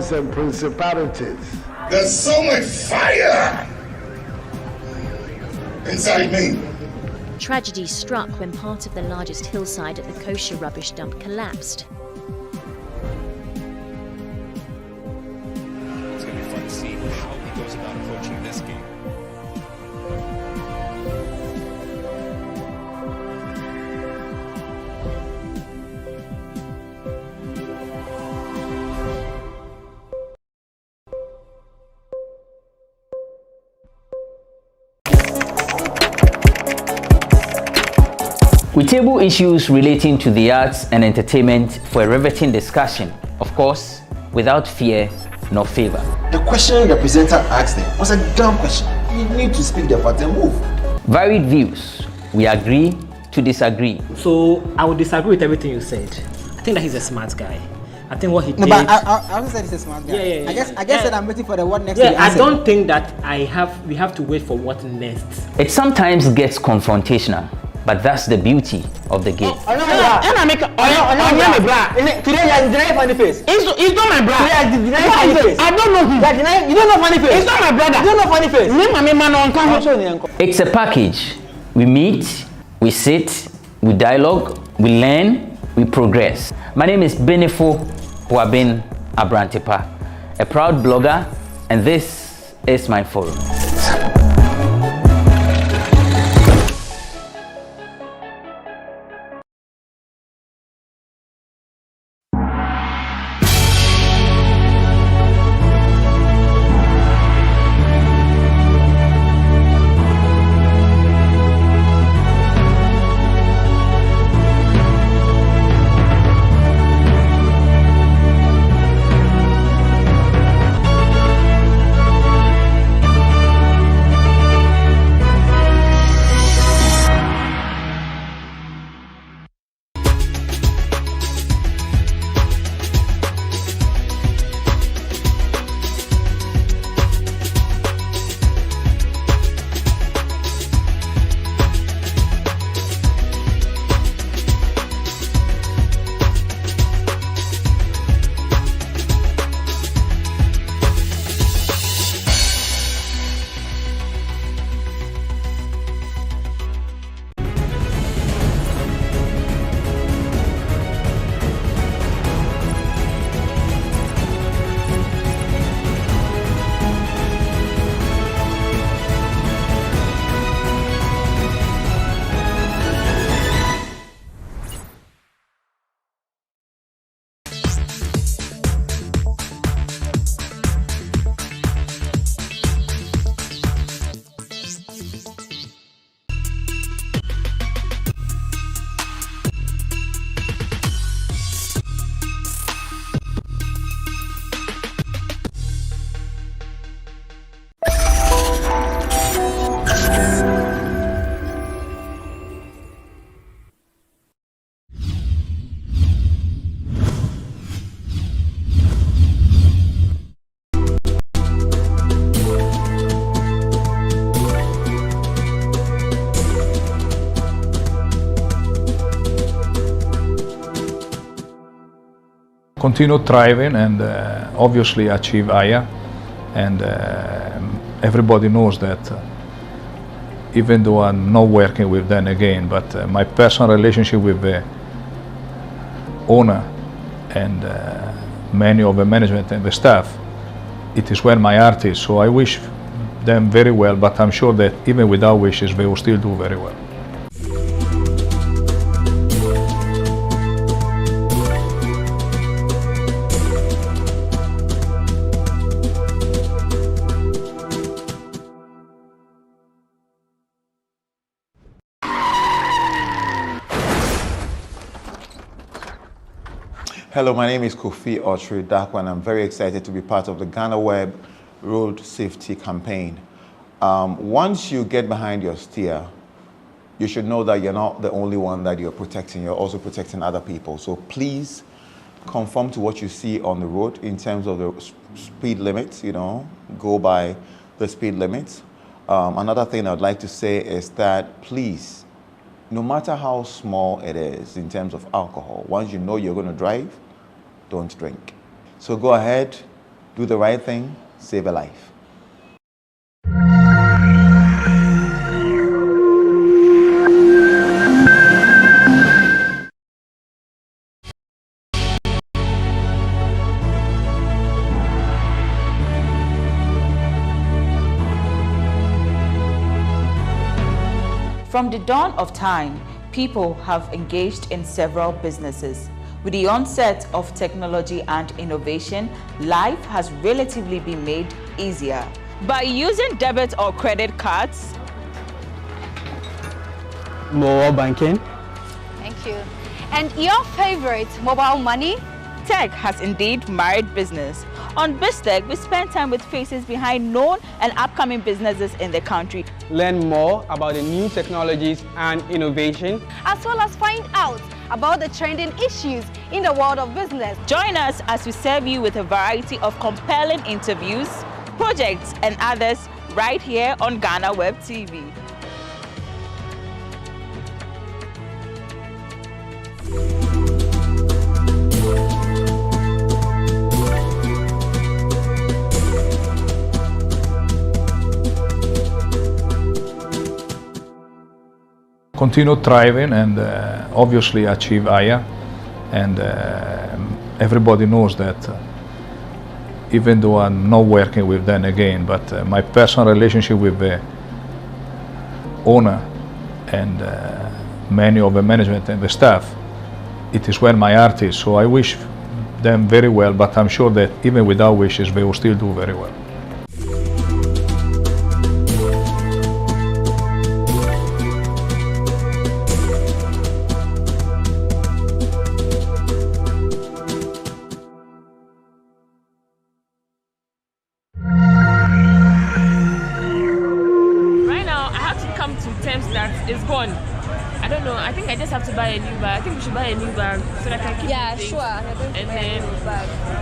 powers and principalities. There's so much fire inside me. Tragedy struck when part of the largest hillside at the kosher rubbish dump collapsed. It's going to be fun to see how he goes about approaching this game. We table issues relating to the arts and entertainment for a riveting discussion, of course, without fear nor favor. The question the presenter asked them was a dumb question. You need to speak the fact and move. Varied views. We agree to disagree. So I would disagree with everything you said. I think that he's a smart guy. I think what he did. No, but I also said he's a smart guy. Yeah. I guess that I'm waiting for the what next. Yeah, I don't think that we have to wait for what next. It sometimes gets confrontational, but that's the beauty of the game. Today you deny funny face. It's not my brother. Today you deny funny face. I don't know him. You don't know funny face. It's not my brother. You don't know funny face. It's a package. We meet, we sit, we dialogue, we learn, we progress. My name is Benefo Huabin Abrantepa, a proud blogger, and this is my forum. Continue thriving and obviously achieve higher, and everybody knows that even though I'm not working with them again, but my personal relationship with the owner and many of the management and the staff, it is where my heart is. So I wish them very well, but I'm sure that even without wishes they will still do very well. Hello, my name is Kofi Otri-Dakwa, and I'm very excited to be part of the GhanaWeb Road Safety Campaign. Once you get behind your steer, you should know that you're not the only one that you're protecting, you're also protecting other people. So please conform to what you see on the road in terms of the speed limits, go by the speed limits. Another thing I'd like to say is that please, no matter how small it is in terms of alcohol, once you know you're going to drive, don't drink. So go ahead, Do the right thing, save a life. From the dawn of time, people have engaged in several businesses. With the onset of technology and innovation, life has relatively been made easier. By using debit or credit cards, Mobile banking. Thank you. And your favorite mobile money? tech has indeed married business. On BizTech, we spend time with faces behind known and upcoming businesses in the country. Learn more about the new technologies and innovation, as well as find out about the trending issues in the world of business. Join us as we serve you with a variety of compelling interviews, projects, and others right here on GhanaWeb TV. Continue thriving and obviously achieve higher, and everybody knows that even though I'm not working with them again, but my personal relationship with the owner and many of the management and the staff, it is where my heart is. So I wish them very well, but I'm sure that even without wishes they will still do very well. I just have to buy a new bag. I think we should buy a new bag so that I can keep things. Sure. And then,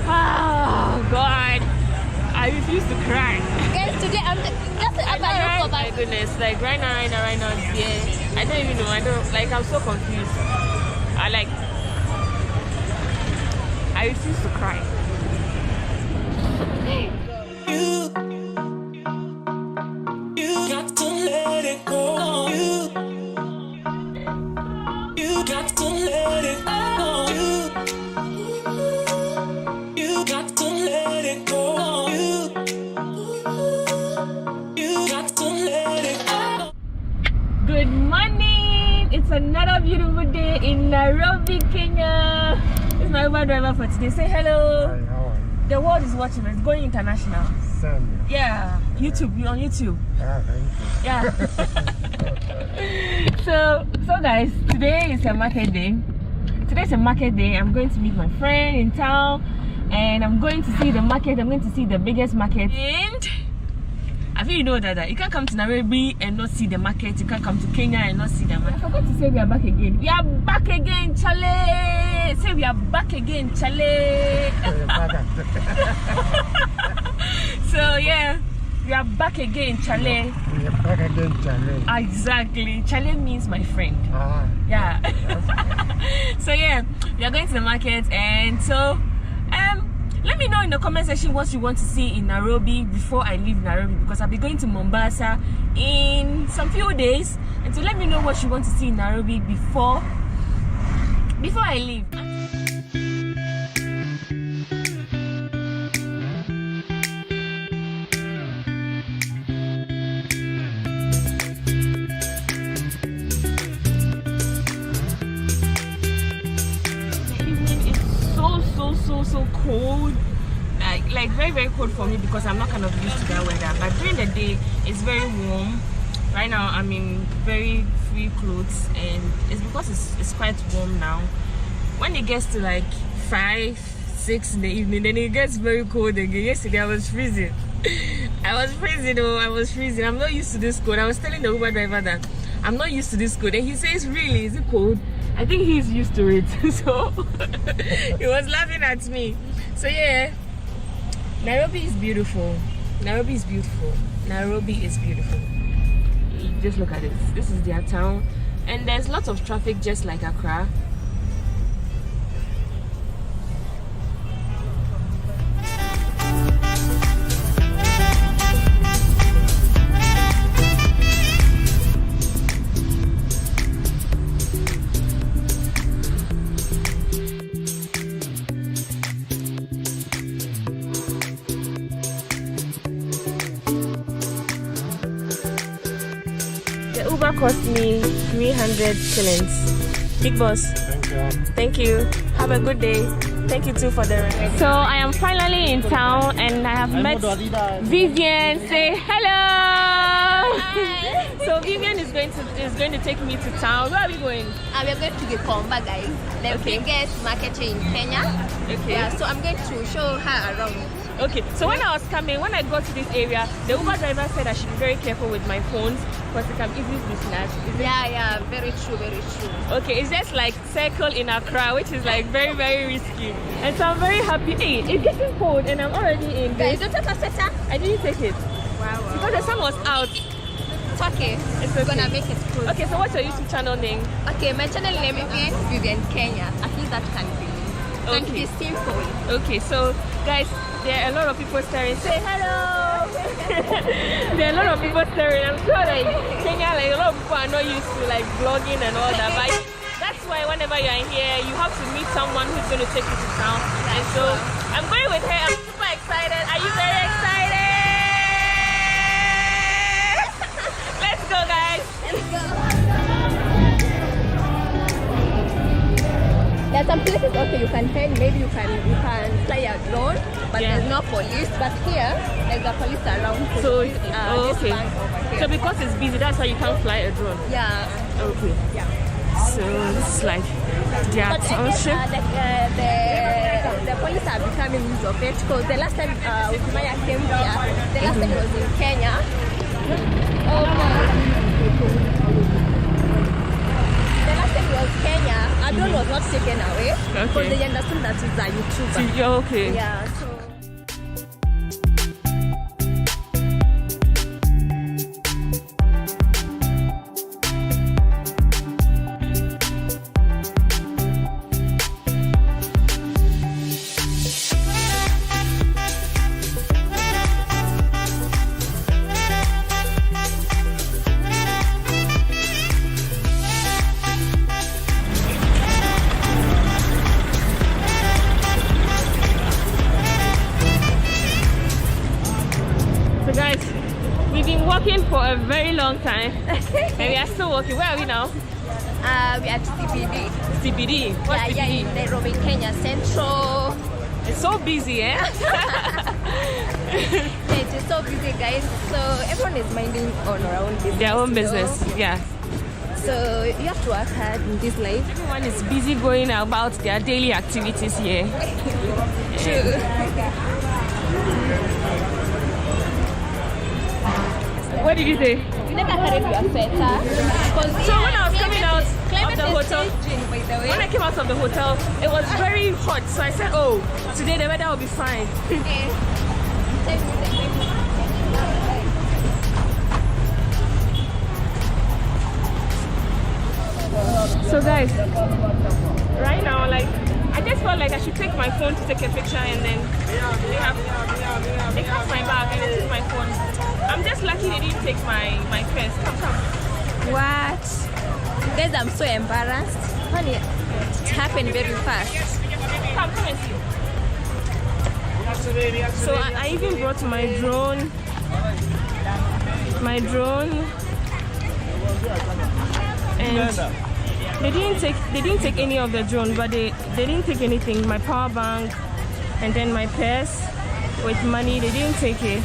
oh God, I refuse to cry. Guys, today I'm oh my goodness, like right now, yeah. I don't even know. I'm so confused. I refuse to cry. You got to let it go. You got to let it go. You got to let it go. You got to let it go. Good morning. It's another beautiful day in Nairobi, Kenya. This is my Uber driver for today. Say hello. Hi, how are you? The world is watching. It's going international. Sam. Yeah, YouTube. You're on YouTube. Ah, thank you. Yeah. So guys, today is a market day. Today's a market day. I'm going to meet my friend in town, and I'm going to see the market. I'm going to see the biggest market. And I think you know that you can't come to Nairobi and not see the market. You can't come to Kenya and not see the market. I forgot to say we are back again. We are back again, Chale. Say we are back again, Chale. So yeah. We are back again, Chale. We are back again, Chale. Exactly. Chale means my friend. Ah. Yeah. So yeah, we are going to the market, and so let me know in the comment section what you want to see in Nairobi before I leave Nairobi, because I'll be going to Mombasa in some few days, and so let me know what you want to see in Nairobi before I leave. So cold, like very, very cold for me, because I'm not kind of used to that weather. But during the day it's very warm. Right now I'm in very free clothes, and it's because it's quite warm now. When it gets to like 5, 6 in the evening, then it gets very cold again. Yesterday I was freezing. I was freezing. I'm not used to this cold. I was telling the Uber driver that I'm not used to this cold, and he says, really, is it cold? I think he's used to it. So he was laughing at me. So yeah, Nairobi is beautiful. Nairobi is beautiful. Nairobi is beautiful. Just look at this. This is their town, and there's lots of traffic just like Accra. cost me 300 shillings. Big boss. Thank you. Have a good day. Thank you too for the ride. So I am finally in town and I have met Vivian. Say hello. Hi. So Vivian is going to take me to town. Where are we going? We're going to Gikomba, guys. The biggest market in Kenya. Okay. Yeah, so I'm going to show her around. Okay, so when I got to this area, the Uber driver said I should be very careful with my phones because it can easily be snatched. Yeah, very true, very true. Okay, it's just like circle in Accra, which is like very, very risky. And so I'm very happy. Hey, it's getting cold and I'm already in. Guys, don't take a sweater. I didn't take it. Wow. Because the sun was out. It's okay. It's okay. Gonna make it cool. Okay, so what's your YouTube channel name? Okay, my channel name is Vivian Kenya. I think that can be. Okay. And it's simple. Okay, so guys, there are a lot of people staring. Say hello! There are a lot of people staring. I'm sure like Kenya, like a lot of people are not used to like vlogging and all that. But that's why whenever you're in here, you have to meet someone who's going to take you to town. And so I'm going with her. I'm super excited. Are you very excited? Let's go, guys. Let's go. There are some places okay you can hang, maybe you can fly a drone, but there's no police. But here there's a police around. So this okay. bank over here. So because it's busy, that's why you can't fly a drone. Yeah. Okay. Yeah. So this is like their township. The police are becoming used of it because the last time Maya came here, the last time it was in Kenya. The last time it was Kenya, Adol was not taken away because they understood that he's a YouTuber. Okay. Yeah. So. For a very long time and we are still walking. Where are we now? We are at CBD. CBD? What's CBD? Yeah, in Nairobi, Kenya Central. It's so busy, eh? Yeah, it is so busy, guys. So everyone is minding on their own business. Their own business, yeah. So you have to work hard in this life. Everyone is busy going about their daily activities here. True. What did you say? You never carried your sweater. So when I was coming out of the hotel, by the way. when I came out of the hotel, it was very hot. So I said, oh, today the weather will be fine. Okay. So guys, right now, like, I just felt like I should take my phone to take a picture and then they have my bag and they took my phone. I'm just lucky they didn't take my purse. Come. What? Guys, I'm so embarrassed. Honey, it happened very fast. Come and see. So I even brought my drone. And they didn't take any of the drone, but they didn't take anything. My power bank and then my purse with money, they didn't take it.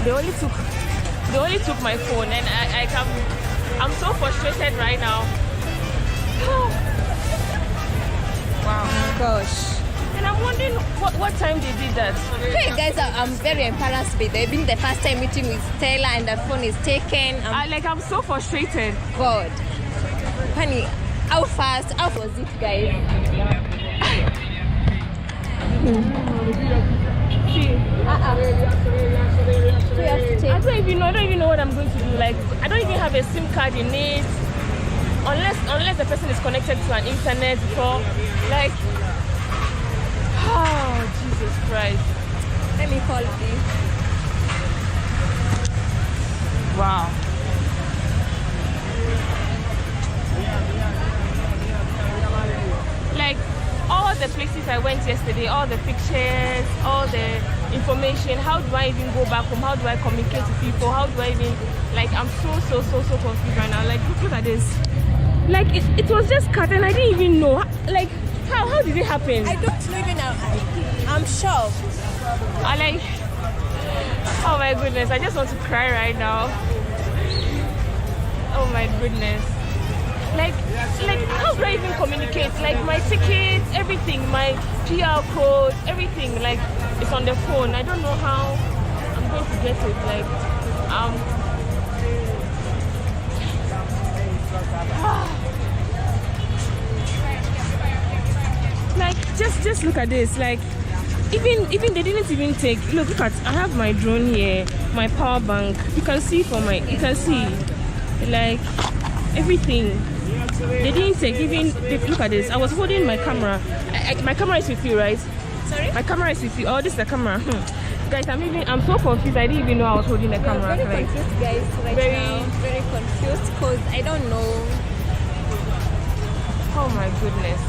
They only took my phone, and I'm so frustrated right now. Wow. Gosh. And I'm wondering what time they did that. Hey guys, I'm very embarrassed with it. Being the first time meeting with Stella and the phone is taken. I'm so frustrated. God. Honey, how fast was it, guys? See. So you have to take. I don't even know what I'm going to do. Like, I don't even have a SIM card in it. Unless the person is connected to an internet before. Like, oh, Jesus Christ. Let me call this. Wow. Like, all the places I went yesterday, all the pictures, all the information? How do I even go back home? How do I communicate to people? How do I even, like, I'm so confused right now. Like, look at this. Like, it was just cut and I didn't even know. Like, how did it happen? I don't even know. I'm shocked. I like, oh my goodness, I just want to cry right now. Oh my goodness. Like how do I even communicate? Like my tickets, everything, my PR code, everything, like it's on the phone. I don't know how I'm going to get it. Like like just look at this. Like even they didn't even take, look at, I have my drone here, my power bank. You can see like everything. They didn't take even, look at this. I was holding my camera. My camera is with you, right? Sorry? My camera is with you. Oh, this is the camera. Guys, I'm so confused. I didn't even know I was holding the camera. I'm very confused, guys, right now. Very confused because I don't know. Oh my goodness.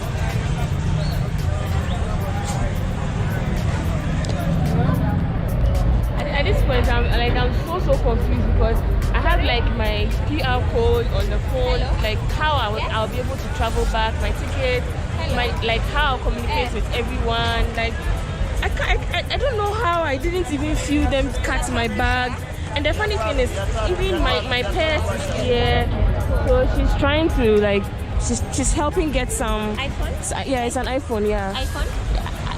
At this point, I'm so confused because I have like my QR code on the phone. Hello? Like how I'll be able to travel back, my ticket, like how I'll communicate with everyone. Like I don't know how I didn't even feel them cut my bag. And the funny thing is, even my purse is here. So she's trying to like, she's helping get some. iPhone? Yeah, it's an iPhone. Yeah. iPhone?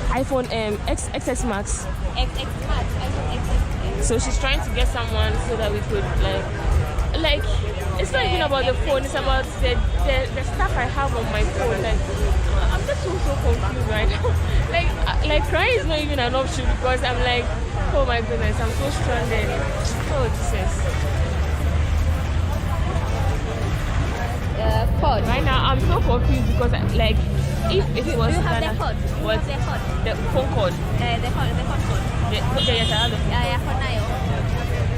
iPhone XS Max. XX Max. iPhone XX. So she's trying to get someone so that we could like it's not even about the phone, it's about the stuff I have on my phone. Like I'm just so confused right now. like crying is not even an option because I'm like, oh my goodness, I'm so stranded. Oh Jesus. Code. Right now I'm so confused because like if it was you have the code. What? The code. The phone code. The phone code. Okay, yes, I have the phone. Yeah, for now.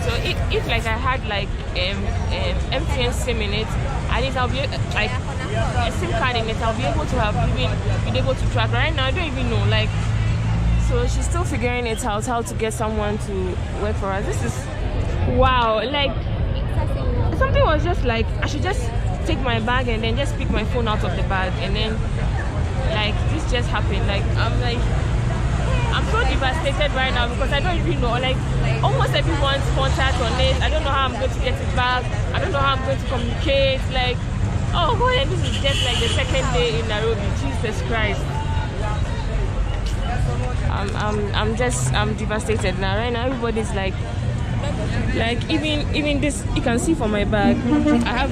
So if like I had like MTN SIM in it, at least I'll be like a SIM card in it, I'll be able to have even been able to track. Right now I don't even know. Like, so she's still figuring it out how to get someone to work for us. This is wow. Like something was just like I should just take my bag and then just pick my phone out of the bag and then like this just happened. Like I'm so devastated right now because I don't even know, like almost everyone's contact on it. I don't know how I'm going to get it back. I don't know how I'm going to communicate. Like, oh boy, and this is just like the second day in Nairobi. Jesus Christ. I'm devastated now. Right now everybody's like even this, you can see from my bag. I have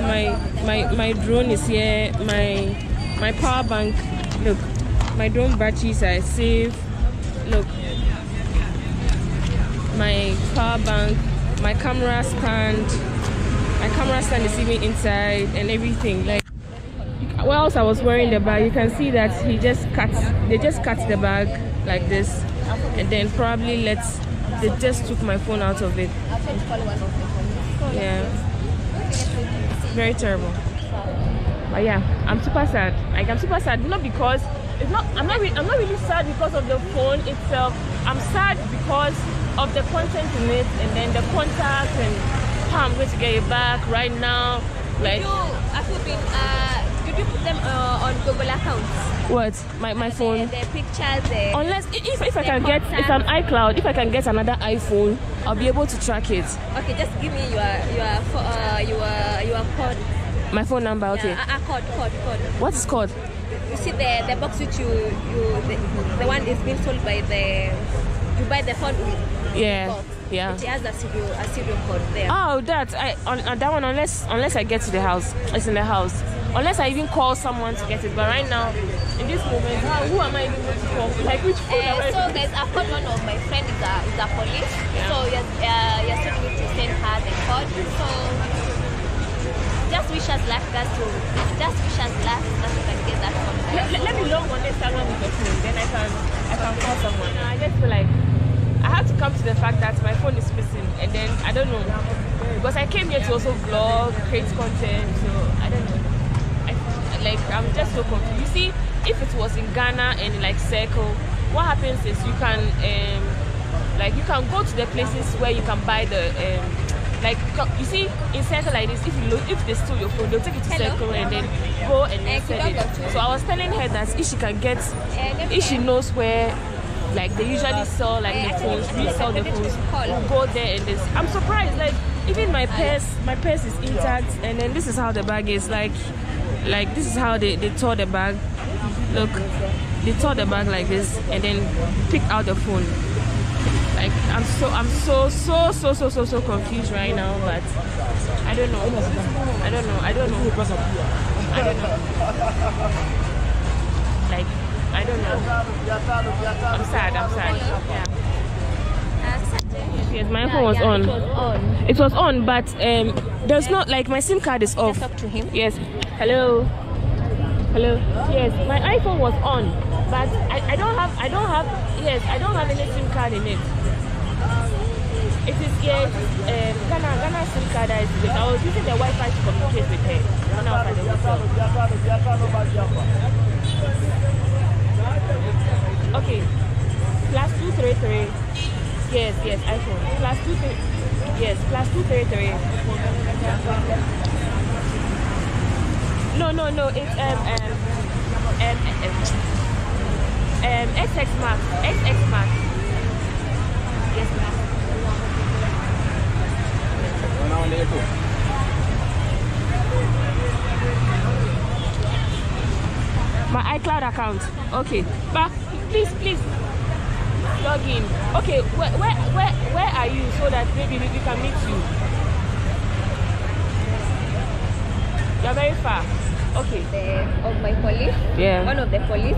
my drone is here, my power bank. Look, my drone batteries are safe. Look, my power bank, my camera stand is even inside and everything. Like, whilst I was wearing the bag, you can see that they just cut the bag like this, and then probably they just took my phone out of it. Yeah, very terrible. But yeah, I'm super sad. Like, I'm super sad, not because I'm not really sad because of the phone itself. I'm sad because of the content in it, and then the contact and how I'm going to get it back right now. Like, did you put them on Google accounts? What? My phone? The pictures. Unless if I can get, it's an iCloud. If I can get another iPhone, I'll be able to track it. Okay, just give me your code. My phone number, okay. Code. What is code? You see the box which the one is being sold by you buy the phone with. Yeah. Box. Yeah. It has a serial code there. Oh, that that one, unless I get to the house, it's in the house. Unless I even call someone to get it. But right now, in this moment, who am I even going to call? Like, which phone am I? So guys, I've got one of my friends is a police. Yeah. So you're telling me to send her the code. So just wish us luck, that we can get that phone. Let me log on Instagram with your phone, then I can call someone. I just feel like I have to come to the fact that my phone is missing, and then I don't know, because I came here to also vlog, create content, so I don't know. I'm just so confused. You see, if it was in Ghana and like Circle, what happens is you can Like you can go to the places where you can buy the like you see in Circle like this, if they steal your phone, they'll take you to Circle and then go and then sell it. So I was telling her that if she can get, if she knows where like they usually sell like the phones, resell the phones, we'll go there and this. I'm surprised, like even my purse is intact, and then this is how the bag is, like this is how they tore the bag. Look, they tore the bag like this and then pick out the phone. Like I'm so confused right now, but I don't know. Like I don't know. I'm sad. Yeah. Yes, my phone was on. It was on, but there's not, like, my SIM card is off. Talk to him. Yes. Hello. Yes, my iPhone was on, but I don't have any SIM card in it. It is Ghana SIM card that is with. I was using the Wi-Fi to communicate with her when I was at the hotel. Okay. +233. Yes, iPhone. +233. Yes, +233. No. It's XX Max. Yes, ma'am. My iCloud account. Okay, but please log in. Okay, where are you so that maybe we can meet you? You're very far. Okay. Of my police. Yeah. One of the police.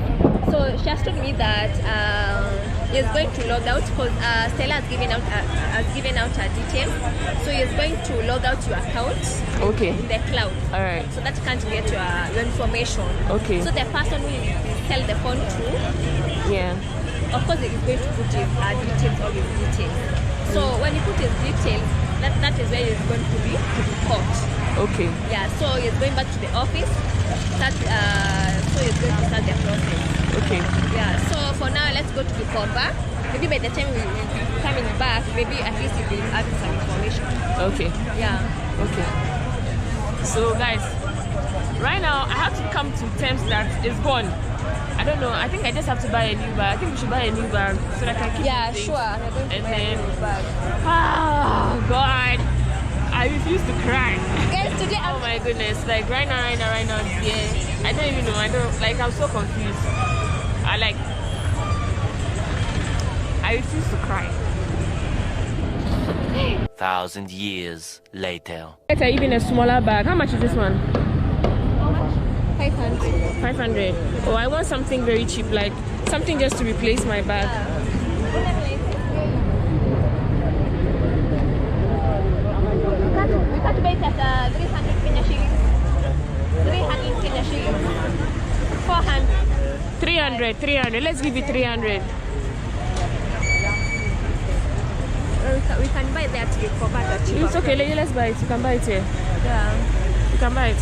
So she has told me that he's going to log out because Stella has given out her details. So he's going to log out your account. Okay. In the cloud. All right. So that can't get your information. Okay. So the person who will sell the phone to. Yeah. Of course, he's going to put his details, all his details. So when he puts his details, that is where he's going to be caught. Okay. Yeah, so he's going back to the office. So he's going to start the process. Okay. Yeah, so for now, let's go to the cover. Maybe by the time we'll be coming back, maybe at least he will have some information. Okay. Yeah. Okay. So guys, right now I have to come to terms that it's gone. I don't know. I think I just have to buy a new bag. I think we should buy a new bag so that I can keep it. Sure. I'm going to buy a new bag. Oh God, I refuse to cry. Guys, today oh my goodness, like right now, yeah. I don't even know. I'm so confused. I refuse to cry. 1,000 years later. Better even a smaller bag. How much is this one? 500. 500. Oh, I want something very cheap, like something just to replace my bag. We can't buy it at 300 Kenya shillings. 300 Kenya shillings. 400. 300. Let's give it 300. We can buy that for better cheaper. It's okay, let's buy it. You can buy it here. Yeah. You can buy it.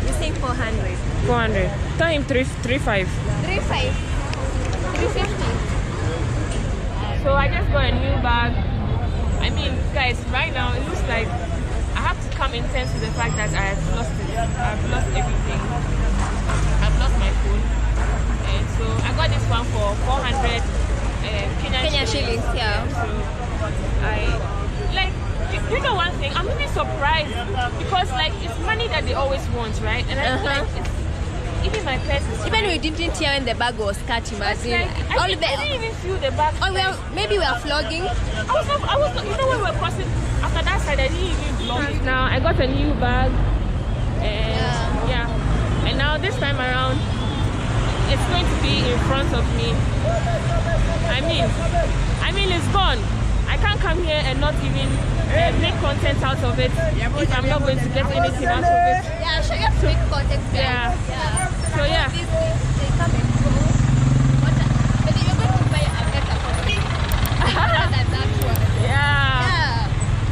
You're saying 400. 400. Tell him 3.5. 3.5. 350. So I just got a new bag. I mean, guys, right now it looks like I have to come in terms with the fact that I have lost it. I've lost everything. I've lost my phone. And so I got this one for 400 Kenya shillings. Yeah. So you know one thing, I'm really surprised because like it's money that they always want, right? And I feel like it's, even my purse is even we didn't hear when the bag was cut, imagine. I didn't even feel the bag. Oh, maybe we are flogging. I was not, you know when we were crossing after that side, I didn't even vlog. Now I got a new bag and yeah. And now this time around it's going to be in front of me. I mean it's gone. I can't come here and not even make content out of it if I'm not going to get anything out of it. Yeah, sure, you have to make content. Yeah. So yeah. They come and go. But you're going to buy a better copy than that one. Yeah.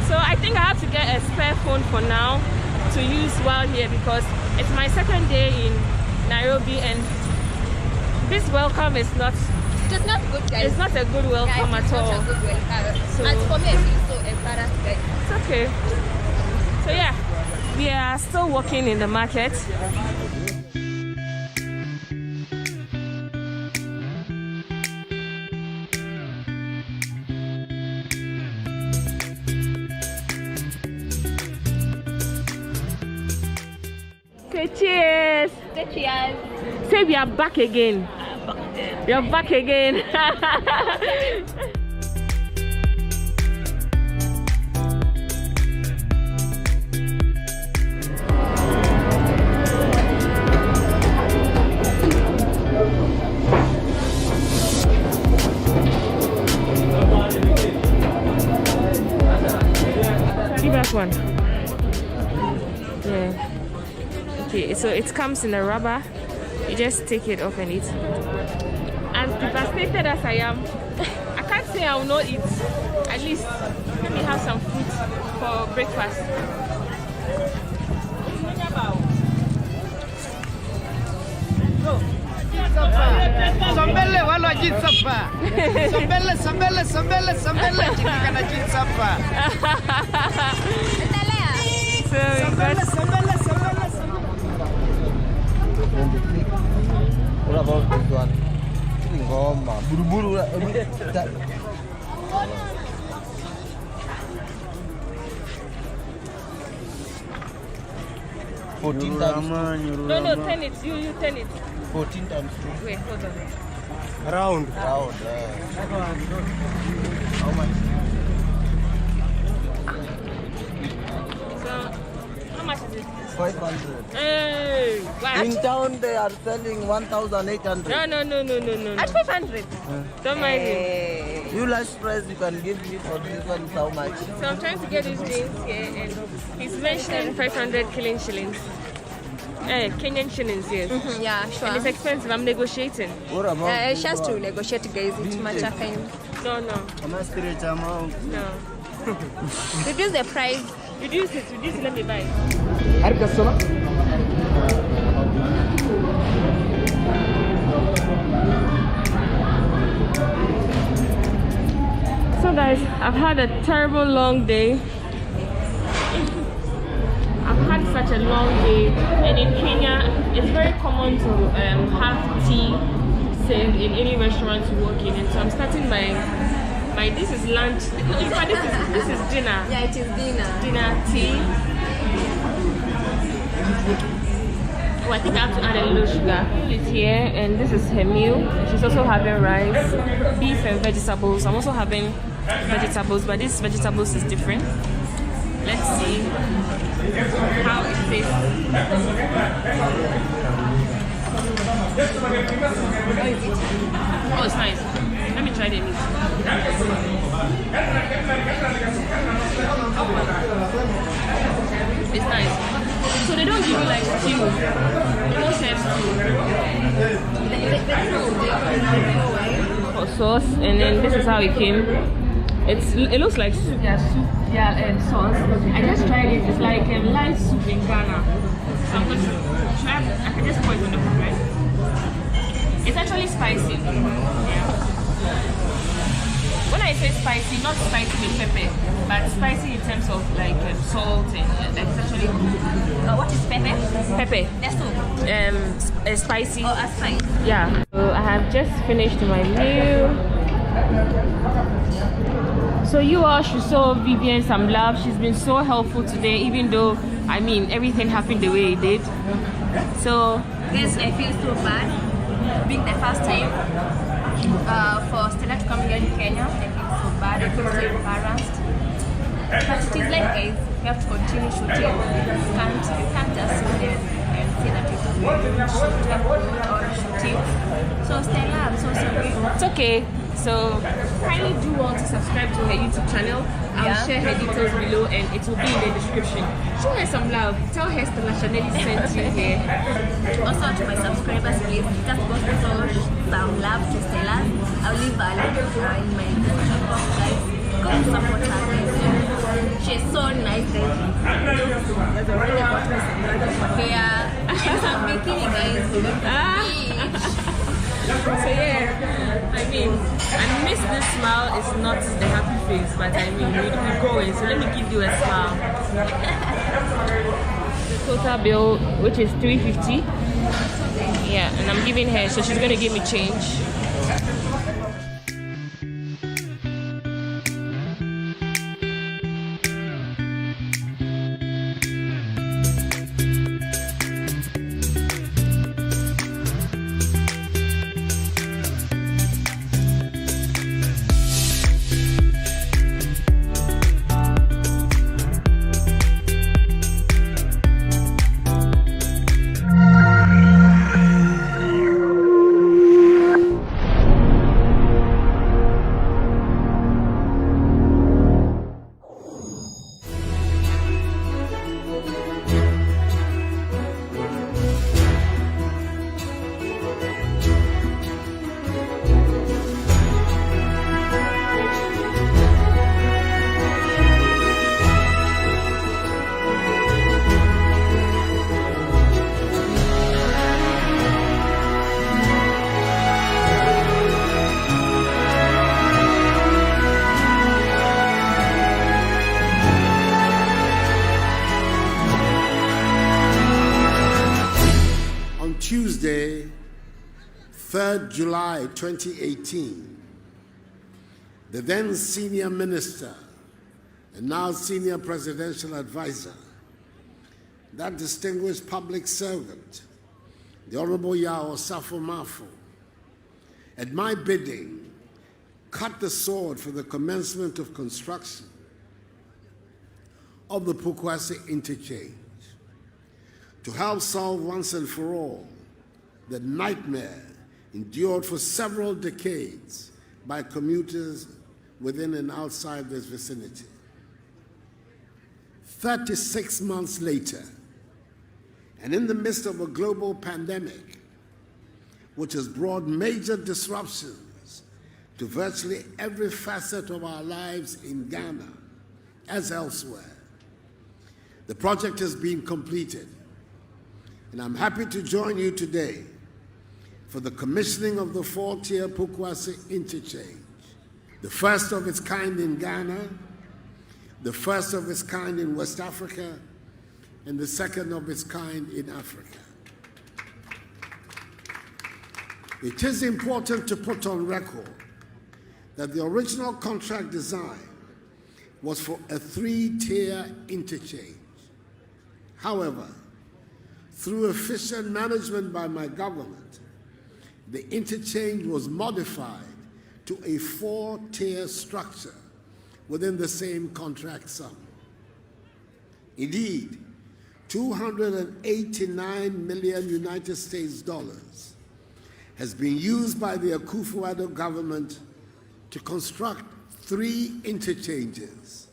So I think I have to get a spare phone for now to use while here because it's my second day in Nairobi and this welcome is not It is not good, guys. It's not a good welcome at all. Not a good welcome. So, and for me, I feel so embarrassed, guys. It's okay. So yeah, we are still working in the market. Okay, cheers. Cheers. Say we are back again. You're back again. Give us one. Yeah. Okay, so it comes in a rubber. You just take it off and eat. As devastated as I am, I can't say I will not eat. At least let me have some fruit for breakfast. Sambele wala jinsapa. Sambele jikana jinsapa. So we got What about this one? Ngoma. Buru-buru. 14 times. No, turn it. You turn it. 14 times 2. Wait, hold on. Round. How much? So, how much is it? 500. Hey, what? In town they are selling 1,800. No. At 500? Don't mind him. You last price you can give me for this one is how much? So I'm trying to get his jeans here and he's mentioning 500 Kenyan shillings. Kenyan shillings, yes. Yeah, sure. And it's expensive. I'm negotiating. What about she has to negotiate, guys. It's much a kind. No. No. Reduce the price. Reduce it. Let me buy. So guys, I've had a terrible long day. I've had such a long day, and in Kenya it's very common to have tea served in any restaurant you work in, and so I'm starting my this is lunch. In fact, this is dinner. Yeah, it is dinner. Dinner tea. Oh, I think I have to add a little sugar. It's here, and this is her meal. She's also having rice, beef, and vegetables. I'm also having vegetables, but this vegetables is different. Let's see how it tastes. Oh, it's nice. Let me try the meat. It's nice. So they don't give you like stew. They don't serve stew. Or sauce, and then this is how it came. It looks like soup. Yeah, soup. Yeah, and sauce. I just tried it. It's like light soup in Ghana. So I'm going to try. I can just pour it on the food, right? It's actually spicy. Yeah. When I say spicy, not spicy with pepper, but spicy in terms of like salt and it's actually good. What is pepper? Pepper. That's spicy. Oh, a spice. Yeah. So I have just finished my meal. So you all should show Vivian some love. She's been so helpful today, even though everything happened the way it did. So guys, I feel so bad being the first time for Stella to come here in Kenya. I feel so bad. I feel so embarrassed. But it is like, guys, we have to continue shooting. You can't just sit there and say that you shooting. So Stella, I'm so sorry. it's okay. So kindly do want to subscribe to her YouTube channel. I'll share her details below and it will be in the description. Show her some love. Tell her Stella Chanelli sent you here. Also to my subscribers, please just go to show some love to Stella. I'll leave her link in my description box, guys. Go support her, guys. She's so nice, guys. Yeah, she's a bikini, guys. So yeah, I mean, I miss this smile. It's not the happy face, but I mean, we're going. So let me give you a smile. The total bill, which is $350. Yeah, and I'm giving her, so she's gonna give me change. Tuesday, 3rd July 2018, the then senior minister and now senior presidential advisor, that distinguished public servant, the Honorable Yao Safo Mafo, at my bidding, cut the sword for the commencement of construction of the Pukwasi interchange to help solve once and for all the nightmare endured for several decades by commuters within and outside this vicinity. 36 months later, and in the midst of a global pandemic, which has brought major disruptions to virtually every facet of our lives in Ghana, as elsewhere, the project has been completed. And I'm happy to join you today for the commissioning of the 4-tier Pukwasi interchange, the first of its kind in Ghana, the first of its kind in West Africa, and the second of its kind in Africa. It is important to put on record that the original contract design was for a 3-tier interchange. However, through efficient management by my government, the interchange was modified to a 4-tier structure within the same contract sum. Indeed, $289 million United States dollars has been used by the Akufo-Addo government to construct 3 interchanges,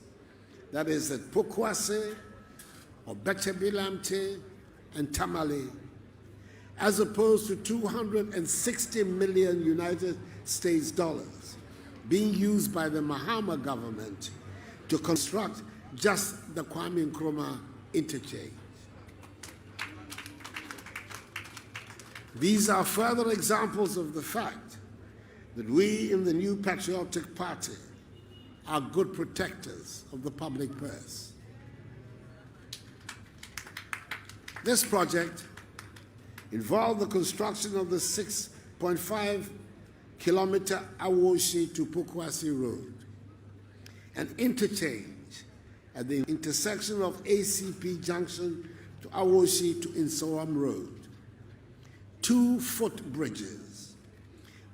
that is at Pukwasi, Obetebilamte, and Tamale, as opposed to $260 million United States dollars being used by the Mahama government to construct just the Kwame Nkrumah interchange. These are further examples of the fact that we in the New Patriotic Party are good protectors of the public purse. This project involved the construction of the 6.5-kilometer Awoshi to Pukwasi Road, an interchange at the intersection of ACP Junction to Awoshi to Insawam Road, 2 footbridges,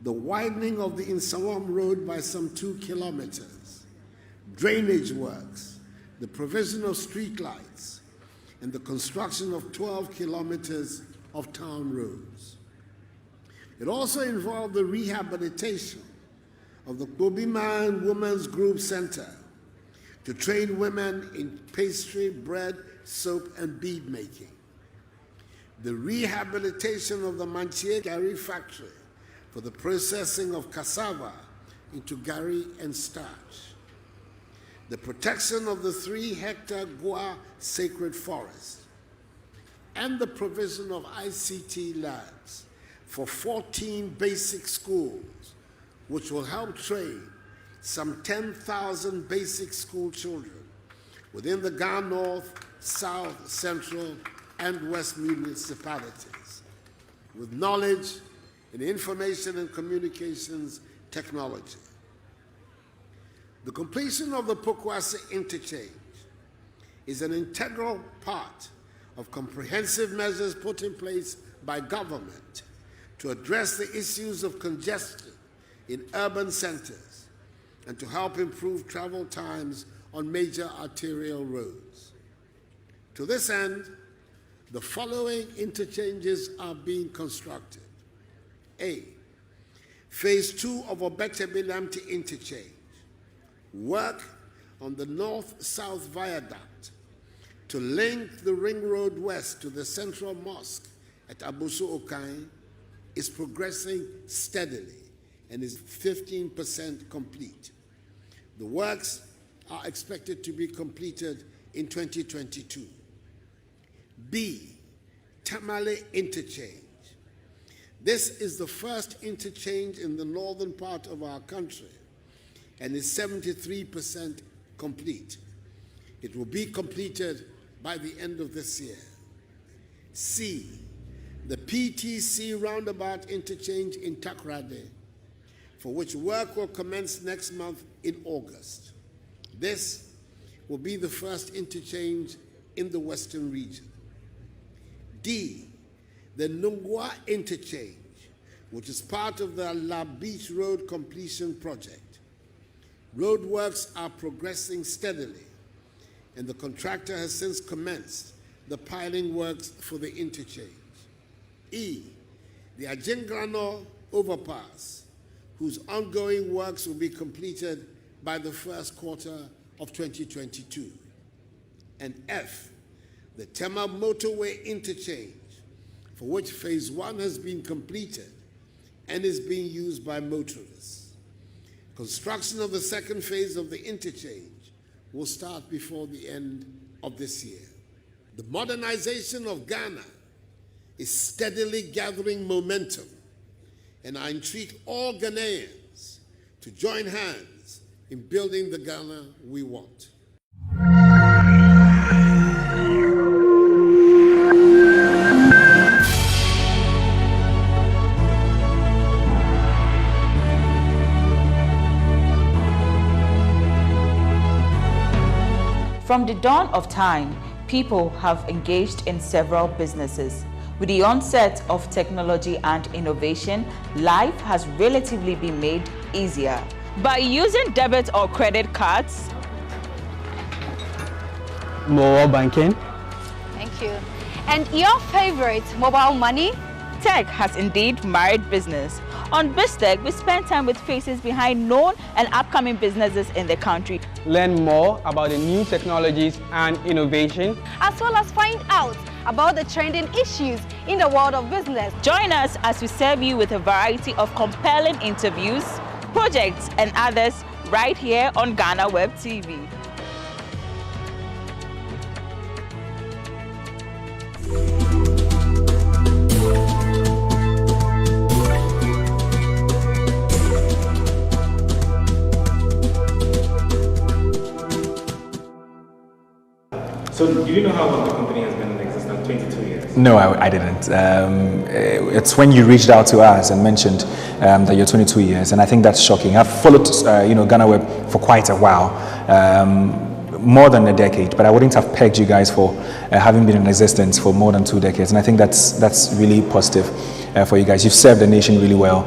the widening of the Insawam Road by some 2 kilometers, drainage works, the provision of street lights, and the construction of 12 kilometers of town roads. It also involved the rehabilitation of the Bobiman Women's Group Center to train women in pastry, bread, soap, and bead making. The rehabilitation of the Manchie Gari factory for the processing of cassava into gari and starch. The protection of the 3-hectare Gua sacred forest, and the provision of ICT labs for 14 basic schools, which will help train some 10,000 basic school children within the Ghana North, South, Central, and West municipalities with knowledge in information and communications technology. The completion of the Pokwase interchange is an integral part of comprehensive measures put in place by government to address the issues of congestion in urban centers and to help improve travel times on major arterial roads. To this end, the following interchanges are being constructed. A, Phase 2 of Obete-Bilamti interchange. Work on the north-south viaduct to link the Ring Road West to the Central Mosque at Abusu Okai is progressing steadily and is 15% complete. The works are expected to be completed in 2022. B, Tamale interchange. This is the first interchange in the northern part of our country and is 73% complete. It will be completed by the end of this year. C, the PTC roundabout interchange in Takoradi, for which work will commence next month in August. This will be the first interchange in the Western region. D, the Nungwa interchange, which is part of the La Beach Road completion project. Road works are progressing steadily, and the contractor has since commenced the piling works for the interchange. E, the Ajengrano overpass, whose ongoing works will be completed by the first quarter of 2022. And F, the Tema motorway interchange, for which phase 1 has been completed and is being used by motorists. Construction of the second phase of the interchange will start before the end of this year. The modernization of Ghana is steadily gathering momentum, and I entreat all Ghanaians to join hands in building the Ghana we want. From the dawn of time, people have engaged in several businesses. With the onset of technology and innovation, life has relatively been made easier. By using debit or credit cards, mobile banking. Thank you. And your favorite mobile money? Tech has indeed married business. On BizTech, we spend time with faces behind known and upcoming businesses in the country. Learn more about the new technologies and innovation, as well as find out about the trending issues in the world of business. Join us as we serve you with a variety of compelling interviews, projects, and others right here on GhanaWeb TV. So do you know how long the company has been in existence? 22 years? No, I didn't. It's when you reached out to us and mentioned that you're 22 years, and I think that's shocking. I've followed GhanaWeb for quite a while, more than a decade, but I wouldn't have pegged you guys for having been in existence for more than 2 decades, and I think that's really positive for you guys. You've served the nation really well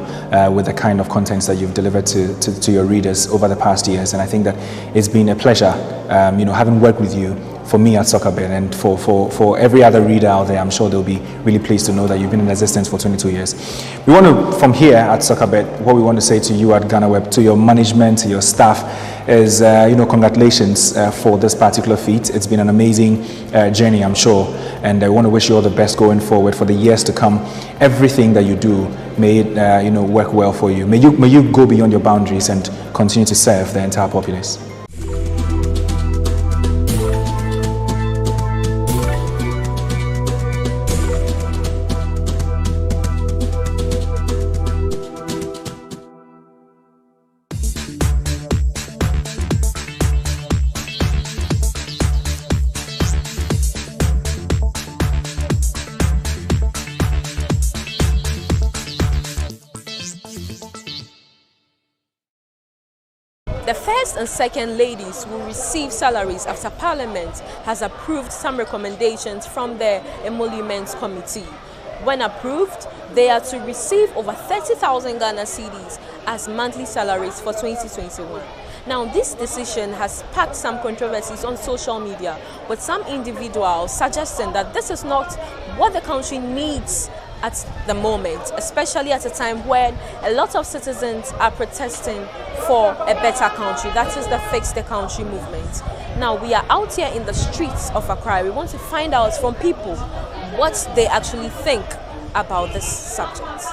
with the kind of contents that you've delivered to your readers over the past years, and I think that it's been a pleasure, having worked with you. For me at Soccerbet, and for every other reader out there, I'm sure they'll be really pleased to know that you've been in existence for 22 years. We want to, from here at Soccerbet, what we want to say to you at GhanaWeb, to your management, to your staff, is congratulations for this particular feat. It's been an amazing journey, I'm sure, and I want to wish you all the best going forward for the years to come. Everything that you do, may it work well for you. May you go beyond your boundaries and continue to serve the entire populace. The first and second ladies will receive salaries after Parliament has approved some recommendations from the Emoluments Committee. When approved, they are to receive over 30,000 Ghana cedis as monthly salaries for 2021. Now, this decision has sparked some controversies on social media, with some individuals suggesting that this is not what the country needs at the moment, especially at a time when a lot of citizens are protesting for a better country. That is the Fix the Country movement. Now, we are out here in the streets of Accra. We want to find out from people what they actually think about this subject.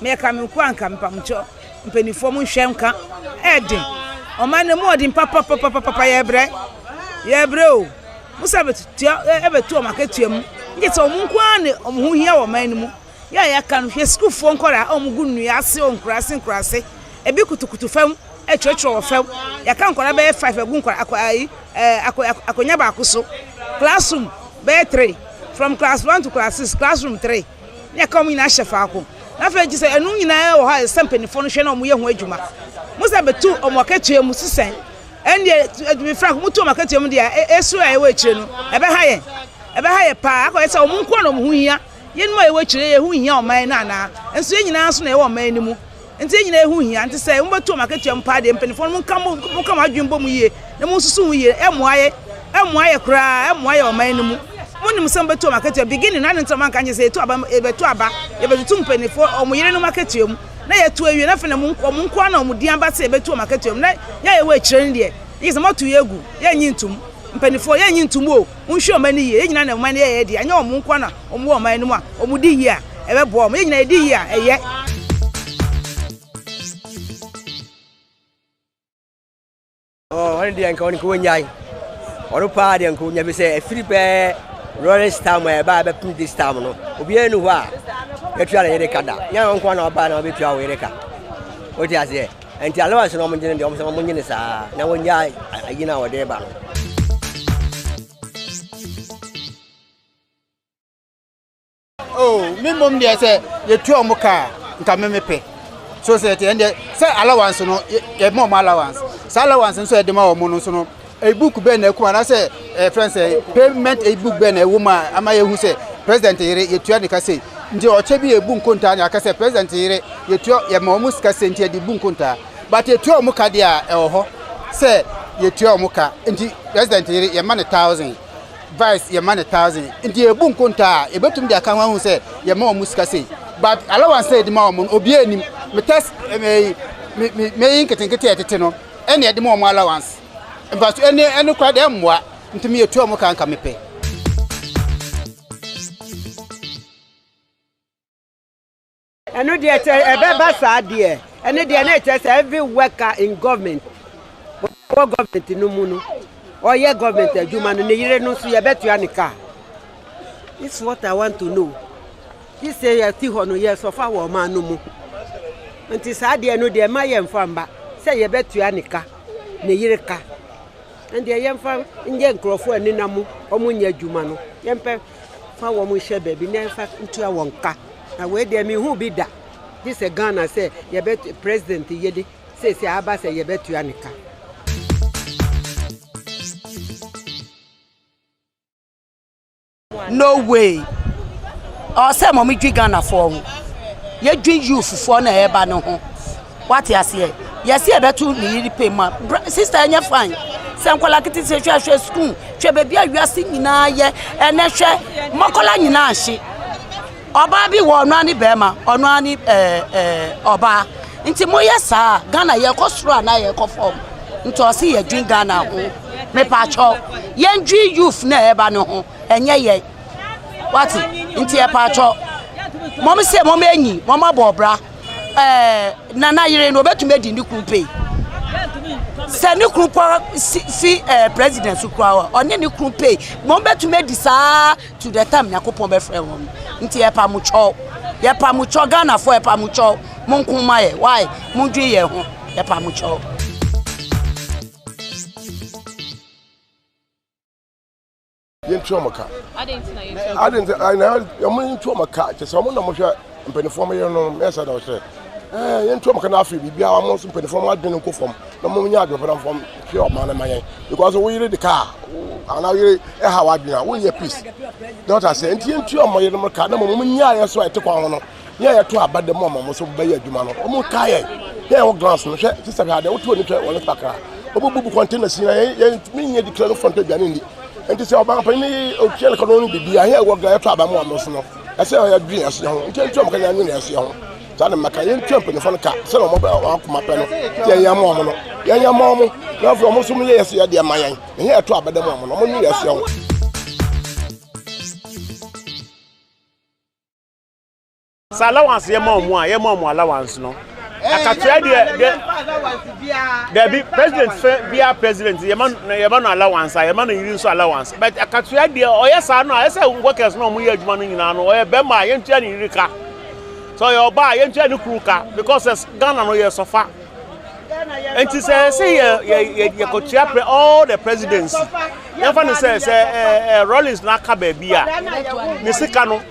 Me kami kwanka mpamucho mpenifo mu hwemka edi omane mu odi papa yebre o musa betu ebetu o maketuam ngete omunkwane omuhia wo man mu ya kan hwe school fo nkora omugunu ya ase onkrase ebi kutukutu fam echwechwo fam ya kan nkora be 5 egu nkora akonya ba akoso classroom be 3 from class 1 to class 6 classroom 3 ya kam ina shefa ako na fe ji se enu nyina wo ha sempenifo no hwe na omo ye ho adwuma musa betu omoketuam sisen ende adumi frank mutu omoketuam dia esu ayewo akire no ebe ha ye pa akọ ese omunko na omu hia yenu ayewo akire ye hu hia oman na na enso nyina so na ye oman ni mu enti nyina ehu hia enti se mbetu omoketuam pa de mpenifo no muka adwumbo mu ye na mu susu hu ye emoaye kura emoaye oman ni mu Muni msembetu market beginning na ntoma kanye se etu aba ebetu mpenifo omuyire no market yom na yetu ewie na fene munko na omudian ba se ebetu market yom na ya yewe ekire ndie yise motu yegu ya nyintum mpenifo ya nyintum o unhwe omani ye nyina na omani ye de anya omunko na omu omani no a omudi yi a ebebo om nyina edi yi a eye hone de anka woni ko nyai oro pa de anka nya be se afiripe rolling stamp e ba be pin this time no obi enu ho a etua na yere kada nya nko na oba na obetua wo yere ka o ti ase enti allowance no mo ngene de o mo ngene sa na wonya ayina wo de ba no oh mi mom de se yetua mo ka nka memepe so se te ende se allowance no e mo allowance sa allowance so e de ma wo mo no so no a book be na ku ana say friends payment a book be na woman amaye hu say president yire yetua ne ka say ndi o che bi ebu nkonta na ka say president yire yetua ye ma omu ska say ndi ebu nkonta but yetua omu ka dia e ho say yetua omu ka ndi president yire ye man 1000 vice ye man 1000 ndi ebu nkonta e betum dia kan hu say ye ma omu ska say but allowance say di ma omu obi anim me test me yin ketenkete etete no ene de ma omu allowance but any kwa dem wa ntimi yetu omo kan mepe eno de ebe ba sa de eno de na che every worker in government or government no mu no or ye government adwuma no ne yire no so ye betu anika. This is what I want to know. This say ye ti ho no ye so fa wo ma no mu nti sa de eno de ma ye mfa mba say ye betu anika ne yire ka and the yemfa nje nkrofo ani namu omunya adwuma no yempe fa wo mu hye baby na fa ntua wonka na we de mi hu bi da this a Ghana say ye bet president yede say aba say ye betu anika. No way or say mommy dwi Ghana for ye dwi youth for na eba no ho what you say yes ye betu ni pay ma sister anya fine sankola kiti se hwe school hwe baby awiase nyina ye ene hwe mokola nyina ahye oba bi wo no ani bema ono ani oba nti moye sa Ghana ye kosro na ye kofom nti o se ye dwin Ghana ho me pa cho ye ndwi youth na eba no ho enye ye what nti e pa cho mom se mom enyi mom abobra nana yire no betumedi ndi kumpe se ni krupa si president sukwa oni ni krumpe mo betumedi sa to the time yakopon be frɛ won nti ye pa mucho Ghana for ye pa mucho mon kuma ye why mon dwe ye ho ye pa mucho yen tuomaka I didn't I know you tuomaka just someone no hwɛ mpenifo me no me say do say yentu am kana afi bibia wa mo so mpenifo mo adwene ko fom na mo nya adwene fom hwe o man na mayen because we yire the car ana yire e ha wa adwene wo ye peace don't I say yentu am yire no car na mo nya ye so ete kwa ho no ye ye to abade mo so ba ye adwuma no mo ka ye ye wo glass no hwe sister ha de wo to ni hwe wo pakra obubu container si ye mi nya declare front aduane ni enti se oba pan ni o kiele ko no bibia he wo ga to aba mo so no ese o ya dwen ase ho yentu am kana nyu na ase ho Sana makayen champ ne fon ka se no mo ba akoma pe no ye yamo mo no ye yamo mo na fo mo so mo ye yesi ye de mayan ye eto abada mo no mo nyu yesi ho allowance ye mo allowance no akatua de be president bia president ye man no allowance ye man no yiri so allowance but akatua de oyesa no ayesa workers no mo ye adwuma no nyina no oye be ma ye ntua ni yiri ka. So your buy you try to kruka because it's Ghana no year so far. And she says you could chair all the presidency. You find say Rollins na ka baby a. Misikano.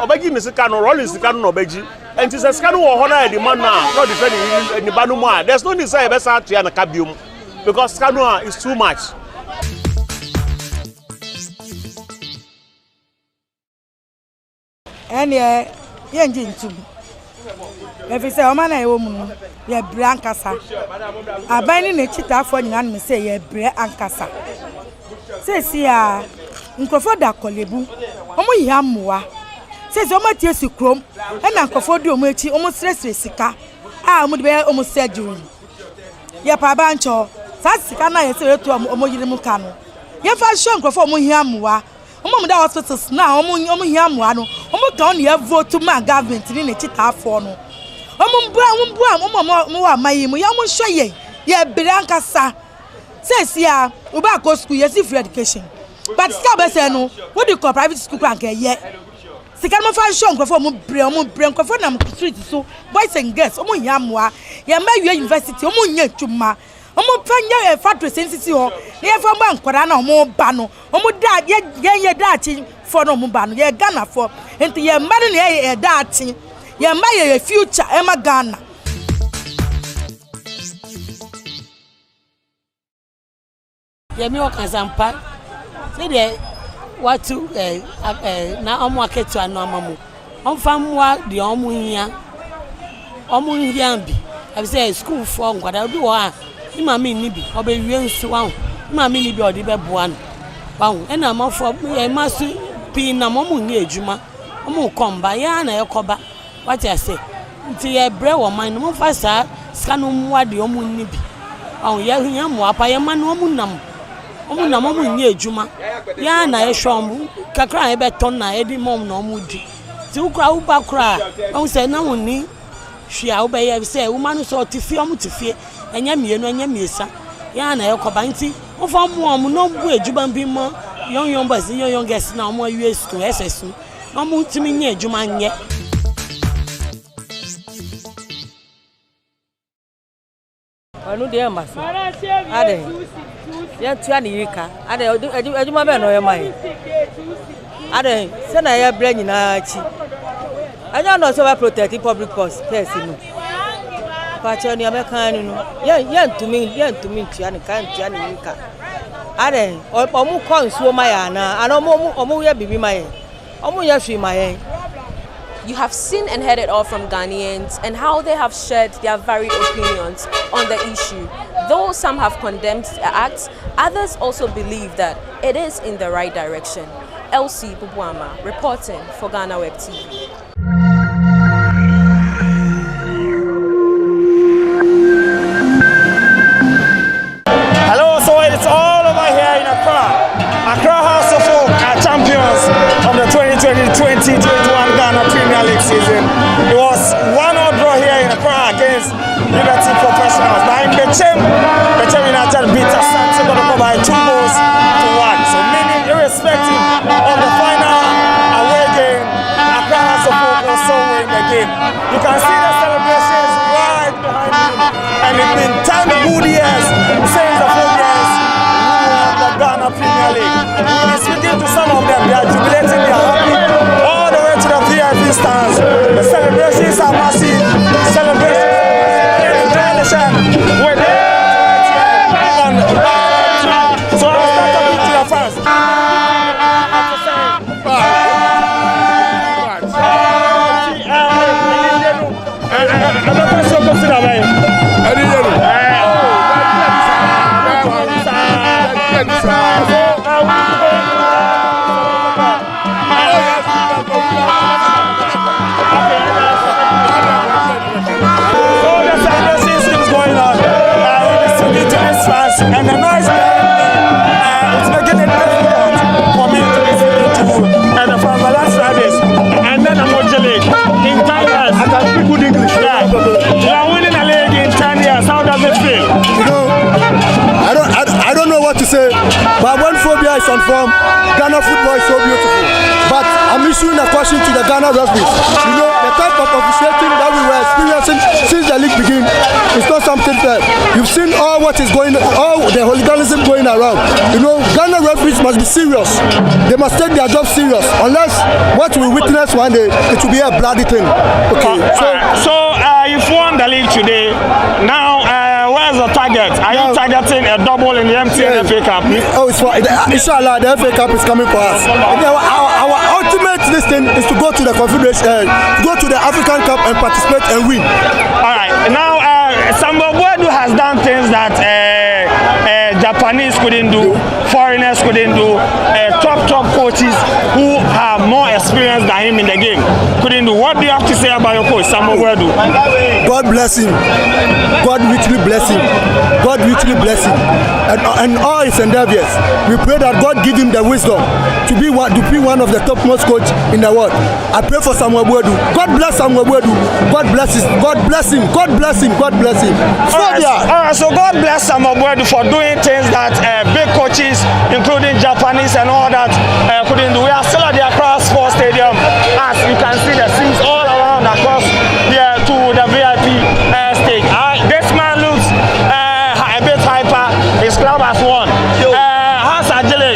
Obeji misikano Rollins kanu obeji. And she says kanu wo hona the man now not defend ni banu mo. There's no desire be sa to ya na ka biom because kanu is too much. And yenji ntubu efise o mana ewo mu ye bre ankasa aban ni ne chita afọ nyina me say ye bre ankasa sesi a nkofo da kolebu omo yi amoa sesi o ma tie sikrom e na nkofo di omo echi omo sresre sika a omo de be omo seju ye pa bancho sa sika na ye se retu omo yiri mu ka no ye fa show nkofo omo hi amoa omo da hospitals na omo hi amoa no omo ka on ye vote ma government ni ne chita afọ no omo mbua mo wa mayi mu ya mo hwe ye bre ankasa sesi a uba go school ye see free education but ska be say no what do you private school kan ke ye sika mo fa show nkofo mo bre nkofo na street so boys and girls omo hi amoa ye ma university omo nya twuma omo panya factory sensitivity ho na ye fa ba nkwara na omo ba no omo da ye da chi for no omo ba no ye Ghana for enti ye ma no ye da chi ye ma ye future e ma Ghana ye mi okazampa se de watu na omo aketu anu amamu onfamwa de omo hia bi abi say school for nkwada bi wo a Nima mi ni bi obe wie nsu wa Nima mi ni bi odi be boa no wa e na amafo e masu pi na mo mu ni ejuma mo komba ya na yekoba what I say nti ye bre wo man mo fa sa skanu mu ade o mu ni bi wa ye hia mo apa ye man o mu nam mo ni ejuma ya na ye hwom kakra e be ton na e di mom na o mu di ti ukra u ba kra o se na woni hwia u be ye se u manu so tifie o mu tifie enya mienu enya miesa ya na yekoba nti o fa mo no bu ejuba bi mo yon boys yon girls na mo US school SS no mo timi nya ejuma nye anu de amasa ade ya tua ni yika ade ejuma be no ye mai ade se na ya bra nyina chi anya no so we protect public purse first no pacho ni amekan no ye ntumi tua ni kan tua ni yika ade omu konsuo maya na ana omu ye bibi maye omu ye hwi maye. You have seen and heard it all from Ghanaians and how they have shared their varied opinions on the issue. Though some have condemned the act, others also believe that it is in the right direction. Elsie Bubuama reporting for GhanaWeb TV. Hello, so it's all over here in Accra. Accra House of Folk are champions of the 2020-2021 Ghana Premier League season. It was 1-0 draw here in Accra against Liberty Professionals. But in Bechem United beat Asante Kotoko by 2-1. So meaning irrespective of the final away game, Accra House of Folk also win the game. You can see the celebrations right behind me. And it's been 10 good years since the 4 years won the Ghana Premier League. When I'm speaking to some of them, they are jubilating, they are happy, all the way to the VIP stands. based on form, Ghana football is so beautiful. But I'm issuing a question to the Ghana referees. You know, the type of officiating that we were experiencing since the league began is not something fair. You've seen all what is going, all the hooliganism going around. You know, Ghana referees must be serious. They must take their job serious. Unless what we witness one day, it will be a bloody thing. Okay. So you've won the league today. Now, where's the target? Are you targeting a double in the MTN FA Cup? Oh, it's for inshallah. The FA Cup is coming for us. Our ultimate listing is to go to the Confederation, go to the African Cup and participate and win. All right. Now, Sambo Boadu has done things that Japanese couldn't do, foreigners couldn't do, top coaches who have more experience than him in the game couldn't do. What do you have to say about your coach, Sambo Boadu? God bless him. God richly bless him. God richly bless him. And all his endeavors. We pray that God give him the wisdom to be one of the topmost coach in the world. I pray for Samuel Boadu. God bless Samuel Boadu. God bless him. God bless him. God bless him. God bless him. All right, so God bless Samuel Boadu for doing things that big coaches, including Japanese and all that, couldn't do. We are still at the Accra Sports Stadium. As you can see, the scenes all around across here to the VIP stage. This man looks a bit hyper. His club has won. Has Agile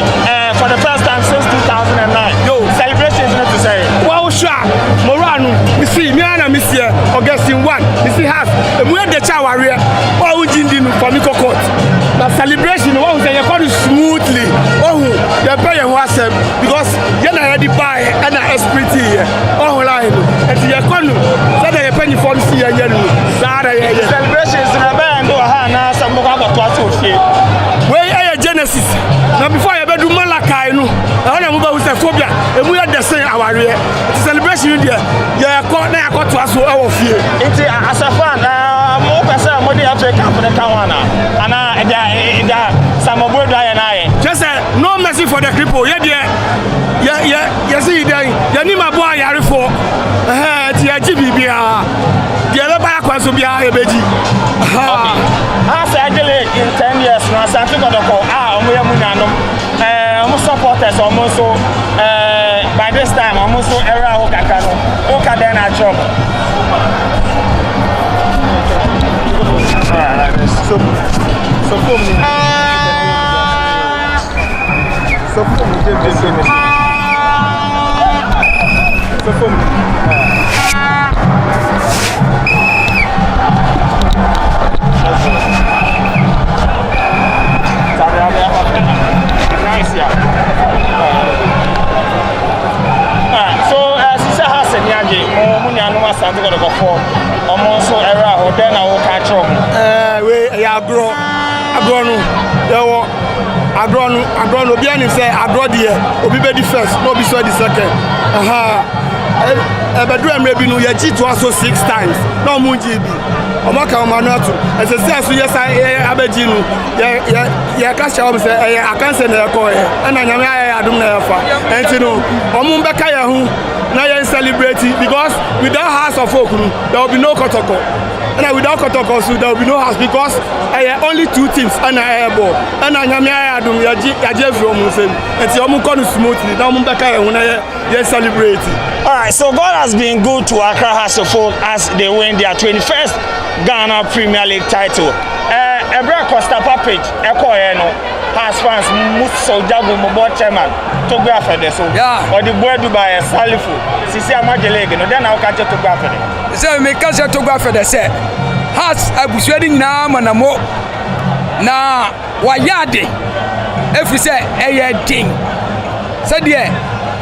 for the first time since 2009. Celebrations, not to say. Wow, sure. Morano, we see Miana, Monsieur Augustine 1. We see has a weird the Chawaria. Oh, Jindin for Miko Court. The celebration was smoothly. Oh, the prayer was because you're not ready by and a esprit here. Oh, line. And the economy, so they penny for the celebrations in a band or Hana, some more where are Genesis? Now, before I do Malakai, I don't know with a phobia, and we are the same our celebration. Yeah, I got to us our fear. It's as a fan, more person, money after the Kawana, and some of and I. Just no mercy for the cripple. Yeah, see, the Nima boy, Yarifo, the other back was to be a baby. As I delay in 10 years, now something on the call. We are Munano. Supporters almost by this time, almost era Okakano. Okadena job. So for me. Agron Obiani say agro the obi be the first, no be so the second. Bedroom maybe no ye G to also 6 times. No munji bi. Omaka manatu. As I say so yes I abeji no. Ye cash am say I can say na ko e. Na nyame adum na yafa. Enti no omu mbeka ye hu na ye celebrate because without house of folk there will be no kotoko. And without Kotoko, there will be no house because only 2 teams and a ball. And I am Yajev and Yamuko smoothly. Now Mumbaka when I celebrate. Alright, so God has been good to Accra House of Folk as they win their 21st Ghana Premier League title. Ebra Costa Papage, Ekoeno, has fans, Musso Jago, Mobo Chairman, Togba Fede, so or the boy Dubai, Salifu, Sisi Amajeleg, and then I'll catch it to Gafford. So, make us to Gafford, say, has I was wearing now and a more. Now, why yadi? If we say a thing, said,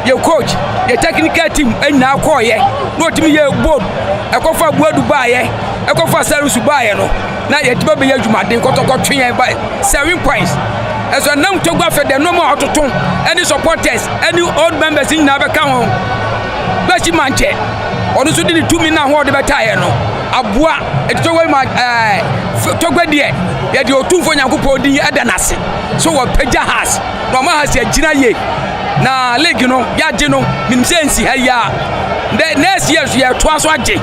your coach, your technical team, and now call ye, not to me a board, a coffee word to buy, a coffee service to buy, now yet maybe you might think Kotoko by 7 points. As a non to go for the no more to tone, any supporters, any old members in never come home. But you manche, or the 2 minutes now, what the battalion, Abua, it's the way my Togbadia, yet your 2 for Yakupo, the Adanasi. So what Peja has, Mama has said, Gina ye. Now, leg, you know, Yajino, Minsensi, Haya. The next year, we are twice one day.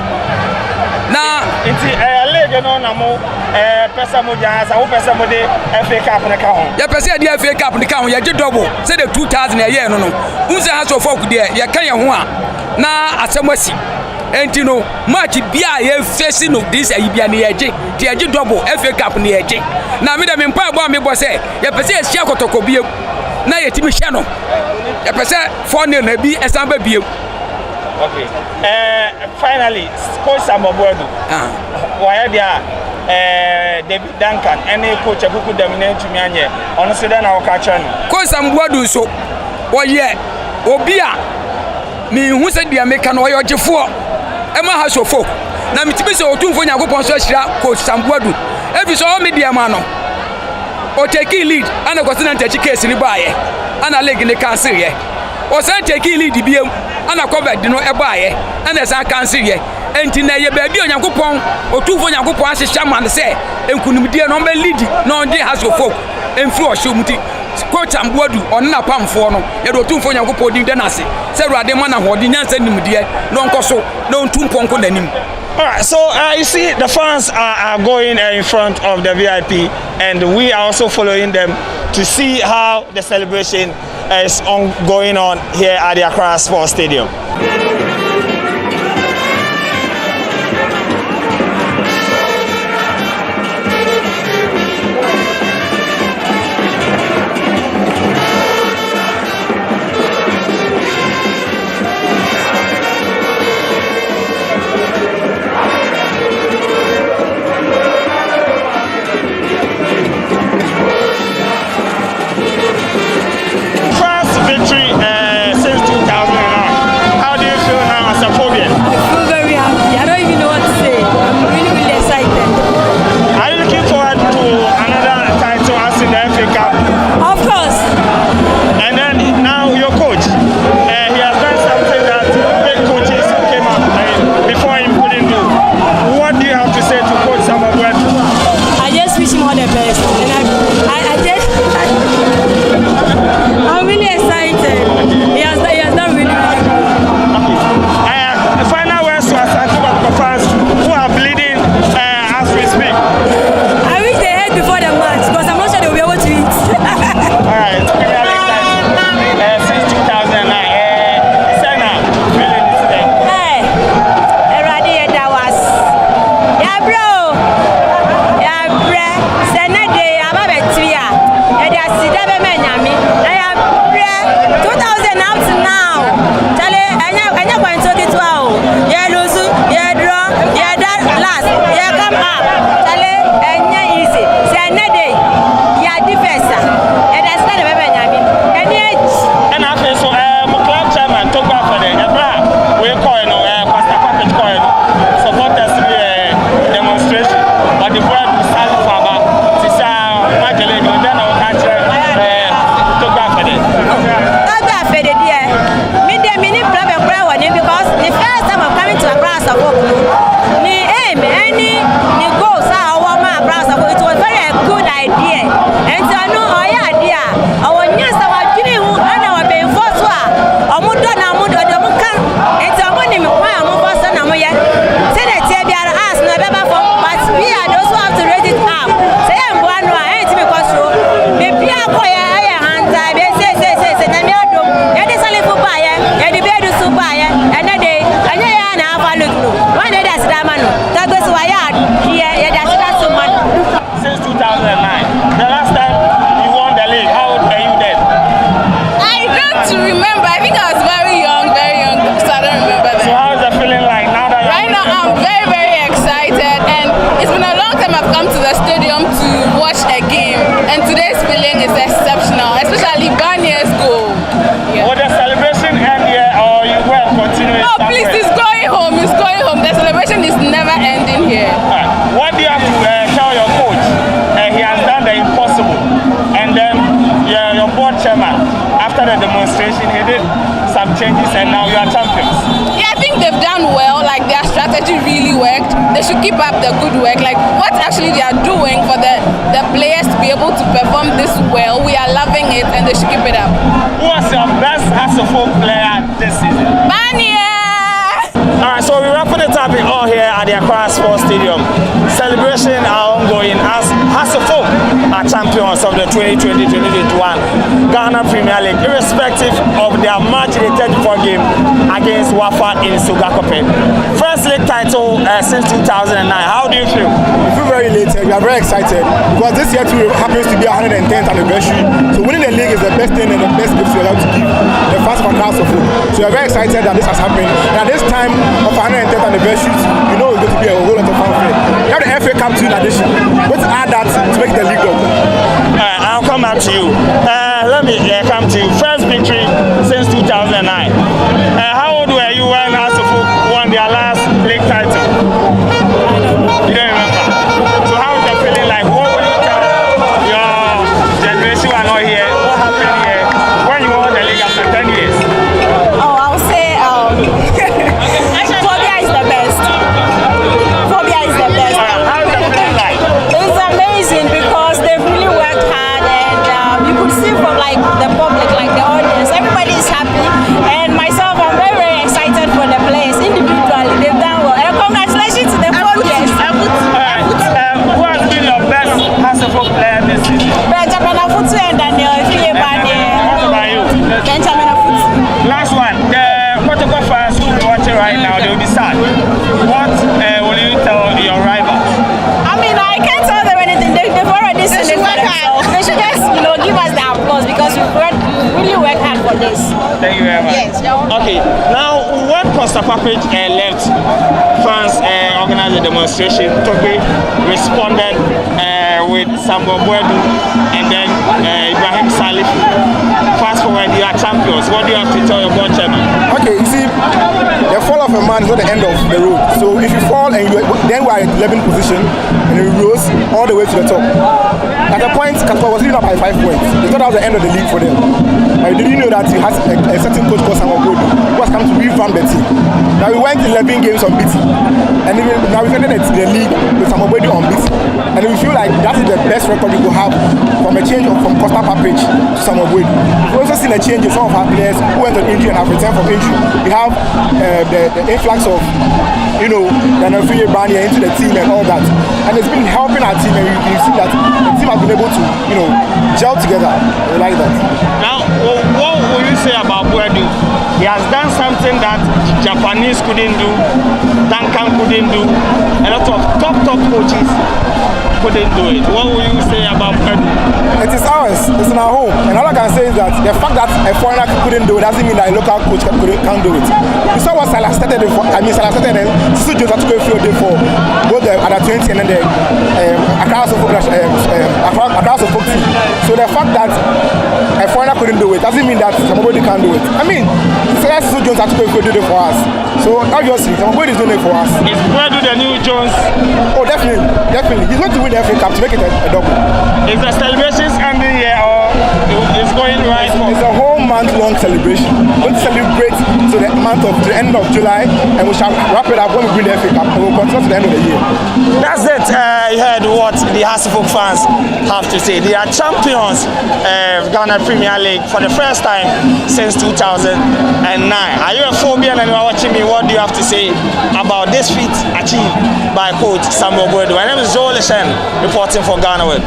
Now, it's a leg, no, person moja sa wo person mo de FA Cup ne ka ho ya person de FA Cup ne ka ho ya je double say the 2000 a year no unse ha so folk de ya kan ye ho a na asemasi enti no match bia ye face no this ayi bia ne ye je ti ye double FA Cup ne ye je na me de me mpa bo me bo say ya person e hia kotoko bie na ye ti me hia no ya person 4-0 na bi esamba bie. Okay. Finally, Coach Samobwadu. Why there? David Duncan. Any coach who could dominate to me anye. Honestly, then I'll catch on. Coach Samobwadu so. Oh yeah. Obia. Me who said the American or your Jeffo. Emma has your folk. Na mitimi se otumfo Nyankopon so hira Coach Samobwadu. Every so media man no. O take lead. Ana kwasina ntachi case ni baaye. Ana leg ni cancel ye. O say take lead biem. Ana covered no ebaye ana sa cancel ye enti na ye ba bi Onyankopon otufo Onyankopon ahihya man se enkunimdie no be lead no dey has of folk emfiri ohye muti Coach Samobwadu on na pamfo no ye do otufo Onyankopon din de na se se ruade man na hodi nyansa nimdie no nkoso no ntumponko nanim. All right, so you see the fans are going in front of the VIP and we are also following them to see how the celebration is going on here at the Accra Sports Stadium. Demonstration, he did some changes and now you are champions. Yeah, I think they've done well, like their strategy really worked. They should keep up the good work, like what actually they are doing for the players to be able to perform this well. We are loving it and they should keep it up. Who was your best Asofo player this season? Bania! Alright, so we're wrapping it up in all here at the Accra Sports Stadium. Celebration are ongoing 2020-2021 Ghana Premier League, irrespective of their match in the 34 game against Wafa in Sugakope. First league title since 2009. How do you feel? We feel very elated. We are very excited because this year too happens to be 110th anniversary. So winning the league is the best thing and the best gift we are able to give the fans of our football. So we are very excited that this has happened. And at this time of 110th anniversary, you know it's going to be a whole lot of fanfare. We have the FA Cup 2 in addition. Let's add that to make the league go. I'll come back to you. Let me come to you. First victory since 2009. How old were you when Asofo won their last league title? You don't remember? So how is the feeling like? What will you tell your generation who are not here? What happened here when you won the league after 10 years? Oh, I'll say Phobia is the best. Phobia is the best. How is the feeling like? It's amazing because they've really worked hard and you could see from like the public, like the audience, everybody is happy. And myself, I'm very, very excited for the players. Individually, they've done well. And congratulations to the phobias. Who has been your best Hasselhoff player this season? Benjamin Afutu and Daniel Ifilebani. What about you? Benjamin Afutu. Last one. The Protocol fans who are watching right now, they will be sad. What will you tell your rivals? I mean, I can't tell them anything. They've already seen it for themselves. They should just, give us the applause because we've really worked hard for this. Thank you very much. Yes, you're welcome. Okay, now when Costa Papage left, fans organized a demonstration. Tope responded with Samuel Bwedu and then Ibrahim Salif. Fast forward, you are champions. What do you have to tell your board chairman? Okay, you see, the fall of a man is not the end of the road. So if you fall and then we are in 11th position and we rose all the way to the top. At a point, Castro was leading up by 5 points. They thought that was the end of the league for them. Did you know that he has a certain coach called Samuel Bwedu who has come to revamp the team? Now we went 11 games unbeaten, and now we entered the league with Samuel Bwedu unbeaten. And we feel like that is the best record we could have from a change from Costa Papage to Samuel Bwedu. We've also seen a change in some of our players who went on injury and have returned from injury. We have the influx of, Nairobi into the team and all that. And it's been helping our team, and you see that the team has been able to, gel together. We like that. Now, what will you say about Bwedu? He has done something that Japanese couldn't do, Duncan couldn't do, a lot of top coaches couldn't do it. What will you say about Bwedu? It is ours. It's in our home. And all I can say is that the fact that a foreigner couldn't do it doesn't mean that a local coach can't do it. You saw what Salah started and Sisu Jones had to go through day for both the under 20 and then the Accra Folk team. So the fact that a foreigner couldn't do it doesn't mean that somebody can't do it. I mean, Sisu Jones had to go through day for us. So obviously, somebody is doing it for us. Is Bwedu the new Jones? Oh, definitely. He's going to win the FA Cup to make it a double. Is the celebrations ending here or is going right? It's a whole month-long celebration. We're going to celebrate to the end of July, and we shall wrap it up when we win the FA Cup, and we'll continue to the end of the year. That's it. You heard what the Hasselhoff fans have to say. They are champions of Ghana Premier League for the first time since 2009. Are you a Phobian and you are watching me? What do you have to say about this feat achieved by coach Samuel Bwedu? My name is Joel Leshen, reporting for GhanaWeb.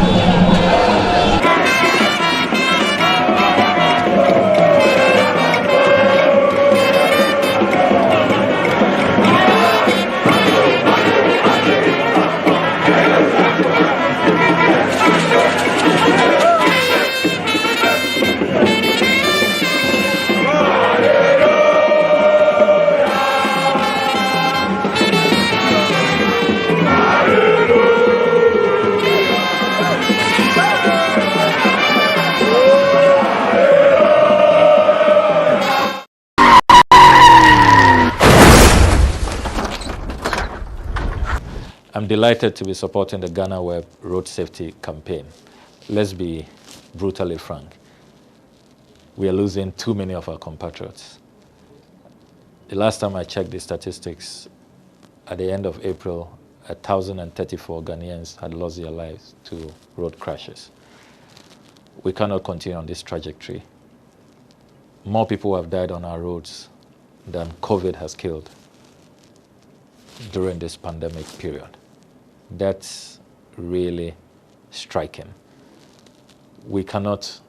I'm delighted to be supporting the GhanaWeb road safety campaign. Let's be brutally frank. We are losing too many of our compatriots. The last time I checked the statistics, at the end of April, 1,034 Ghanaians had lost their lives to road crashes. We cannot continue on this trajectory. More people have died on our roads than COVID has killed during this pandemic period. That's really striking. we cannot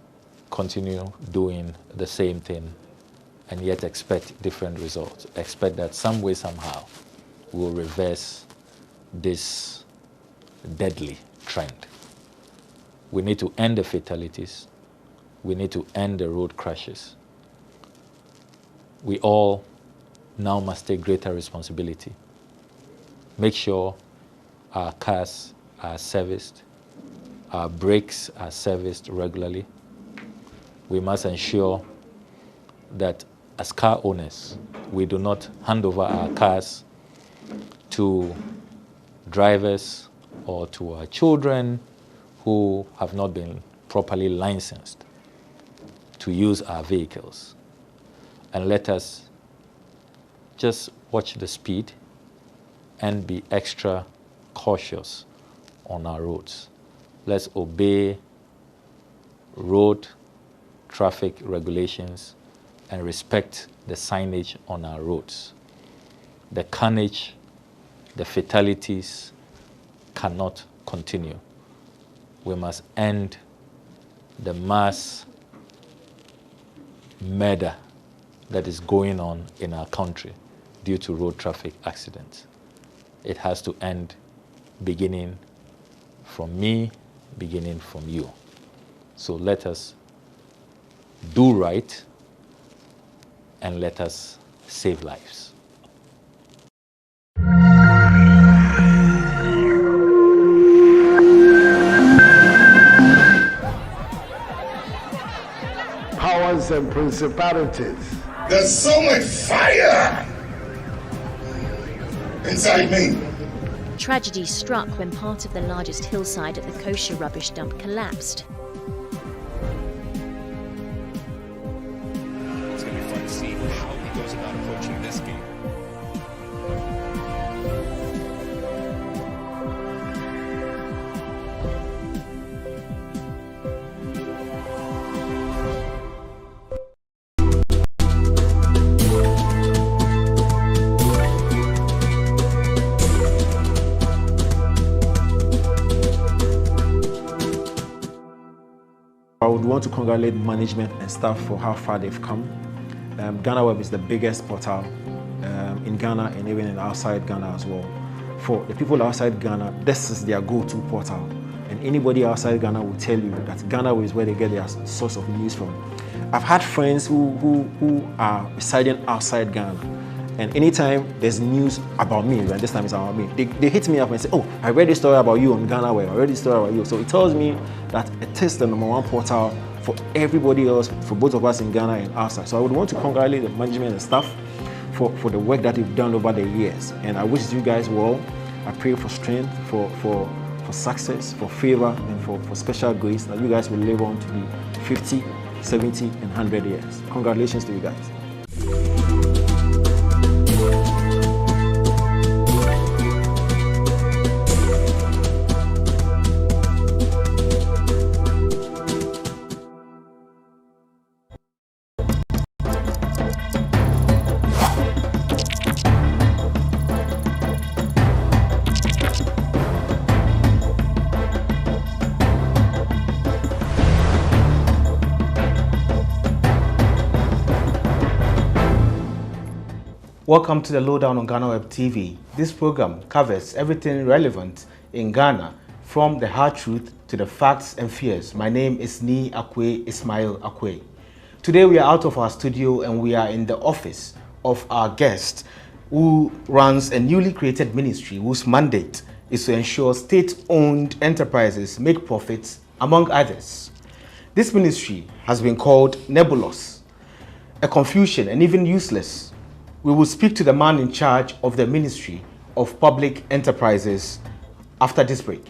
continue doing the same thing and yet expect different results. Expect that some way, somehow, we'll reverse this deadly trend. We need to end the fatalities. We need to end the road crashes. We all now must take greater responsibility. Make sure our cars are serviced, our brakes are serviced regularly. We must ensure that as car owners, we do not hand over our cars to drivers or to our children who have not been properly licensed to use our vehicles. And let us just watch the speed and be extra cautious on our roads. Let's obey road traffic regulations and respect the signage on our roads. The carnage, the fatalities cannot continue. We must end the mass murder that is going on in our country due to road traffic accidents. It has to end, beginning from me, beginning from you. So let us do right and let us save lives. Powers and principalities. There's so much fire inside me. Tragedy struck when part of the largest hillside at the kosher rubbish dump collapsed. It's going to be fun to see how he goes about approaching this game. I would want to congratulate management and staff for how far they've come. GhanaWeb is the biggest portal in Ghana and even in outside Ghana as well. For the people outside Ghana, this is their go-to portal. And anybody outside Ghana will tell you that GhanaWeb is where they get their source of news from. I've had friends who are residing outside Ghana, and anytime there's news about me, and this time it's about me, they hit me up and say, oh, I read this story about you on GhanaWeb, I read this story about you. So it tells me that it is the #1 portal for everybody else, for both of us in Ghana and outside. So I would want to congratulate the management and staff for the work that they've done over the years. And I wish you guys well. I pray for strength, for success, for favor, and for special grace, that you guys will live on to be 50, 70, and 100 years. Congratulations to you guys. Welcome to the Lowdown on GhanaWeb TV. This program covers everything relevant in Ghana, from the hard truth to the facts and fears. My name is Ismail Akwe. Today we are out of our studio and we are in the office of our guest, who runs a newly created ministry whose mandate is to ensure state-owned enterprises make profits, among others. This ministry has been called nebulous, a confusion, and even useless. We will speak to the man in charge of the Ministry of Public Enterprises after this break.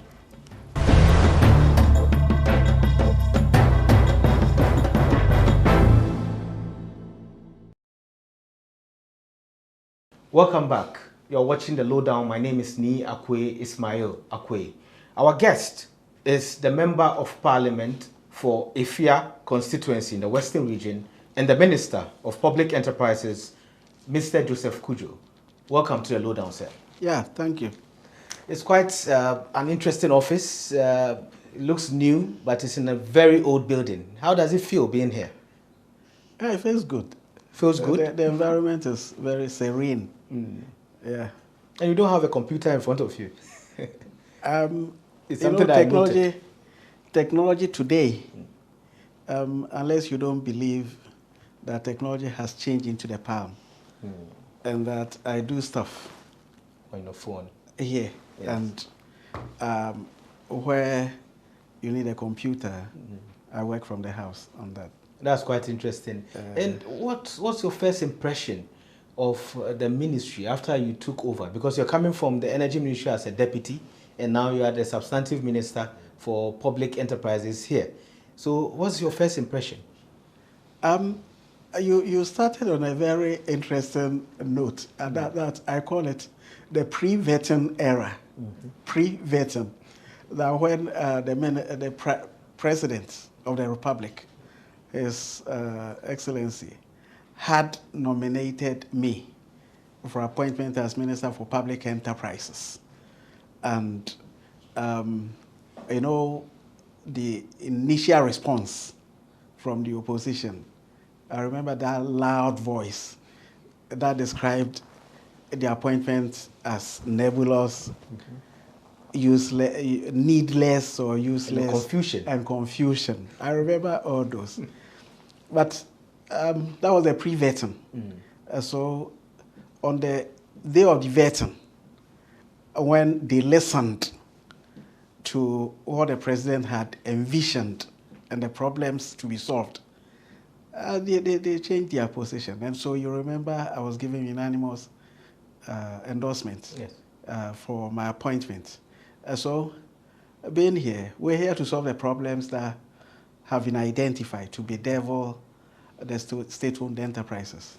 Welcome back. You're watching the Lowdown. My name is Ismail Akwe. Our guest is the Member of Parliament for Efia constituency in the Western region and the Minister of Public Enterprises, Mr. Joseph Kujo. Welcome to the Lowdown, sir. Yeah, thank you. It's quite an interesting office. It looks new, but it's in a very old building. How does it feel being here? Yeah, it feels good. Feels good? The environment is very serene. Yeah. And you don't have a computer in front of you. It's something technology today, unless you don't believe that technology has changed into the palm, and that I do stuff on your phone here, and where you need a computer, I work from the house on that. That's quite interesting. And what's your first impression of the ministry after you took over? Because you're coming from the energy ministry as a deputy, and now you are the substantive minister for public enterprises here. So what's your first impression? You started on a very interesting note, and that I call it the pre-vetting era. Pre-vetting. That when the President of the Republic, His Excellency, had nominated me for appointment as Minister for Public Enterprises. And, you know, the initial response from the opposition, I remember that loud voice that described the appointment as nebulous, useless, needless or useless. And confusion. I remember all those. But that was a pre-vetting. So on the day of the vetting, when they listened to what the president had envisioned and the problems to be solved, they changed their position. And so you remember I was giving unanimous endorsement for my appointment. So being here, we're here to solve the problems that have been identified to bedevil the state-owned enterprises.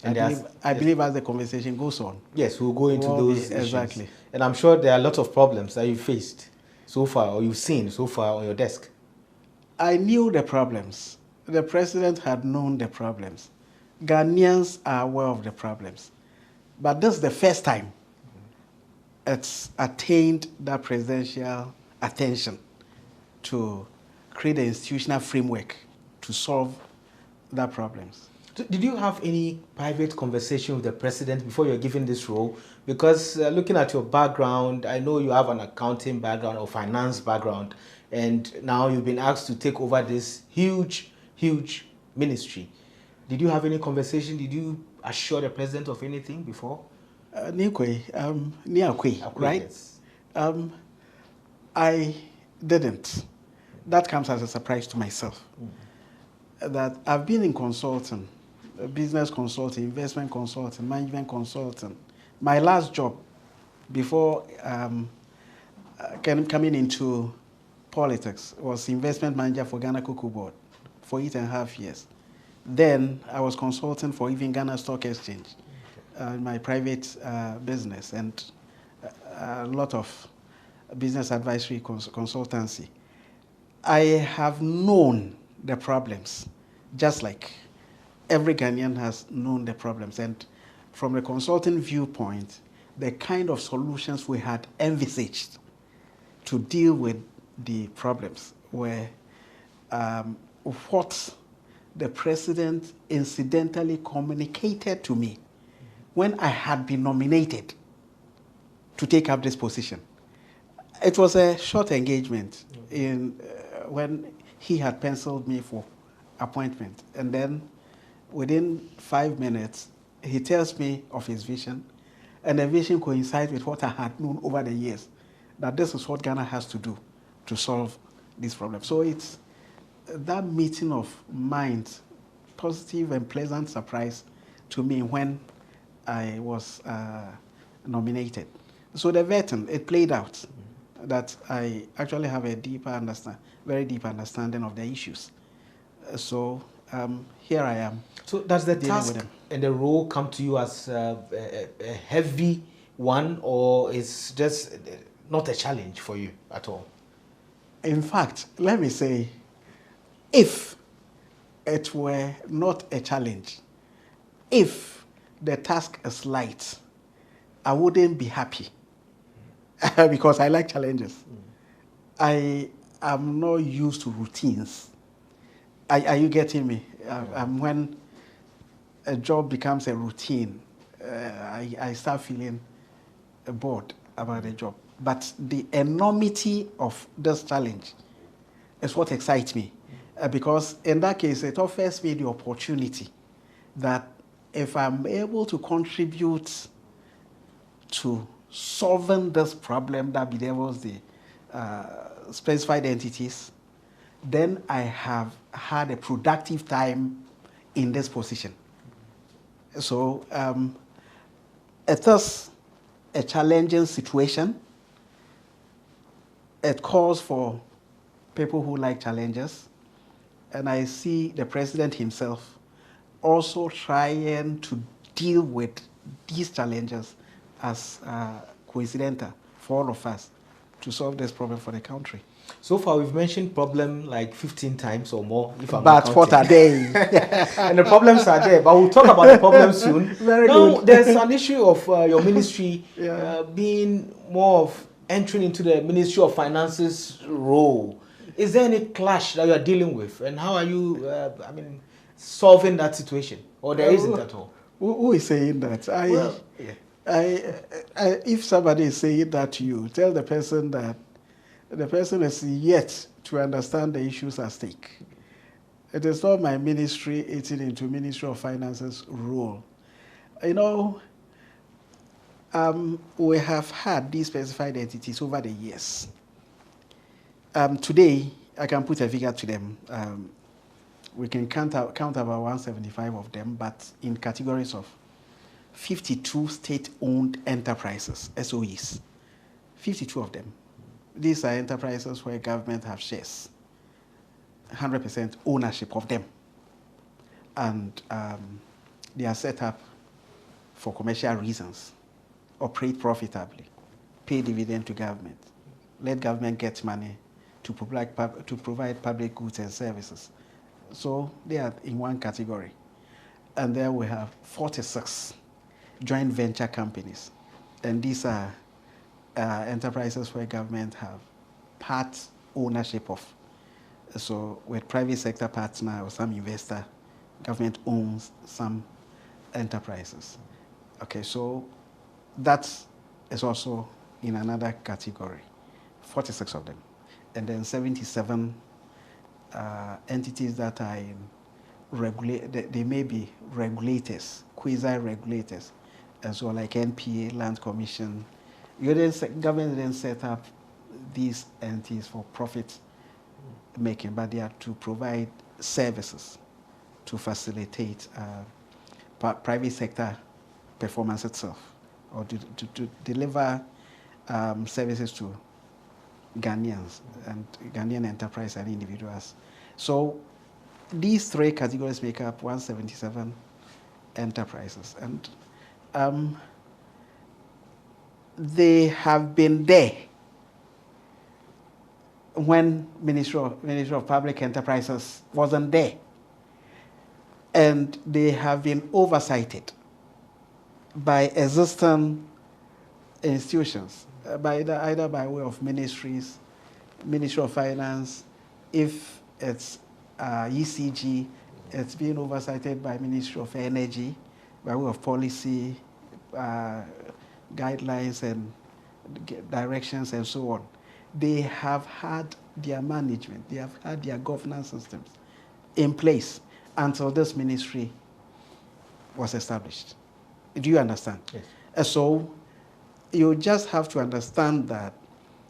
And I believe as the conversation goes on. Yes, we'll go into those issues. Exactly. And I'm sure there are a lot of problems that you faced so far, or you've seen so far on your desk. I knew the problems. The president had known the problems. Ghanaians are aware of the problems. But this is the first time it's attained that presidential attention to create an institutional framework to solve that problems. Did you have any private conversation with the president before you're given this role? Because looking at your background, I know you have an accounting background or finance background, and now you've been asked to take over this huge ministry. Did you have any conversation? Did you assure the president of anything before? Niakwe, right? Yes. I didn't. That comes as a surprise to myself. That I've been in consulting, business consulting, investment consulting, management consulting. My last job before coming into politics was investment manager for Ghana Cocoa Board for 8.5 years. Then I was consulting for even Ghana Stock Exchange, my private business, and a lot of business advisory consultancy. I have known the problems, just like every Ghanaian has known the problems. And from a consulting viewpoint, the kind of solutions we had envisaged to deal with the problems were what the president incidentally communicated to me when I had been nominated to take up this position. It was a short engagement when he had penciled me for appointment. And then within 5 minutes, he tells me of his vision, and the vision coincides with what I had known over the years, that this is what Ghana has to do to solve this problem. So it's that meeting of minds, positive and pleasant surprise to me when I was nominated. So the vetting, it played out that I actually have a very deep understanding of the issues. So here I am. So does the task and the role come to you as a heavy one, or is just not a challenge for you at all? In fact, let me say, if it were not a challenge, if the task is light, I wouldn't be happy because I like challenges. I I'm not used to routines. Are you getting me? When a job becomes a routine, I start feeling bored about the job. But the enormity of this challenge is what excites me. Because in that case, it offers me the opportunity that if I'm able to contribute to solving this problem that bedevils the specified entities, then I have had a productive time in this position. So it is a challenging situation. It calls for people who like challenges. And I see the president himself also trying to deal with these challenges as coincidental for all of us to solve this problem for the country. So far, we've mentioned problem like 15 times or more, if I'm but not what are they? And the problems are there, but we'll talk about the problems soon. Very now, good. There's an issue of your ministry being more of entering into the Ministry of Finance's role. Is there any clash that you are dealing with? And how are you, solving that situation? Or there isn't at all? Who is saying that? If somebody is saying that to you, tell the person that the person is yet to understand the issues at stake. It is not my ministry eating into Ministry of Finance's role. You know, we have had these specified entities over the years. Today, I can put a figure to them. We can count about 175 of them, but in categories of 52 state-owned enterprises, SOEs. 52 of them. These are enterprises where government have shares, 100% ownership of them. And they are set up for commercial reasons, operate profitably, pay dividend to government, let government get money to provide public goods and services. So they are in one category. And then we have 46 joint venture companies. And these are enterprises where government have part ownership of. So with private sector partner or some investor, government owns some enterprises. Okay, so that is also in another category, 46 of them. And then 77 entities that are in they may be regulators, quasi-regulators, and so like NPA, Land Commission. Government then set up these entities for profit making, but they are to provide services to facilitate private sector performance itself, or to deliver services to Ghanaians and Ghanaian enterprise and individuals. So these three categories make up 177 enterprises, and they have been there when Ministry of Public Enterprises wasn't there, and they have been oversighted by existing institutions, either by way of ministries, Ministry of Finance. If it's ECG, it's being oversighted by Ministry of Energy by way of policy, guidelines and directions and so on. They have had their management, they have had their governance systems in place until this ministry was established. Do you understand? Yes. So you just have to understand that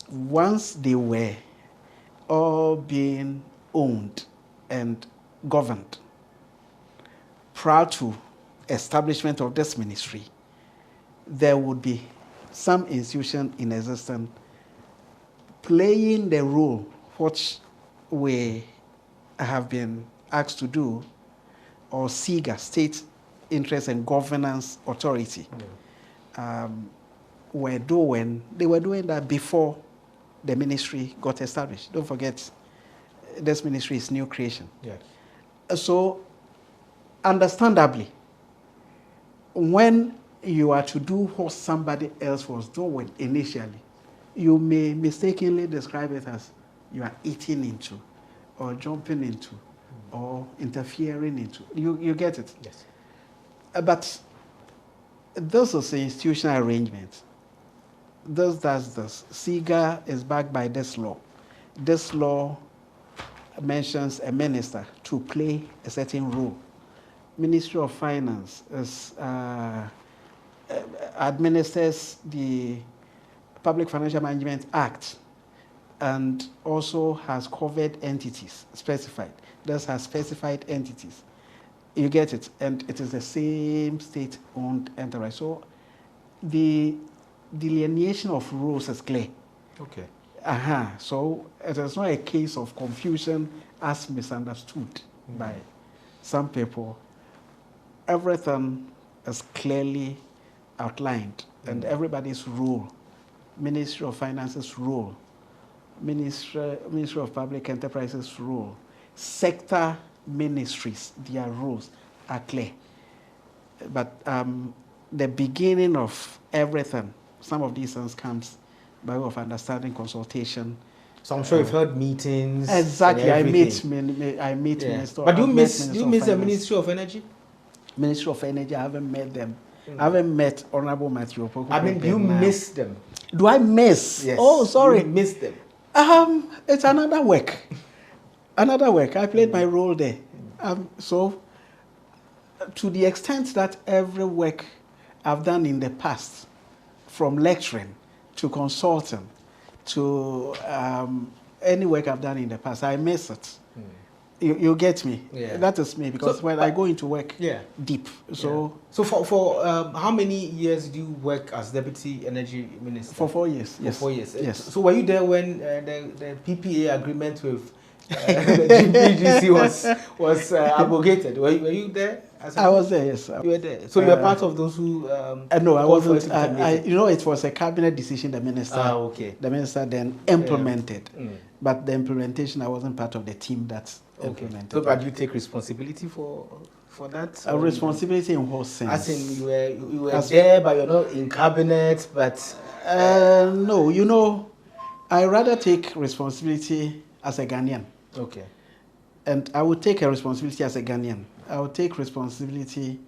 once they were all being owned and governed prior to establishment of this ministry, there would be some institution in existence playing the role which we have been asked to do, or SIGA, State Interest and Governance Authority, they were doing that before the ministry got established. Don't forget, this ministry is new creation. Yes. So, understandably, when you are to do what somebody else was doing initially, you may mistakenly describe it as you are eating into, or jumping into, or interfering into. You get it? Yes. But this is an institutional arrangement. This does this. SIGA is backed by this law. This law mentions a minister to play a certain role. Ministry of Finance is, administers the Public Financial Management Act and also has covered entities specified. This has specified entities. You get it? And it is the same state-owned enterprise. So the delineation of roles is clear. Okay. So it is not a case of confusion as misunderstood by some people. Everything is clearly outlined, and everybody's role, Ministry of Finance's role, Ministry of Public Enterprises' role, sector ministries, their roles are clear. But the beginning of everything, some of these things comes by way of understanding, consultation. So I'm sure you've heard meetings. Exactly, I meet ministers. But do you miss the Ministry of Energy? Ministry of Energy, I haven't met them. I haven't met Honorable Matthew Opoku. I mean, do you miss them? Do I miss? Yes. Oh, sorry. You miss them? It's another work. Another work. I played my role there. So, to the extent that every work I've done in the past, from lecturing to consulting to any work I've done in the past, I miss it. You get me? Yeah. That is me, because when I go into work deep. So for how many years do you work as Deputy Energy Minister? For 4 years. For 4 years. Yes. So were you there when the PPA agreement with the GPGC was abrogated? Were you there? I was there, yes. You were there. So you were part of those who... no, I wasn't. It was a cabinet decision the minister, the minister then implemented. But the implementation, I wasn't part of the team that implemented. So but you take responsibility for that? Responsibility in what sense? As in you were there, but you're not in cabinet, but... No, I rather take responsibility as a Ghanaian. Okay. And I would take a responsibility as a Ghanaian. I would take responsibility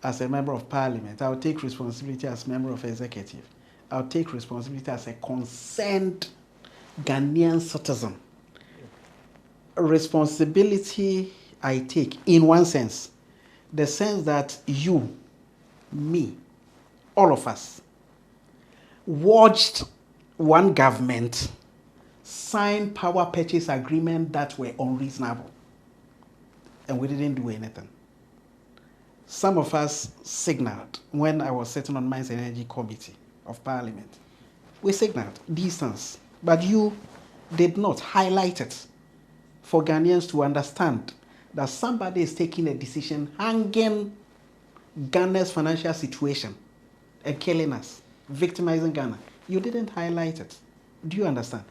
as a member of parliament. I would take responsibility as a member of executive. I would take responsibility as a concerned Ghanaian citizen. Responsibility I take in one sense, the sense that you, me, all of us, watched one government sign power purchase agreement that were unreasonable, and we didn't do anything. Some of us signaled when I was sitting on Mines and Energy Committee of Parliament. We signaled these things, but you did not highlight it for Ghanaians to understand that somebody is taking a decision hanging Ghana's financial situation and killing us, victimizing Ghana. You didn't highlight it. Do you understand?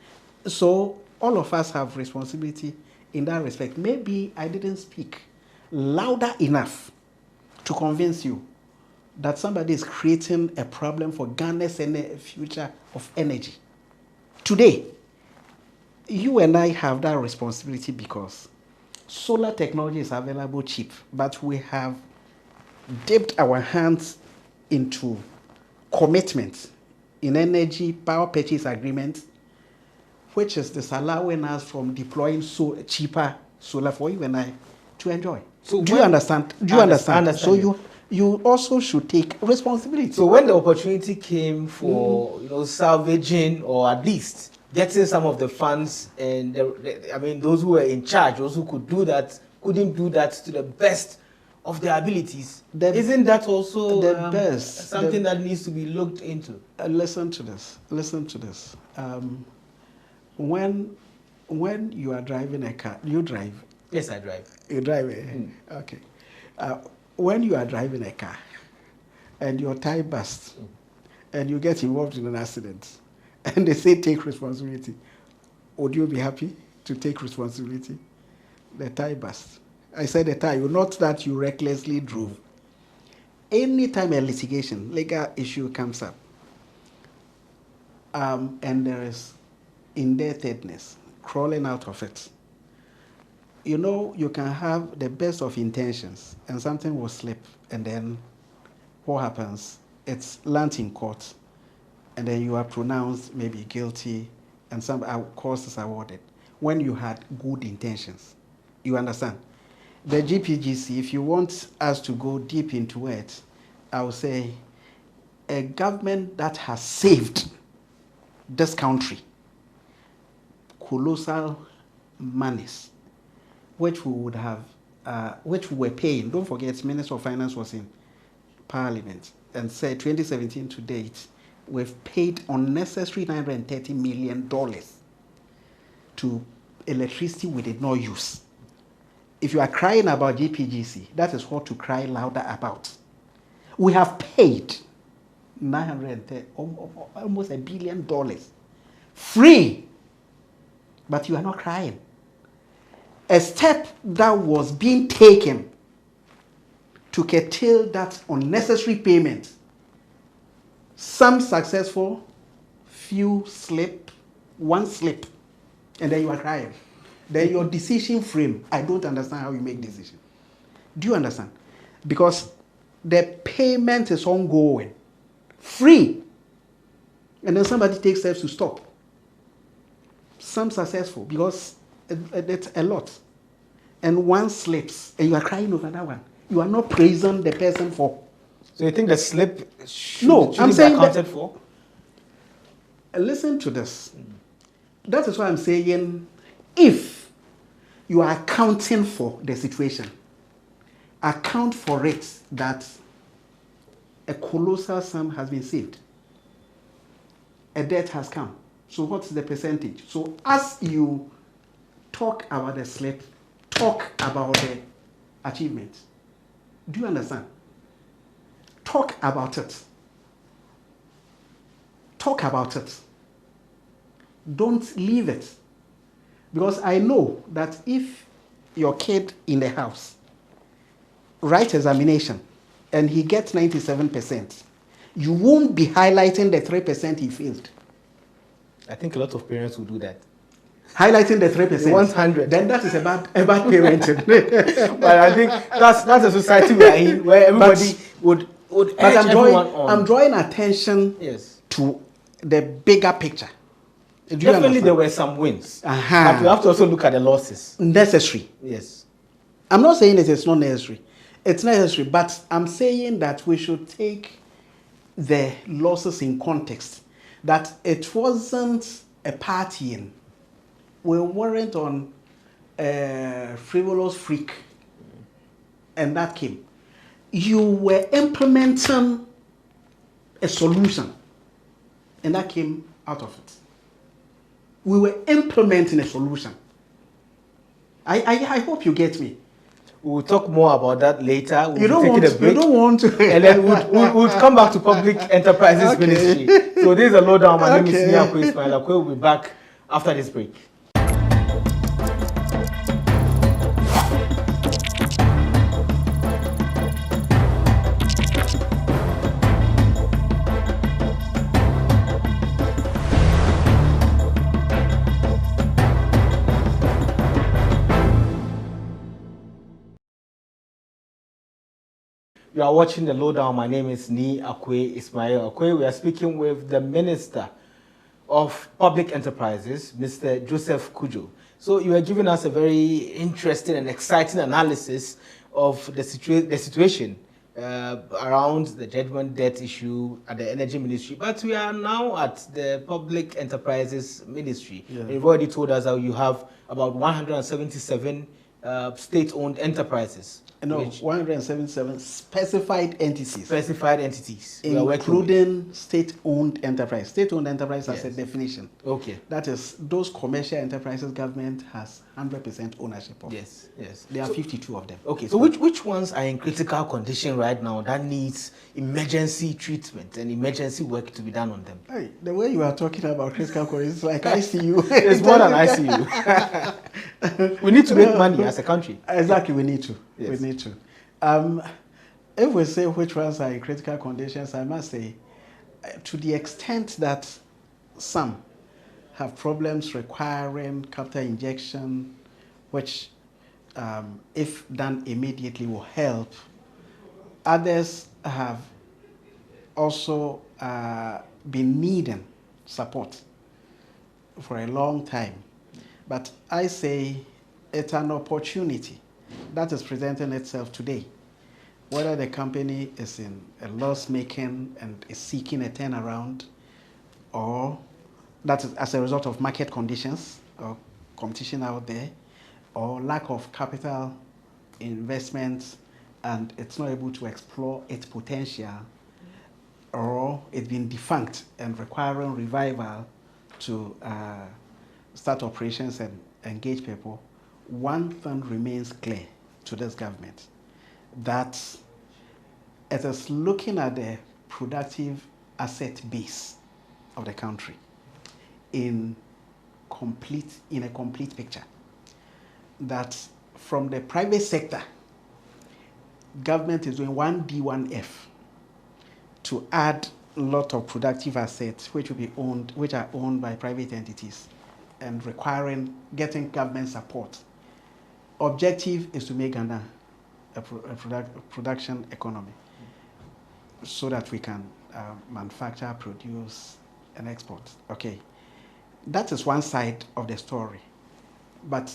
So all of us have responsibility in that respect. Maybe I didn't speak louder enough to convince you that somebody is creating a problem for Ghana's future of energy. Today, you and I have that responsibility because solar technology is available cheap, but we have dipped our hands into commitments in energy power purchase agreements, which is disallowing us from deploying cheaper solar for you and I to enjoy. So do you understand? Do you understand? So you also should take responsibility. So when the opportunity came for salvaging or at least getting some of the funds, and those who were in charge, those who could do that, couldn't do that to the best of their abilities. Isn't that also the best something that needs to be looked into? Listen to this. Listen to this. When you are driving a car, you drive. Yes, I drive. You drive. Okay. When you are driving a car and your tire bursts and you get involved in an accident and they say take responsibility, would you be happy to take responsibility? The tire burst. I said the tire, not that you recklessly drove. Anytime a legal issue comes up, and there is indebtedness, crawling out of it. You know, you can have the best of intentions and something will slip, and then what happens? It's lands in court, and then you are pronounced maybe guilty, and some cost is awarded when you had good intentions. You understand? The GPGC, if you want us to go deep into it, I would say a government that has saved this country colossal monies, which we would have, which we were paying. Don't forget, Minister of Finance was in Parliament and said 2017 to date, we've paid unnecessary $930 million to electricity we did not use. If you are crying about GPGC, that is what to cry louder about. We have paid $930, almost $1 billion, free, but you are not crying. A step that was being taken to curtail that unnecessary payment. Some successful, few slip, one slip, and then you are crying. Then your decision frame, I don't understand how you make decision. Do you understand? Because the payment is ongoing, free, and then somebody takes steps to stop. Some successful because it's a lot, and one slips, and you are crying over that one. You are not praising the person for. So you think the slip should, I'm saying be accounted for? Listen to this. That is why I'm saying, if you are accounting for the situation, account for it that a colossal sum has been saved. A debt has come. So what's the percentage? So as you talk about the slip, talk about the achievement. Do you understand? Talk about it. Talk about it. Don't leave it. Because I know that if your kid in the house writes examination and he gets 97%, you won't be highlighting the 3% he failed. I think a lot of parents will do that. Highlighting the 3%. 100. Then that is a bad parenting. But I think that's a society we are in where everybody would urge everyone on. I'm drawing attention to the bigger picture. Definitely there were some wins. But we have to also look at the losses. Necessary. Yes. I'm not saying it is not necessary. It's necessary, but I'm saying that we should take the losses in context. That it wasn't a partying. We weren't on a frivolous freak. And that came. You were implementing a solution. And that came out of it. We were implementing a solution. I hope you get me. We'll talk more about that later. We'll you don't want to. And then we'll come back to Public Enterprises Ministry. So this is a lowdown. My name is Nima Akwe. We'll be back after this break. You are watching the lowdown. My name is Nima Akwe. We are speaking with the Minister of Public Enterprises, Mr. Joseph Kudjo. So you are giving us a very interesting and exciting analysis of the situation around the judgment debt issue at the Energy Ministry. But we are now at the Public Enterprises Ministry. Yeah. You've already told us that you have about 177 state-owned enterprises. No, 177 specified entities. Specified entities. Including state-owned enterprise. State-owned enterprise has a definition. Okay. That is, those commercial enterprises government has 100% ownership of. Yes, yes. There are 52 of them. Okay, so which ones are in critical condition right now that needs emergency treatment and emergency work to be done on them? Hey, the way you are talking about critical condition is like ICU. It's more than ICU. We need to make money as a country. Exactly, we need to. Yes. We need to. If we say which ones are in critical conditions, I must say, to the extent that some have problems requiring capital injection, which, if done immediately, will help. Others have also been needing support for a long time. But I say it's an opportunity that is presenting itself today. Whether the company is in a loss making and is seeking a turnaround, or that is as a result of market conditions or competition out there, or lack of capital investments, and it's not able to explore its potential, or it's been defunct and requiring revival to start operations and engage people, one thing remains clear to this government, that it is looking at the productive asset base of the country in a complete picture. That from the private sector, government is doing 1D, 1F to add a lot of productive assets which are owned by private entities and getting government support. Objective is to make Ghana a production economy so that we can manufacture, produce, and export. Okay, that is one side of the story. But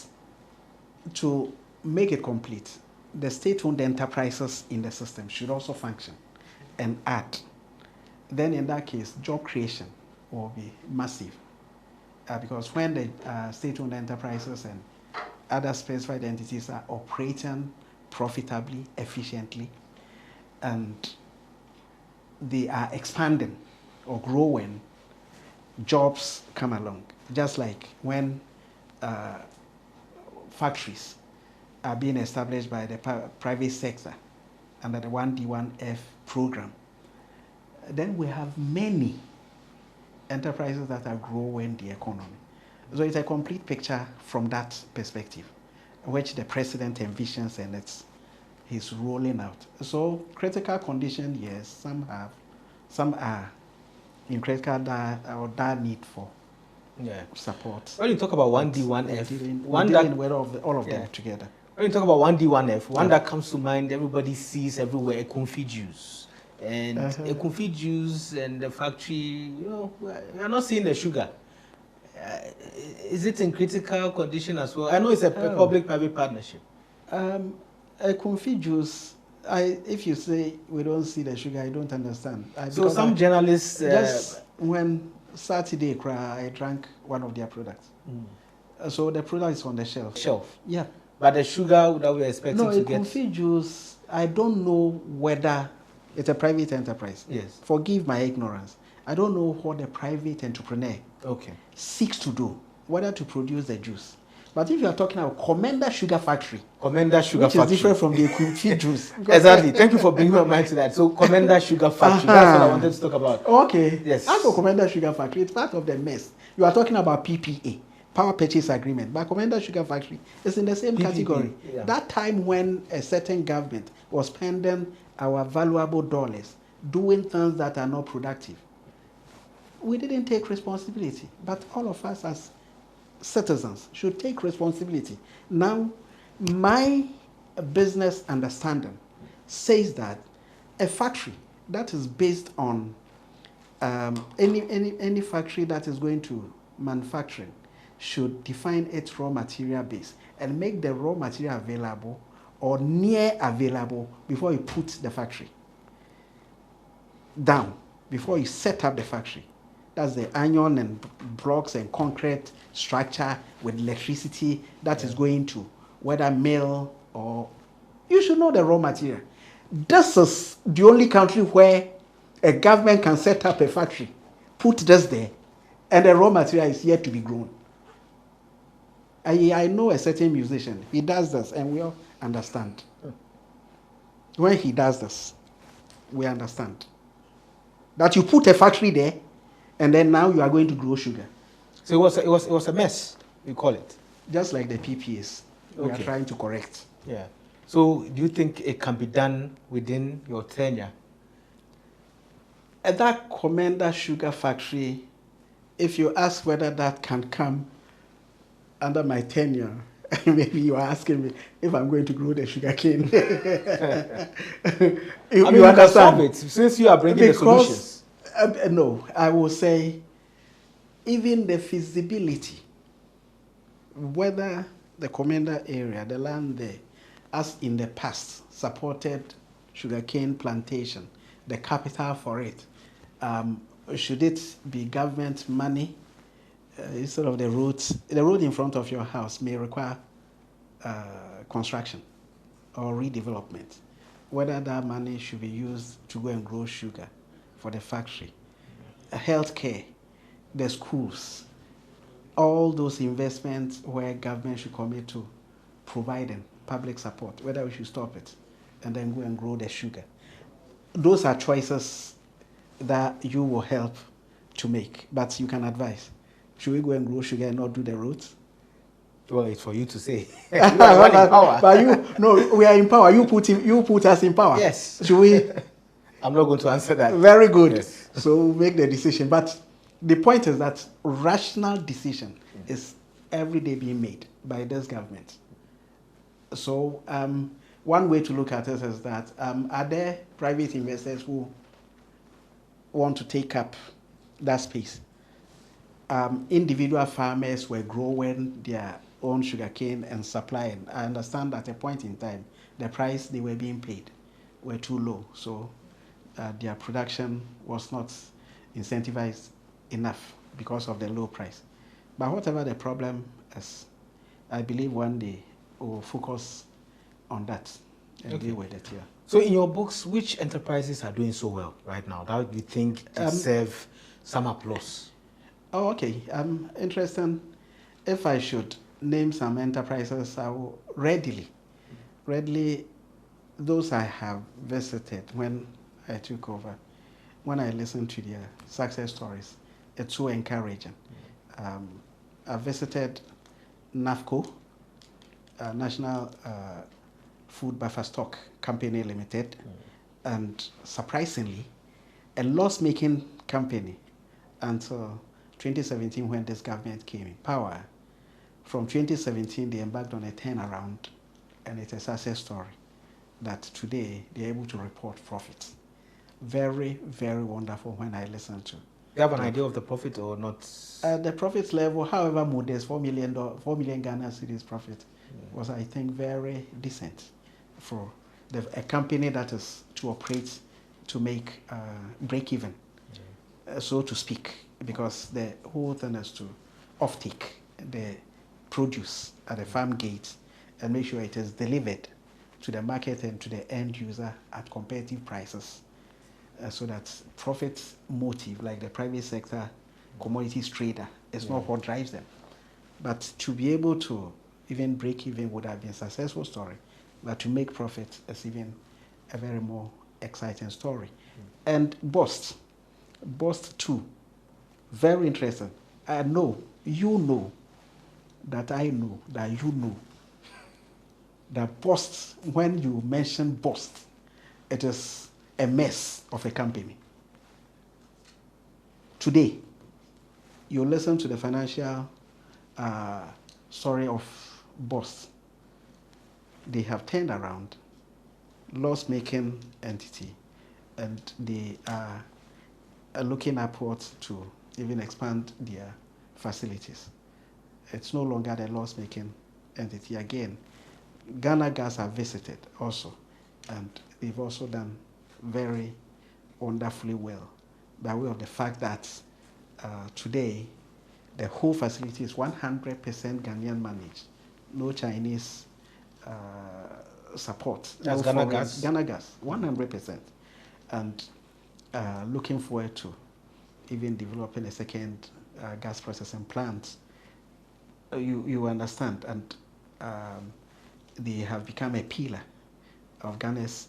to make it complete, the state-owned enterprises in the system should also function and add. Then in that case, job creation will be massive. Because when the state-owned enterprises and other specified entities are operating profitably, efficiently, and they are expanding or growing, jobs come along. Just like when factories are being established by the private sector under the 1D, 1F program, then we have many enterprises that are growing the economy. So it's a complete picture from that perspective, which the president envisions, and he's rolling out. So critical condition, yes, some are in critical dire need for support. When you talk about 1D, 1F, all of them together. When you talk about 1D, 1F, one that comes to mind, everybody sees everywhere, Ekunfi juice. And Ekunfi juice and the factory, we are not seeing the sugar. Is it in critical condition as well? I know it's a public-private partnership. Ekunfi juice, if you say we don't see the sugar, I don't understand. So some journalists... just when Saturday, I drank one of their products. So the product is on the shelf. Yeah. But the sugar that we're expecting to get... No, Ekunfi juice, I don't know whether it's a private enterprise. Yes. Forgive my ignorance. I don't know what the private entrepreneur seeks to do, whether to produce the juice. But if you are talking about Commander Sugar Factory, which is different from the Ekunfi juice. Exactly. Thank you for bringing my mind to that. So Commander Sugar Factory, that's what I wanted to talk about. Okay. Yes. As for Commander Sugar Factory, it's part of the mess. You are talking about PPA, Power Purchase Agreement. But Commander Sugar Factory is in the same category. Yeah. That time when a certain government was spending our valuable dollars doing things that are not productive, we didn't take responsibility. But all of us as citizens should take responsibility. Now, my business understanding says that a factory that is based on any factory that is going to manufacturing should define its raw material base and make the raw material available or near available before you put the factory down, before you set up the factory. That's the iron and blocks and concrete structure with electricity that is going to whether mill or... You should know the raw material. This is the only country where a government can set up a factory, put this there, and the raw material is yet to be grown. I know a certain musician, he does this, and we all understand. When he does this, we understand. That you put a factory there, and then now you are going to grow sugar. So it was a mess, you call it? Just like the PPAs, we are trying to correct. Yeah. So do you think it can be done within your tenure? At that Commander Sugar Factory if you ask whether that can come under my tenure, maybe you are asking me if I'm going to grow the sugarcane. you understand it since you are bringing the solutions. No, I will say even the feasibility, whether the Commander area, the land there, as in the past, supported sugarcane plantation, the capital for it, should it be government money instead of the roads? The road in front of your house may require construction or redevelopment. Whether that money should be used to go and grow sugar for the factory, healthcare, the schools, all those investments where government should commit to providing public support, whether we should stop it and then go and grow the sugar. Those are choices that you will help to make, but you can advise. Should we go and grow sugar and not do the roads? Well, it's for you to say. But you, no, we are in power. You put us in power. Yes. Should we? I'm not going to answer that. Very good. Yes. So make the decision. But the point is that rational decision is every day being made by this government. So one way to look at it is that are there private investors who want to take up that space? Individual farmers were growing their own sugarcane and supplying. I understand at a point in time, the price they were being paid were too low. So their production was not incentivized enough because of the low price. But whatever the problem is, I believe one day we'll focus on that and deal with it here. So in your books, which enterprises are doing so well right now that you think deserve some applause? Oh, okay. Interesting. If I should name some enterprises, I will readily, those I have visited when I took over, when I listened to their success stories, it's so encouraging. I visited NAFCO, National Food Buffer Stock Company Limited, and surprisingly, a loss-making company until 2017 when this government came in power. From 2017, they embarked on a turnaround, and it's a success story that today they're able to report profits. Very, very wonderful when I listen to. You have an idea of the profit or not? The profit level, however modest, $4 million Ghana cedis profit was, I think, very decent for a company that is to operate to make break even, so to speak, because the whole thing is to off-take the produce at the farm gate and make sure it is delivered to the market and to the end user at competitive prices, so that profit motive, like the private sector commodities trader, is not what drives them. But to be able to even break even would have been a successful story, but to make profit is even a very more exciting story. And Bust too, very interesting. I know, you know, that I know, that you know, that Bust, when you mention Bust, it is a mess of a company. Today, you listen to the financial story of Bust. They have turned around, loss-making entity, and they are looking upwards to even expand their facilities. It's no longer the loss-making entity again. Ghana Gas have visited also, and they've also done very wonderfully well by way of the fact that today the whole facility is 100% Ghanaian managed, no Chinese support. That's Ghana Gas? Ghana Gas, 100%. And looking forward to even developing a second gas processing plant. You understand, and they have become a pillar of Ghana's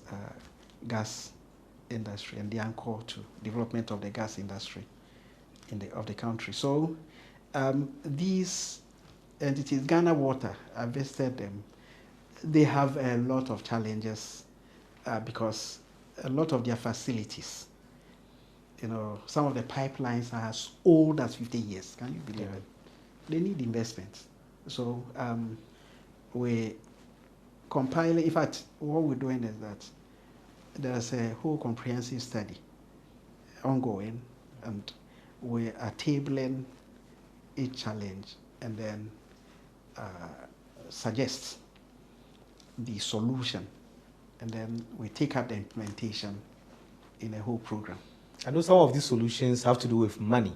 gas industry and the anchor to development of the gas industry of the country. So these entities, Ghana Water, I visited them. They have a lot of challenges because a lot of their facilities, some of the pipelines are as old as 50 years. Can you believe it? They need investment. So we compiling, in fact, what we're doing is that there's a whole comprehensive study ongoing, and we are tabling each challenge and then suggest the solution, and then we take up the implementation in a whole program. I know some of these solutions have to do with money,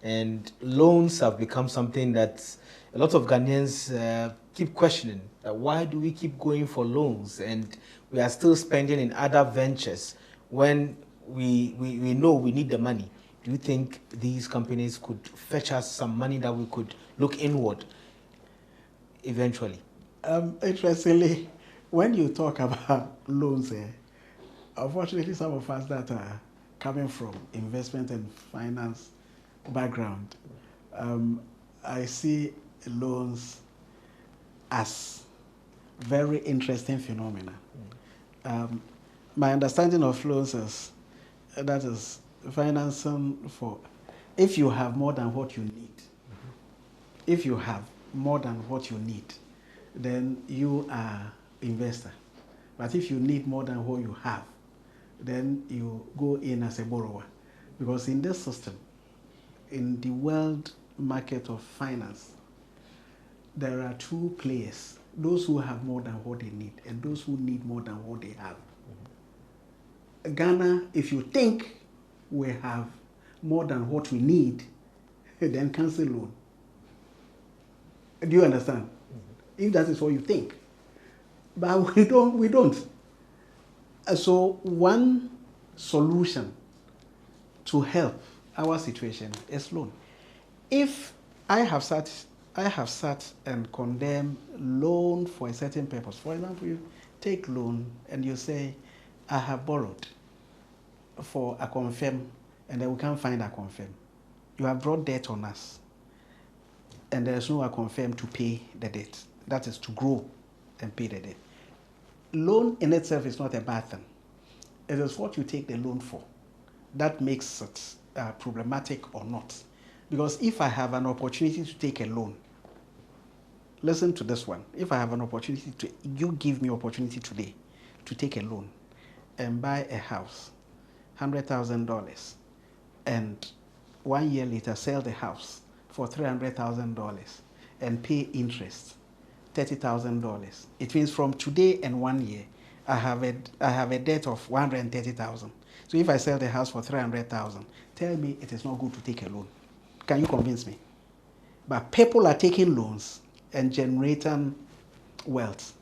and loans have become something that a lot of Ghanaians keep questioning. Why do we keep going for loans and we are still spending in other ventures when we know we need the money? Do you think these companies could fetch us some money that we could look inward eventually? Interestingly, when you talk about loans, unfortunately, some of us that are coming from investment and finance background, I see loans as very interesting phenomena. My understanding of loans is that is financing for if you have more than what you need. If you have more than what you need, then you are investor. But if you need more than what you have, then you go in as a borrower. Because in this system, in the world market of finance, there are two players: those who have more than what they need and those who need more than what they have. Ghana, if you think we have more than what we need, then cancel loan. Do you understand? If that is what you think. But we don't. So one solution to help our situation is loan. If I have sat and condemned loan for a certain purpose. For example, you take loan and you say, I have borrowed for a confirm, and then we can't find a confirm. You have brought debt on us, and there's no a confirm to pay the debt. That is to grow and pay the debt. Loan in itself is not a bad thing. It is what you take the loan for that makes it problematic or not. Because if I have an opportunity to take a loan, listen to this one. If I have an opportunity you give me opportunity today to take a loan and buy a house, $100,000, and 1 year later sell the house for $300,000 and pay interest, $30,000. It means from today and 1 year, I have a debt of $130,000. So if I sell the house for $300,000, tell me it is not good to take a loan. Can you convince me? But people are taking loans and generating wealth.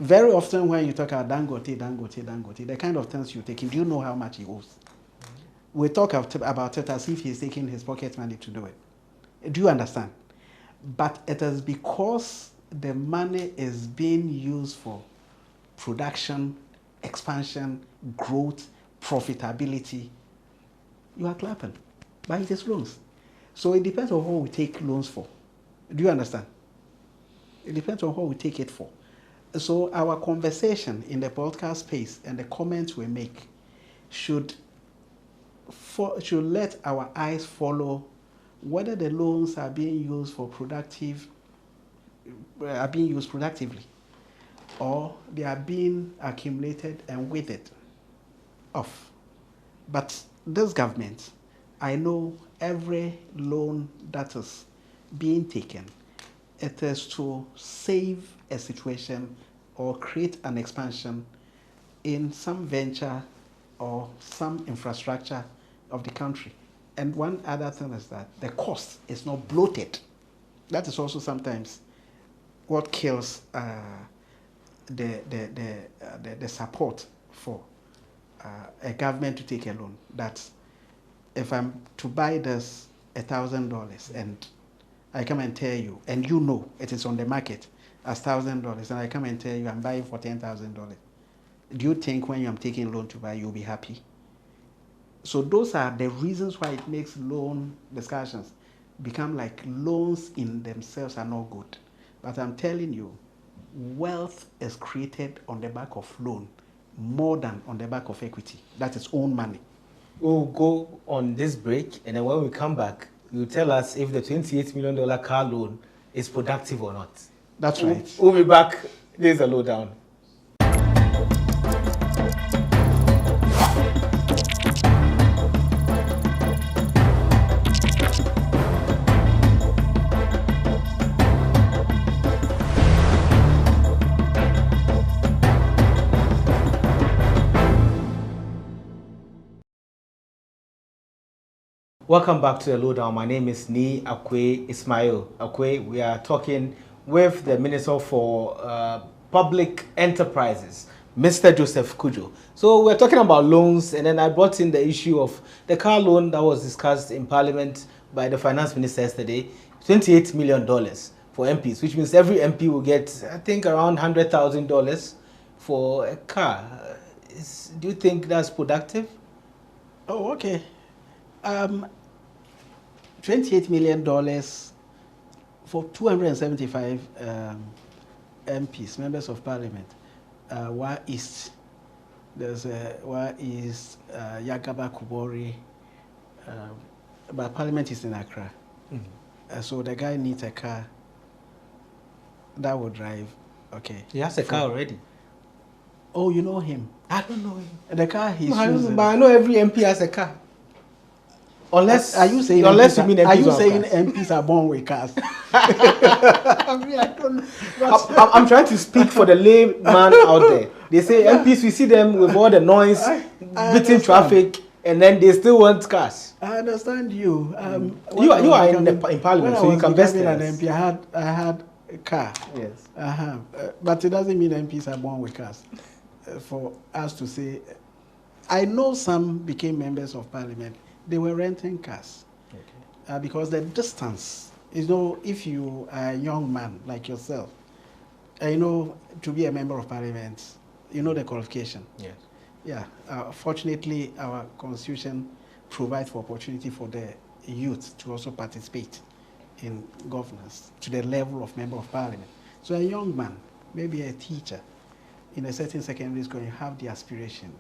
Very often when you talk about Dangote, the kind of things you're taking, do you know how much he owes? We talk about it as if he's taking his pocket money to do it. Do you understand? But it is because the money is being used for production, expansion, growth, profitability. You are clapping. But it is loans. So it depends on what we take loans for. Do you understand? It depends on what we take it for. So our conversation in the podcast space and the comments we make should let our eyes follow whether the loans are being used for productively, or they are being accumulated and withered off. But this government, I know every loan that is being taken, it is to save a situation or create an expansion in some venture or some infrastructure of the country. And one other thing is that the cost is not bloated. That is also sometimes what kills the support for a government to take a loan. That if I'm to buy this $1,000 and I come and tell you, and you know it is on the market as $1,000, and I come and tell you I'm buying for $10,000, do you think when I'm taking a loan to buy, you'll be happy? So those are the reasons why it makes loan discussions become like loans in themselves are not good. But I'm telling you, wealth is created on the back of loan more than on the back of equity. That is own money. We'll go on this break, and then when we come back, you tell us if the $28 million car loan is productive or not. That's right. We'll be back. There's a lowdown. Welcome back to the lowdown. My name is Ni Akwe Ismail Akwe. We are talking with the Minister for Public Enterprises, Mr. Joseph Kujo. So we're talking about loans, and then I brought in the issue of the car loan that was discussed in Parliament by the Finance Minister yesterday, $28 million for MPs, which means every MP will get, I think, around $100,000 for a car. Do you think that's productive? Oh, okay. $28 million for 275 MPs, members of Parliament. Wa East, there's Wa East, Yagaba Kubori, but Parliament is in Accra. So the guy needs a car that will drive. Okay. He has a car already. Oh, you know him? I don't know him. The car he's using. But I know every MP has a car. Unless are you saying unless you mean MPs are you saying MPs are born with cars? I mean, I don't know. I'm trying to speak for the layman out there. They say MPs, we see them with all the noise, beating traffic, and then they still want cars. I understand you. You are in Parliament, so you can best an MP. I had a car. Yes. I have, but it doesn't mean MPs are born with cars. For us to say, I know some became members of Parliament. They were renting cars, okay. Because the distance, if you are a young man like yourself, to be a member of Parliament, the qualification. Yes. Yeah. Fortunately, our constitution provides for opportunity for the youth to also participate in governance to the level of member of Parliament. So a young man, maybe a teacher, in a certain secondary school, you have the aspiration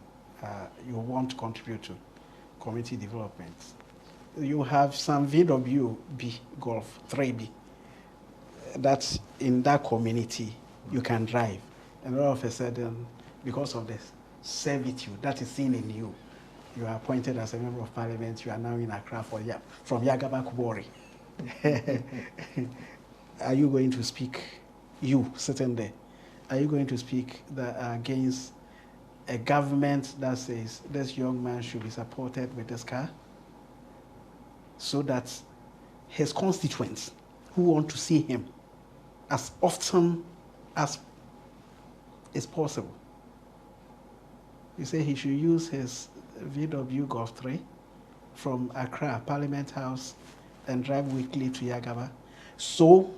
you want to contribute to community development. You have some VWB Golf 3B that's in that community you can drive, and all of a sudden, because of the servitude that is seen in you, you are appointed as a member of Parliament. You are now in Accra from Yagaba Kubori. Are you going to speak? You sitting there, are you going to speak against a government that says this young man should be supported with this car so that his constituents who want to see him as often as is possible? You say he should use his VW Golf 3 from Accra, Parliament House, and drive weekly to Yagaba. So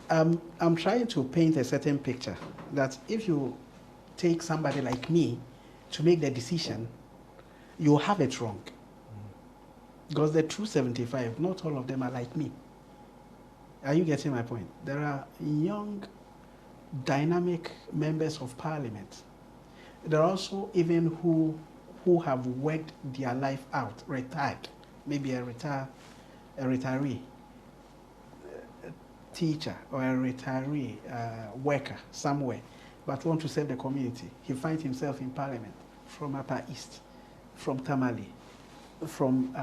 I'm trying to paint a certain picture that if you take somebody like me to make the decision, you have it wrong. Because the 275, not all of them are like me. Are you getting my point? There are young, dynamic members of Parliament. There are also even who have worked their life out, retired, maybe a retiree, teacher, or a retiree worker somewhere, but want to serve the community. He finds himself in Parliament from Upper East, from Tamale, from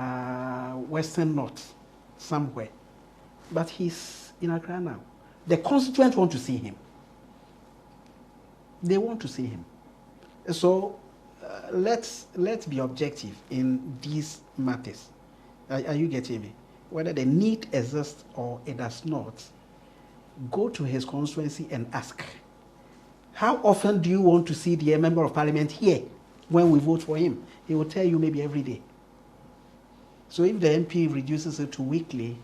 Western North, somewhere. But he's in Accra now. The constituents want to see him. They want to see him. So let's be objective in these matters. Are you getting me? Whether the need exists or it does not, go to his constituency and ask, how often do you want to see the member of Parliament here when we vote for him? He will tell you maybe every day. So if the MP reduces it to weekly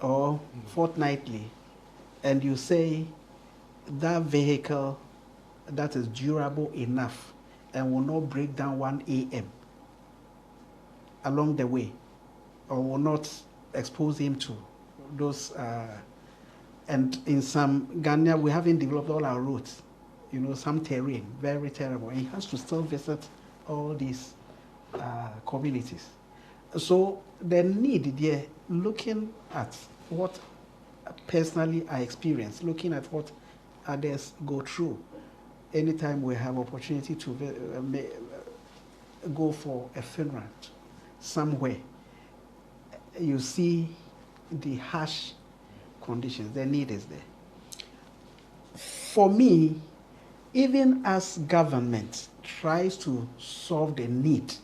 or fortnightly, and you say that vehicle that is durable enough and will not break down 1 a.m. along the way, or will not expose him to those and in some Ghana, we haven't developed all our roads. Some terrain, very terrible. And he has to still visit all these communities. So the need there, looking at what personally I experience, looking at what others go through. Anytime we have opportunity to go for a funeral somewhere, you see the harsh conditions, the need is there. For me, even as government tries to solve the need,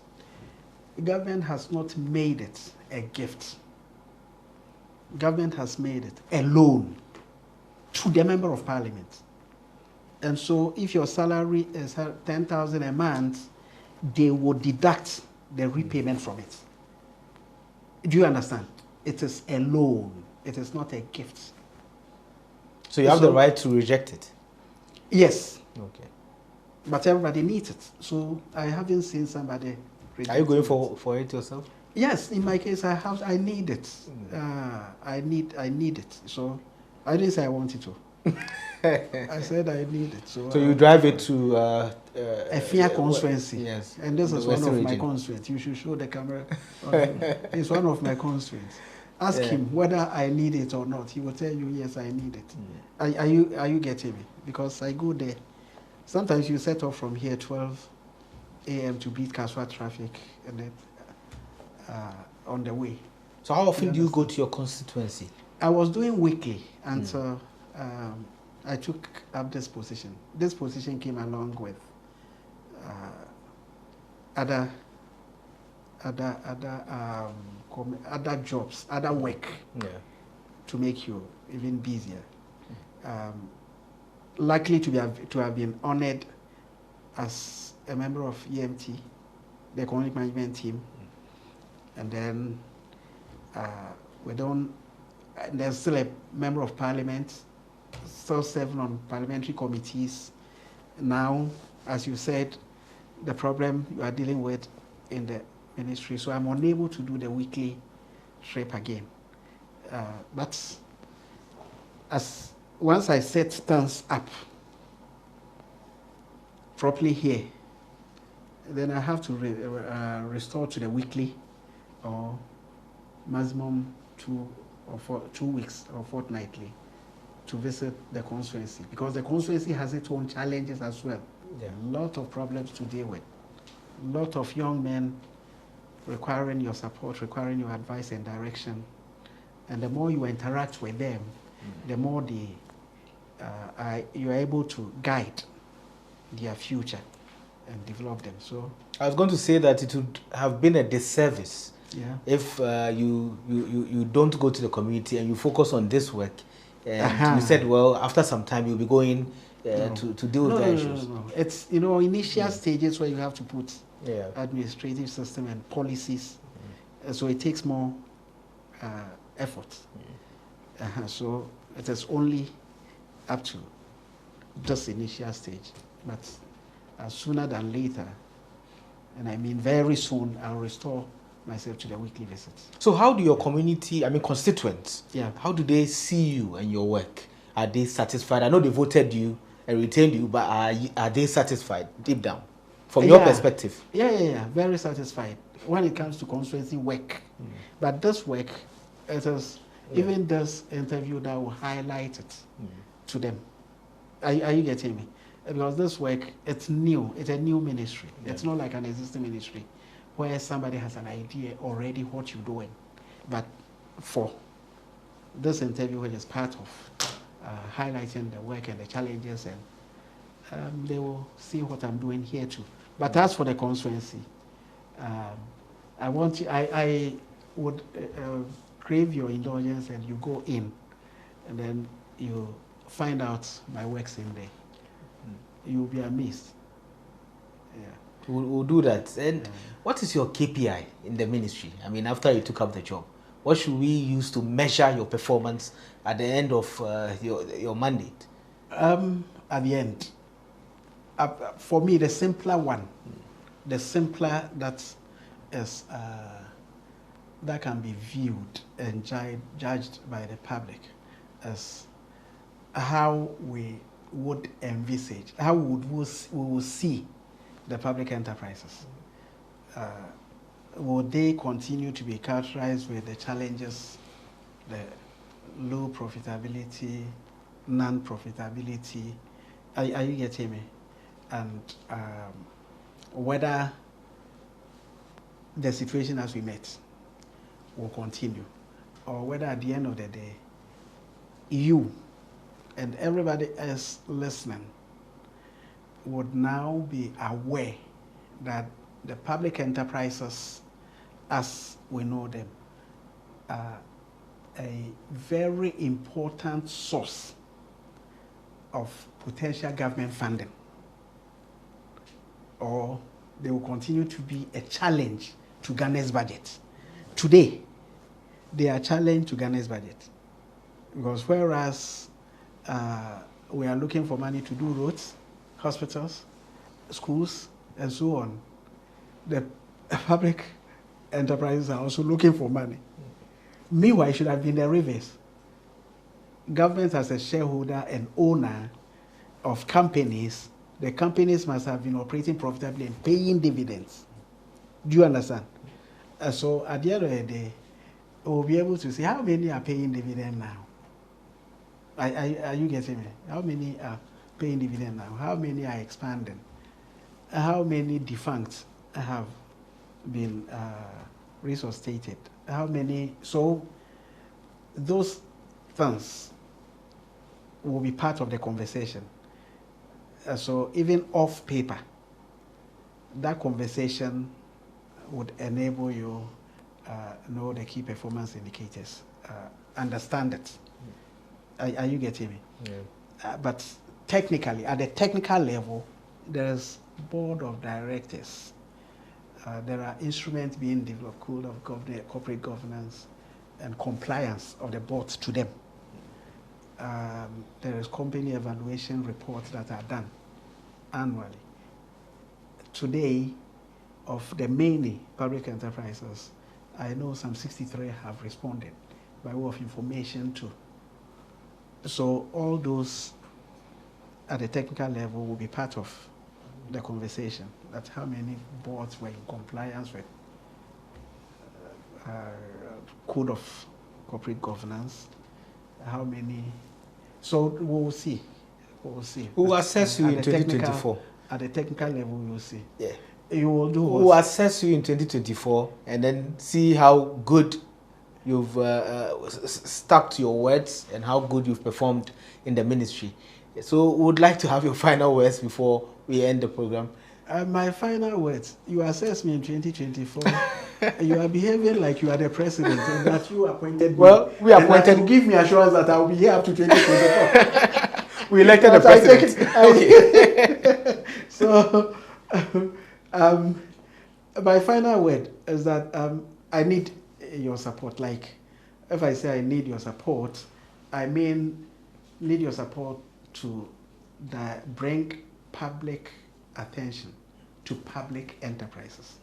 the government has not made it a gift. Government has made it a loan to the member of parliament. And so if your salary is 10,000 a month, they will deduct the repayment from it. Do you understand? It is a loan. It is not a gift. So you have the right to reject it? Yes. Okay. But everybody needs it. So I haven't seen somebody reject it. Are you going for it yourself? Yes, in my case, I need it. I need it. So I didn't say I wanted to. I said I need it. So you drive it to a fair constituency. Yes. And this is one of my constituents. You should show the camera. It's one of my constituents. Ask him whether I need it or not. He will tell you, yes, I need it. Are you getting me? Because I go there. Sometimes you set off from here 12 a.m. to beat Castro traffic, and then on the way. So how often do you go to your constituency? I was doing weekly until I took up this position. This position came along with other jobs, other work to make you even busier. Likely to have been honored as a member of EMT, the economic management team, and then there's still a member of parliament, still serving on parliamentary committees. Now, as you said, the problem you are dealing with in the ministry, so I'm unable to do the weekly trip again. But once I set things up properly here, then I have to restore to the weekly or maximum 2 weeks or fortnightly to visit the constituency, because the constituency has its own challenges as well. A lot of problems to deal with. A lot of young men requiring your support, requiring your advice and direction. And the more you interact with them, the more you're able to guide their future and develop them. So I was going to say that it would have been a disservice if you don't go to the community and you focus on this work. And you said, well, after some time you'll be going to deal with the issues. No. It's initial stages where you have to put administrative system and policies. So it takes more effort. So it is only up to this initial stage, but sooner than later, and I mean very soon, I'll restore myself to the weekly visits. So how do your community, constituents, how do they see you and your work? Are they satisfied? I know they voted you and retained you, but are they satisfied deep down from your perspective? Yeah, very satisfied when it comes to constituency work. But this work, it is even this interview that will highlight it to them. Are you getting me? Because this work, it's new. It's a new ministry. It's not like an existing ministry where somebody has an idea already what you're doing. But for this interview, which is part of highlighting the work and the challenges, and they will see what I'm doing here too. But as for the constituency, I would crave your indulgence, and you go in, and then you find out my works in there. You'll be amazed. We'll do that. And what is your KPI in the ministry? I mean, after you took up the job, what should we use to measure your performance at the end of your mandate? At the end, for me, the simpler one, the simpler that is that can be viewed and judged by the public, is how we would envisage, how we will see the public enterprises. will they continue to be characterized with the challenges, the low profitability, non-profitability? Are you getting me? And whether the situation as we met will continue, or whether at the end of the day, you and everybody else listening would now be aware that the public enterprises, as we know them, are a very important source of potential government funding, or they will continue to be a challenge to Ghana's budget. Today, they are a challenge to Ghana's budget, because whereas we are looking for money to do roads, hospitals, schools, and so on, the public enterprises are also looking for money. Meanwhile, it should have been the reverse. Government as a shareholder and owner of companies, the companies must have been operating profitably and paying dividends. Do you understand? So at the end of the day, we'll be able to see how many are paying dividend now. Are you getting me? How many are paying dividend now? How many are expanding? How many defunct have been resuscitated? How many? So those things will be part of the conversation. So even off paper, that conversation would enable you know the key performance indicators, understand it. Are you getting me? Yeah. But technically, at the technical level, there's board of directors. There are instruments being developed, code of corporate governance and compliance of the board to them. There is company evaluation reports that are done annually. Today, of the many public enterprises, I know some 63 have responded by way of information too. So all those at the technical level will be part of the conversation. That's how many boards were in compliance with code of corporate governance, how many. So we'll see. We'll see. Who will assess you in 2024? At the technical level, we will see. Yeah. You will do. Who will assess you in 2024 and then see how good you've stuck to your words and how good you've performed in the ministry. So we would like to have your final words before we end the program. My final words, you assess me in 2024, you are behaving like you are the president and that you appointed me. Well, we appointed you. Give me assurance that I will be here up to 2024. We elected the president. Okay. So, my final word is that I need your support. Like, if I say I need your support, I mean need your support to bring public attention to public enterprises.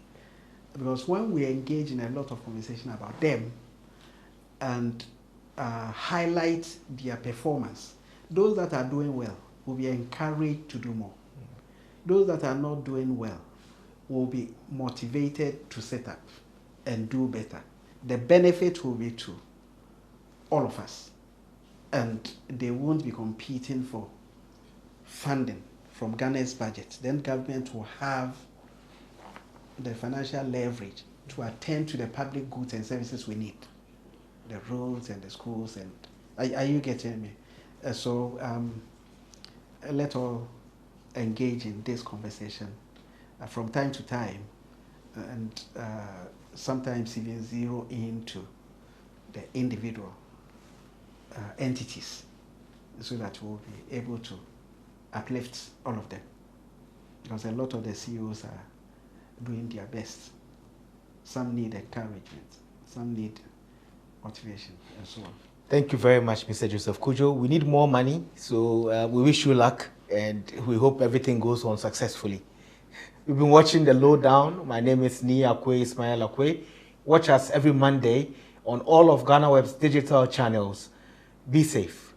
Because when we engage in a lot of conversation about them and highlight their performance, those that are doing well will be encouraged to do more. Those that are not doing well will be motivated to set up and do better. The benefit will be to all of us, and they won't be competing for funding from Ghana's budget. Then government will have the financial leverage to attend to the public goods and services we need, the roads and the schools. And are you getting me? So let all engage in this conversation from time to time, and sometimes even zero into the individual entities, so that we'll be able to uplift all of them. Because a lot of the CEOs are doing their best. Some need encouragement, some need motivation, and so on. Thank you very much, Mr. Joseph Kojo. We need more money, so we wish you luck, and we hope everything goes on successfully. We've been watching The Lowdown. My name is Nima Ismail Akwe. Watch us every Monday on all of GhanaWeb's digital channels. Be safe.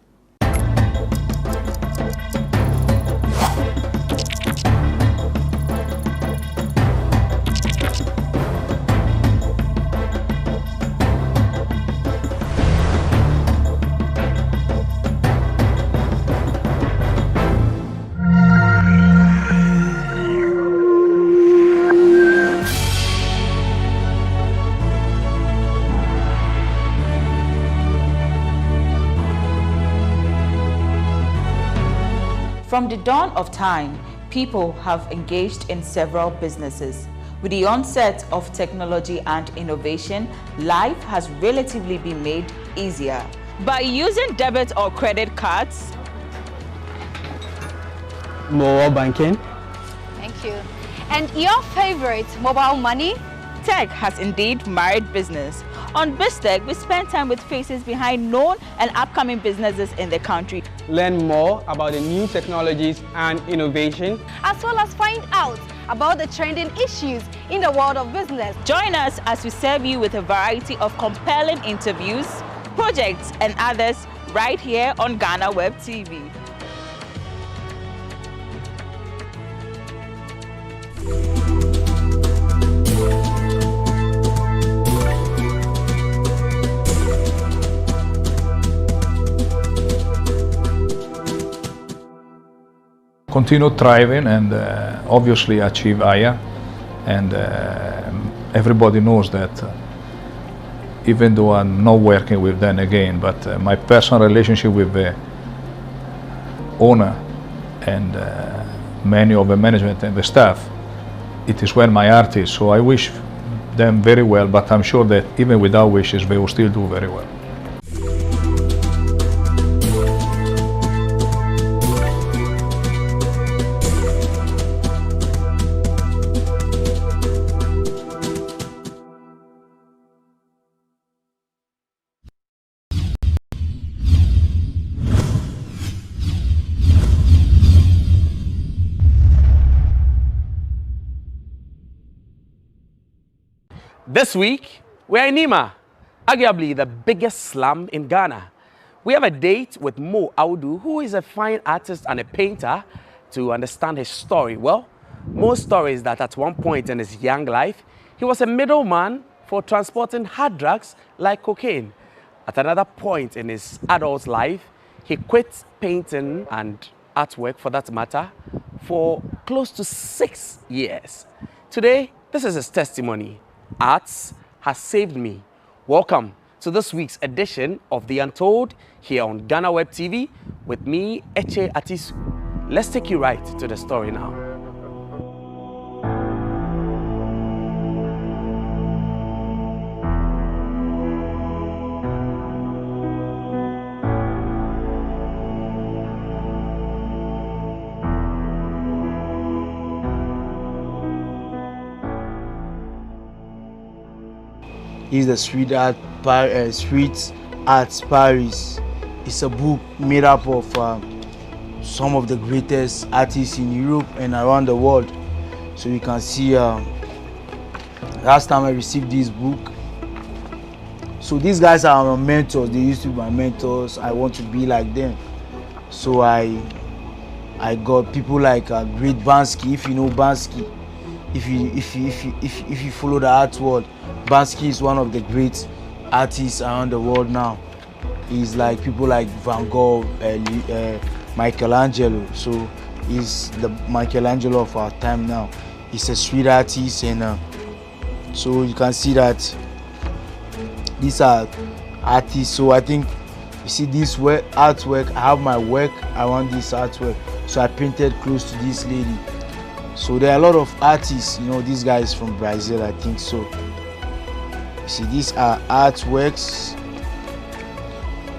From the dawn of time, people have engaged in several businesses. With the onset of technology and innovation, life has relatively been made easier. By using debit or credit cards, mobile banking. Thank you. And your favorite, mobile money? Tech has indeed married business. On BizTech, we spend time with faces behind known and upcoming businesses in the country. Learn more about the new technologies and innovation, as well as find out about the trending issues in the world of business. Join us as we serve you with a variety of compelling interviews, projects and others right here on GhanaWeb TV. Continue thriving and obviously achieve higher, and everybody knows that even though I'm not working with them again, but my personal relationship with the owner and many of the management and the staff, it is where my heart is. So I wish them very well, but I'm sure that even without wishes they will still do very well. This week, we're in Nima, arguably the biggest slum in Ghana. We have a date with Mo Audu, who is a fine artist and a painter, to understand his story. Well, Mo's story is that at one point in his young life, he was a middleman for transporting hard drugs like cocaine. At another point in his adult life, he quit painting and artwork, for that matter, for close to 6 years. Today, this is his testimony. Arts has saved me. Welcome to this week's edition of The Untold here on GhanaWeb TV with me, Eche Atisu. Let's take you right to the story now. Is the Street Art Paris. It's a book made up of some of the greatest artists in Europe and around the world. So you can see last time I received this book. So these guys are my mentors. They used to be my mentors. I want to be like them. So I got people like Great Bansky. If you know Bansky, if you follow the art world, Bansky is one of the great artists around the world now. He's like people like Van Gogh, Michelangelo. So he's the Michelangelo of our time now. He's a street artist, and so you can see that these are artists. So I think you see this artwork. I have my work around this artwork. So I painted close to this lady. So there are a lot of artists, you know, these guys from Brazil, I think so. You see, these are artworks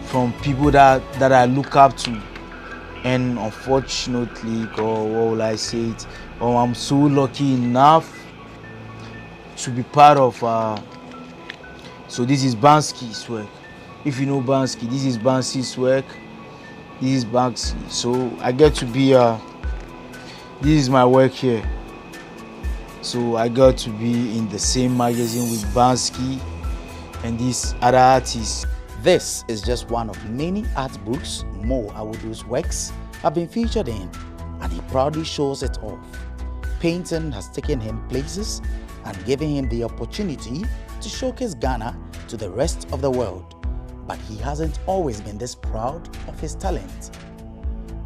from people that I look up to, and unfortunately, or what will I say it, I'm so lucky enough to be part of. So this is Bansky's work. If you know Bansky, this is Bansky's work. This is Bansky. So I get to be. This is my work here. So I got to be in the same magazine with Bansky and these other artists. This is just one of many art books Mo Audu's works have been featured in, and he proudly shows it off. Painting has taken him places and given him the opportunity to showcase Ghana to the rest of the world. But he hasn't always been this proud of his talent.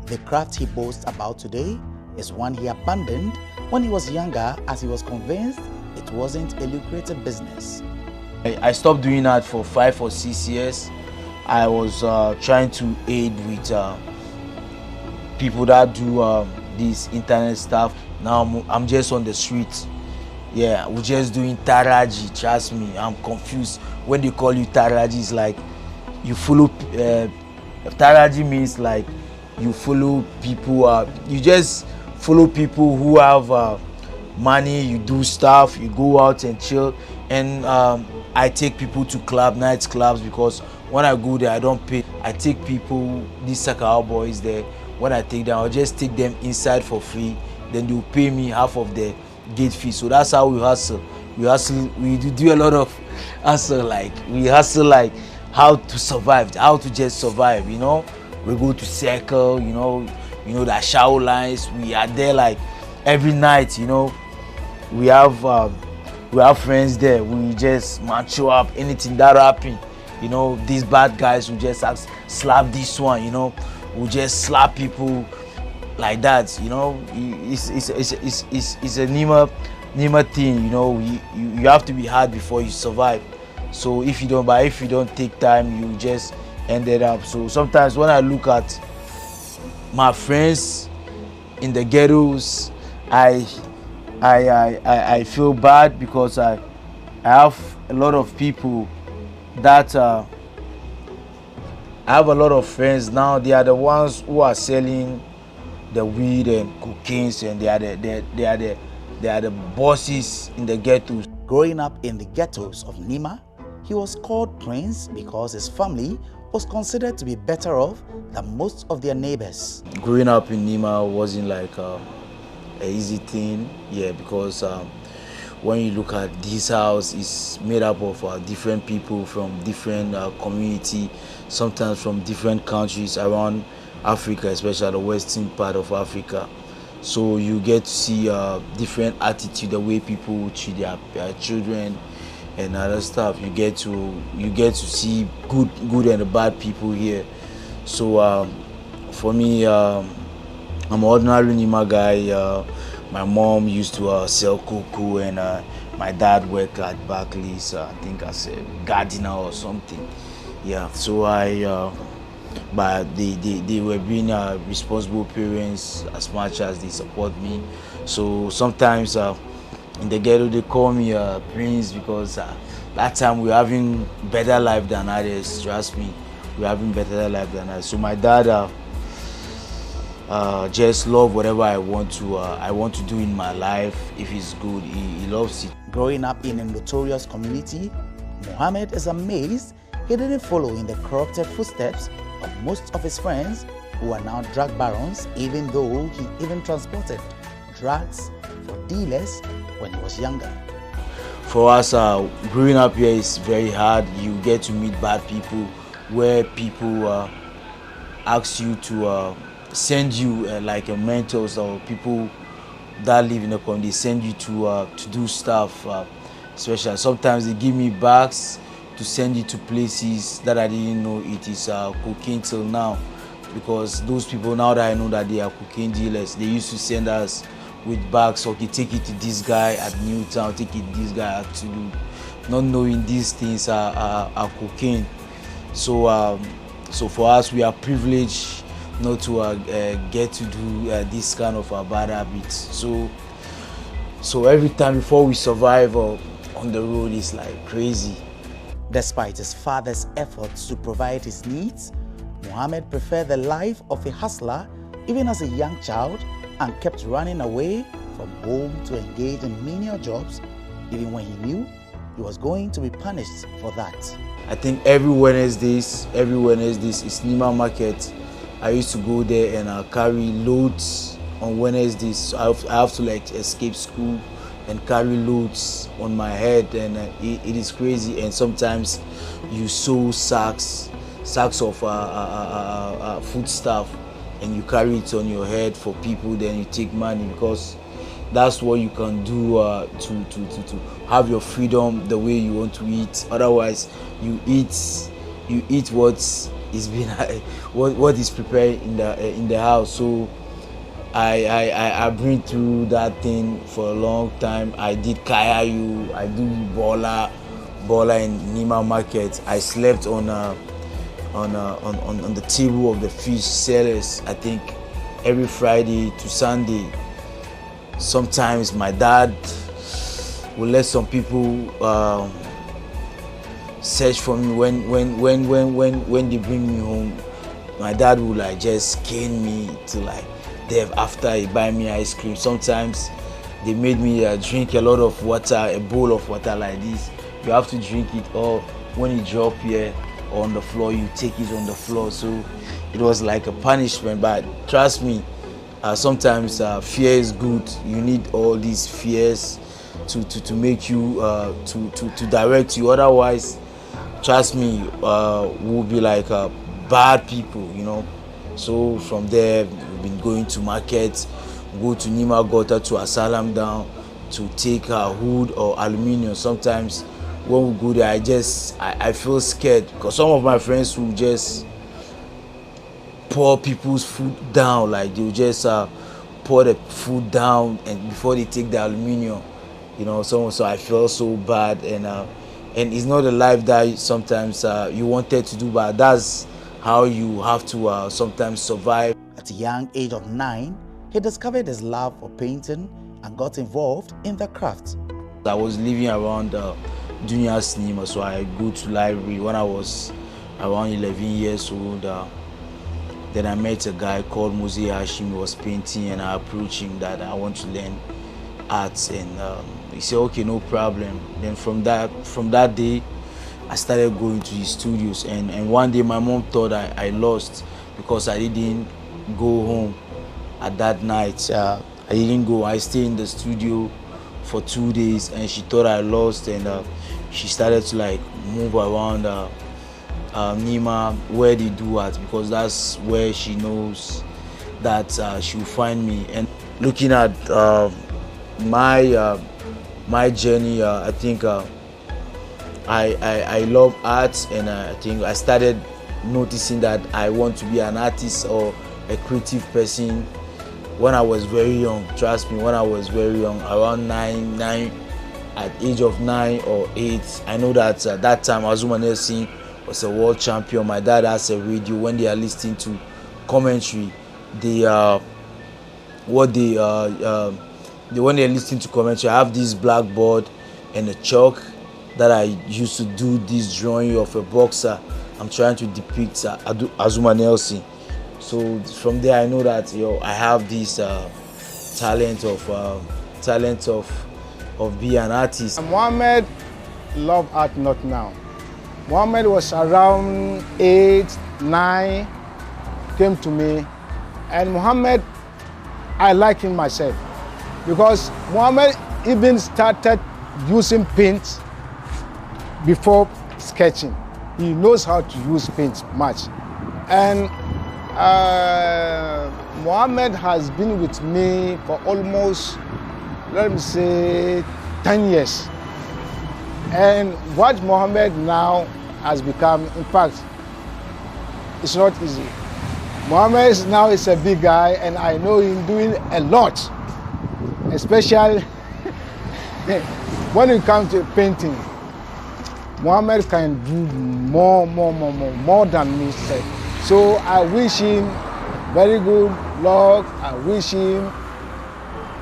The craft he boasts about today is one he abandoned when he was younger, as he was convinced it wasn't a lucrative business. I stopped doing art for 5 or 6 years. I was trying to aid with people that do this internet stuff. Now I'm just on the street. Yeah, we're just doing taraji. Trust me, I'm confused. When they call you taraji, it's like you follow. Taraji means like you follow people. You just follow people who have money. You do stuff. You go out and chill. And I take people to night clubs, because when I go there, I don't pay. I take people, these Sakao boys there. When I take them, I'll just take them inside for free. Then they'll pay me half of the gate fee. So that's how we hustle. We do a lot of hustle. Like we hustle like how to survive, how to just survive. You know, we go to circle. You know the shower lines. We are there like every night. You know, we have friends there. We just macho up anything that happen. You know, these bad guys will just slap this one. You know, we just slap people like that. You know, it's a Nima thing. You know, you have to be hard before you survive. So if you don't take time, you just ended up. So sometimes when I look at my friends in the ghettos, I feel bad, because I have a lot of people that I have a lot of friends now. They are the ones who are selling the weed and cocaine, and they are the bosses in the ghettos. Growing up in the ghettos of Nima, he was called Prince because his family was considered to be better off than most of their neighbors. Growing up in Nima wasn't like an easy thing, yeah, because when you look at this house, it's made up of different people from different community, sometimes from different countries around Africa, especially the western part of Africa. So you get to see different attitude, the way people treat their children and other stuff. You get to see good and bad people here. So for me, I'm an ordinary Nima guy. My mom used to sell cocoa, and my dad worked at Barclays, I think as a gardener or something. Yeah, so but they were being responsible parents as much as they support me. So sometimes in the ghetto they call me Prince, because that time we're having better life than others. Trust me, we're having better life than others. So my dad just love whatever I want to do in my life. If it's good, he loves it. Growing up in a notorious community, Mohammed is amazed he didn't follow in the corrupted footsteps of most of his friends who are now drug barons, even though he even transported drugs for dealers when he was younger. For us, growing up here is very hard. You get to meet bad people, where people ask you to send you like mentors, or people that live in the community send you to do stuff. Especially sometimes they give me bags to send you to places that I didn't know it is cocaine till now, because those people, now that I know that they are cocaine dealers, they used to send us with bags. Okay, take it to this guy at Newtown, take it to this guy at Tulu, not knowing these things are cocaine. So so for us, we are privileged not to get to do this kind of bad habits. So every time before we survive on the road, it's like crazy. Despite his father's efforts to provide his needs, Mohammed preferred the life of a hustler even as a young child, and kept running away from home to engage in menial jobs, even when he knew he was going to be punished for that. I think every Wednesdays is Nima market. I used to go there and carry loads on Wednesdays. I have to like escape school and carry loads on my head, and it is crazy. And sometimes you sew sacks of food stuff, and you carry it on your head for people. Then you take money, because that's what you can do to have your freedom the way you want to eat. Otherwise, you eat what is being what is prepared in the house. So I been through that thing for a long time. I did kayayu, I do bola in Nima market. I slept on the table of the fish sellers. I think every Friday to Sunday. Sometimes my dad will let some people search for me when they bring me home. My dad will like just cane me to like death after he buy me ice cream. Sometimes they made me drink a lot of water, a bowl of water like this. You have to drink it, or when you drop here on the floor, you take it on the floor. So it was like a punishment, but trust me, sometimes fear is good. You need all these fears to make you, to direct you. Otherwise, trust me, we'll be like bad people, you know. So from there, we've been going to markets, go to Nima Ghetto to Asylum down to take wood or aluminium. Sometimes when we go there, I feel scared because some of my friends will just pour people's food down, like they'll just pour the food down and before they take the aluminium, you know. So I feel so bad, and it's not a life that sometimes you wanted to do, but that's how you have to sometimes survive. At a young age of 9, he discovered his love for painting and got involved in the craft. I was living around Junior Nima, so I go to library when I was around 11 years old. Then I met a guy called Mose Hashim. He was painting, and I approached him that I want to learn arts, and he said, okay, no problem. Then from that day, I started going to his studios, and one day my mom thought I lost because I didn't go home at that night. I didn't go. I stayed in the studio for 2 days, and she thought I lost, and she started to like move around Nima where they do art, because that's where she knows that she'll find me. And looking at my journey, I think I love art, and I think I started noticing that I want to be an artist or a creative person when I was very young. Trust me, when I was very young, around at age of 9 or 8, I know that at that time Azuma Nelson was a world champion. My dad has a radio. When they are listening to commentary, when they're listening to commentary, I have this blackboard and a chalk that I used to do this drawing of a boxer. I'm trying to depict Azuma Nelson. So from there, I know that I have this talent of being an artist. Mohammed loved art not now. Mohammed was around 8, 9, came to me, and Mohammed, I like him myself because Mohammed even started using paint before sketching. He knows how to use paint much. And Mohammed has been with me for almost, let me say, 10 years. And what Mohammed now has become, in fact, it's not easy. Mohammed now is a big guy, and I know him doing a lot, especially when it comes to painting. Mohammed can do more than me. So I wish him very good luck. I wish him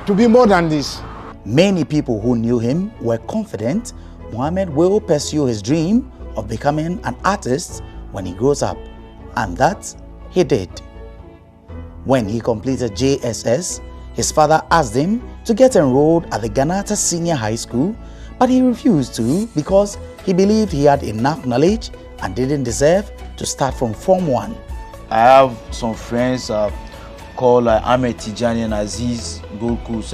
to be more than this. Many people who knew him were confident Mohammed will pursue his dream of becoming an artist when he grows up, and that he did. When he completed JSS, his father asked him to get enrolled at the Ghanata Senior High School, but he refused to because he believed he had enough knowledge and didn't deserve to start from Form 1. I have some friends called Ahmed Tijani and Aziz Golkus.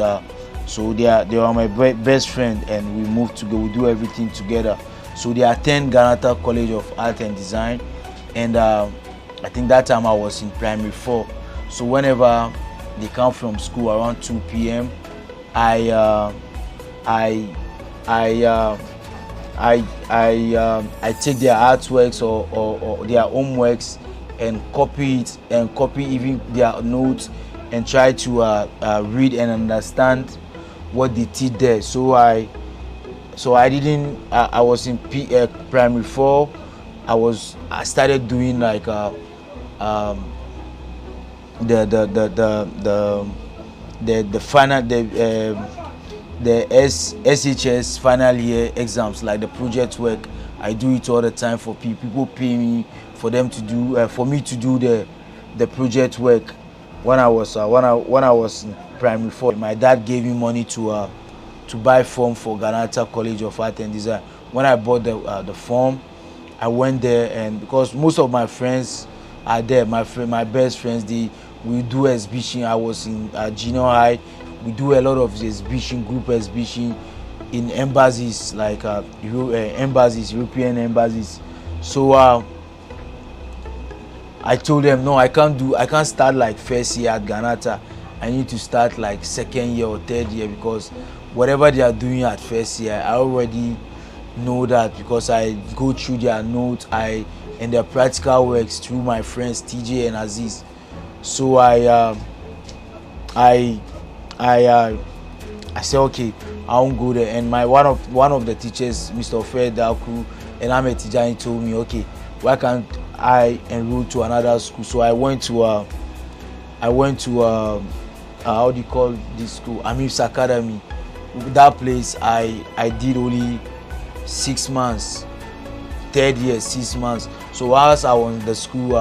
So they are my best friend, and we moved together. We do everything together. So they attend Ghanata College of Art and Design, and I think that time I was in primary 4. So whenever they come from school around 2 p.m., I take their artworks or their homeworks and copy it, and copy even their notes, and try to read and understand what they teach there. So I was in primary 4. I started doing like SHS final year exams, like the project work. I do it all the time for people. People pay me for them to do for me to do the project work. When I was in primary 4, my dad gave me money to buy form for Ghana College of Art and Design. When I bought the form, I went there, and because most of my friends are there, my best friends, we do exhibition. I was in junior high. We do a lot of exhibition, group exhibition in embassies, like European embassies. So I told them, no, I can't start like first year at Ghanata. I need to start like second year or third year, because whatever they are doing at first year, I already know that, because I go through their notes, and their practical works through my friends TJ and Aziz. So I said, okay, I won't go there. And one of the teachers, Mr. Fred Daku, and I'm a teacher, he told me, okay, why can't I enroll to another school? So I went to how do you call this school? Amir's Academy. That place I did only 6 months. Third year, 6 months. So whilst I was in the school,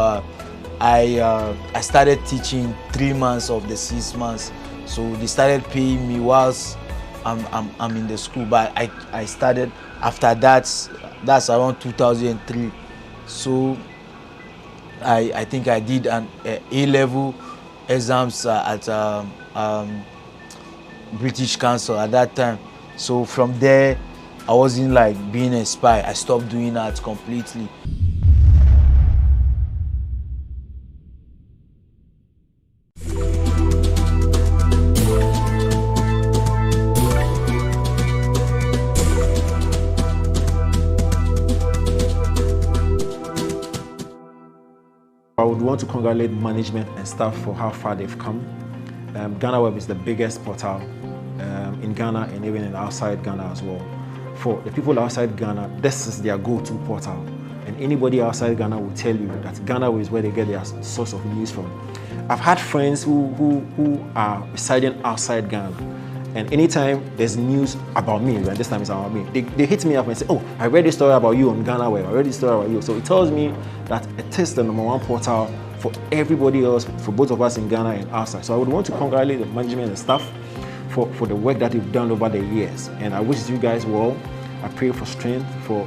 I started teaching 3 months of the 6 months. So they started paying me whilst I'm in the school. But I started after that. That's around 2003. So I think I did an A-level exams at British Council at that time. So from there, I wasn't like being a spy. I stopped doing that completely. I would want to congratulate management and staff for how far they've come. GhanaWeb is the biggest portal in Ghana and even in outside Ghana as well. For the people outside Ghana, this is their go-to portal. And anybody outside Ghana will tell you that GhanaWeb is where they get their source of news from. I've had friends who are residing outside Ghana, and anytime there's news about me, and this time it's about me, they hit me up and say, oh, I read this story about you on GhanaWeb, I read this story about you. So it tells me that it is the #1 portal for everybody else, for both of us in Ghana and outside. So I would want to congratulate the management and staff for the work that you've done over the years. And I wish you guys well. I pray for strength, for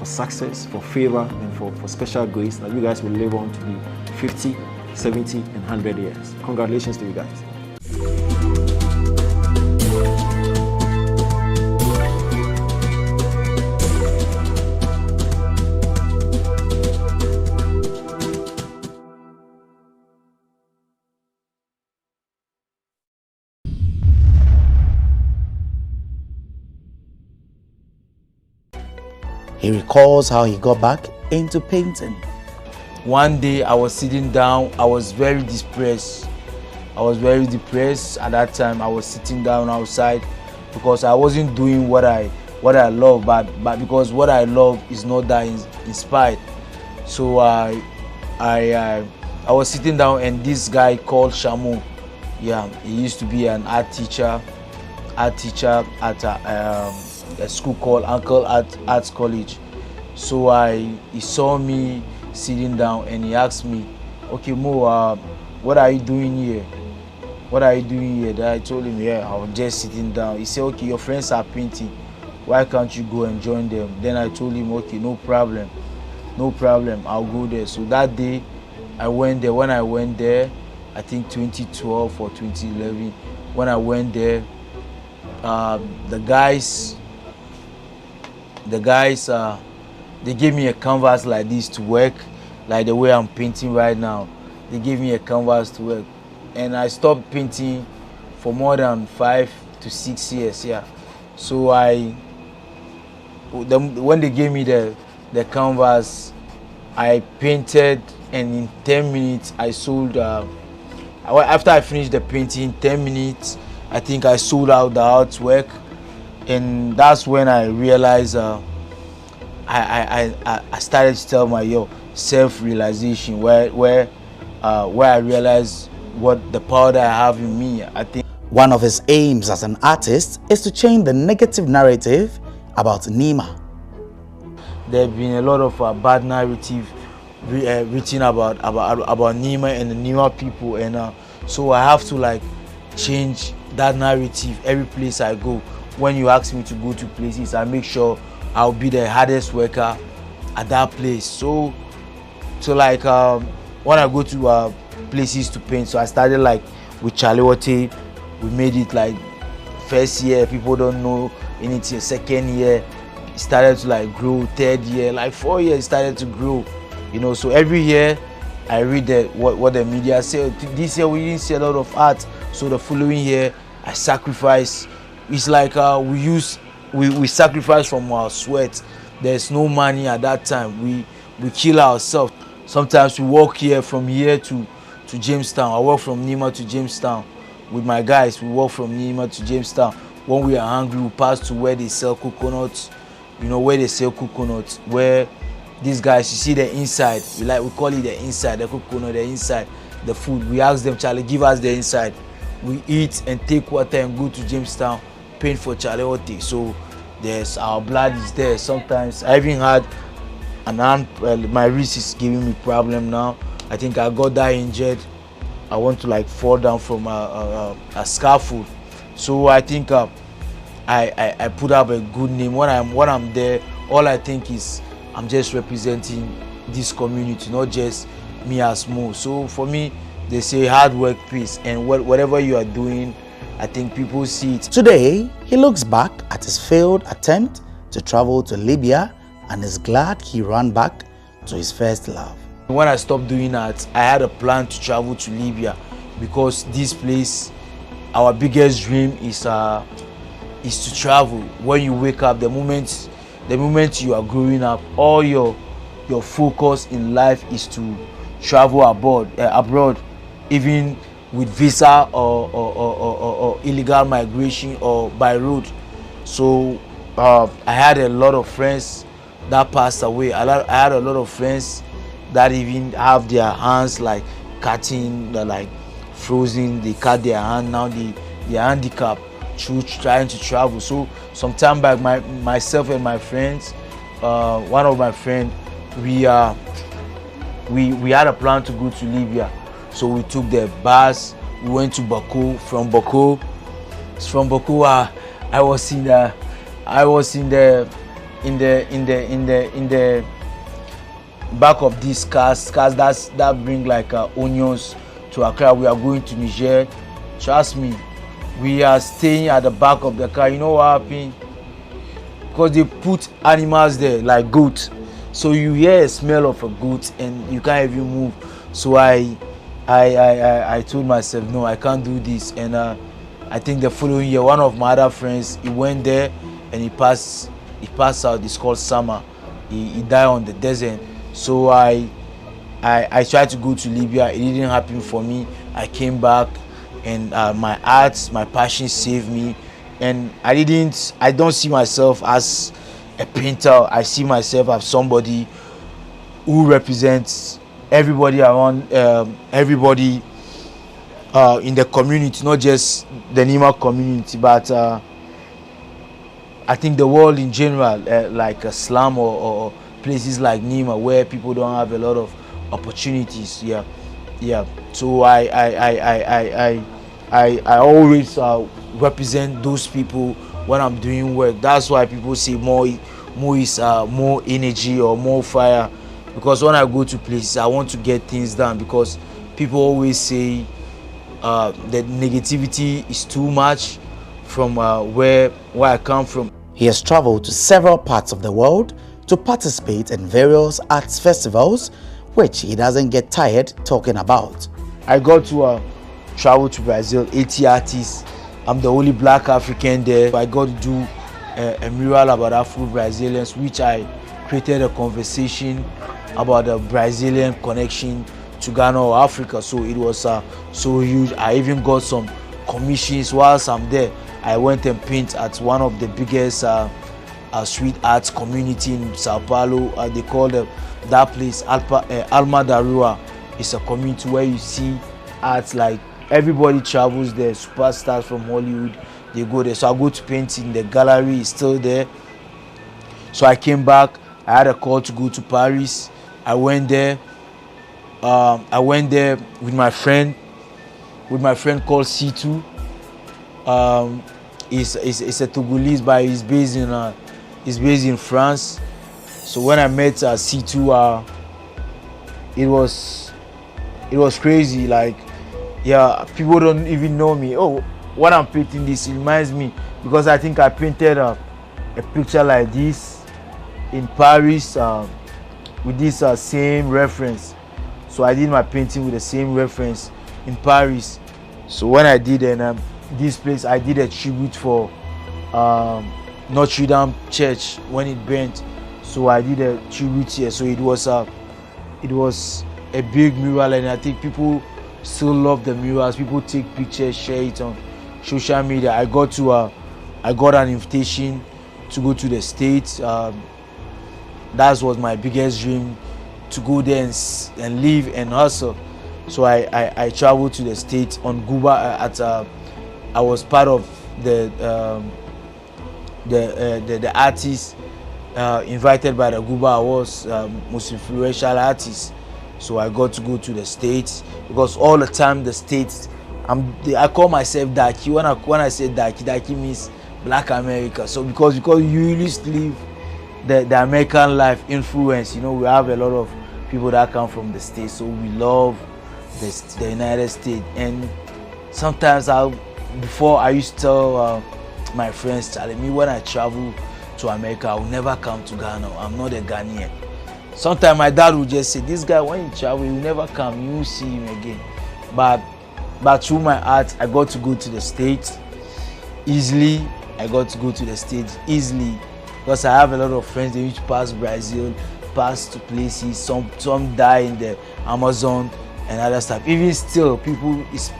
success, for favor, and for special grace, that you guys will live on to be 50, 70, and 100 years. Congratulations to you guys. He recalls how he got back into painting. One day I was sitting down, I was very depressed. At that time. I was sitting down outside because I wasn't doing what I love, but because what I love is not that inspired. So I was sitting down, and this guy called Shamu, he used to be an art teacher at a school called Uncle Arts College. So he saw me sitting down, and he asked me, okay, Mo, what are you doing here? Then I told him, I was just sitting down. He said, okay, your friends are painting, why can't you go and join them? Then I told him, okay, no problem, I'll go there. So that day I went there. When I went there, I think 2012 or 2011, when I went there, the guys they gave me a canvas like this to work, like the way I'm painting right now. They gave me a canvas to work, and I stopped painting for more than 5 to 6 years. So when they gave me the canvas, I painted, and in 10 minutes I sold. After I finished the painting, 10 minutes, I think I sold out the artwork. And that's when I realized I started to tell my self-realization, where where I realized what the power that I have in me. I think one of his aims as an artist is to change the negative narrative about Nima. There have been a lot of bad narrative written about Nima and the Nima people, and so I have to like change that narrative every place I go. When you ask me to go to places, I make sure I'll be the hardest worker at that place. So like when I go to places to paint, so I started like with Charlie. We made it like first year, people don't know anything. Second year, it started to like grow. Third year, like 4 years, it started to grow. You know, so every year I read what the media say. This year we didn't see a lot of art, so the following year I sacrifice. It's like we sacrifice from our sweat. There's no money at that time. We kill ourselves. Sometimes we walk here from here to Jamestown. I walk from Nima to Jamestown with my guys. We walk from Nima to Jamestown. When we are hungry, we pass to where they sell coconuts. You know, where they sell coconuts, where these guys, you see the inside. We call it the inside, the coconut, the inside, the food. We ask them, Charlie, give us the inside. We eat and take water and go to Jamestown, paint for Charlie. So there's our blood is there. Sometimes I even had an arm, my wrist is giving me problem now. I think I got that injured. I want to like fall down from a scaffold. So I think I put up a good name. When I'm there, all I think is I'm just representing this community, not just me as Mo. So for me, they say hard work pays, and whatever you are doing, I think people see it. Today, he looks back at his failed attempt to travel to Libya and is glad he ran back to his first love. When I stopped doing that, I had a plan to travel to Libya, because this place, our biggest dream is to travel. When you wake up, the moment you are growing up, all your focus in life is to travel abroad, even with visa or illegal migration or by road. So I had a lot of friends that passed away. I had a lot of friends that even have their hands like cutting, like frozen. They cut their hand now. They are handicapped through trying to travel. So some time back, myself and my friends, one of my friends, we had a plan to go to Libya. So we took the bus. We went to Baku. From Baku, I was in the back of these cars that bring like onions to Accra. We are going to Niger. Trust me, we are staying at the back of the car. You know what happened? Because they put animals there like goat, so you hear a smell of a goat and you can't even move. So I told myself, no, I can't do this. And I think the following year, one of my other friends, he went there and he passed out. It's called summer. He died on the desert. So I tried to go to Libya. It didn't happen for me. I came back, and my art, my passion saved me. And I don't see myself as a painter. I see myself as somebody who represents everybody around, everybody in the community, not just the Nima community, but I think the world in general, like a slum or places like Nima, where people don't have a lot of opportunities. Yeah. So I always represent those people when I'm doing work. That's why people say more is more energy or more fire, because when I go to places, I want to get things done, because people always say that negativity is too much from where I come from. He has traveled to several parts of the world to participate in various arts festivals, which he doesn't get tired talking about. I got to travel to Brazil, 80 artists. I'm the only black African there. I got to do a mural about Afro-Brazilians, which I created a conversation about the Brazilian connection to Ghana or Africa. So it was so huge. I even got some commissions whilst I'm there. I went and painted at one of the biggest street arts community in Sao Paulo. They call that place Alma da Rua. it's a community where you see arts, like everybody travels there, superstars from Hollywood, they go there. So I go to painting, the gallery is still there. So I came back, I had a call to go to Paris. I went there with my friend called C2. He's a Togolese, but he's based in France. So when I met C2, it was crazy. Like, yeah, people don't even know me. Oh, when I'm painting this, it reminds me, because I think I painted a picture like this in Paris with this same reference. So I did my painting with the same reference in Paris. So when I did this place, I did a tribute for Notre Dame Church when it burnt. So I did a tribute here. So it was a big mural, and I think people still love the murals. People take pictures, share it on social media. I got an invitation to go to the States. That was my biggest dream, to go there and live and hustle. So I traveled to the States on Guba. I was part of the artists invited by the Guba Awards, most influential artists. So I got to go to the States, because all the time the States, I call myself Daki. When I say Daki means Black America. So because you used to live the American life influence, you know, we have a lot of people that come from the States, so we love the United States. And sometimes before I used to tell my friends, telling me, when I travel to America, I will never come to Ghana. I'm not a Ghanaian. Sometimes my dad would just say, this guy, when you travel, you never come, you will see him again. But through my art, I got to go to the States easily. Because I have a lot of friends. They used to pass Brazil, pass to places. Some die in the Amazon and other stuff. Even still,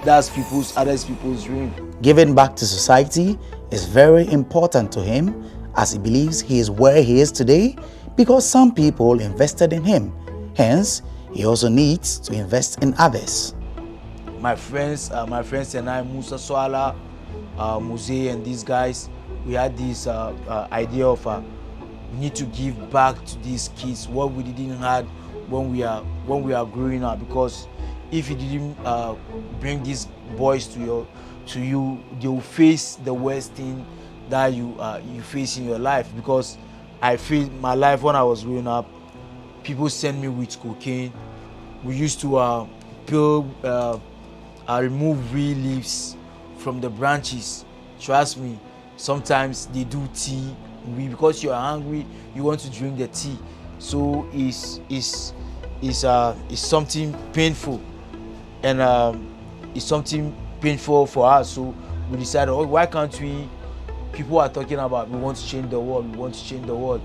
that's other people's dream. Giving back to society is very important to him, as he believes he is where he is today because some people invested in him. Hence, he also needs to invest in others. My friends and I, Musa Swala, Muse, and these guys, we had this idea of we need to give back to these kids what we didn't have when we are growing up. Because if you didn't bring these boys to you, they will face the worst thing that you face in your life. Because I feel my life when I was growing up, people sent me with cocaine. We used to remove real leaves from the branches. Trust me, sometimes they do tea. Because you are hungry, you want to drink the tea. So it's something painful, and it's something painful for us. So we decided, oh, why can't we? People are talking about, we want to change the world.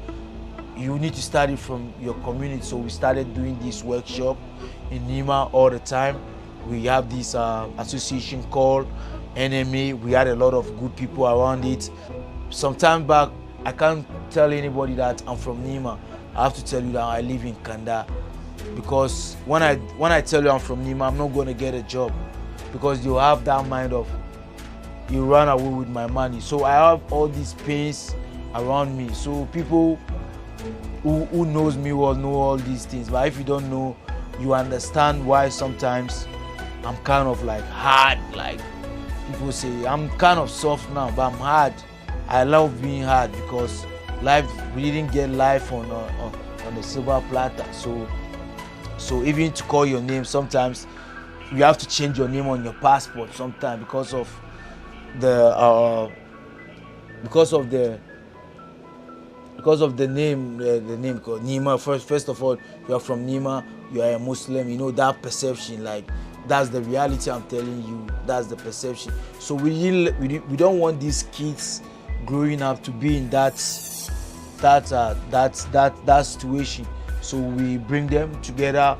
You need to start it from your community. So we started doing this workshop in Nima all the time. We have this association called NMA. We had a lot of good people around it. Some time back, I can't tell anybody that I'm from Nima. I have to tell you that I live in Kanda. Because when I tell you I'm from Nima, I'm not going to get a job. Because you have that mind of, you run away with my money. So I have all these pains around me. So people who knows me will know all these things. But if you don't know, you understand why sometimes I'm kind of like hard. Like people say, I'm kind of soft now, but I'm hard. I love being hard because life, we didn't get life on the silver platter. So even to call your name, sometimes you have to change your name on your passport sometimes because of the name, the name called Nima. First of all, you are from Nima, you are a Muslim. You know that perception, like that's the reality. I'm telling you, that's the perception. So we don't want these kids growing up to be in that situation. So we bring them together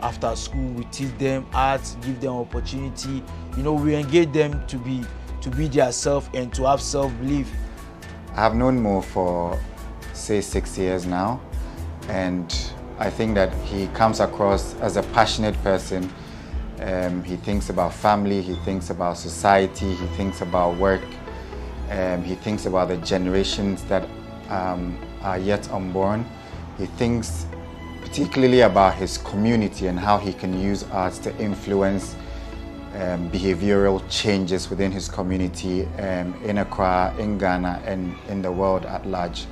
after school. We teach them art, give them opportunity. You know, we engage them to be their self and to have self-belief. I have known Mo for say 6 years now, and I think that he comes across as a passionate person. He thinks about family, he thinks about society, he thinks about work, he thinks about the generations that are yet unborn. He thinks particularly about his community and how he can use arts to influence behavioral changes within his community in Accra, in Ghana, and in the world at large.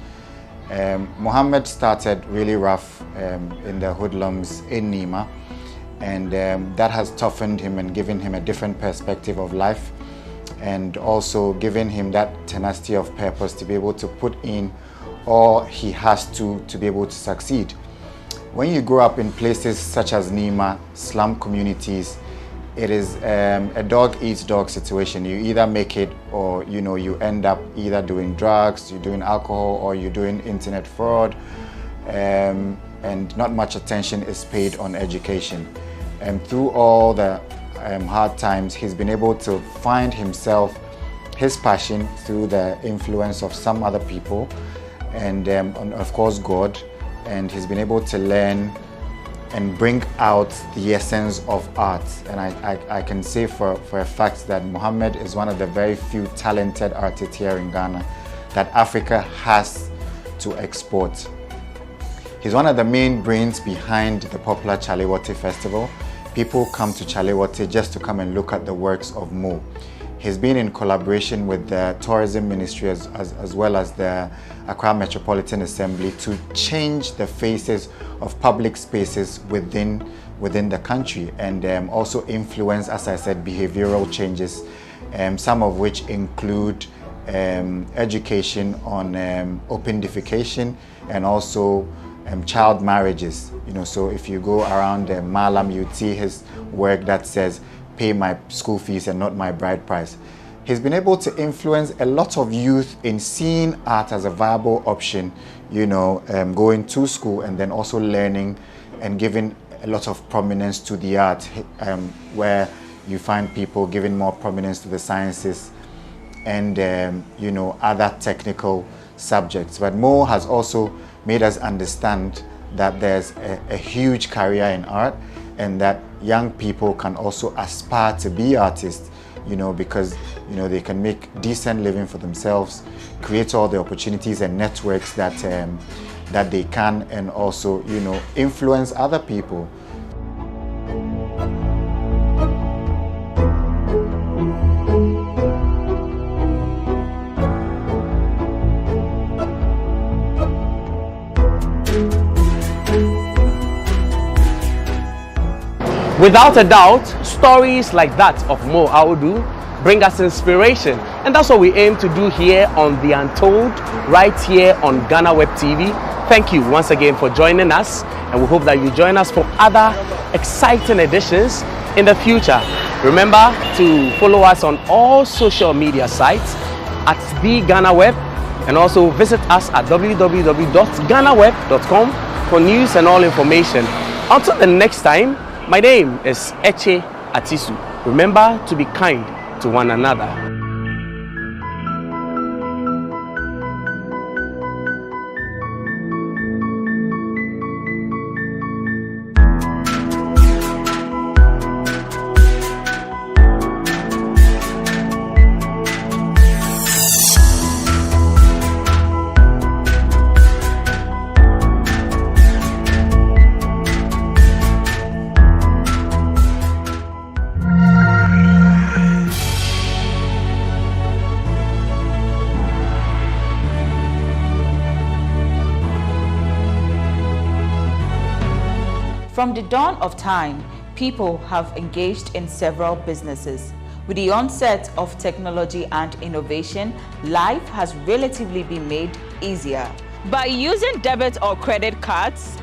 Mohammed started really rough in the hoodlums in Nima, and that has toughened him and given him a different perspective of life, and also given him that tenacity of purpose to be able to put in all he has to be able to succeed. When you grow up in places such as Nima, slum communities, it is a dog eats dog situation. You either make it, or you end up either doing drugs, you're doing alcohol, or you're doing internet fraud, and not much attention is paid on education. And through all the hard times, he's been able to find himself, his passion, through the influence of some other people, and of course God, and he's been able to learn and bring out the essence of art. And I can say for a fact that Mohammed is one of the very few talented artists here in Ghana that Africa has to export. He's one of the main brains behind the popular Chalewote Festival. People come to Chalewote just to come and look at the works of Mo. He's been in collaboration with the Tourism Ministry as well as the Accra Metropolitan Assembly to change the faces of public spaces within the country, and also influence, as I said, behavioral changes, some of which include education on open defecation and also child marriages. So if you go around Malam, you'd see his work that says, "Pay my school fees and not my bride price." He's been able to influence a lot of youth in seeing art as a viable option, going to school and then also learning and giving a lot of prominence to the art, where you find people giving more prominence to the sciences and other technical subjects. But Mo has also made us understand that there's a huge career in art, and that young people can also aspire to be artists, because they can make decent living for themselves, create all the opportunities and networks that they can, and also influence other people. Without a doubt, stories like that of Mo Audu bring us inspiration, and that's what we aim to do here on The Untold, right here on GhanaWeb TV. Thank you once again for joining us, and we hope that you join us for other exciting editions in the future. Remember to follow us on all social media sites at The GhanaWeb, and also visit us at www.ghanaweb.com for news and all information. Until the next time, my name is Eche Atisu. Remember to be kind to one another. From the dawn of time, people have engaged in several businesses. With the onset of technology and innovation, life has relatively been made easier. By using debit or credit cards,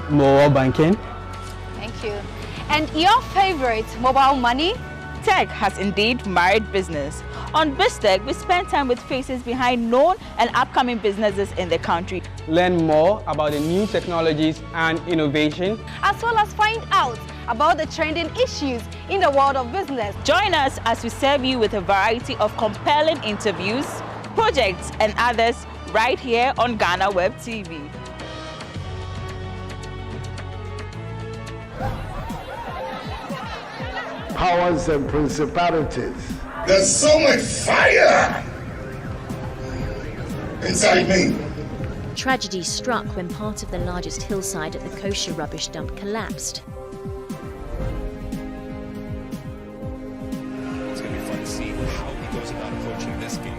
mobile banking. Thank you. And your favorite mobile money? Tech has indeed married business. On BizTech, we spend time with faces behind known and upcoming businesses in the country. Learn more about the new technologies and innovation, as well as find out about the trending issues in the world of business. Join us as we serve you with a variety of compelling interviews, projects, and others right here on GhanaWeb TV. powers and principalities. There's so much fire inside me. Tragedy struck when part of the largest hillside at the kosher rubbish dump collapsed. It's going to be fun to see how he goes about approaching this game.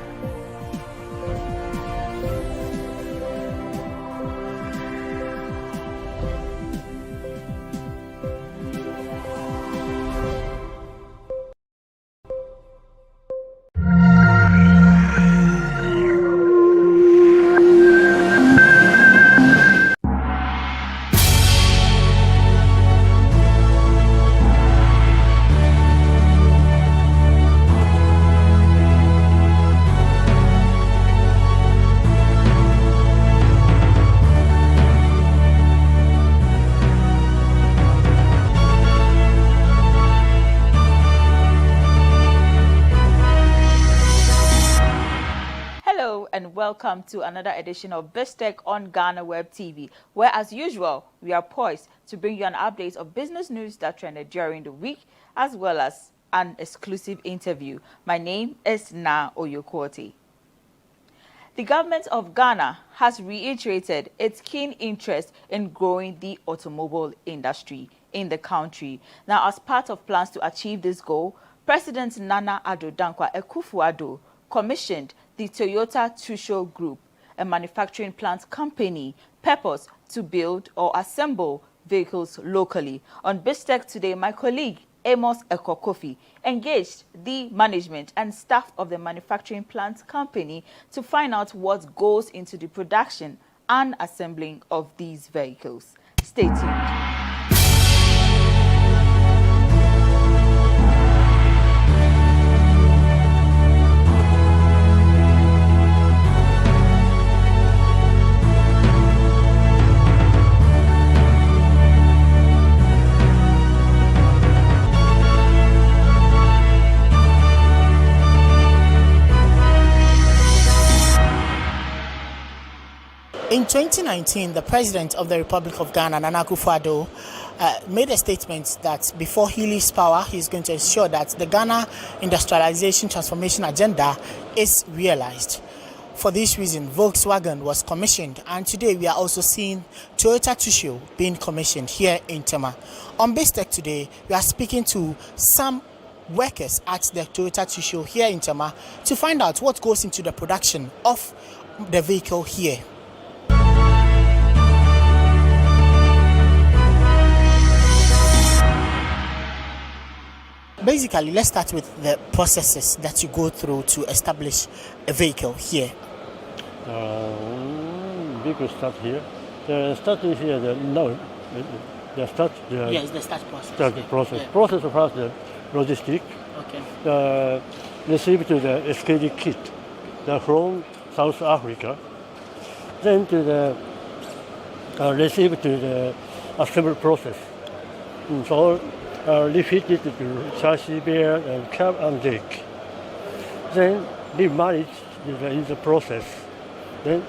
Welcome to another edition of BizTech on GhanaWeb TV, where as usual, we are poised to bring you an update of business news that trended during the week, as well as an exclusive interview. My name is Na Oyokwote. The government of Ghana has reiterated its keen interest in growing the automobile industry in the country. Now, as part of plans to achieve this goal, President Nana Addo Dankwa Akufo-Addo commissioned the Toyota Tsusho Group, a manufacturing plant company, purpose to build or assemble vehicles locally. On BizTech today, my colleague Amos Ekokofi engaged the management and staff of the manufacturing plant company to find out what goes into the production and assembling of these vehicles. Stay tuned. In 2019, the President of the Republic of Ghana, Nana Akufo-Addo, made a statement that before he leaves power, he's going to ensure that the Ghana industrialization transformation agenda is realized. For this reason, Volkswagen was commissioned, and today we are also seeing Toyota Tsusho being commissioned here in Tema. On BizTech today, we are speaking to some workers at the Toyota Tsusho here in Tema to find out what goes into the production of the vehicle here. Basically, let's start with the processes that you go through to establish a vehicle here. Vehicle start here. The starting here, the start process. Start process. Yeah. Process first the logistic. Okay. The receive to the SKD kit, from South Africa. Then to the receive to the assembly process. So. Refitted to chassis, bear, and cab and deck. Then remanaged in the process. Then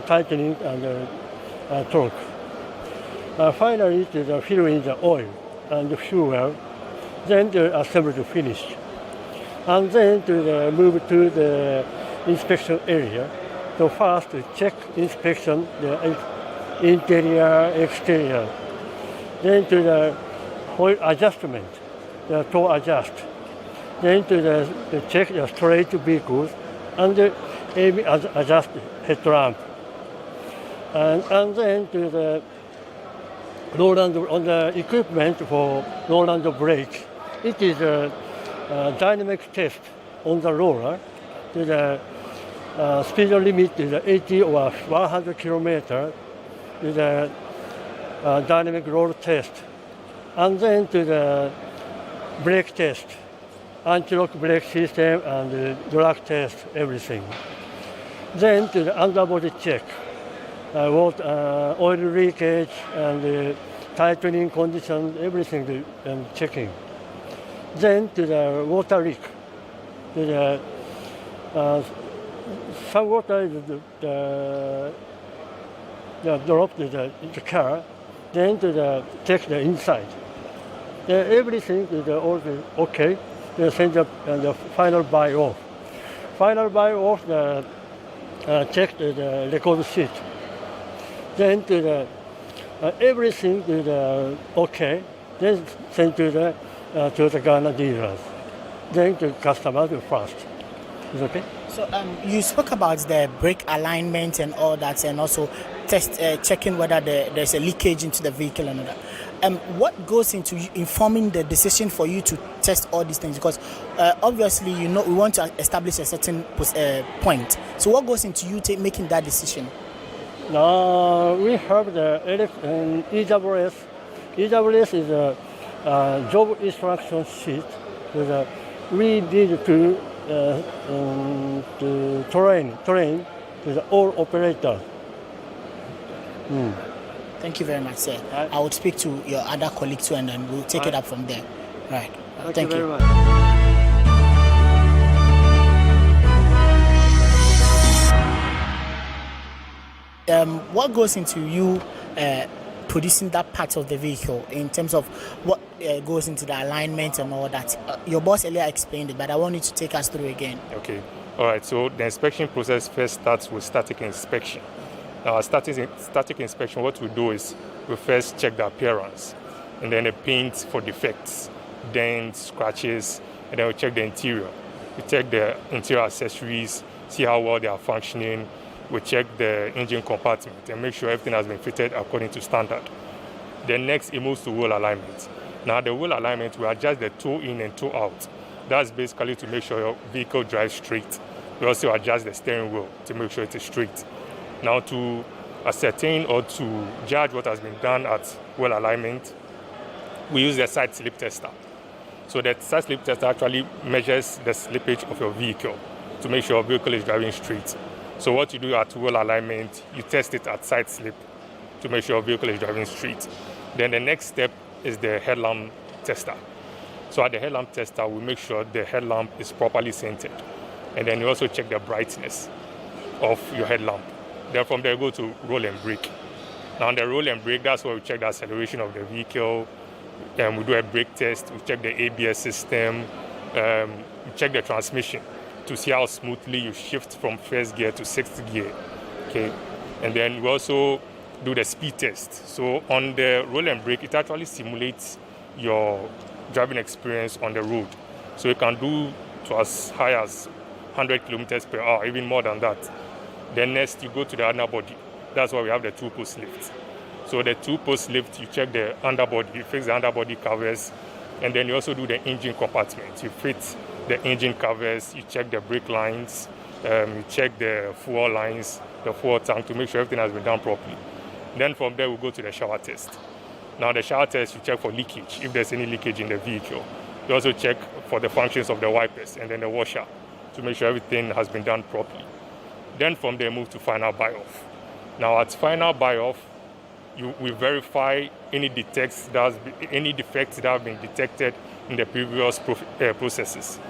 tightening and torque. Finally, to fill in the oil and the fuel. Then the assembly to finish. And then to move to the inspection area. So first to check inspection the interior, exterior. Then to the oil adjustment, to adjust. Then to check the straight vehicles and adjust headlamp. And then to the roll on the equipment for roll and brake. It is a dynamic test on the roller. To the speed limit is 80 or 100 kilometers. To the dynamic roll test. And then to the brake test, anti-lock brake system and drag test, everything. Then to the underbody check, oil leakage and tightening condition, everything checking. Then to the water leak, to the some water is dropped to the car, then to check the inside. Then everything is all okay. Then send the final buy off. Final buy off, check the record sheet. Then to the everything is okay. Then send to the Ghana dealers. Then to customers first. Is okay? So you spoke about the brake alignment and all that, and also checking whether there's a leakage into the vehicle and all that. What goes into informing the decision for you to test all these things? Because obviously, we want to establish a certain point. So what goes into you making that decision? Now we have the EWS. EWS is a job instruction sheet. We need to train with all operators. Thank you very much, sir. I would speak to your other colleagues too, and then we'll take it up from there. Right. Thank you very much. What goes into you producing that part of the vehicle in terms of what goes into the alignment and all that? Your boss earlier explained it, but I want you to take us through again. Okay. All right. So the inspection process first starts with static inspection. Now, static inspection, what we do is we first check the appearance, and then the paint for defects, dents, scratches, and then we check the interior. We check the interior accessories, see how well they are functioning. We check the engine compartment and make sure everything has been fitted according to standard. Then next, it moves to wheel alignment. Now, the wheel alignment, we adjust the toe in and toe out. That's basically to make sure your vehicle drives straight. We also adjust the steering wheel to make sure it is straight. Now, to ascertain or to judge what has been done at wheel alignment, we use the side slip tester. So the side slip tester actually measures the slippage of your vehicle to make sure your vehicle is driving straight. So what you do at wheel alignment, you test it at side slip to make sure your vehicle is driving straight. Then the next step is the headlamp tester. So at the headlamp tester, we make sure the headlamp is properly centered. And then you also check the brightness of your headlamp. Then from there, you go to roll and brake. Now on the roll and brake, that's where we check the acceleration of the vehicle. We do a brake test, we check the ABS system, we check the transmission to see how smoothly you shift from first gear to sixth gear. Okay, and then we also do the speed test. So on the roll and brake, it actually simulates your driving experience on the road. So you can do to as high as 100 kilometers per hour, even more than that. Then next, you go to the underbody. That's why we have the two-post lift. So the two-post lift, you check the underbody, you fix the underbody covers, and then you also do the engine compartment. You fit the engine covers, you check the brake lines, you check the fuel lines, the fuel tank to make sure everything has been done properly. Then from there, we go to the shower test. Now the shower test, you check for leakage, if there's any leakage in the vehicle. You also check for the functions of the wipers and then the washer to make sure everything has been done properly. Then from there, move to final buy-off. Now at final buy-off, we verify any defects that have been detected in the previous processes.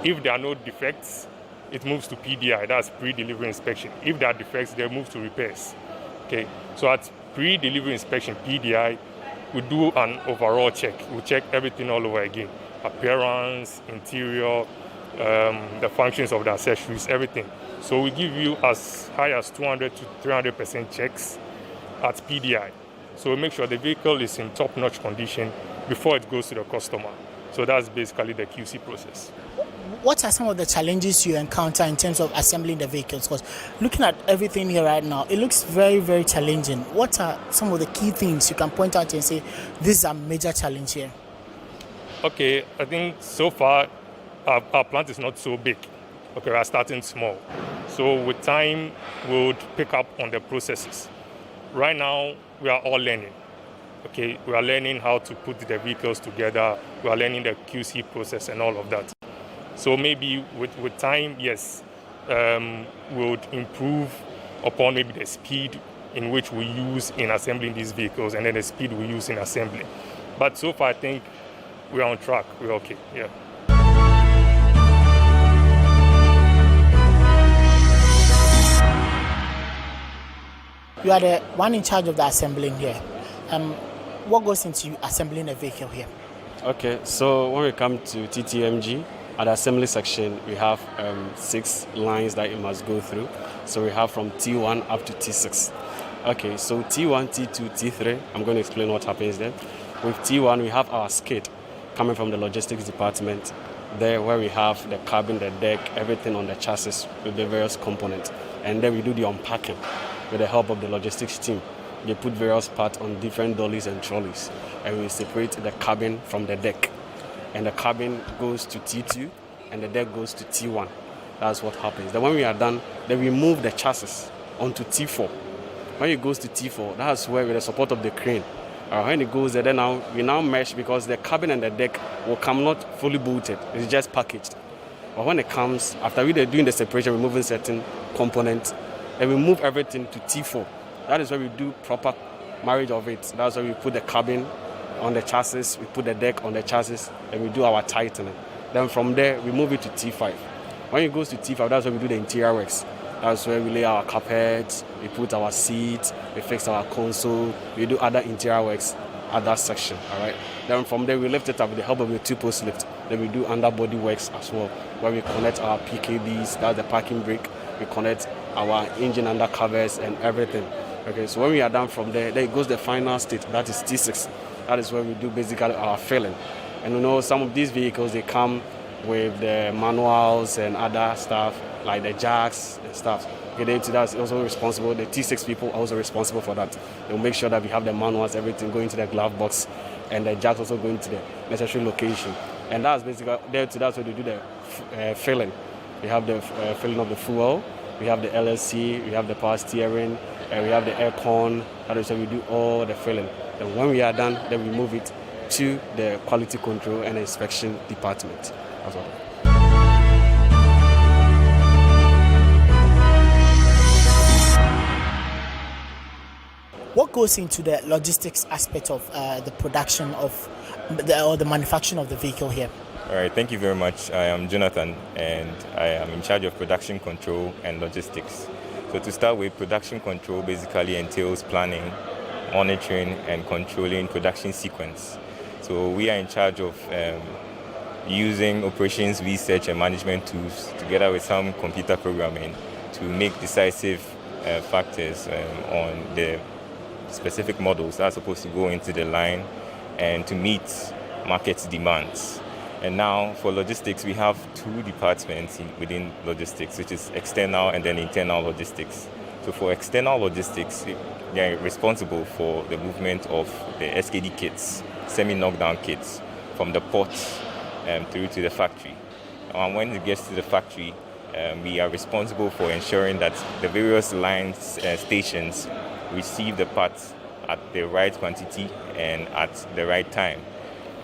If there are no defects, it moves to PDI, that's pre-delivery inspection. If there are defects, they move to repairs. Okay, so at pre-delivery inspection, PDI, we do an overall check. We check everything all over again. Appearance, interior, the functions of the accessories, everything. So we give you as high as 200 to 300% checks at PDI. So we make sure the vehicle is in top-notch condition before it goes to the customer. So that's basically the QC process. What are some of the challenges you encounter in terms of assembling the vehicles? Because looking at everything here right now, it looks very, very challenging. What are some of the key things you can point out and say, this is a major challenge here? Okay, I think so far our plant is not so big. Okay, we are starting small. So with time, we would pick up on the processes. Right now, we are all learning. Okay, we are learning how to put the vehicles together. We are learning the QC process and all of that. So maybe with time, yes, we would improve upon maybe the speed in which we use in assembling these vehicles and then the speed we use in assembling. But so far, I think we're on track. We're okay, yeah. You are the one in charge of the assembling here. What goes into assembling a vehicle here? Okay, so when we come to TTMG, at the assembly section, we have 6 lines that it must go through. So we have from T1 up to T6. Okay, so T1, T2, T3, I'm going to explain what happens there. With T1, we have our skid coming from the logistics department, there where we have the cabin, the deck, everything on the chassis with the various components. And then we do the unpacking with the help of the logistics team. They put various parts on different dollies and trolleys, and we separate the cabin from the deck. And the cabin goes to T2, and the deck goes to T1. That's what happens. Then when we are done, then we move the chassis onto T4. When it goes to T4, that's where with the support of the crane, when it goes there, then we now mesh, because the cabin and the deck will come not fully bolted, it's just packaged. But when it comes, after we are doing the separation, removing certain components, then we move everything to T4. That is where we do proper marriage of it. That's where we put the cabin on the chassis, we put the deck on the chassis, and we do our tightening. Then from there, we move it to T5. When it goes to T5, that's where we do the interior works. That's where we lay our carpets, we put our seats, we fix our console, we do other interior works at that section, all right? Then from there, we lift it up with the help of the 2-post lift. Then we do underbody works as well, where we connect our PKBs, that's the parking brake, we connect our engine undercovers and everything. Okay, so when we are done from there, then it goes the final state, that is T6. That is where we do basically our filling. And you know, some of these vehicles, they come with the manuals and other stuff, like the jacks and stuff. Okay, that's also responsible. The T6 people are also responsible for that. They'll make sure that we have the manuals, everything going to the glove box, and the jacks also going to the necessary location. And that's basically, that's where they do the filling. We have the filling of the fuel, we have the LSC, we have the power steering, and we have the aircon. That is where we do all the filling. And when we are done, then we move it to the quality control and inspection department as well. What goes into the logistics aspect of the production of the manufacturing of the vehicle here? All right, thank you very much. I am Jonathan, and I am in charge of production control and logistics. So to start with, production control basically entails planning, monitoring, and controlling production sequence. So we are in charge of using operations, research, and management tools together with some computer programming to make decisive factors on the specific models that are supposed to go into the line and to meet market demands. And now for logistics, we have 2 departments within logistics, which is external and then internal logistics. So for external logistics, they are responsible for the movement of the SKD kits, semi-knockdown kits, from the port through to the factory. And when it gets to the factory, we are responsible for ensuring that the various lines, stations receive the parts at the right quantity and at the right time.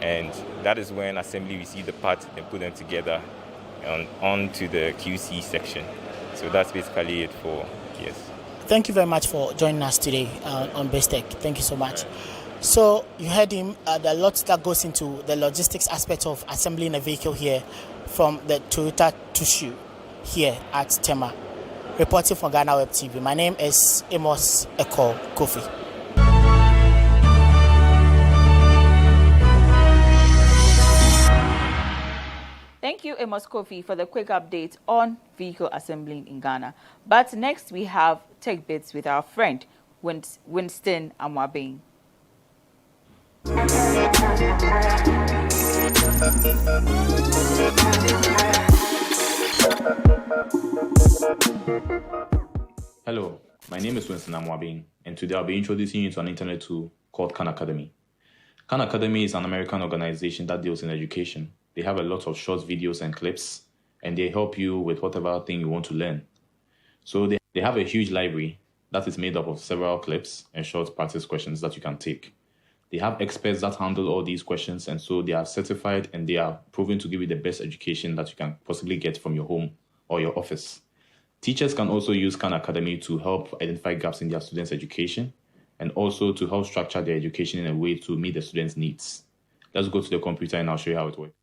And that is when assembly receive the parts and put them together onto the QC section. So that's basically it for PS. Thank you very much for joining us today on BaseTech. Thank you so much. So you heard him, there are lots that goes into the logistics aspect of assembling a vehicle here from the Toyota Tushu here at Tema. Reporting for GhanaWeb TV, my name is Amos Eko Kofi. Thank you, Amos Kofi, for the quick update on vehicle assembling in Ghana. But next we have Tech Bits with our friend Winston Amwabeng. Hello, my name is Winston Amwabeng, and today I'll be introducing you to an internet tool called Khan Academy. Khan Academy is an American organization that deals in education. They have a lot of short videos and clips, and they help you with whatever thing you want to learn. So they have a huge library that is made up of several clips and short practice questions that you can take. They have experts that handle all these questions, and so they are certified and they are proven to give you the best education that you can possibly get from your home or your office. Teachers can also use Khan Academy to help identify gaps in their students' education and also to help structure their education in a way to meet the students' needs. Let's go to the computer and I'll show you how it works.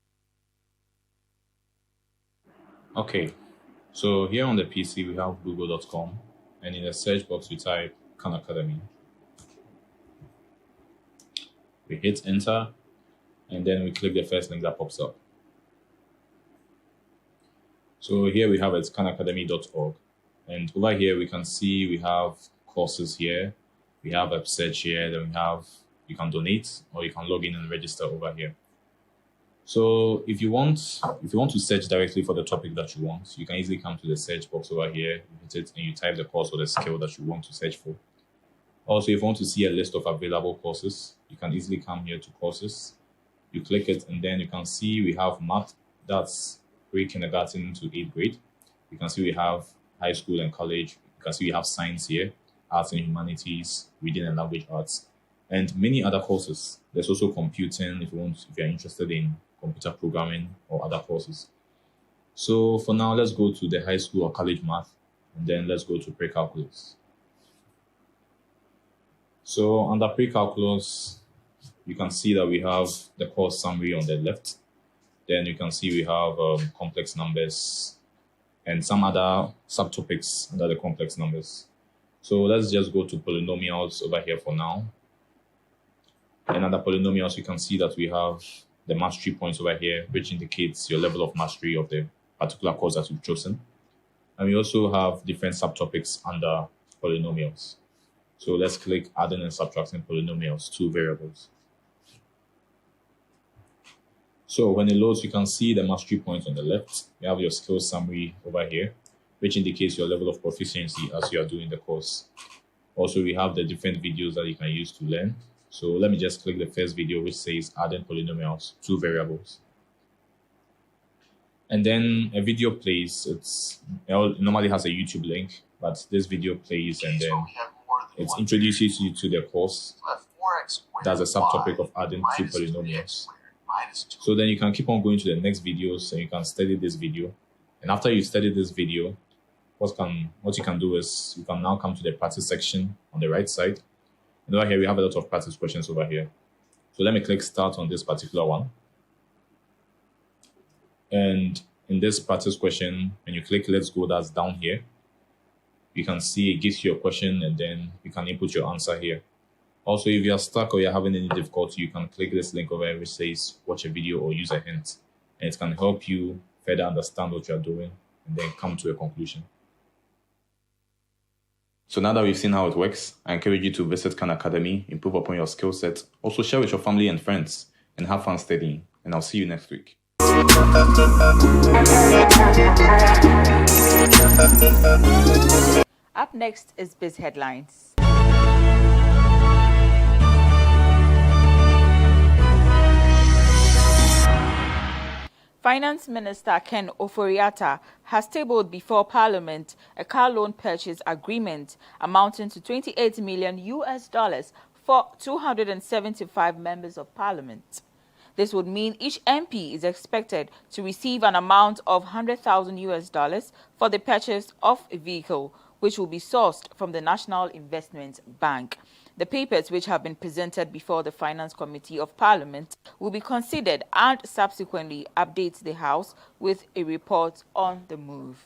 Okay, so here on the PC we have google.com, and in the search box we type Khan Academy. We hit enter, and then we click the first link that pops up. So here we have it's khanacademy.org, and over here we can see we have courses here, we have a search here, then we have you can donate or you can log in and register over here. So if you want to search directly for the topic that you want, you can easily come to the search box over here, you hit it, and you type the course or the skill that you want to search for. Also, if you want to see a list of available courses, you can easily come here to courses. You click it, and then you can see we have math, that's pre-kindergarten to 8th grade. You can see we have high school and college. You can see we have science here, arts and humanities, reading and language arts, and many other courses. There's also computing if you're interested in computer programming or other courses. So for now, let's go to the high school or college math, and then let's go to pre-calculus. So under pre-calculus, you can see that we have the course summary on the left. Then you can see we have complex numbers and some other subtopics under the complex numbers. So let's just go to polynomials over here for now. And under polynomials, you can see that we have the mastery points over here, which indicates your level of mastery of the particular course that you've chosen. And we also have different subtopics under polynomials. So let's click adding and subtracting polynomials, 2 variables. So when it loads, you can see the mastery points on the left. You have your skills summary over here, which indicates your level of proficiency as you are doing the course. Also, we have the different videos that you can use to learn. So let me just click the first video, which says adding polynomials, 2 variables. And then a video plays. It normally has a YouTube link, but this video plays and then it introduces you to the course. That's a subtopic of adding 2 polynomials. So then you can keep on going to the next videos and you can study this video. And after you study this video, what you can do is you can now come to the practice section on the right side. And over here, we have a lot of practice questions over here. So let me click start on this particular one. And in this practice question, when you click let's go, that's down here. You can see it gives you a question and then you can input your answer here. Also, if you're stuck or you're having any difficulty, you can click this link over here which says watch a video or use a hint. And it can help you further understand what you're doing and then come to a conclusion. So now that we've seen how it works, I encourage you to visit Khan Academy, improve upon your skill set, also share with your family and friends, and have fun studying. And I'll see you next week. Up next is Biz Headlines. Finance Minister Ken Ofori-Atta has tabled before Parliament a car loan purchase agreement amounting to $28 million for 275 members of Parliament. This would mean each MP is expected to receive an amount of $100,000 for the purchase of a vehicle, which will be sourced from the National Investment Bank. The papers, which have been presented before the Finance Committee of Parliament, will be considered and subsequently update the House with a report on the move.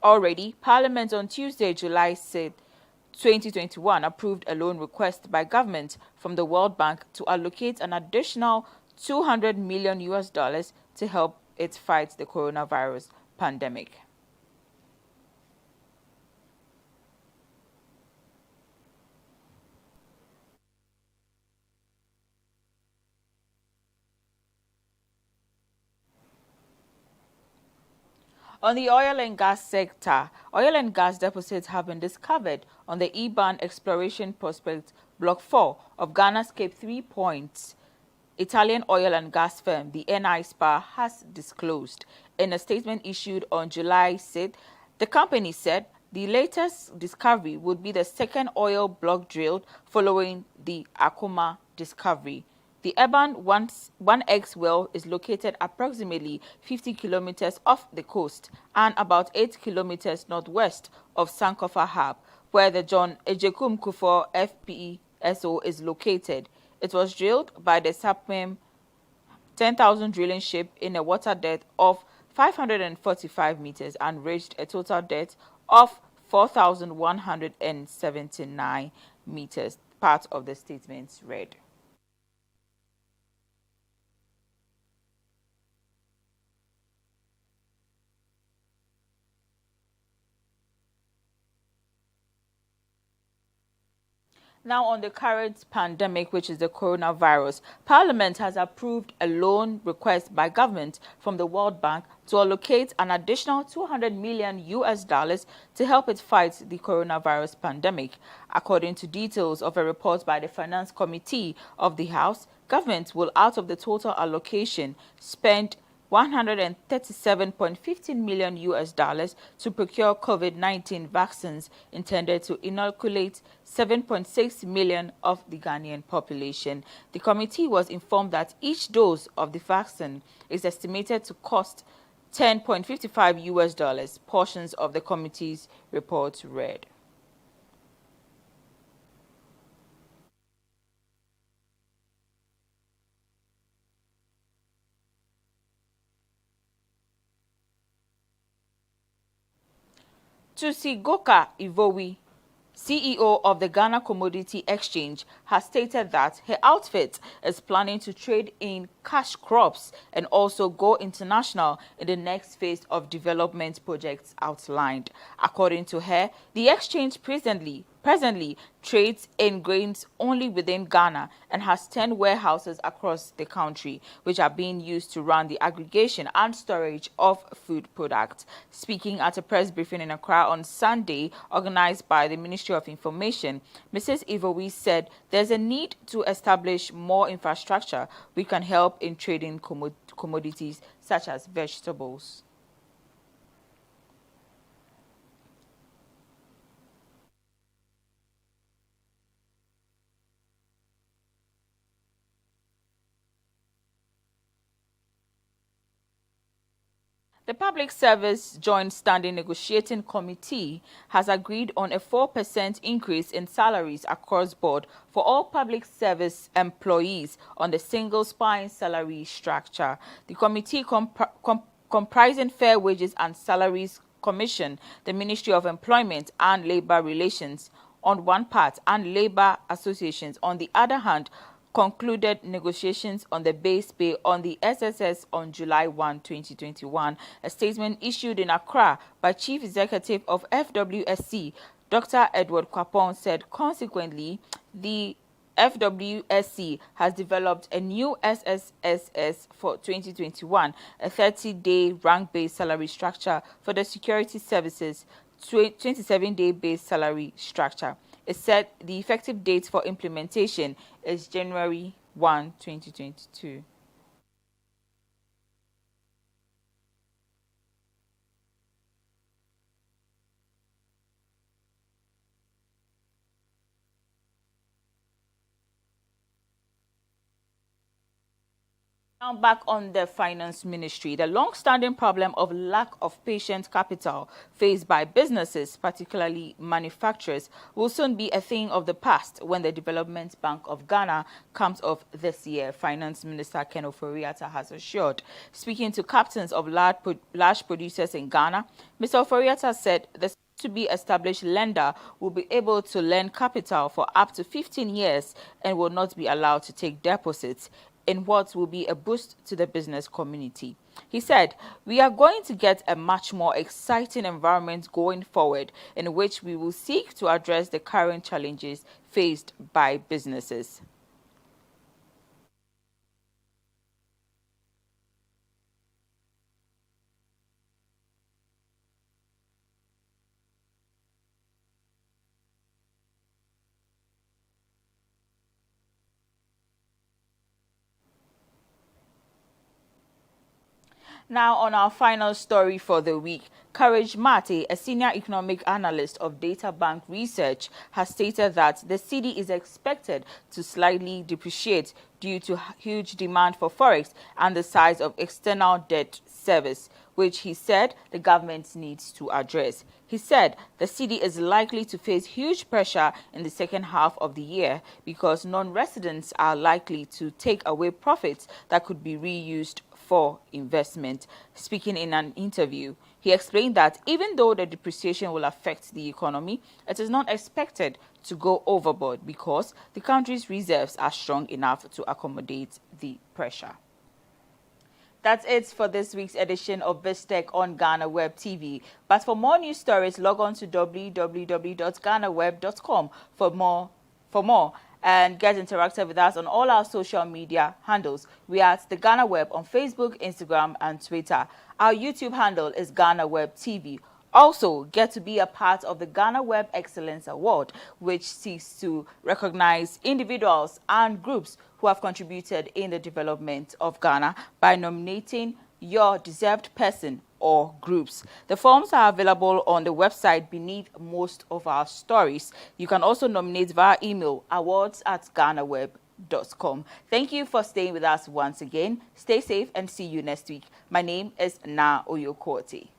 Already, Parliament on Tuesday, July 6, 2021, approved a loan request by government from the World Bank to allocate an additional $200 million to help it fight the coronavirus pandemic. On the oil and gas sector, oil and gas deposits have been discovered on the Iban Exploration Prospect Block 4 of Ghana's Cape 3 Points. Italian oil and gas firm, the NI Spa, has disclosed. In a statement issued on July 6, the company said the latest discovery would be the second oil block drilled following the Akoma discovery. The Eban 1X well is located approximately 50 kilometers off the coast and about 8 kilometers northwest of Sankofa Hub, where the John Ejekum Kufuor FPSO is located. It was drilled by the Sapem 10,000 drilling ship in a water depth of 545 meters and reached a total depth of 4,179 meters. Part of the statement read. Now, on the current pandemic, which is the coronavirus, Parliament has approved a loan request by government from the World Bank to allocate an additional $200 million to help it fight the coronavirus pandemic. According to details of a report by the Finance Committee of the House, government will, out of the total allocation, spend $137.15 million to procure COVID-19 vaccines intended to inoculate 7.6 million of the Ghanaian population. The committee was informed that each dose of the vaccine is estimated to cost $10.55. Portions of the committee's report read. Goka Ivowi, CEO of the Ghana Commodity Exchange, has stated that her outfit is planning to trade in cash crops and also go international in the next phase of development projects outlined. According to her, the exchange presently trades in grains only within Ghana and has 10 warehouses across the country, which are being used to run the aggregation and storage of food products. Speaking at a press briefing in Accra on Sunday, organized by the Ministry of Information, Mrs. Ivowi said there's a need to establish more infrastructure which can help in trading commodities such as vegetables. The Public Service Joint Standing Negotiating Committee has agreed on a 4% increase in salaries across board for all public service employees on the single spine salary structure. The committee comprising Fair Wages and Salaries Commission, the Ministry of Employment and Labour Relations on one part and labour associations on the other hand, concluded negotiations on the base pay on the SSS on July 1, 2021. A statement issued in Accra by Chief Executive of FWSC, Dr. Edward Kwapong, said consequently, the FWSC has developed a new SSSS for 2021, a 30-day rank-based salary structure for the security services, 27-day base salary structure. It said the effective date for implementation is January 1, 2022. Now back on the Finance Ministry, the long-standing problem of lack of patient capital faced by businesses, particularly manufacturers, will soon be a thing of the past when the Development Bank of Ghana comes off this year, Finance Minister Ken Ofori-Atta has assured. Speaking to captains of large producers in Ghana, Mr. Ofori-Atta said the to-be-established lender will be able to lend capital for up to 15 years and will not be allowed to take deposits, in what will be a boost to the business community. He said, "We are going to get a much more exciting environment going forward in which we will seek to address the current challenges faced by businesses." Now on our final story for the week, Courage Mate, a senior economic analyst of Data Bank Research, has stated that the cedi is expected to slightly depreciate due to huge demand for forex and the size of external debt service, which he said the government needs to address. He said the cedi is likely to face huge pressure in the second half of the year because non-residents are likely to take away profits that could be reused for investment. Speaking in an interview, he explained that even though the depreciation will affect the economy, it is not expected to go overboard because the country's reserves are strong enough to accommodate the pressure. That's it for this week's edition of BizTech on GhanaWeb TV. But for more news stories, log on to www.ghanaweb.com for more For more and get interactive with us on all our social media handles, we are at the GhanaWeb on Facebook, Instagram, and Twitter. Our YouTube handle is GhanaWeb TV. Also, get to be a part of the GhanaWeb Excellence Award, which seeks to recognize individuals and groups who have contributed in the development of Ghana by nominating your deserved person or groups. The forms are available on the website beneath most of our stories. You can also nominate via email, awards@ghanaweb.com. Thank you for staying with us once again. Stay safe and see you next week. My name is Na Oyokote.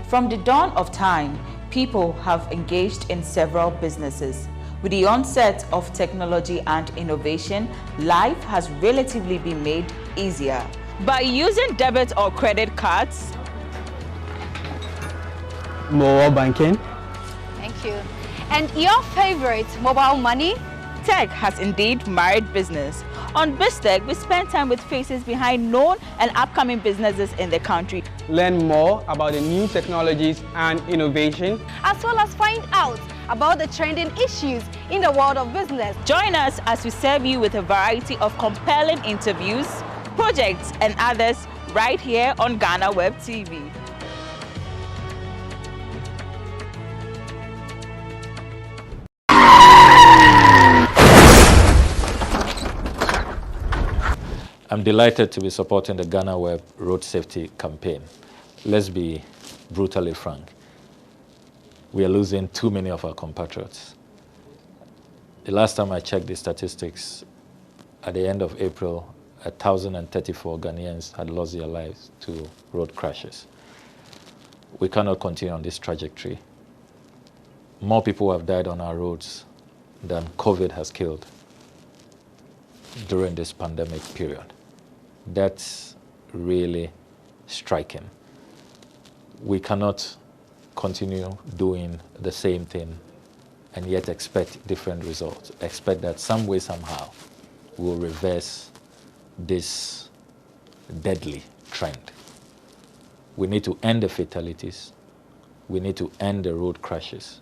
From the dawn of time, people have engaged in several businesses. With the onset of technology and innovation, life has relatively been made easier. By using debit or credit cards, mobile banking. Thank you. And your favorite mobile money? Tech has indeed married business. On BizTech, we spend time with faces behind known and upcoming businesses in the country. Learn more about the new technologies and innovation, as well as find out about the trending issues in the world of business. Join us as we serve you with a variety of compelling interviews, projects, and others right here on GhanaWeb TV. I'm delighted to be supporting the GhanaWeb Road Safety Campaign. Let's be brutally frank. We are losing too many of our compatriots. The last time I checked the statistics, at the end of April, 1,034 Ghanaians had lost their lives to road crashes. We cannot continue on this trajectory. More people have died on our roads than COVID has killed during this pandemic period. That's really striking. We cannot continue doing the same thing and yet expect different results. Expect that some way, somehow, we'll reverse this deadly trend. We need to end the fatalities. We need to end the road crashes.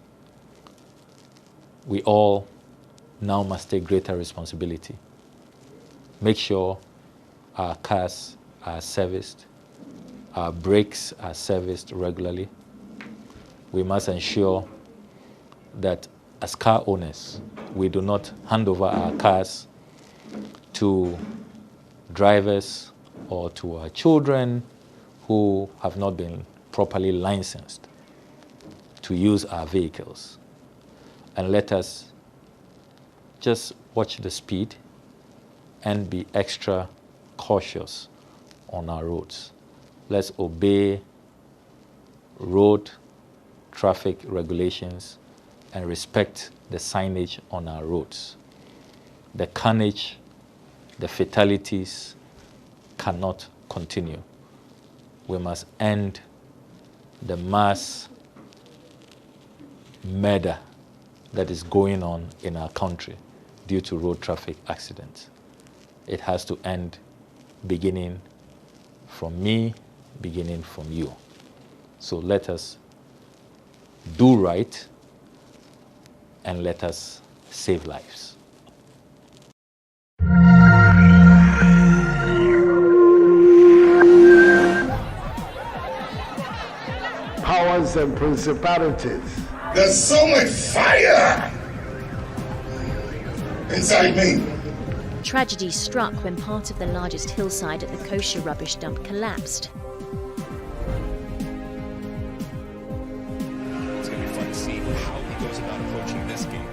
We all now must take greater responsibility. Make sure our cars are serviced, our brakes are serviced regularly. We must ensure that as car owners, we do not hand over our cars to drivers or to our children who have not been properly licensed to use our vehicles. And let us just watch the speed and be extra cautious on our roads. Let's obey road traffic regulations and respect the signage on our roads. The carnage, the fatalities cannot continue. We must end the mass murder that is going on in our country due to road traffic accidents. It has to end, beginning from me, beginning from you. So let us do right and let us save lives. Powers and principalities. There's so much fire inside me. Tragedy struck when part of the largest hillside at the kosher rubbish dump collapsed. It's going to be fun to see how he goes about approaching this game.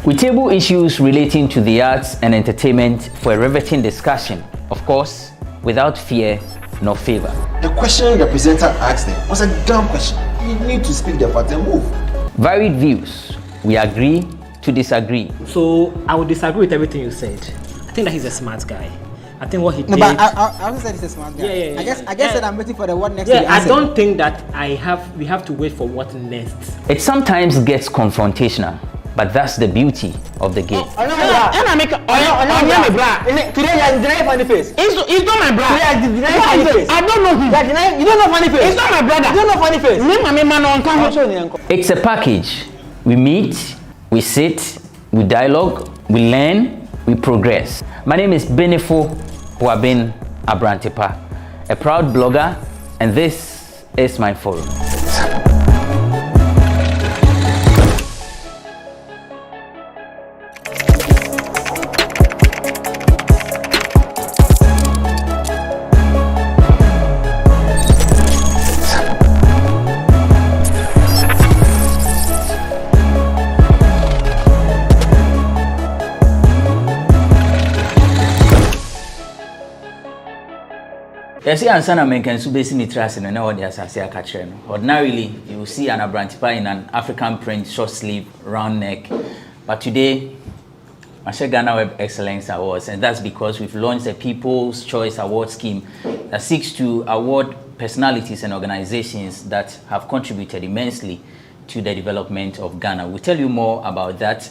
We table issues relating to the arts and entertainment for a riveting discussion, of course, without fear nor favor. The question the presenter asked them was a dumb question. You need to speak the part and move. Varied views. We agree to disagree. So I would disagree with everything you said. I think that he's a smart guy. I think what he did. No, but I also said he's a smart guy. Yeah. I guess that I'm waiting for the what next. Yeah, I don't think that we have to wait for what next. It sometimes gets confrontational, but that's the beauty of the game. Today you are denying funny face. It's not my brother. Today you are denying funny face. I don't know him. You don't know funny face. It's not my brother. You don't know funny face. It's a package. We meet, we sit, we dialogue, we learn, we progress. My name is Benefo Huabin Abrantepa, a proud blogger, and this is my forum. Yes, and American so basically trust in all the assassin catcher. Ordinarily, you will see an Abrantepa in an African print, short sleeve, round neck. But today, I share GhanaWeb Excellence Awards, and that's because we've launched a People's Choice Award scheme that seeks to award personalities and organizations that have contributed immensely to the development of Ghana. We'll tell you more about that.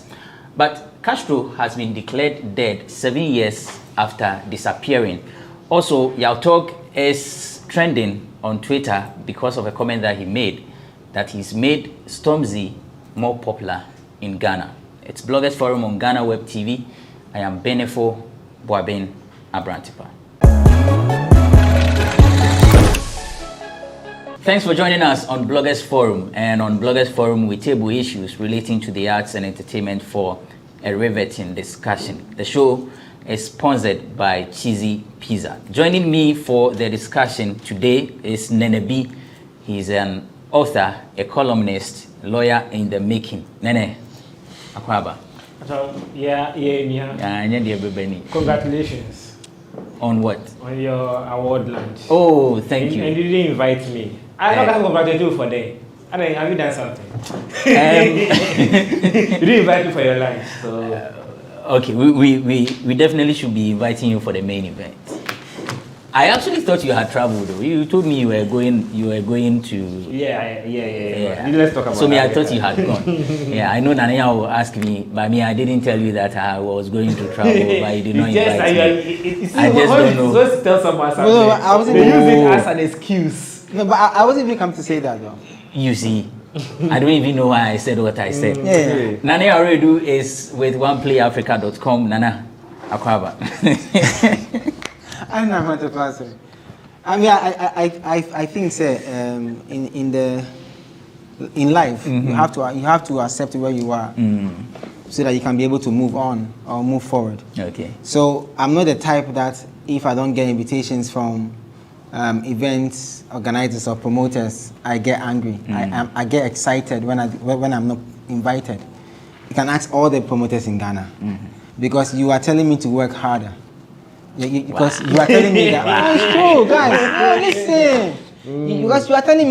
But Castro has been declared dead 7 years after disappearing. Also, Yao Talk is trending on Twitter because of a comment that he made, that he's made Stormzy more popular in Ghana. It's Bloggers Forum on GhanaWeb TV. I am Benefo Boabin Abrantepa. Thanks for joining us on Bloggers Forum. And on Bloggers Forum, we table issues relating to the arts and entertainment for a riveting discussion. The show is sponsored by Cheesy Pizza. Joining me for the discussion today is Nene B. He's an author, a columnist, lawyer in the making. Nene, akwaba. Yeah. Congratulations. On what? On your award lunch. Oh, thank you. And you didn't invite me. I don't have to congratulate you for that. I mean, have you done something? You didn't invite me for your lunch, so. Okay, we definitely should be inviting you for the main event. I actually thought you had traveled though. You told me you were going to. Yeah. Let's talk about so that. I thought you had gone. Yeah, I know Nania will ask me, but me, I didn't tell you that I was going to travel, but you did not invite me. I just don't know. Supposed to tell someone something. No, I wasn't. They use it as an excuse. No, but I wasn't even come to say that though. You see. I don't even know why I said what I said. Yeah. Nana Aredu is with oneplayafrica.com. Nana Akwaba. I'm not a person. I mean, I think, sir, in life, you have to accept where you are, so that you can be able to move on or move forward. Okay. So I'm not the type that if I don't get invitations from events organizers or promoters, I get angry. I get excited when I'm not invited. You can ask all the promoters in Ghana, because you are telling me to work harder. Because you are telling me that. It's true, guys. Listen. Because you are telling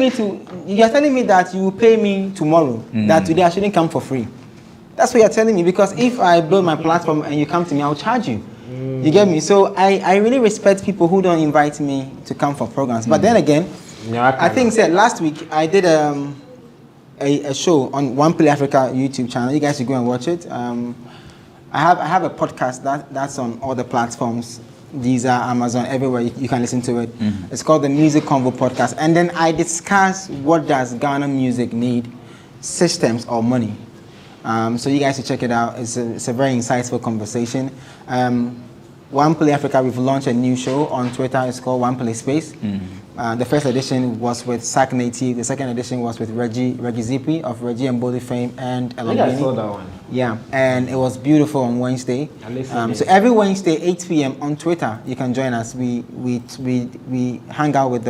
me that you will pay me tomorrow. That today I shouldn't come for free. That's what you are telling me. Because if I build my platform and you come to me, I will charge you. You get me? So I really respect people who don't invite me to come for programs. But then again, I think last week I did a show on One Play Africa YouTube channel. You guys should go and watch it. I have a podcast that's on all the platforms. These are Amazon, everywhere you can listen to it. It's called the Music Convo Podcast. And then I discuss what does Ghana music need, systems or money. So you guys should check it out. It's a very insightful conversation. One Play Africa, we've launched a new show on Twitter. It's called One Play Space. The first edition was with Sack Native. The second edition was with Reggie Zippy of Reggie and Body fame and I think I saw that one. Yeah, and it was beautiful on Wednesday. So every Wednesday, 8 p.m. on Twitter, you can join us. We hang out with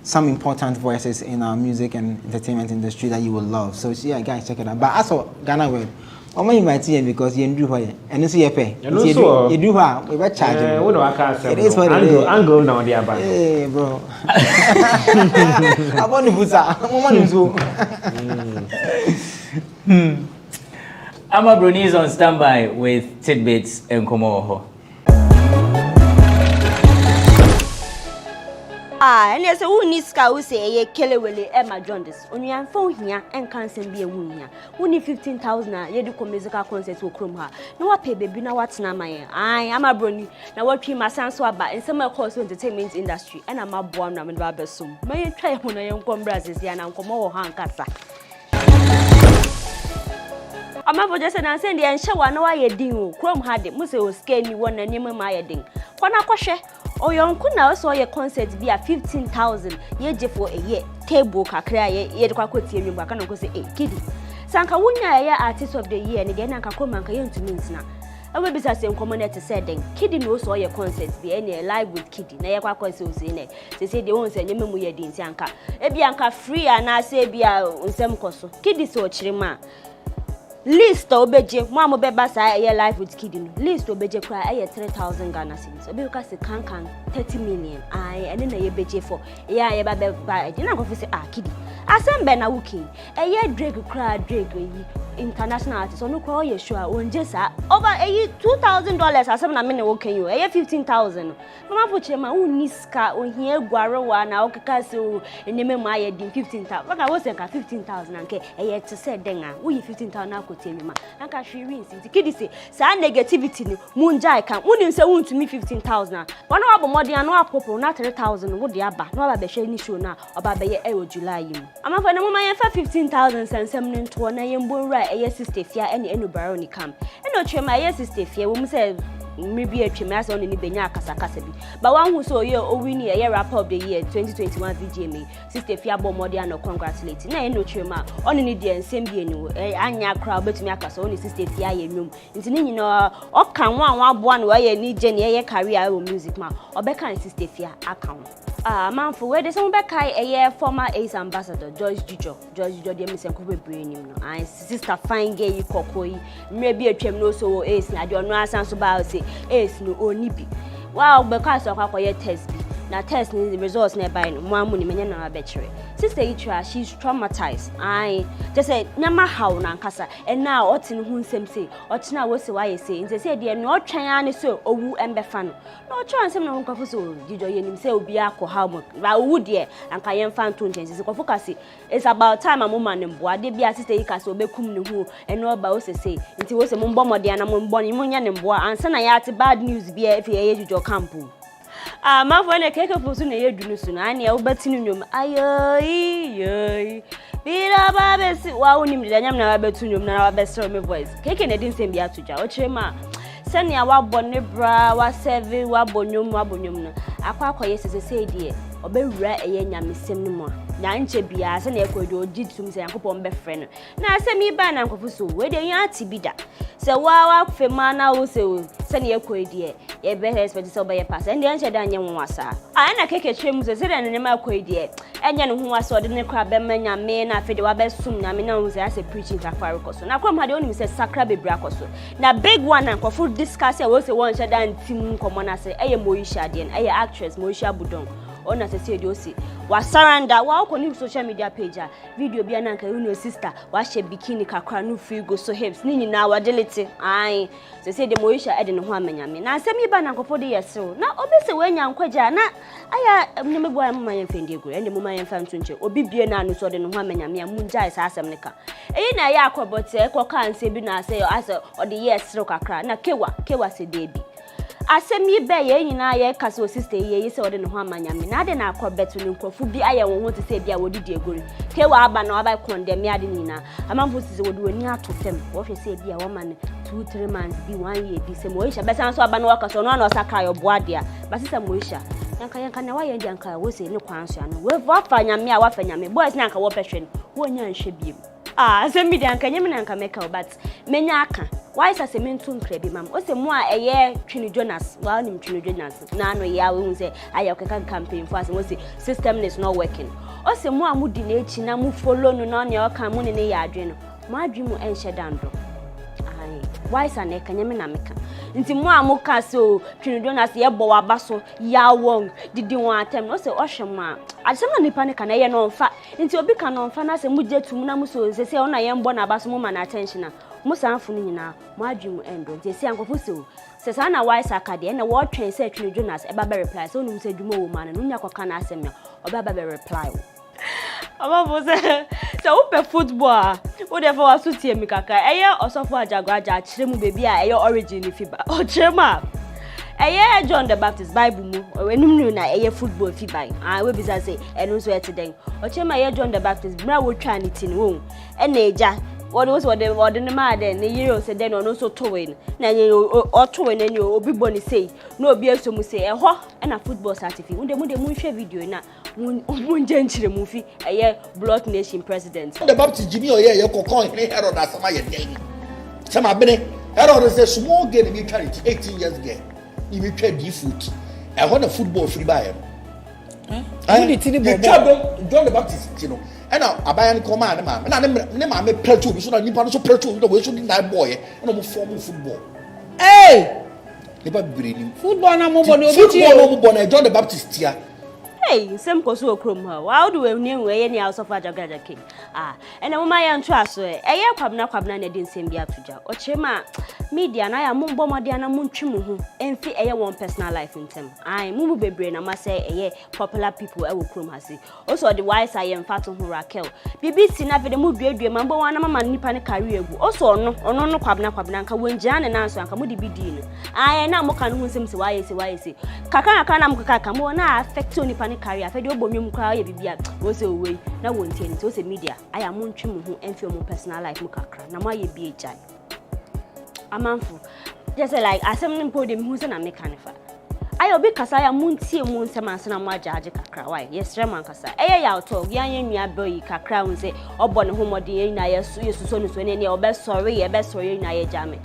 some important voices in our music and entertainment industry that you will love. So yeah, guys, check it out. But as for GhanaWeb, Omo invite you because you do why. And so you pay. You do how we were charging. We don't cash. It is what angle now the aba. Hey bro. I want to busa. I want to Ama Bruni is on standby with tidbits and Komoho. And yes, who needs cow say ye Kelewele Emma Jones. Only I'm phone here and can't send be a woman here. Only 15,000 ye do musical concerts will crum her. No, I pay baby now what's na my I am a brony. Now what my son so about in some course entertainment industry and I'm a born and rather soon. May you try when I am come Brazil and I'm come over Hankasa. I'm not just an send the and show one why you ding. Chrome had it, Muse was scanny one and Nima my ding. Quanaquashe. Oh, your uncle now saw your concert be at 15,000 ye for a year. Table kakra ye quaquity you can go say a kiddie. Sanka wunya artist of the year and again I can come and can to means now. I will be saying community said then Kiddy knows all your concerts be any live with Kiddy. Now your concerts in it. They say they won't send you memory din Sanka. Ebianka free and I say be a some coso. Kiddy so chima. List obeje mama beba sa aye life with kidding list obeje cry aye 3,000 Ghana cedis obi ka se kan 30 million ai ene na ye beje for ye aye ba e na go fi say kidding asembe na wuki aye Drake cry Drake international artist onu cry ye sure onje sa over aye $2,000 asem na me na woken you aye 15,000 mama poche ma uniska ohie gwarewa na okeka se eneme ma aye din 15,000 baka wo se ka 15,000 anke aye to say den a wo 15,000 Nima. Anka she wins. Kidi say, sa negativity ni munja kan. Unim say won to me 15,000. One abo modi an no apopo na 3,000 wo de aba. No aba be hwe ni show na oba be ye e July yim. Ama fa na mama ye fa 15,000 sensem ni nto na ye mbonra e ye sister fia ene enu baro ni kam. Eno twema ye sister fia wo mu say maybe a chimney on any benya kasakasa bi. But one who saw you winning a rapper of the year 2021 VGMA. Sister Fiabo Modiano congratulating. Na no chima on any day and same be no anya crowd bet me akasa only sister Fia yum. Into you know or can one way need Jenny career music ma or Becca sister Fia account. Man for where there's some Becca a year former Ace ambassador George Jujo the Miss and Kobe brain and sister fine gay kokoi maybe a chem no so Ace I don't know so about say Ace no only be. Wow, because of our test be. Now test the results nearby no more money na betray. Sister Itra, she's traumatized. I just said nyama how na nkasa and now otin hu nsem say otina wo se why say nse say de no twan ani so owu embefa no. No twan nsem na nkofo so jijo yenim say obi akọ how mo. Ba owu de anka yemfa nto ntense se kofo kasi it's about time amoma ne mboa de bia sister Ika so obekum ne hu eno oba wo se say nti wo se mo mbọ mode ana mo mbọ ni mo nya ne mboa ansa na ya ati bad news bia efi ye jijo campu. Ma for na keke fosu na ye dunu su na ani e wobetinu nyom ayoy bira ba besi wa wonim de nyam na wa betu nyom na wa besro me voice keke na din sem bia toja o kire ma sene ya wa bone bra wa serve wa bonyom na akwa yesese sei de obewura eye nyamesem no mo na nche bia se na ekodi ogitum se yakopon be frɛ no na se mi ba na nkofo so we de yan ati bida se wa fema na wo se na ekodi ye be expect se oba ye pass and yan che da anye nwasa na keke twem se na ne ma ekodi enye no ho asa ode ne kra be manyame na afede wa be sum nyame na wo se ase preaching takwa rekoso na krom hade onim se sakra be bra koso na big one na nkofo discuss wo se won che da ntim komo na se eye moisha de eye actress moisha budon ona se se dosi wa surrender wa ko ni social media page video bia na nka you sister wa she bikini kakra no free go so hips ni nyina wa delete ai se de moisha ede ne ho amanyame na asemi ba na nkofo de yeso na obese wanya nkwaja na aya nyemegbo am ma yemfende egu ende mo ma yemfa ntunche obi bie na anu so de ne ho amanyame amunja sa asem ne ka eyi na ya akobote ko kan se bi na se ode yeso kakra na kewa se de bi asemi be ye nyina ye kase o sister ye se ode ne ho amanyame na ade na akobeto ne nkofu bi aye won ho te se bia wodidi egori ke wa aba na aba condemn ade nyina amamfo sise wodi wani atofem wo hwe se bia wo ma ne 2-3 months bi 1 year bi se moisha be san so aba na wakaso no na osaka yo boadea ba sise moisha yanka na wa ye yanka wo se ne kwanso ano we fa nyame a wa fa nyame boys na anka wo pehwe wo nya nhwe biem asemi de anka nyame na anka meka but menya aka why say mentu nkra bi mam o se mu a eye Twini Jonas wa nim Twini Jonas na no ya we hu say aye okeka campaign for say system is not working o se mu a mudi na echi na mu follow no na o ka mu ne ya adwe no mu adwe mu enhye dando why is an ekanyame na meka nti mo amuka so twinidon as ye bo waba so ya wong didi won atem no se ohwema asema nipa ne kana ye no mfa nti obi ka no mfa na se mu jetum na mu so se ona ye mbo na ba so mu ma na attention na mu sanfo no nyina mo adwum endo nti se ankofo se sa na why sakade na wo twen se twinidon as e ba be reply so no mu se dwuma wo ma no nya kwaka na asem ya oba ba be reply Ama bose so upe football wo dey for wasu tie mi kaka eye osofo ajagwaja kire mu baby a eye origin fiba o chema eye John the Baptist Bible mu enum na eye football fiba we bisa say enu so etiden o chema eye John the Baptist bra wo twa ni tin wo na eja what the ma den ne yiro se den no so towin na nye o towin na nye obi boni say na obi esomu say eho na football certificate unde mu nhwe video na munje nchire mu fi eye Blood Nation president The Baptist Jimmy oye ye kokon ne Herod asama ye den sama bene Herod is a small girl in charity 18 years girl he me twa di foot e ho na football free buy Who the tini bobo John the Baptist you know and abayan command ma na ne ma me plateau so na nipa no so plateau no we so di na boy na mo form football nipa biri football na mo boni obi football no mo boni John the Baptist tia hey same koso okrom ha how do we name we ni house of ajagaja king and mo ma ya nto aso eye kwabna na de nsem bia toja o chema media na ya mombo mode na montwim ho emfi eye one personal life intem mu bebre na ma say eye popular people e wo krom ha si also the wise I am fat ho Raquel BBC na vede mu duadua mambo wana mama nipa ne career egu also ono no kwabna nka wonjia ne na so anka mu de bidi no na mo kan ho nsem se why say kaka na mo kaka mo na affect nipa ne career afedi obonwem kwa ye bibia wo se owei na wontie ni so se media aya mo ntwem ho emfi mo personal life mu kakra na mo ye bi ejai amanfo just like asem nimpo dem hu se na me kanefa ayo bi kasa ya muntie mu nsem ansena mo ajaje kakra why yes man kasa eye ya auto yan nua boyi kakra hu se obo ne ho modin na yesuso no so ne obe sorry na ye jame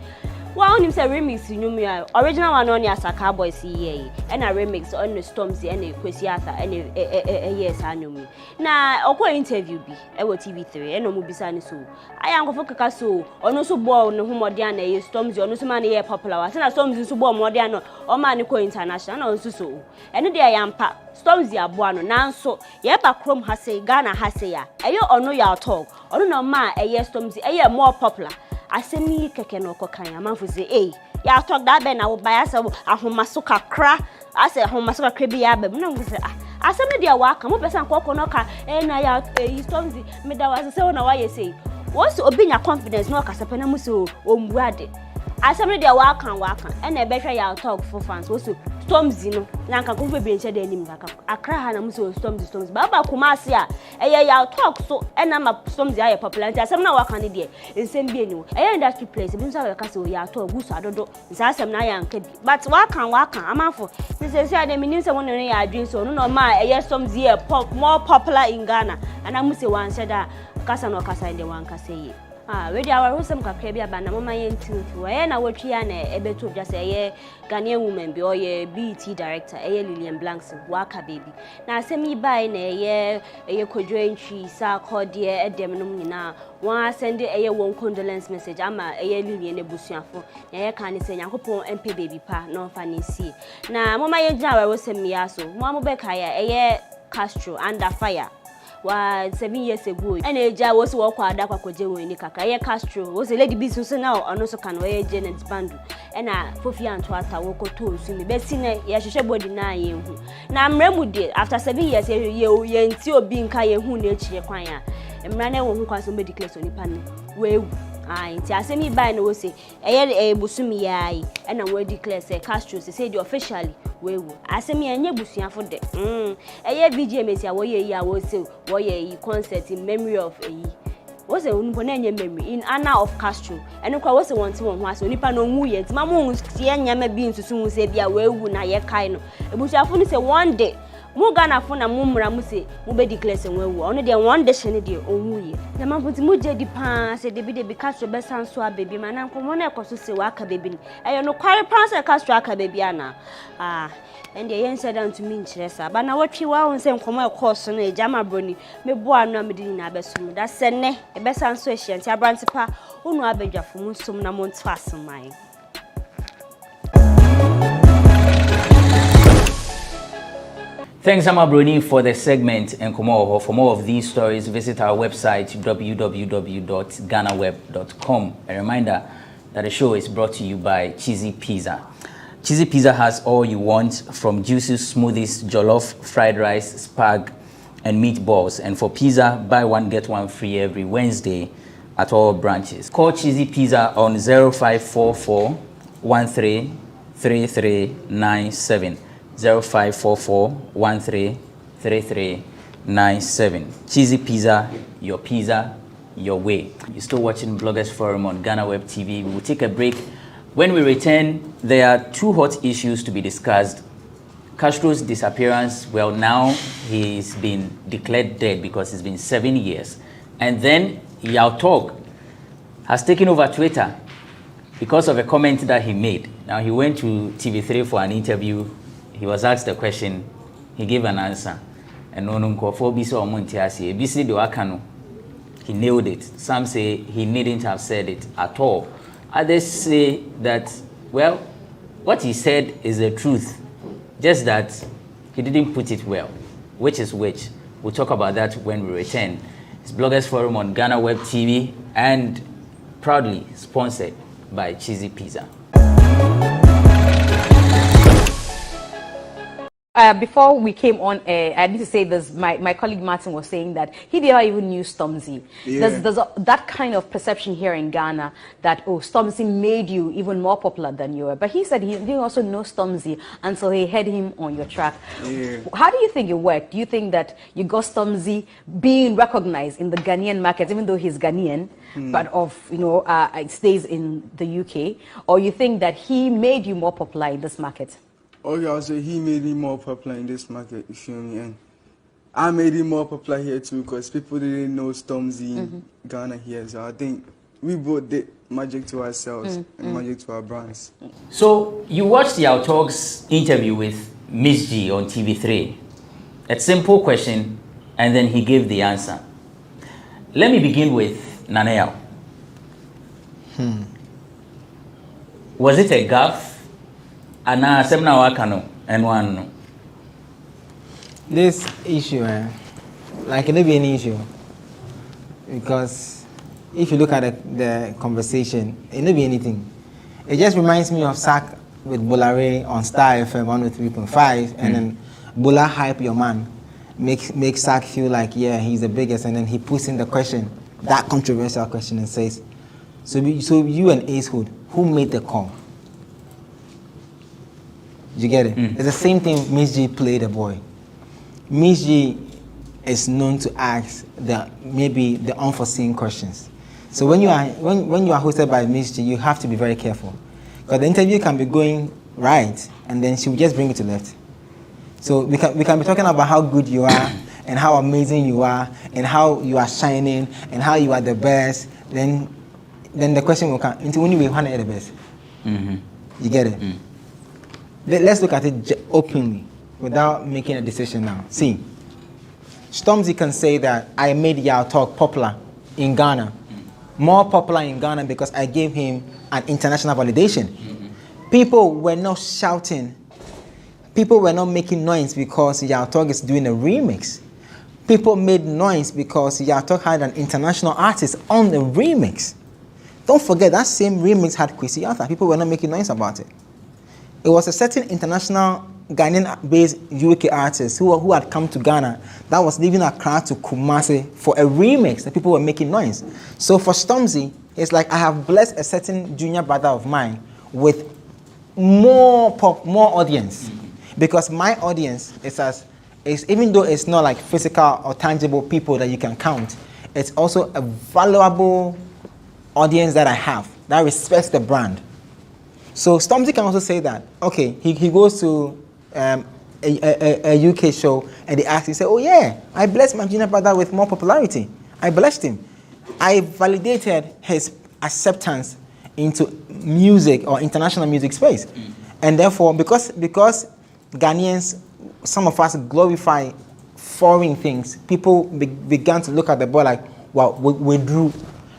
Well, him say remix nyumia original one on ya Saka Boys ye and a remix on the Stormzy and Kwesi Arthur and yes anyumi na okwa interview bi e wo TV3 and no bisa ni so aya nkofo kaka so ono so bo no homodian na ye Stormzy ono so man ye popular wa se na Stormzy so bo homodian no o man ko international na onso so ene de yampa Stormzy abo ano nanso ye ba krom ha say Ghana ha say ya eyo ono ya talk ono no ma ye Stormzy ye more popular asemi keke no kokan amanfo say ya talk that be na wo buy say ahomaso kakra ase ahomaso kakra bi ya ba mu na wo say asemi dia wa ka mo person kokko no ka na ya Stormzy me da wa say na wa ye say wo so obinya confidence no ka sepe na mu so ombuade asemi dia wa kan na e be hwe ya talk for fans wo so Stormzy no na nka ko be nche de nim kaka akra ha na mu so Stormzy baba kumase a ya talk so na ma Stormzy aye popular asem na wa kan de nsem bi eni industry place bi nso wa ka so ya talk gusu adodo nsa asem na ya nka bi but wa kan amanfo say de minim se won no ya adwin so no ma Stormzy more popular in Ghana and am say wan said that kasa no kasa de wan kasa yi we dey our hosem kakra bi aba na mama yentinti we na wotwi ya na ebeto just say Ghanaian woman bi oye BET director Lillian Blanks waka baby na asemi bai na eye kodwo entry sa code edem no nyina wan send one condolence message ama Lillian ebusuafo na kan ni se Nyankopon MP baby pa no fa ni si na mama yenja our hosem ya so mo be ka ya Castro under fire wa 7 years ago and eja was work ada kwakoje woni kaka ye Castro was a lady business now ono so kan we Janet Bandu na Fofi Anto ata wo ko to su ni be sine ye hwehwe body na ye hu na mremu de after 7 years ye nti obi nka ye hu na echi kwan ya mra na wo hu kwa so be declare so nipa ne we nti asemi bai na wo se busumi yayi na wo declare say Castro say the officially wewu asemi enye busuafo de VJ Mesia wo ye ya wo se wo ye concert in memory of wo se unbo na enye memory in honor of Castro eno kwa wo se wonte won ho aso nipa no hu ye ntima mo tie nyama bi nsusu hu se bia wewu na ye kai no busuafo ni se one day Mu Ghana for na mumra muse, mube declare se wewu. Ono de one deshene de onwuye. Na mamputi muje di pan se de bi Castro besan so baby man nko na ekoso se waka baby. Eyo no kware pan se Castro aka baby ana. And the yen said down to me nchiresa. But na watchi wa won se nkomo ekoso no ejama broni. Me bo anu amedi na besu. Da se ne e besan so ehia nti abranti pa unu abedwafo mu nsom na mo nto aseman. Thanks, Amabroni, for the segment and Komo. For more of these stories, visit our website www.GhanaWeb.com. A reminder that the show is brought to you by Cheesy Pizza. Cheesy Pizza has all you want, from juices, smoothies, jollof, fried rice, spag, and meatballs. And for pizza, buy one get one free every Wednesday at all branches. Call Cheesy Pizza on 0544 133397. 0544-133397. Cheesy Pizza, your way. You're still watching Bloggers Forum on GhanaWeb TV. We will take a break. When we return, there are two hot issues to be discussed. Castro's disappearance, well, now he's been declared dead because it's been 7 years. And then Yao Tog has taken over Twitter because of a comment that he made. Now, he went to TV3 for an interview. He was asked a question, he gave an answer. And he nailed it. Some say he needn't have said it at all. Others say that, well, what he said is the truth, just that he didn't put it well. Which is which? We'll talk about that when we return. It's Bloggers Forum on GhanaWeb TV and proudly sponsored by Cheesy Pizza. Before we came on air, I need to say this, my colleague Martin was saying that he never even knew Stormzy. Yeah. There's that kind of perception here in Ghana that, oh, Stormzy made you even more popular than you were. But he said he didn't also know Stormzy until he heard him on your track. Yeah. How do you think it worked? Do you think that you got Stormzy being recognized in the Ghanaian market, even though he's Ghanaian, but it stays in the UK? Or you think that he made you more popular in this market? Okay, I'll say he made me more popular in this market, you feel me? And I made him more popular here too because people didn't know Stormzy in Ghana here. So I think we both did magic to ourselves and magic to our brands. So you watched Yao Tog's interview with Miss G on TV3. A simple question, and then he gave the answer. Let me begin with Naneo. Was it a gaffe? This issue, like it may be an issue, because if you look at the conversation, it may be anything. It just reminds me of Sack with Bolare on Star FM 103.5, and then Bola hype your man, make Sack feel like, yeah, he's the biggest, and then he puts in the question, that controversial question, and says, so you and Ace Hood, who made the call? You get it? It's the same thing Miss G played a boy. Miss G is known to ask maybe the unforeseen questions. So when you are hosted by Miss G, you have to be very careful. Because the interview can be going right, and then she will just bring it to left. So we can be talking about how good you are, and how amazing you are, and how you are shining, and how you are the best. Then the question will come into when we want to be the best. You get it? Let's look at it openly, without making a decision now. See, Stormzy can say that I made Yao Tog popular in Ghana, more popular in Ghana because I gave him an international validation. People were not shouting. People were not making noise because Yao Tog is doing a remix. People made noise because Yao Tog had an international artist on the remix. Don't forget, that same remix had Kwesi Arthur. People were not making noise about it. It was a certain international Ghanaian-based UK artist who had come to Ghana that was leaving Accra to Kumasi for a remix that people were making noise. So for Stormzy, it's like I have blessed a certain junior brother of mine with more audience, because my audience is even though it's not like physical or tangible people that you can count, it's also a valuable audience that I have that respects the brand. So Stormzy can also say that, okay, he goes to a a UK show and they ask, he say, oh yeah, I blessed my junior brother with more popularity. I blessed him. I validated his acceptance into music or international music space. And therefore, because Ghanaians, some of us glorify foreign things, people began to look at the boy like, wow, we drew,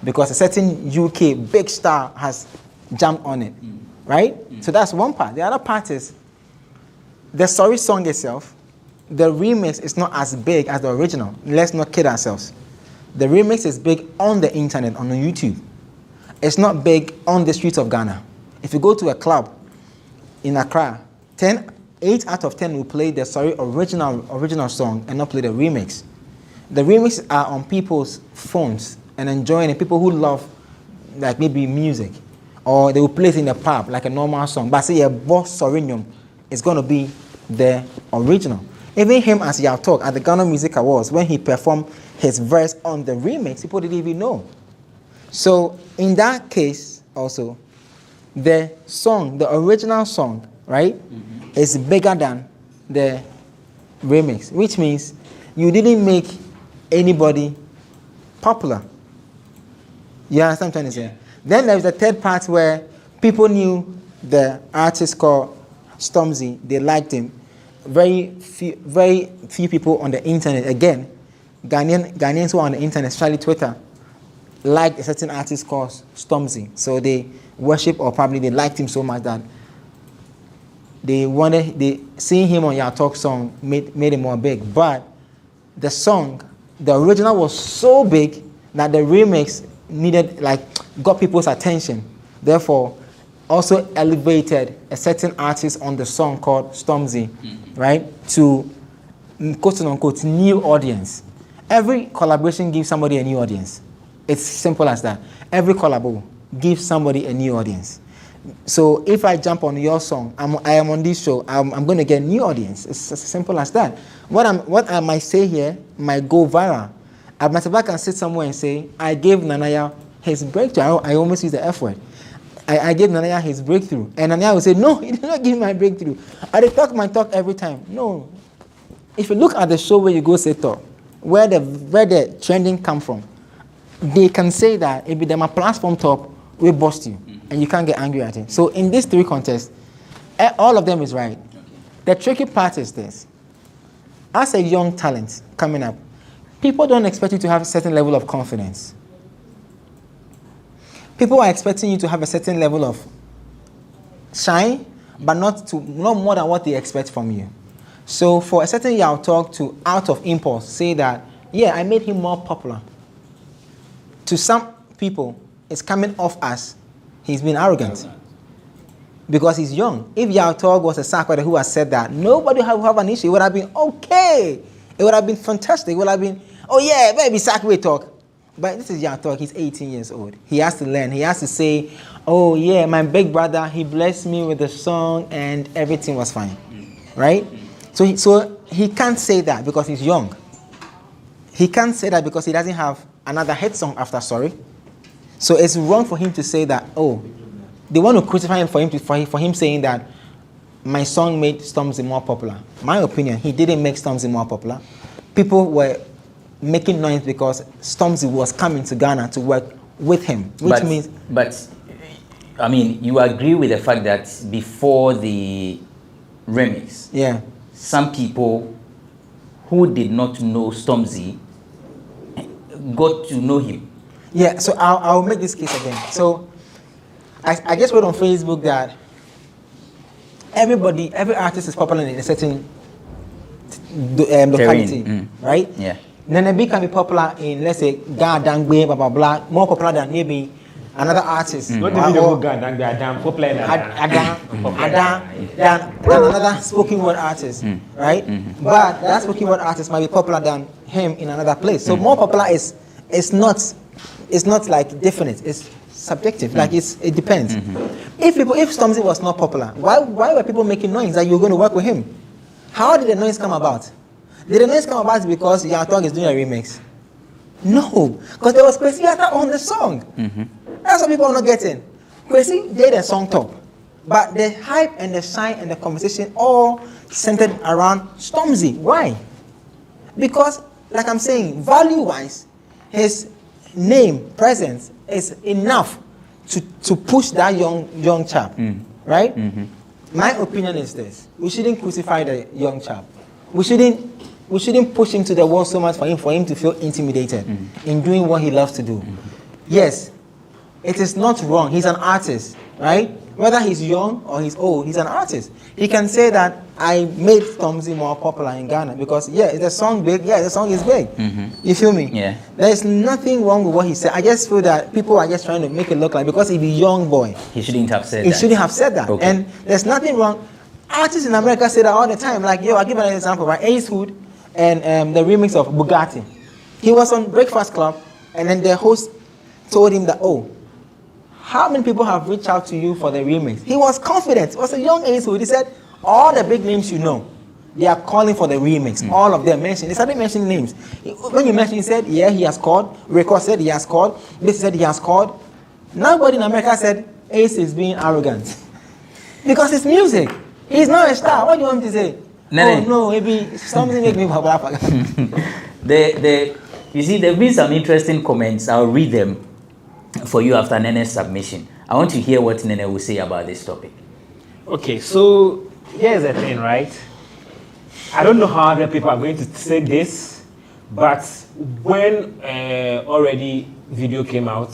because a certain UK big star has jumped on it, right? So that's one part. The other part is the sorry song itself, the remix is not as big as the original. Let's not kid ourselves. The remix is big on the internet, on the YouTube. It's not big on the streets of Ghana. If you go to a club in Accra, 8 out of 10 will play the original song and not play the remix. The remix are on people's phones and enjoying it. People who love like maybe music, or they will play it in the pub like a normal song. But say a boss Sorinium is going to be the original. Even him as Yao Talk at the Ghana Music Awards, when he performed his verse on the remix, people didn't even know. So in that case also, the song, the original song, right, is bigger than the remix, which means you didn't make anybody popular. You understand what I'm trying to say? Then there's the third part where people knew the artist called Stormzy, they liked him. Very few people on the internet, again, Ghanaians who are on the internet, especially Twitter, liked a certain artist called Stormzy. So they worship, or probably they liked him so much that seeing him on Your Talk song made him more big. But the song, the original was so big that the remix got people's attention. Therefore, also elevated a certain artist on the song called Stormzy, right, to quote unquote new audience. Every collaboration gives somebody a new audience. It's simple as that. Every collabo gives somebody a new audience. So if I jump on your song, I am on this show, I'm going to get a new audience. It's as simple as that. What I might say here might go viral. I might can sit somewhere and say, I gave Nanaya his breakthrough. I almost use the F word. I gave Nanaya his breakthrough. And Nanaya will say, no, you did not give me my breakthrough. I talk my talk every time. No. If you look at the show where you go say talk, where the trending come from, they can say that if them a platform top, we bust you. And you can't get angry at it. So in these three contests, all of them is right. The tricky part is this. As a young talent coming up, people don't expect you to have a certain level of confidence. People are expecting you to have a certain level of shine, but not more than what they expect from you. So for a certain Yao Talk to, out of impulse, say that, yeah, I made him more popular. To some people, it's coming off as he's been arrogant. Because he's young. If Yao Talk was a Sakwada who has said that, nobody would have an issue. It would have been okay. It would have been fantastic. It would have been, oh yeah, baby, Sakwada talk. But this is Yao Talk. He's 18 years old. He has to learn. He has to say, oh yeah, my big brother, he blessed me with a song and everything was fine. Right? So he can't say that because he's young. He can't say that because he doesn't have another hit song after Sorry. So it's wrong for him to say that, oh, they want to crucify him for him saying that my song made Stormzy more popular. My opinion, he didn't make Stormzy more popular. People were making noise because Stormzy was coming to Ghana to work with him, But, I mean, you agree with the fact that before the remix, yeah, some people who did not know Stormzy got to know him. Yeah, so I'll make this case again. So I just wrote on Facebook that every artist is popular in a certain locality, right? Yeah. Nenebi can be popular in, let's say, Ghana, Dangbe, blah, blah, blah, more popular than maybe another artist. Not the video Ghana, Dangbe, popular than another spoken word artist, right? But that spoken word artist might be popular than him in another place. So more popular is not like definite. It's subjective. Like it depends. If Stormzy was not popular, why were people making noise that you're going to work with him? How did the noise come about? Did the noise come about because Yao Talk is doing a remix? No, because there was Kwesi Yatta on the song. That's what people are not getting. Kwesi did a song top. But the hype and the shine and the conversation all centered around Stormzy. Why? Because, like I'm saying, value-wise, his name, presence is enough to push that young chap, right? My opinion is this: we shouldn't crucify the young chap. We shouldn't push him to the wall so much for him to feel intimidated in doing what he loves to do. Yes, it is not wrong. He's an artist, right? Whether he's young or he's old, he's an artist. He can say that I made Stormzy more popular in Ghana because, yeah, is the song big? Yeah, the song is big. You feel me? Yeah. There is nothing wrong with what he said. I just feel that people are just trying to make it look like because he's a young boy. He shouldn't have said that. He shouldn't have said that. Okay. And there's nothing wrong. Artists in America say that all the time. Like, I'll give an example, right? Ace Hood and the remix of Bugatti. He was on Breakfast Club, and then the host told him that, oh, how many people have reached out to you for the remix? He was confident. It was a young Ace Hood. He said, all the big names you know, they are calling for the remix. All of them mentioned. They started mentioning names. When you mentioned, he said, yeah, he has called. Record said he has called. This said he has called. Nobody in America said Ace is being arrogant. Because it's music. He's not a star. What do you want me to say? No, maybe something make me popular. You see, there have been some interesting comments. I'll read them for you after Nene's submission. I want to hear what Nene will say about this topic. Okay, so here's the thing, right? I don't know how other people are going to say this, but when already video came out,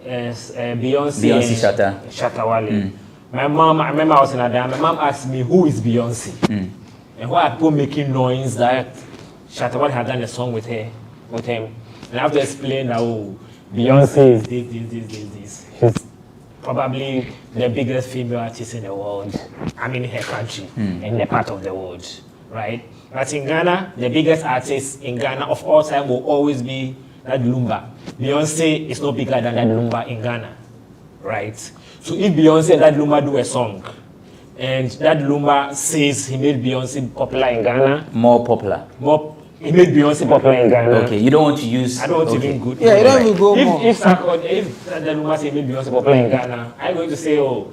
Beyonce Shatawale, my mom, I remember I was in Adam, my mom asked me, who is Beyonce? And why are people making noise that Shatawale had done a song with him? And I have to explain that, oh, Beyonce is this. She's probably the biggest female artist in the world. I mean, in her country, in the part of the world, right? But in Ghana, the biggest artist in Ghana of all time will always be that Lumba. Beyonce is no bigger than that Lumba in Ghana, right? So if Beyonce and that Lumba do a song, and that Lumba says he made Beyonce popular in Ghana, he made Beyonce popular in Ghana. Okay, you don't want to use. I don't want to even go. Yeah, you don't even go more. If that Lumba say made Beyonce popular in Ghana, I'm going to say, oh,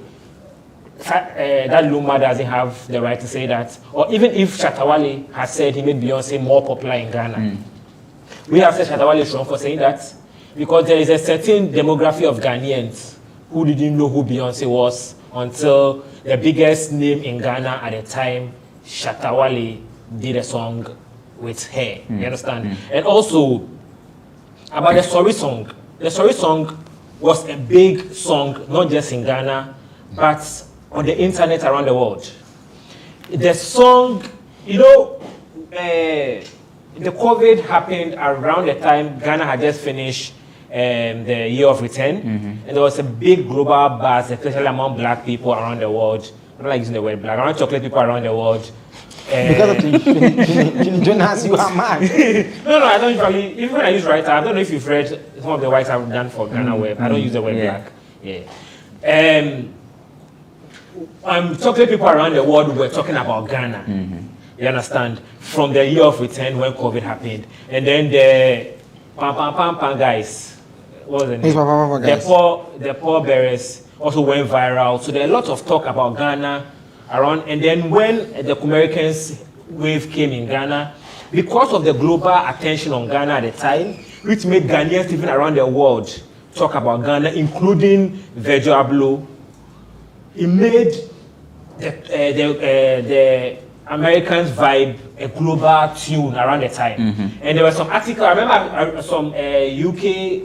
that Lumba doesn't have the right to say that. Or even if Shatawale has said he made Beyonce more popular in Ghana, we have said Shatawale is wrong for saying that because there is a certain demography of Ghanaians who didn't know who Beyonce was until the biggest name in Ghana at the time, Shatawale, did a song with her. You understand? And also about the Sorry song. The Sorry song was a big song, not just in Ghana, but on the internet around the world. The song, the COVID happened around the time Ghana had just finished the year of return, and there was a big global buzz, especially among black people around the world. I don't like using the word black, around chocolate people around the world. Because of Jonas, you are mad. No, I don't usually, even when I use writer, I don't know if you've read some of the writes I've done for GhanaWeb. I don't use the word black. Chocolate people around the world were talking about Ghana. You understand? From the year of return when COVID happened. And then the Pam guys, what was the name? The poor bearers also went viral. So there are a lot of talk about Ghana around. And then when the Americans wave came in Ghana, because of the global attention on Ghana at the time, which made Ghanaians even around the world talk about Ghana, including Virgil Abloh, it made the Americans vibe a global tune around the time. And there were some articles, I remember some UK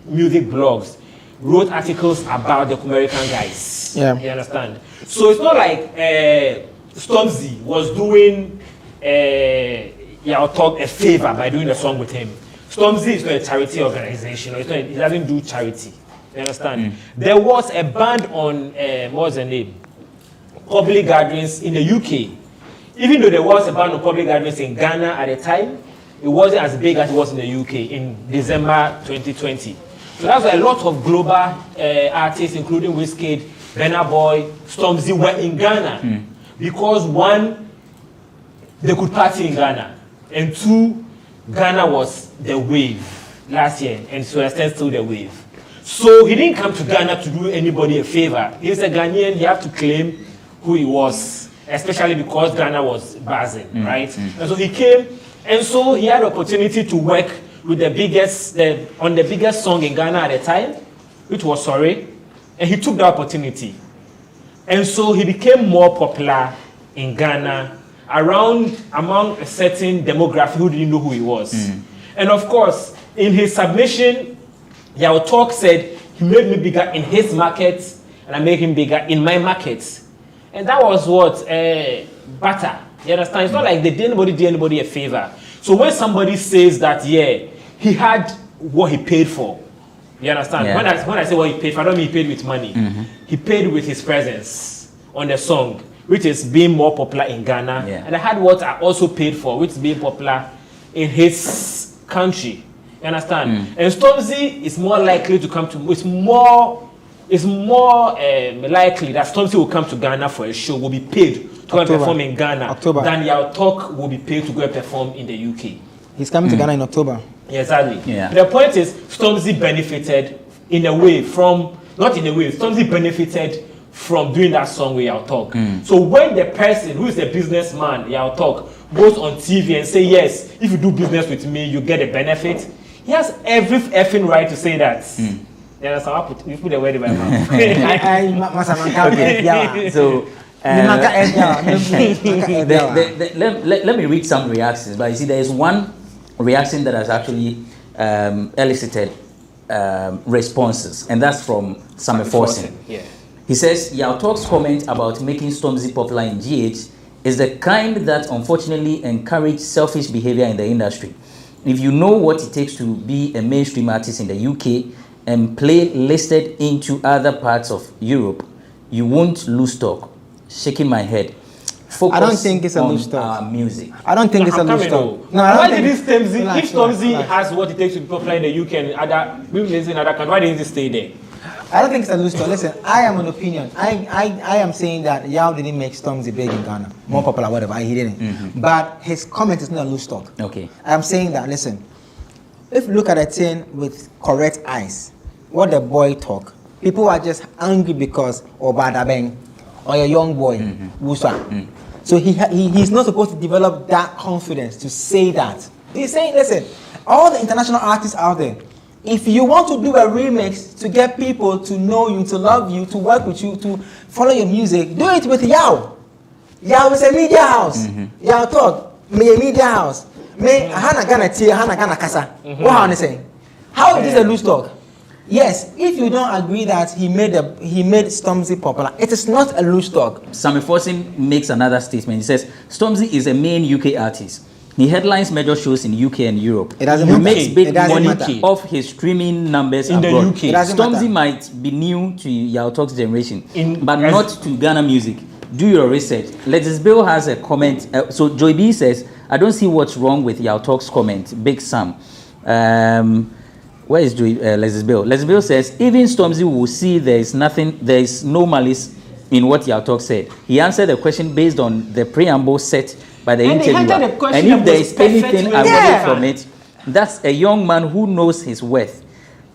music blogs wrote articles about the American guys. You understand? So it's not like Stormzy was doing a favor by doing a song with him. Stormzy is not a charity organization. It doesn't do charity. You understand? There was a ban on, what's the name? Public gatherings in the UK. Even though there was a ban on public gatherings in Ghana at the time, it wasn't as big as it was in the UK in December 2020. So that's why a lot of global artists, including Wizkid, Burna Boy, Stormzy, were in Ghana. Because one, they could party in Ghana. And two, Ghana was the wave last year, and so extends still the wave. So he didn't come to Ghana to do anybody a favor. He's a Ghanaian, he had to claim who he was, especially because Ghana was buzzing, right? And so he came, and so he had the opportunity to work with on the biggest song in Ghana at the time, which was Sorry, and he took the opportunity. And so he became more popular in Ghana among a certain demographic who didn't know who he was. And of course, in his submission, Yao Talk said, he made me bigger in his markets, and I made him bigger in my markets. And that was what? Butter. You understand? It's not like they did anybody a favor. So when somebody says that, yeah, he had what he paid for, you understand? Yeah. When I say what he paid for, I don't mean he paid with money. He paid with his presence on the song, which is being more popular in Ghana. Yeah. And I had what I also paid for, which is being popular in his country. You understand? And Stormzy is more likely to come to, it's more likely that Stormzy will come to Ghana for a show, will be paid to go and perform in Ghana than Yao Talk will be paid to go and perform in the UK. He's coming to Ghana in October. Yeah, exactly. Yeah. The point is, Stormzy benefited in a way from, not in a way, Stormzy benefited from doing that song with Yao Talk. So when the person who is a businessman, Yao Talk, goes on TV and say, yes, if you do business with me, you get a benefit, he has every effing right to say that. Yeah, so you put the word in my mouth. Okay. So let me read some reactions. But you see, there is one reaction that has actually elicited responses, and that's from Samuel Forsen. Yeah. He says, Yao Talk's comment about making Stormzy popular in GH is the kind that unfortunately encourage selfish behavior in the industry. If you know what it takes to be a mainstream artist in the UK and play listed into other parts of Europe, you won't lose talk. Shaking my head. Focus I don't think it's a loose talk. Our music. I don't think it's a loose talk. No, why did this Stormzy, if Stormzy has what it takes to be popular in the UK and other women in other countries, why didn't he stay there? I don't think it's a loose talk. Listen, I am an opinion. I am saying that Yao didn't make Stormzy big in Ghana, more popular, whatever. He didn't. But his comment is not a loose talk. Okay. I'm saying that, listen, if you look at a thing with correct eyes, what the boy talk, people are just angry because Obada Beng or a young boy, Wusa. So he's not supposed to develop that confidence to say that. He's saying, listen, all the international artists out there, if you want to do a remix to get people to know you, to love you, to work with you, to follow your music, do it with Yao. Yao is a media house. Yao Talk, me a media house. Me hana gana tia, hana gana kasa. What are you saying? How is this a loose talk? Yes, if you don't agree that he made Stormzy popular, it is not a loose talk. Samuel Forsen makes another statement. He says, Stormzy is a main UK artist. He headlines major shows in UK and Europe. It doesn't he matter. makes big money matter. off his streaming numbers in abroad. the UK. Stormzy might be new to Yao Talk's generation, but not to Ghana music. Do your research. Let's Bill has a comment. So Joy B says, I don't see what's wrong with Yao Talk's comment. Big Sam. Where is Let's Bill? Let's Bill says, even Stormzy will see there is no malice in what Yao Talk said. He answered the question based on the preamble set by the interviewer. And if there is anything avoided from it, that's a young man who knows his worth.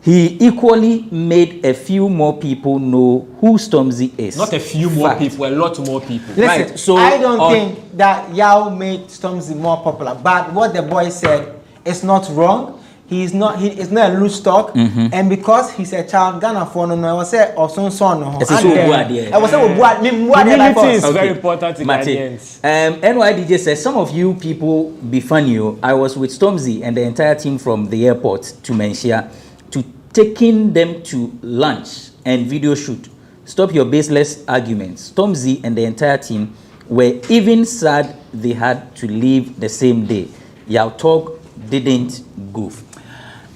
He equally made a few more people know who Stormzy is. Not a few more people, a lot more people. Listen, right. So I don't think that Yao made Stormzy more popular, but what the boy said is not wrong. He is not a loose talk, and because he's a child, Ghana for no, I was say or son. I was say is very important to Ghanaians. NYDJ says some of you people be funny. I was with Stormzy and the entire team from the airport to Menchia to taking them to lunch and video shoot. Stop your baseless arguments. Stormzy and the entire team were even sad they had to leave the same day. Yao Talk didn't goof.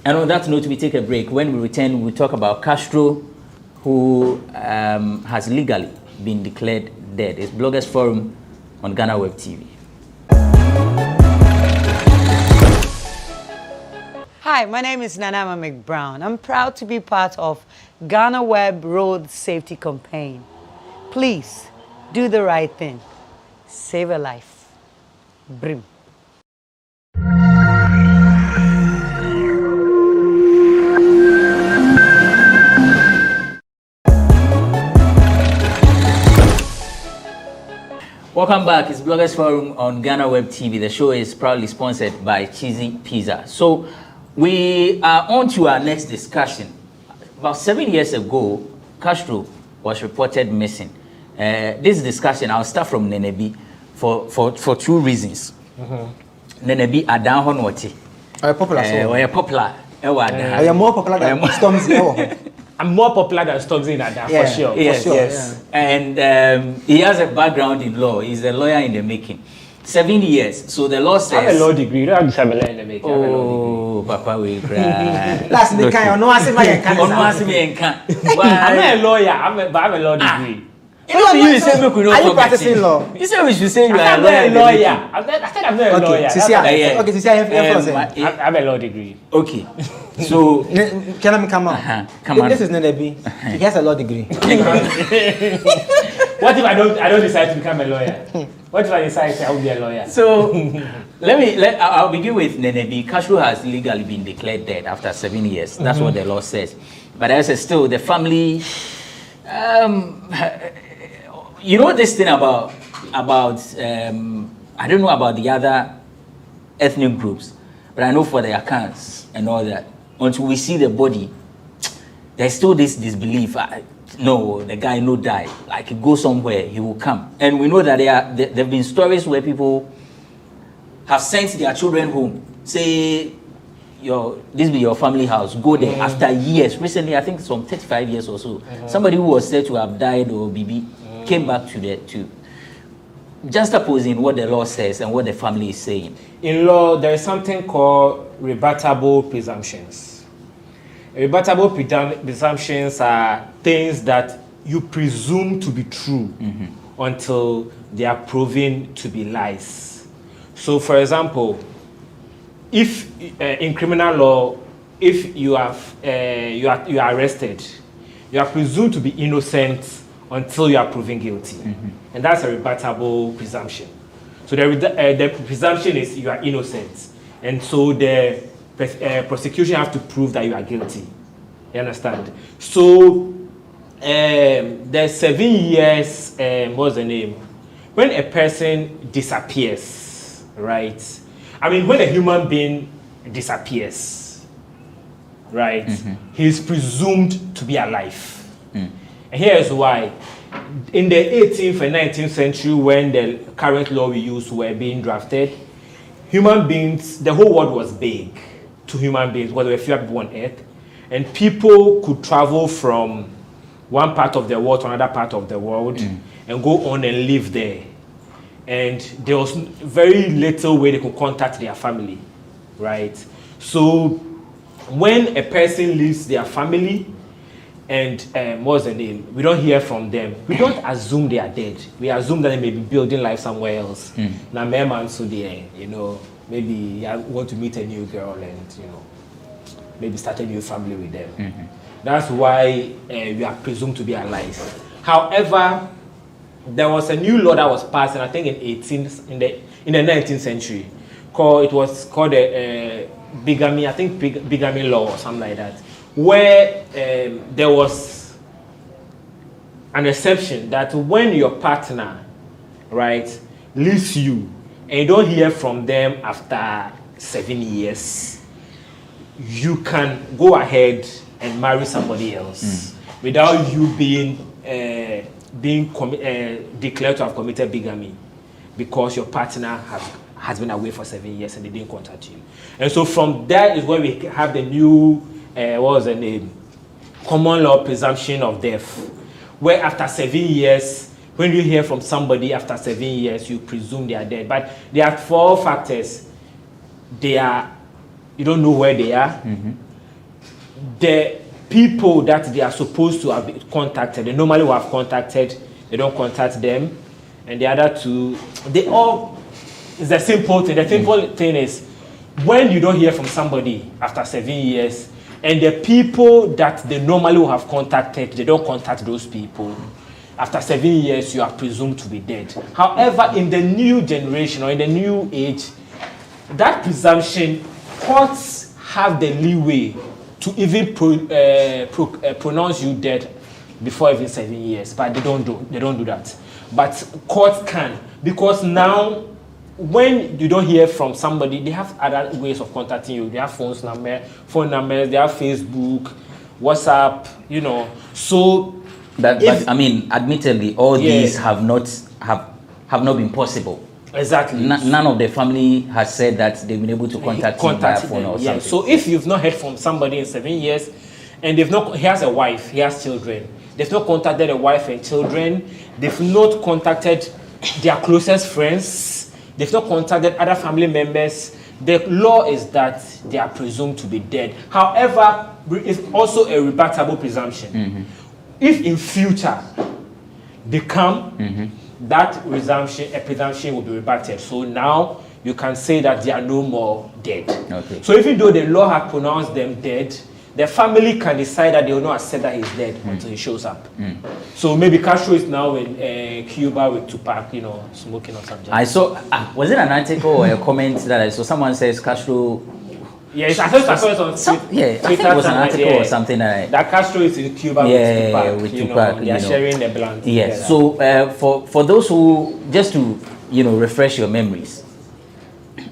And on that note, we take a break. When we return, we'll talk about Castro, who has legally been declared dead. It's Bloggers Forum on GhanaWeb TV. Hi, my name is Nanama McBrown. I'm proud to be part of GhanaWeb Road Safety Campaign. Please, do the right thing. Save a life. Brim. Welcome back. It's Bloggers Forum on GhanaWeb TV. The show is proudly sponsored by Cheesy Pizza. So we are on to our next discussion. About 7 years ago, Castro was reported missing. This discussion, I'll start from Nenebi for two reasons. Nenebi Adan Honwati. Are popular. Are you more popular than Stormzy? I'm more popular than Stormzy in Adan, for sure. Yes, yes. And he has a background in law. He's a lawyer in the making. 7 years. So the law says... I have a law degree. You don't have to have a lawyer in the making. Oh, Papa will cry. Last week, I know I said my can't. I'm not a lawyer, but I have a law degree. Are you practicing law? You said we should say you are a lawyer. I said I'm not a lawyer. Okay, I have a law degree. Okay. So can I come on? Come on. This is Nenebi. He has a law degree. What if I don't decide to become a lawyer? What if I decide I will be a lawyer? So I'll begin with Nenebi. Castro has legally been declared dead after 7 years. That's what the law says. But as I still the family you know this thing about I don't know about the other ethnic groups, but I know for the accounts and all that, until we see the body, there's still this disbelief. No, the guy no die. Like he goes somewhere, he will come. And we know that there have been stories where people have sent their children home. Say, this be your family house. Go there after years. Recently, I think some 35 years or so. Somebody who was said to have died or BB came back to just opposing what the law says and what the family is saying. In law, there is something called rebuttable presumptions. Rebuttable presumptions are things that you presume to be true until they are proven to be lies. So, for example, if in criminal law, if you are arrested, you are presumed to be innocent until you are proven guilty, and that's a rebuttable presumption. So the presumption is you are innocent, and so the prosecution have to prove that you are guilty. You understand? So there's 7 years. What's the name? When a person disappears, right? I mean, when a human being disappears, right? He is presumed to be alive. And here is why. In the 18th and 19th century, when the current law we use were being drafted, human beings, the whole world was big to human beings, because there were fewer people on earth, and people could travel from one part of the world to another part of the world and go on and live there. And there was very little way they could contact their family, right? So when a person leaves their family, and what's the name? We don't hear from them. We don't assume they are dead. We assume that they may be building life somewhere else. Now, man, so there, maybe I want to meet a new girl and maybe start a new family with them. That's why we are presumed to be alive. However, there was a new law that was passed, and I think in the 19th century, it was called the bigamy. I think bigamy law or something like that, where there was an exception that when your partner, right, leaves you and you don't hear from them after 7 years, you can go ahead and marry somebody else without you being declared to have committed bigamy, because your partner has been away for 7 years and they didn't contact you. And so from that is where we have the new what was the name? Common law presumption of death, where after 7 years, when you hear from somebody after 7 years, you presume they are dead. But there are 4 factors. You don't know where they are. The people that they are supposed to have contacted, they normally will have contacted, they don't contact them. And the other 2, it's a simple thing. The simple thing is, when you don't hear from somebody after 7 years, and the people that they normally will have contacted, they don't contact those people, after 7 years, you are presumed to be dead. However, in the new generation or in the new age, that presumption, courts have the leeway to even pronounce you dead before even 7 years, but they don't do that. but courts can, because now when you don't hear from somebody, they have other ways of contacting you. They have phone numbers, they have Facebook, WhatsApp, you know. So but I mean, admittedly, all these have not been possible. Exactly. None of the family has said that they've been able to contact you via phone or something. So if you've not heard from somebody in 7 years, and he has a wife, he has children, they've not contacted a wife and children, they've not contacted their closest friends, they've not contacted other family members, the law is that they are presumed to be dead. However, it's also a rebuttable presumption. If in future they come, that presumption will be rebutted. So now you can say that they are no more dead. Okay. So even though the law has pronounced them dead, the family can decide that they will not accept that he's dead until he shows up. So maybe Castro is now in Cuba with Tupac, you know, smoking or something. I saw, was it an article or a comment that I saw? Someone says Castro. Yes, I saw it on Twitter. I think it was an article or something. That Castro is in Cuba with Tupac. They are sharing the blunt. Yes. So for those who, just to refresh your memories,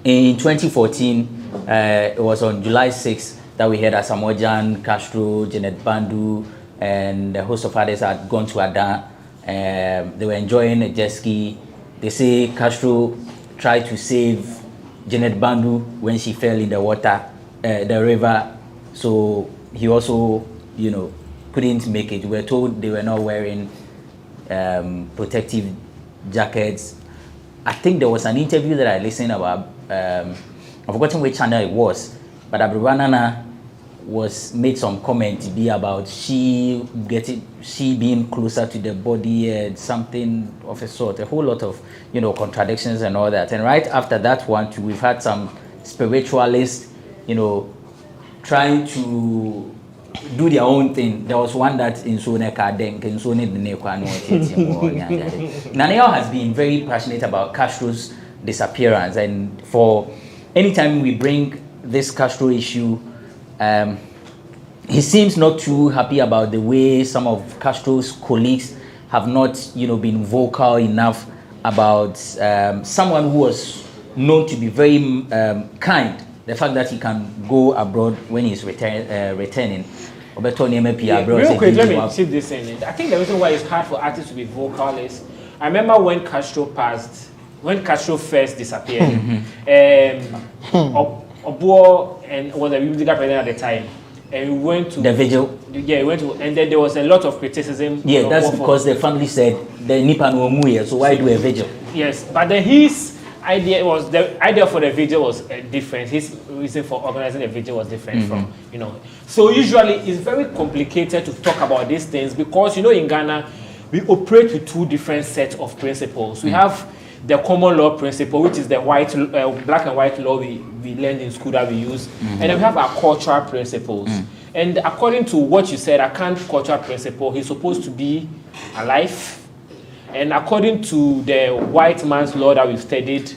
in 2014, it was on July 6th that we heard that Samojan, Castro, Janet Bandu, and a host of others had gone to Adan. They were enjoying a jet ski. They say Castro tried to save Janet Bandu when she fell in the water, the river. So he also, couldn't make it. We were told they were not wearing protective jackets. I think there was an interview that I listened about. I've forgotten which channel it was, but Abriwanana made some comment about she being closer to the body and something of a sort, a whole lot of contradictions and all that. And right after that one too, we've had some spiritualists trying to do their own thing. There was one that Naneo has been very passionate about Castro's disappearance, and for anytime we bring this Castro issue, he seems not too happy about the way some of Castro's colleagues have not, been vocal enough about someone who was known to be very kind. The fact that he can go abroad when he's returning. Real quick, let me chip this in. I think the reason why it's hard for artists to be vocal is, I remember when Castro first disappeared, Obuo and was a musical president at the time, and we went to the vigil. Yeah, we went to, and then there was a lot of criticism. Yeah, that's because the family said the Nipa no Muye, so why do a vigil? Yes, but then the idea for the vigil was different. His reason for organizing the vigil was different from So usually it's very complicated to talk about these things because in Ghana we operate with two different sets of principles. We have the common law principle, which is the black and white law we learned in school that we use, and then we have our cultural principles. And according to what you said, Akan's cultural principle, he's supposed to be alive. And according to the white man's law that we've studied,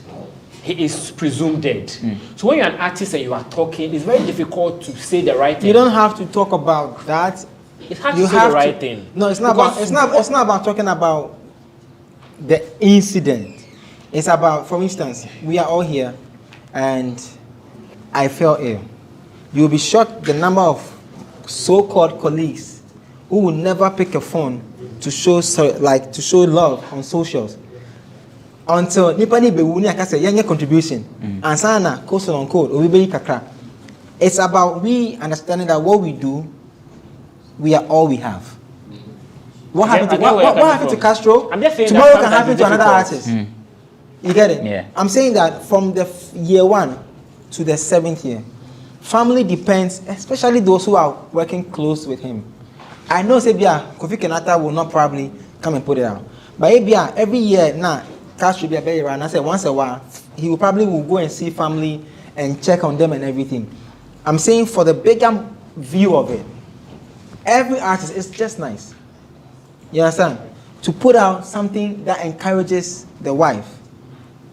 he is presumed dead. So when you're an artist and you are talking, it's very difficult to say the right thing. You don't have to talk about that. It's hard to say the right thing. No, it's not about. It's not about talking about the incident. It's about, for instance, we are all here, and I fell ill. You'll be shocked the number of so-called colleagues who will never pick a phone to show love on socials until nipani bewuni akase yenye contribution and sana coast on code obi kakra. It's about we understanding that what we do, we are all we have. What happened to Castro? Tomorrow can happen to another artist. You get it? Yeah. I'm saying that from the year 1 to the 7th year, family depends, especially those who are working close with him. I know Sebia Kofi Kenata will not probably come and put it out, but every year now, Castro be a very around. I said once a while he will probably go and see family and check on them and everything. I'm saying for the bigger view of it, every artist is just nice. You understand? To put out something that encourages the wife,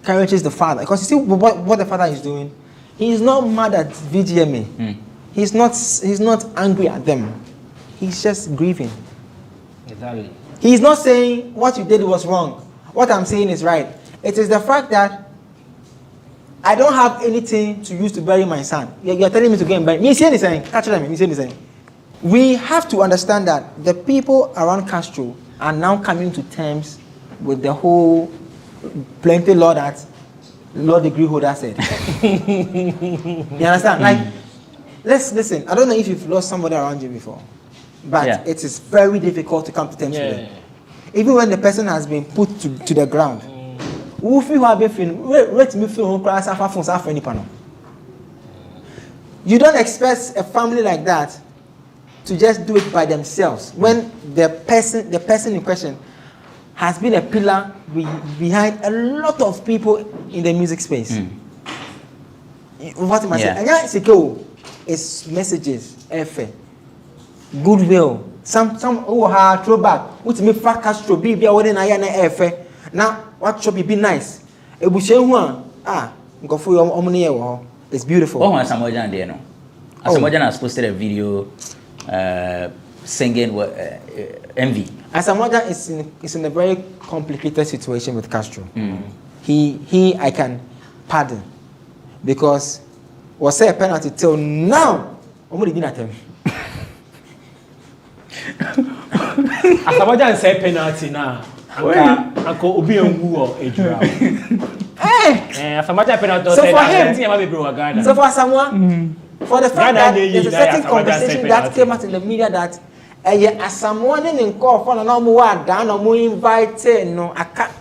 encourages the father, because you see what the father is doing. He is not mad at VGMA. He's not angry at them. He's just grieving. Exactly. He's not saying what you did was wrong. what I'm saying is right. It is the fact that I don't have anything to use to bury my son. You're telling me to go and bury me. We have to understand that the people around Castro are now coming to terms with the whole plenty law that law degree holder said. You understand? Like, let's listen. I don't know if you've lost somebody around you before, but it is very difficult to come to terms with them. Even when the person has been put to the ground. You don't expect a family like that to just do it by themselves when the person in question has been a pillar behind a lot of people in the music space. What am I saying? It's messages, goodwill. Some throwback. What me Castro be now what should be nice? It's beautiful. Oh, Asamoah there no. Asamoah has posted a video singing Envy. Asamoah is in a very complicated situation with Castro. He I can pardon because was say a penalty till now. Asamoah say penalty now. Uncle Obi Ngu ejura. Asamoah penalty. So for him, so for Asamoah, for the fact that there's a certain conversation that came out in the media that Asamoah didn't call for no more down or more invited no aka.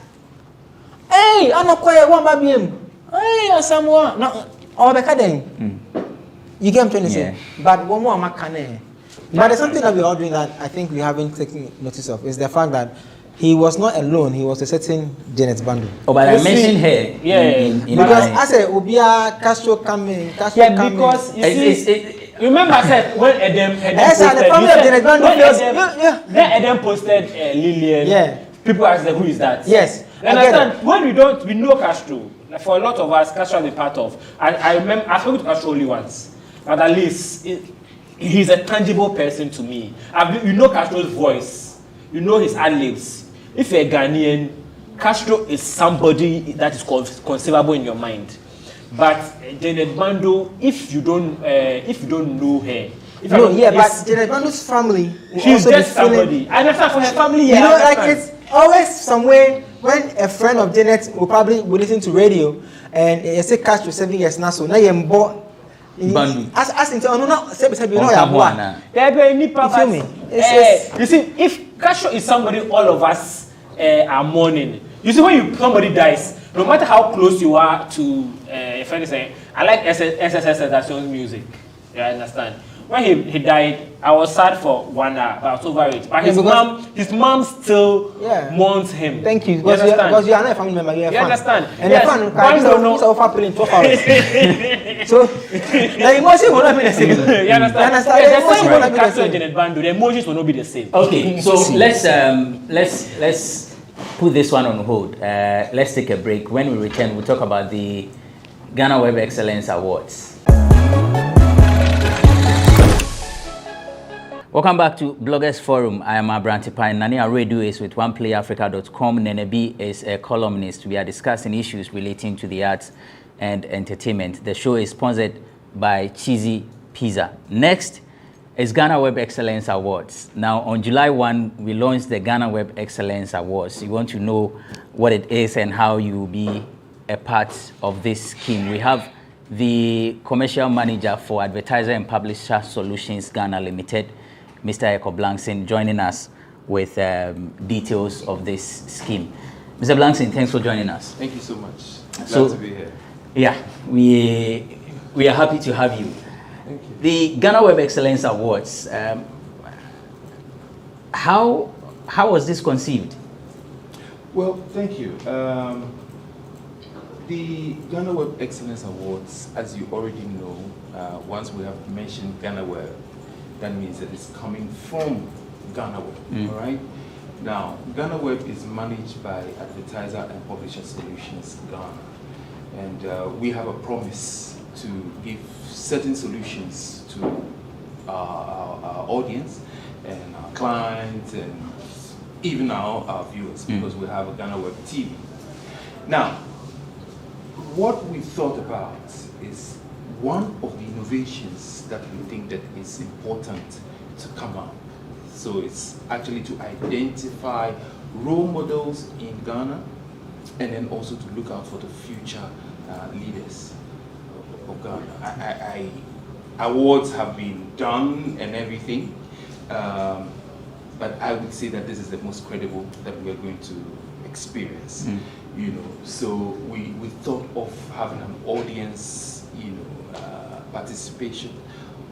Hey, I'm not quite one baby him. Hey, Asamoah, no, all the cadeng. You get what I'm trying to say? But one more makane. But there's something that we're all doing that I think we haven't taken notice of is the fact that he was not alone. He was a certain Janet Bando. Oh, but I mentioned her. Because I said, Obia Castro coming. Because you see, remember I said when Edem posted Lillian. People asked them, who is that? Yes. And understand when we know Castro. Like for a lot of us, Castro is a part of. I remember I spoke to Castro only once, but at least he's a tangible person to me. You know Castro's voice. You know his ad-libs. If you're a Ghanaian, Castro is somebody that is conceivable in your mind. But Janet Bando, if you don't know her, but Janet Bando's family, she's just somebody. I understand for her family. You know, like it's always some way when a friend of Janet will probably listen to radio and you say Castro 7 years now, so now you're born. As in, you see, if Castro is somebody all of us are mourning. You see, when somebody dies, no matter how close you are to a friend saying, I like SSS music. You understand? When he died, I was sad for 1 hour, but I was over it. But his mom still mourns him. Thank you. Because you are not a family member, you are a fan. Understand? And the fan is over playing 12 hours. So the emotion will not be the same. You understand? The emotion will not be the same. The emotions will not be the same. Okay, so let's put this one on hold. Let's take a break. When we return, we'll talk about the GhanaWeb Excellence Awards. Welcome back to Bloggers Forum. I am Abrantipa. Nania Radio is with OnePlayAfrica.com. Nenebi is a columnist. We are discussing issues relating to the arts and entertainment. The show is sponsored by Cheesy Pizza. Next is GhanaWeb Excellence Awards. Now, on July 1, we launched the GhanaWeb Excellence Awards. You want to know what it is and how you will be a part of this scheme. We have the commercial manager for Advertiser and Publisher Solutions Ghana Limited, Mr. Eko Blankson, joining us with details of this scheme. Mr. Blankson, thanks for joining us. Thank you so much. Glad to be here. Yeah, we are happy to have you. Thank you. The GhanaWeb Excellence Awards, how was this conceived? Well, thank you. The GhanaWeb Excellence Awards, as you already know, once we have mentioned GhanaWeb, that means that it's coming from GhanaWeb, all right? Now, GhanaWeb is managed by Advertiser and Publisher Solutions Ghana. And we have a promise to give certain solutions to our audience and our clients and even our viewers, because we have a GhanaWeb TV. Now, what we thought about is one of the innovations that we think that is important to come up. So it's actually to identify role models in Ghana, and then also to look out for the future leaders of Ghana. Awards have been done and everything, but I would say that this is the most credible that we're going to experience. You know, so we thought of having an audience, you know, participation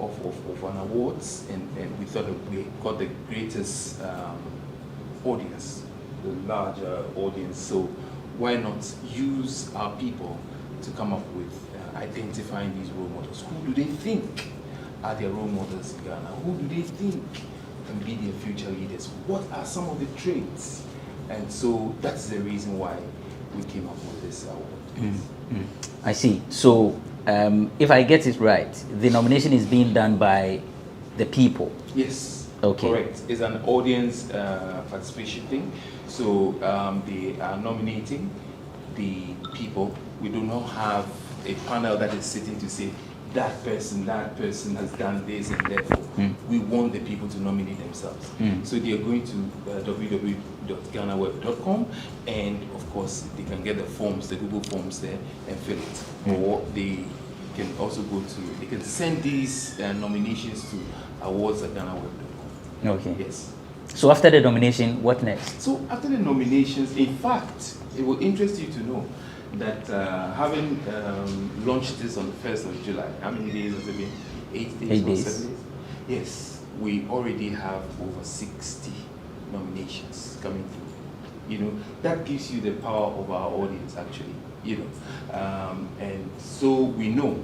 of an awards, and we thought that we got the greatest audience, the larger audience. So why not use our people to come up with identifying these role models? Who do they think are their role models in Ghana? Who do they think can be their future leaders? What are some of the traits? And so that's the reason why we came up with this award. I see. So if I get it right, the nomination is being done by the people. Yes. Okay. Correct. It's an audience participation thing. So they are nominating the people. We do not have a panel that is sitting to say that person has done this, and therefore we want the people to nominate themselves. So they are going to www.ghanaweb.com, and of course they can get the forms, the Google forms there, and fill it. Or they can also they can send these nominations to awards@ghanaweb.com. Okay. Yes. So after the nomination, what next? So after the nominations, in fact, it will interest you to know that having launched this on the 1st of July, how many days has it been? 8 days? 8 days. 7 days? Yes, we already have over 60 nominations coming through. You know, that gives you the power of our audience, actually. You know, and so we know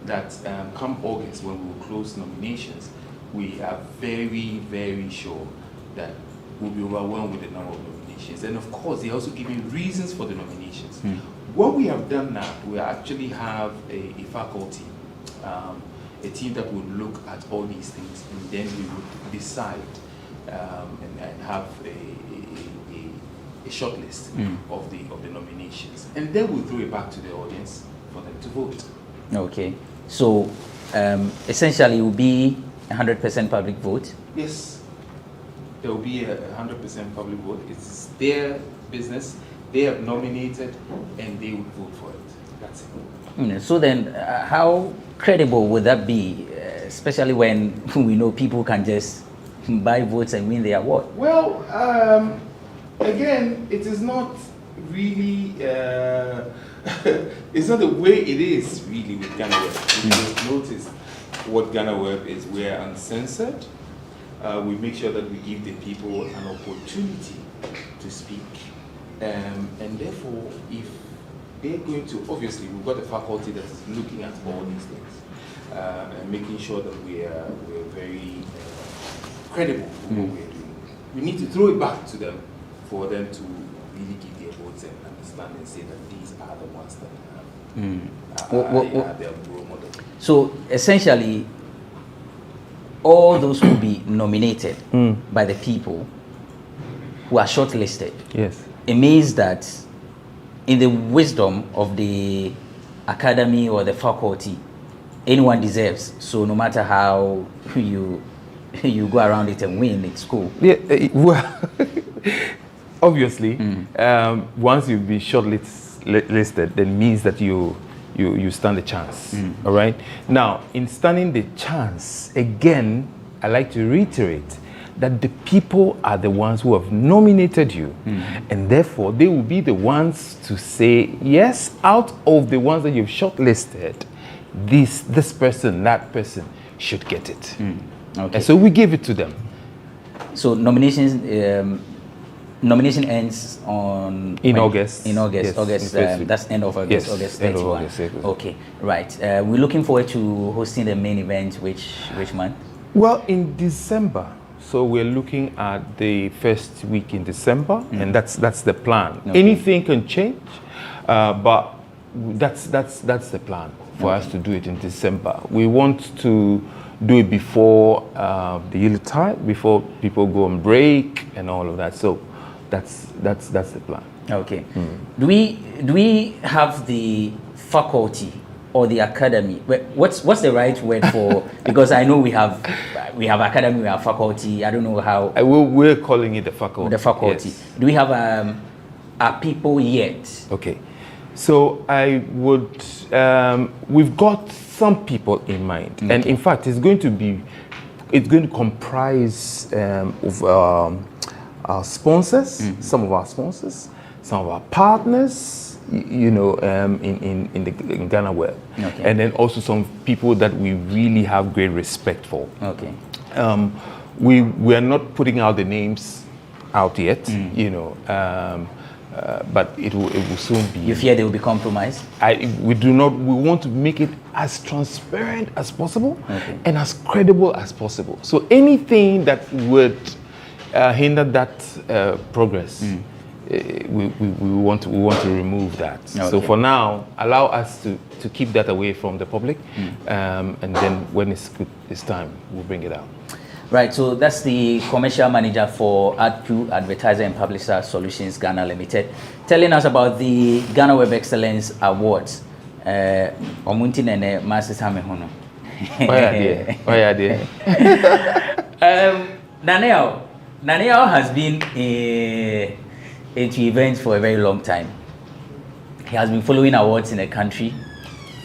that come August, when we will close nominations, we are very, very sure that we'll be overwhelmed with the number of nominations. And of course, they're also giving reasons for the nominations. What we have done now, we actually have a faculty, a team that will look at all these things, and then we would decide and have a short list of the nominations. And then we'll throw it back to the audience for them to vote. Okay. So essentially it will be 100% public vote? Yes. There will be a 100% public vote. It's their business. They have nominated, and they would vote for it. That's it. So then, how credible would that be, especially when we know people can just buy votes and win the award? Well, again, it is not really, it's not the way it is really with GhanaWeb. If you just notice what GhanaWeb is, we are uncensored. We make sure that we give the people an opportunity to speak. And therefore, if they're going to, obviously, we've got a faculty that is looking at all these things and making sure that we're very credible in what we're doing. We need to throw it back to them for them to really give their votes and understand and say that these are the ones that are their role model. So essentially, all those will be nominated by the people who are shortlisted. Yes. It means that in the wisdom of the academy or the faculty, anyone deserves. So no matter how you go around it and win, it's cool. Yeah, well, obviously, once you've been shortlisted, that means that you stand a chance. All right. Now, in standing the chance, again, I like to reiterate that the people are the ones who have nominated you, and therefore they will be the ones to say, yes, out of the ones that you've shortlisted, this person, that person should get it. Okay. And so we give it to them. So nomination ends on August. In August. Yes, August. That's end of August. Yes, August end of 31. August, yes. Okay. Right. We're looking forward to hosting the main event. Which month? Well, in December. So we're looking at the first week in December, and that's the plan. Okay. Anything can change, but that's the plan for us to do it in December. We want to do it before the Yuletide, before people go on break and all of that. So that's the plan. Okay. Do we have the faculty or the academy? What's the right word for? Because I know we have academy, we have faculty. I don't know how. We're calling it the faculty. The faculty. Yes. Do we have our people yet? Okay. So I would. We've got some people in mind, and in fact, it's going to comprise of our sponsors, some of our sponsors, some of our partners, in GhanaWeb, and then also some people that we really have great respect for. Okay. We are not putting out the names out yet, but it will soon be. You fear they will be compromised? We do not. We want to make it as transparent as possible and as credible as possible. So anything that would hinder that progress, we want to remove that. Okay. So for now, allow us to keep that away from the public, and then when it's time, we'll bring it out. Right, so that's the commercial manager for AdPu, Advertiser and Publisher Solutions Ghana Limited, telling us about the GhanaWeb Excellence Awards. Omunti nene masi same hono. Oh yeah, Naneo has been into events for a very long time. He has been following awards in the country,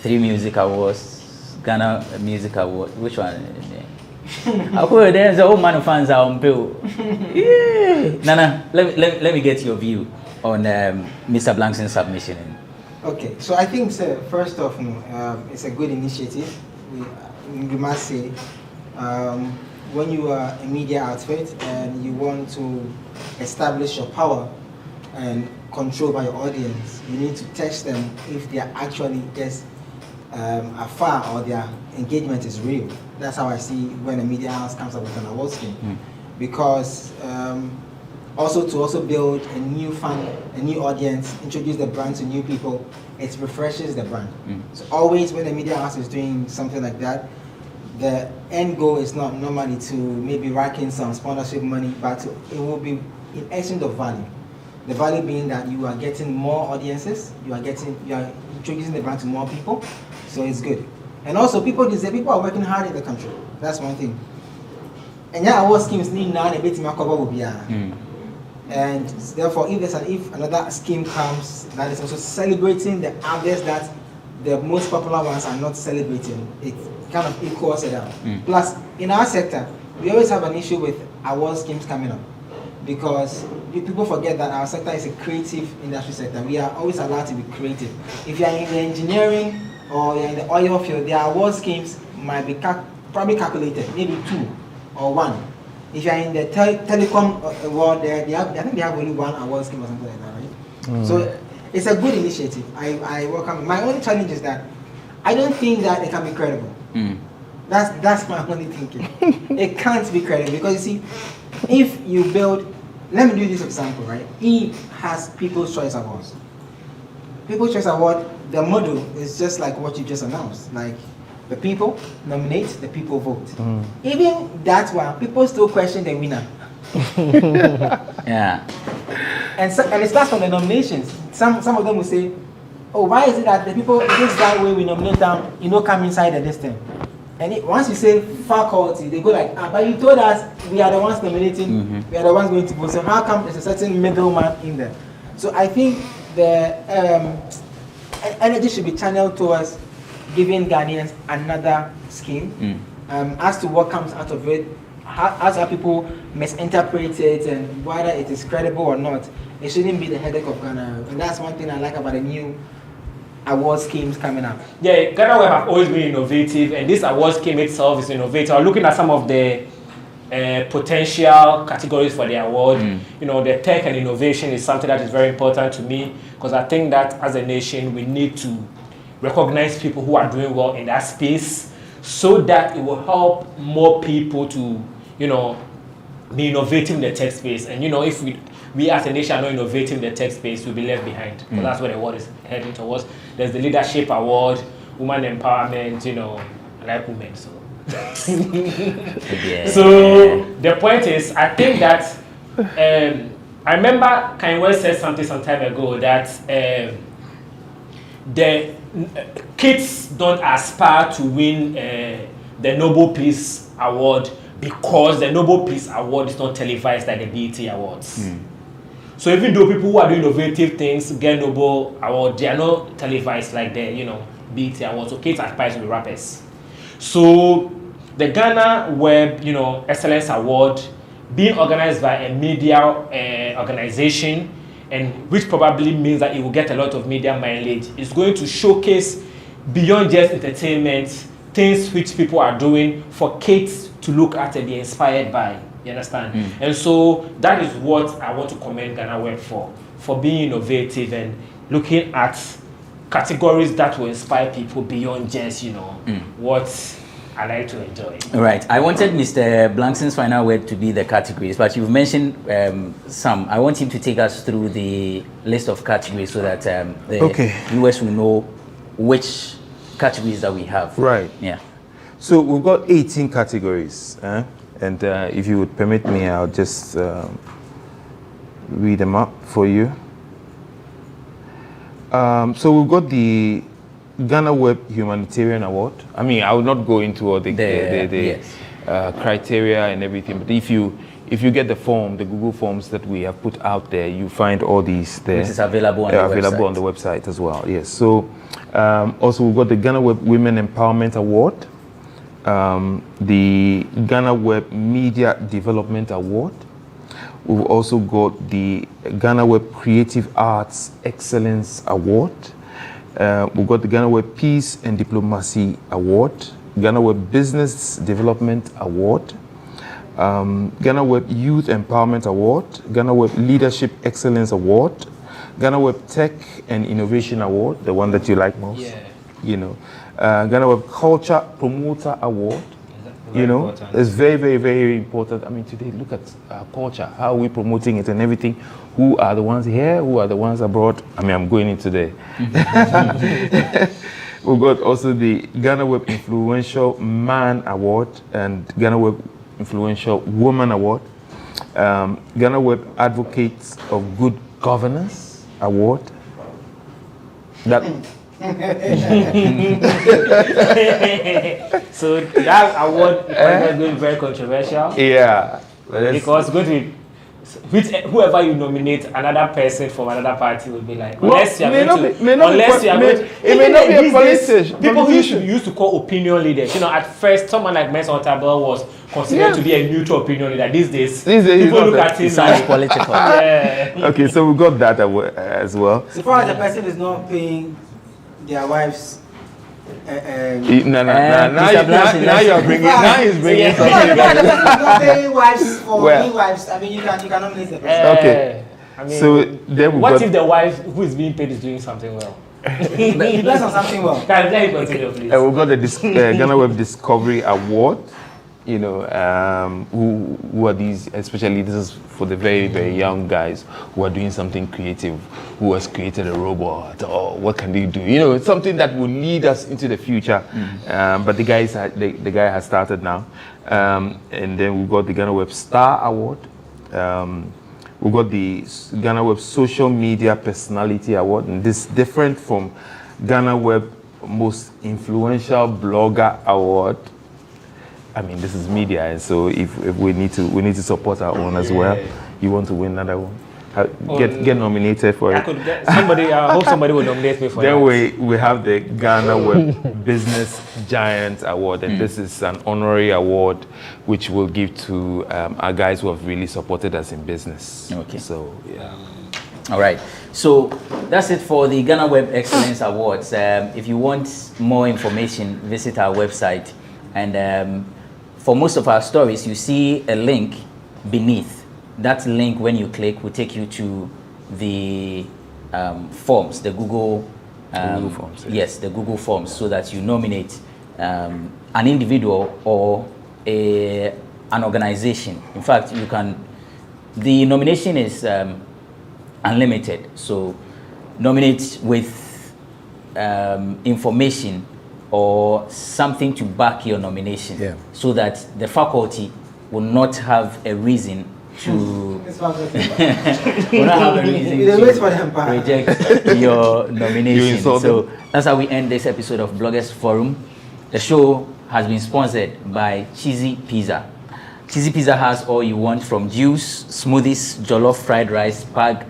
3 music awards, Ghana Music Award. Which one? There's a whole man of fans are on bill. Nana, let me get your view on Mr. Blankson's submission. Okay, so I think, sir, first off, it's a good initiative. We must say, when you are a media outfit and you want to establish your power and control by your audience, you need to test them if they are actually just afar or their engagement is real. That's how I see when a media house comes up with an award scheme. Because also to build a new fan, a new audience, introduce the brand to new people, it refreshes the brand. So always when a media house is doing something like that, the end goal is not normally to maybe rack in some sponsorship money, but it will be in exchange of value. The value being that you are getting more audiences, you are introducing the brand to more people, so it's good. And also people are working hard in the country. That's one thing. And yeah, award schemes need now a bit more. And therefore, if another scheme comes that is also celebrating the others that the most popular ones are not celebrating, it kind of equals it out. Plus, in our sector, we always have an issue with award schemes coming up because people forget that our sector is a creative industry sector. We are always allowed to be creative. If you are in the engineering or you're in the oil field, their award schemes might be probably calculated, maybe 2 or 1. If you're in the telecom world, I think they have only 1 award scheme or something like that, right? So it's a good initiative. I welcome it. My only challenge is that I don't think that it can be credible. That's my only thinking. It can't be credible because you see, if you build, let me do this example, right? He has People's Choice Awards. People's Choice Award, the model is just like what you just announced. Like the people nominate, the people vote. Even that one, people still question the winner. Yeah. And it starts from the nominations. Some of them will say, oh, why is it that the people, this guy way we nominate them, come inside the distance? And once you say faculty, they go like, but you told us we are the ones nominating, we are the ones going to vote. So how come there's a certain middleman in there? So I think the energy should be channeled towards giving Ghanaians another scheme. As to what comes out of it, how people misinterpret it and whether it is credible or not, it shouldn't be the headache of Ghana. And that's one thing I like about the new award schemes coming up. Yeah, GhanaWeb have always been innovative, and this award scheme itself is innovative. I'm looking at some of the potential categories for the award. The tech and innovation is something that is very important to me because I think that as a nation we need to recognize people who are doing well in that space so that it will help more people to, be innovative in the tech space. And, if we as a nation are not innovative in the tech space, we'll be left behind. Because that's what the award is heading towards. There's the Leadership Award, Women Empowerment, I like women, so. So the point is, I think that I remember Kanye said something some time ago that the kids don't aspire to win the Nobel Peace Award because the Nobel Peace Award is not televised like the BET Awards. So even though people who are doing innovative things get Nobel Award, they are not televised like the BET Awards. So kids aspire to be rappers. So the GhanaWeb Excellence Award being organized by a media organization, and which probably means that it will get a lot of media mileage, is going to showcase beyond just entertainment things which people are doing for kids to look at and be inspired by. You understand? And so that is what I want to commend GhanaWeb for being innovative and looking at categories that will inspire people beyond just what I like to enjoy. All right. I wanted Mr. Blankson's final word to be the categories, but you've mentioned some. I want him to take us through the list of categories so that the viewers will know which categories that we have. Right. Yeah. So we've got 18 categories, and if you would permit me, I'll just read them up for you. So we've got the GhanaWeb Humanitarian Award. I mean, I will not go into all the criteria and everything, but if you get the form, the Google Forms that we have put out there, you find all these there. Which is available on the website as well. Yes. So also we've got the GhanaWeb Women Empowerment Award, the GhanaWeb Media Development Award. We've also got the GhanaWeb Creative Arts Excellence Award. We've got the GhanaWeb Peace and Diplomacy Award, GhanaWeb Business Development Award, GhanaWeb Youth Empowerment Award, GhanaWeb Leadership Excellence Award, GhanaWeb Tech and Innovation Award, the one that you like most. Yeah. GhanaWeb Culture Promoter Award. It's very, very, very important. I mean, today, look at our culture, how are we promoting it and everything. Who are the ones here? Who are the ones abroad? I mean, I'm going into the... We've got also the GhanaWeb Influential Man Award and GhanaWeb Influential Woman Award, GhanaWeb Advocates of Good Governance Award. So that award is going to be very controversial. Yeah. Because whoever you nominate, another person from another party will be like, unless you are going to be a politician. People who used to call opinion leaders. At first, someone like Mensah Otabil was considered to be a neutral opinion leader. These days people look at him sounds political. Okay, so we got that as well. So far as the person is not paying their wives. Now you're bringing. Now he's bringing something. Not paying wives for being wives. I mean, you can nominate the person. Okay. I mean, so then what if the wife who is being paid is doing something well? He does on something well. We've got the GhanaWeb Discovery Award. Who are these? Especially this is for the very, very young guys who are doing something creative, who has created a robot, or what can they do? It's something that will lead us into the future. But the guy has started now. And then we've got the GhanaWeb Star Award. We've got the GhanaWeb Social Media Personality Award, and this is different from GhanaWeb Most Influential Blogger Award. I mean, this is media, and so if we need to support our own as well. You want to win another one? Get nominated for it. I hope somebody will nominate me for then that. Then we have the GhanaWeb Business Giant Award, and this is an honorary award which we'll give to our guys who have really supported us in business. Okay. So yeah. All right. So that's it for the GhanaWeb Excellence Awards. If you want more information, visit our website, and for most of our stories, you see a link beneath. That link, when you click, will take you to the forms, the Google Forms. Yes, the Google Forms, so that you nominate an individual or an organization. In fact, the nomination is unlimited. So nominate with information or something to back your nomination, so that the faculty will not have a reason to we don't have a reason to reject your nomination. So that's how we end this episode of Bloggers Forum. The show has been sponsored by Cheesy Pizza. Cheesy Pizza has all you want from juice, smoothies, jollof fried rice, spag,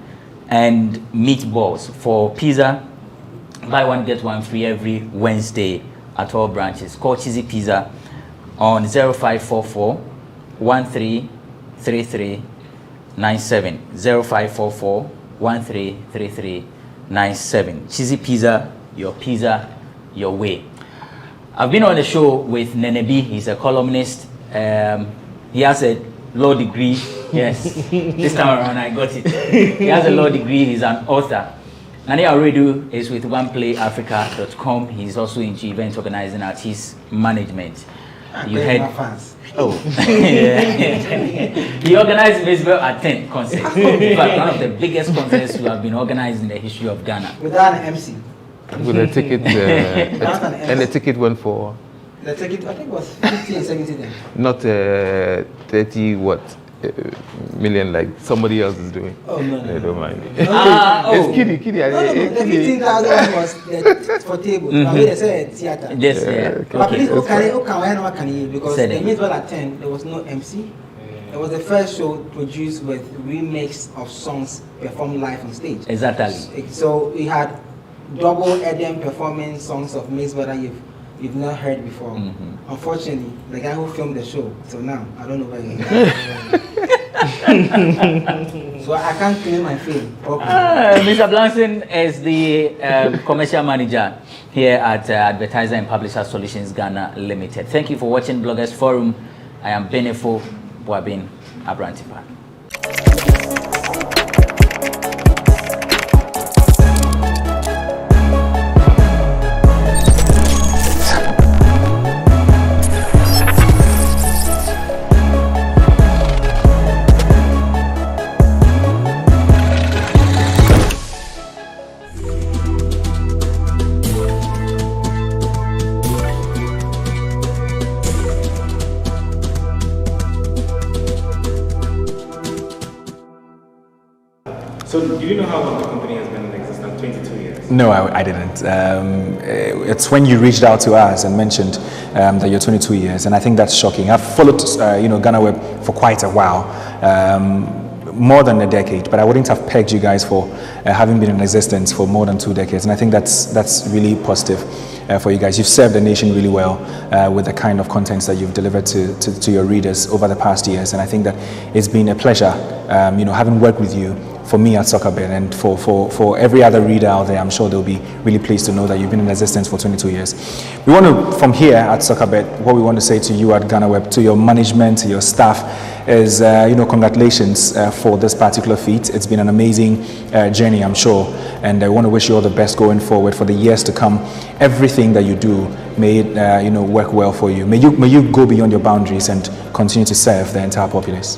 and meatballs. For pizza, buy one get one free every Wednesday at all branches. Call Cheesy Pizza on 0544 133397. 0544 133397. Cheesy Pizza, your way. I've been on the show with Nenebi. He's a columnist. He has a law degree. Yes, this time around I got it. He has a law degree. He's an author. Nani Aredu is with OnePlayAfrica.com. He's also into event organizing, artist management. You heard fans. Oh, he organized baseball at 10 concerts. In fact, one of the biggest concerts we have been organized in the history of Ghana. Without an MC. With a ticket, and the ticket went for. The ticket, I think, was 50 and 70 then. Not 30 million like somebody else is doing. Oh no, they don't mind. It's kiddie. The 15,000 was for table. They said theater. Yes, But please, because the middle at 10 there was no MC. It was the first show produced with remix of songs performed live on stage. Exactly. So we had double Eden performing songs of Miss that you've not heard before. Unfortunately, the guy who filmed the show, so now I don't know where he is. So I can't claim my fame properly. Mr. Blanson is the commercial manager here at Advertiser and Publisher Solutions Ghana Limited. Thank you for watching Bloggers Forum. I am Benefo Boabin Abrantipa. So do you know how long the company has been in existence? 22 years? No, I didn't. It's when you reached out to us and mentioned that you're 22 years, and I think that's shocking. I've followed, GhanaWeb for quite a while, more than a decade, but I wouldn't have pegged you guys for having been in existence for more than 2 decades, and I think that's really positive for you guys. You've served the nation really well with the kind of contents that you've delivered to your readers over the past years, and I think that it's been a pleasure, having worked with you. For me at Soccerbet, and for every other reader out there, I'm sure they'll be really pleased to know that you've been in existence for 22 years. We want to, from here at Soccerbet, what we want to say to you at GhanaWeb, to your management, to your staff, is congratulations for this particular feat. It's been an amazing journey, I'm sure, and I want to wish you all the best going forward for the years to come. Everything that you do, may it work well for you. May you go beyond your boundaries and continue to serve the entire populace.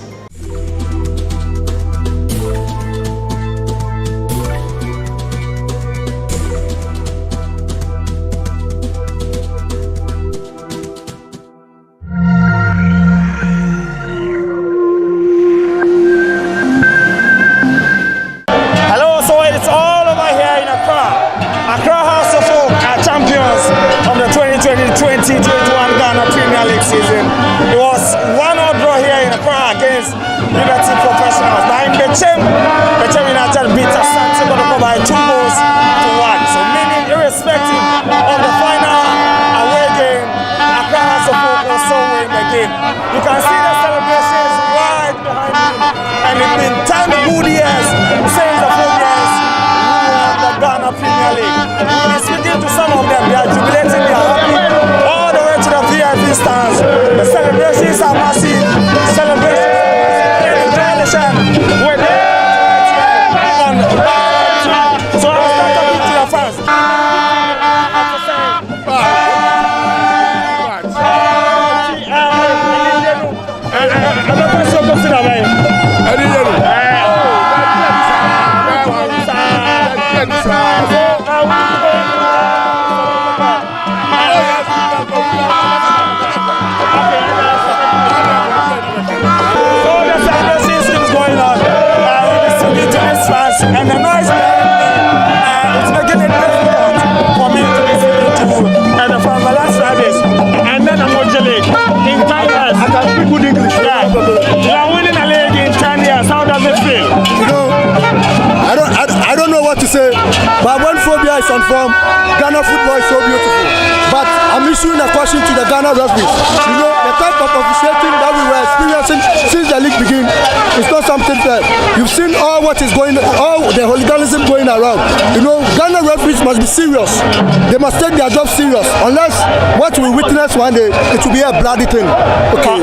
You can see the celebrations right behind me. And it's been 10 good years since the 4 years we won the Ghana Premier League. We'll be speaking to some of them. They are jubilating, they are happy. All the way to the VIP stands. The celebrations are massive. Celebrations in the generation. So I'll start talking to the fans. confirm Ghana football is so beautiful. But I'm issuing a question to the Ghana referees. You know, the type of officiating that we were experiencing since the league began is not something fair. You've seen all what is going, all the hooliganism going around. You know, Ghana referees must be serious. They must take their job serious. Unless what we witness one day, it will be a bloody thing. Okay.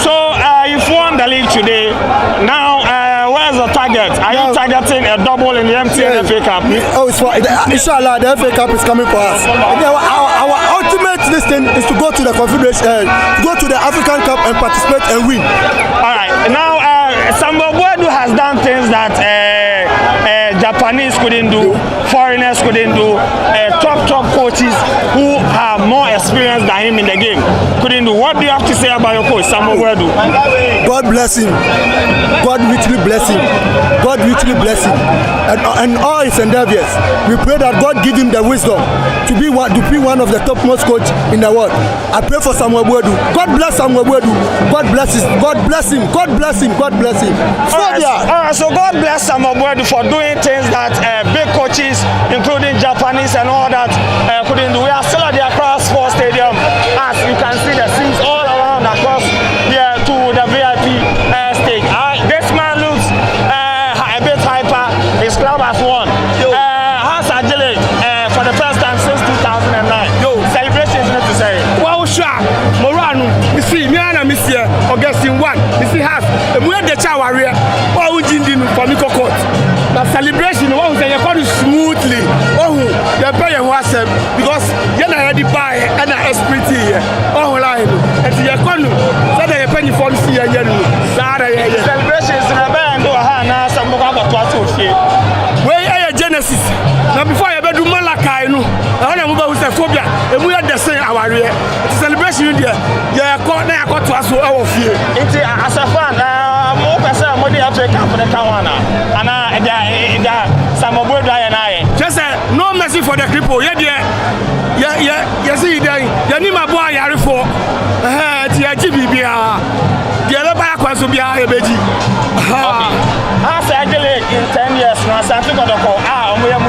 So you've won the league today. Now, where's the target? Are you targeting a double in the MTN FA Cup? Oh, it's for, inshallah, the FA Cup is coming for us. Our ultimate listing is to go to the Confederation, go to the African Cup and participate and win. All right. Now, Sambobuedu has done things that Japanese couldn't do, foreigners couldn't do, top coaches who have more experience than him in the game couldn't do. What do you have to say about your coach, Sambobuedu? God bless him. God richly bless him. God richly bless him. And all his endeavors. We pray that God give him the wisdom to be one of the topmost coach in the world. I pray for Sambobuedu. God bless Sambobuedu. God bless him. God bless him. God bless him. God bless him. So God bless Sambobuedu for doing things that big coaches, including Japanese and all that, couldn't do. We are still at the Accra Sports Stadium. As you can see, the scenes all around across here to the VIP stage. This man looks a bit hyper. His club has won. Has Agile for the first time since 2009. Celebrations, not to say. Wow, sure. Morano, you see, me and Monsieur Augustine 1. You see, has the way the chow area. Oh, Jindin for me court. The celebration, oh, they are going smoothly. Oh, they pay a wasp because you're not ready buy and a esprit here. Oh, line. And you're going to say a penny for the year. Celebrations in a band or Hana, some of our where are Genesis? Now, before you do Malakai, I don't know who's a phobia, and we are the same our area. It's a celebration here. Yeah, I got to us our fear. It's as a fan, more person, what do you have to come for the Kawana? And some of Wood and I. Just no mercy for the cripple. Yeah, see, Nima boy, Yarifo, GBB, the other back was to be a baby. As actually in 10 years, now something got to call. We are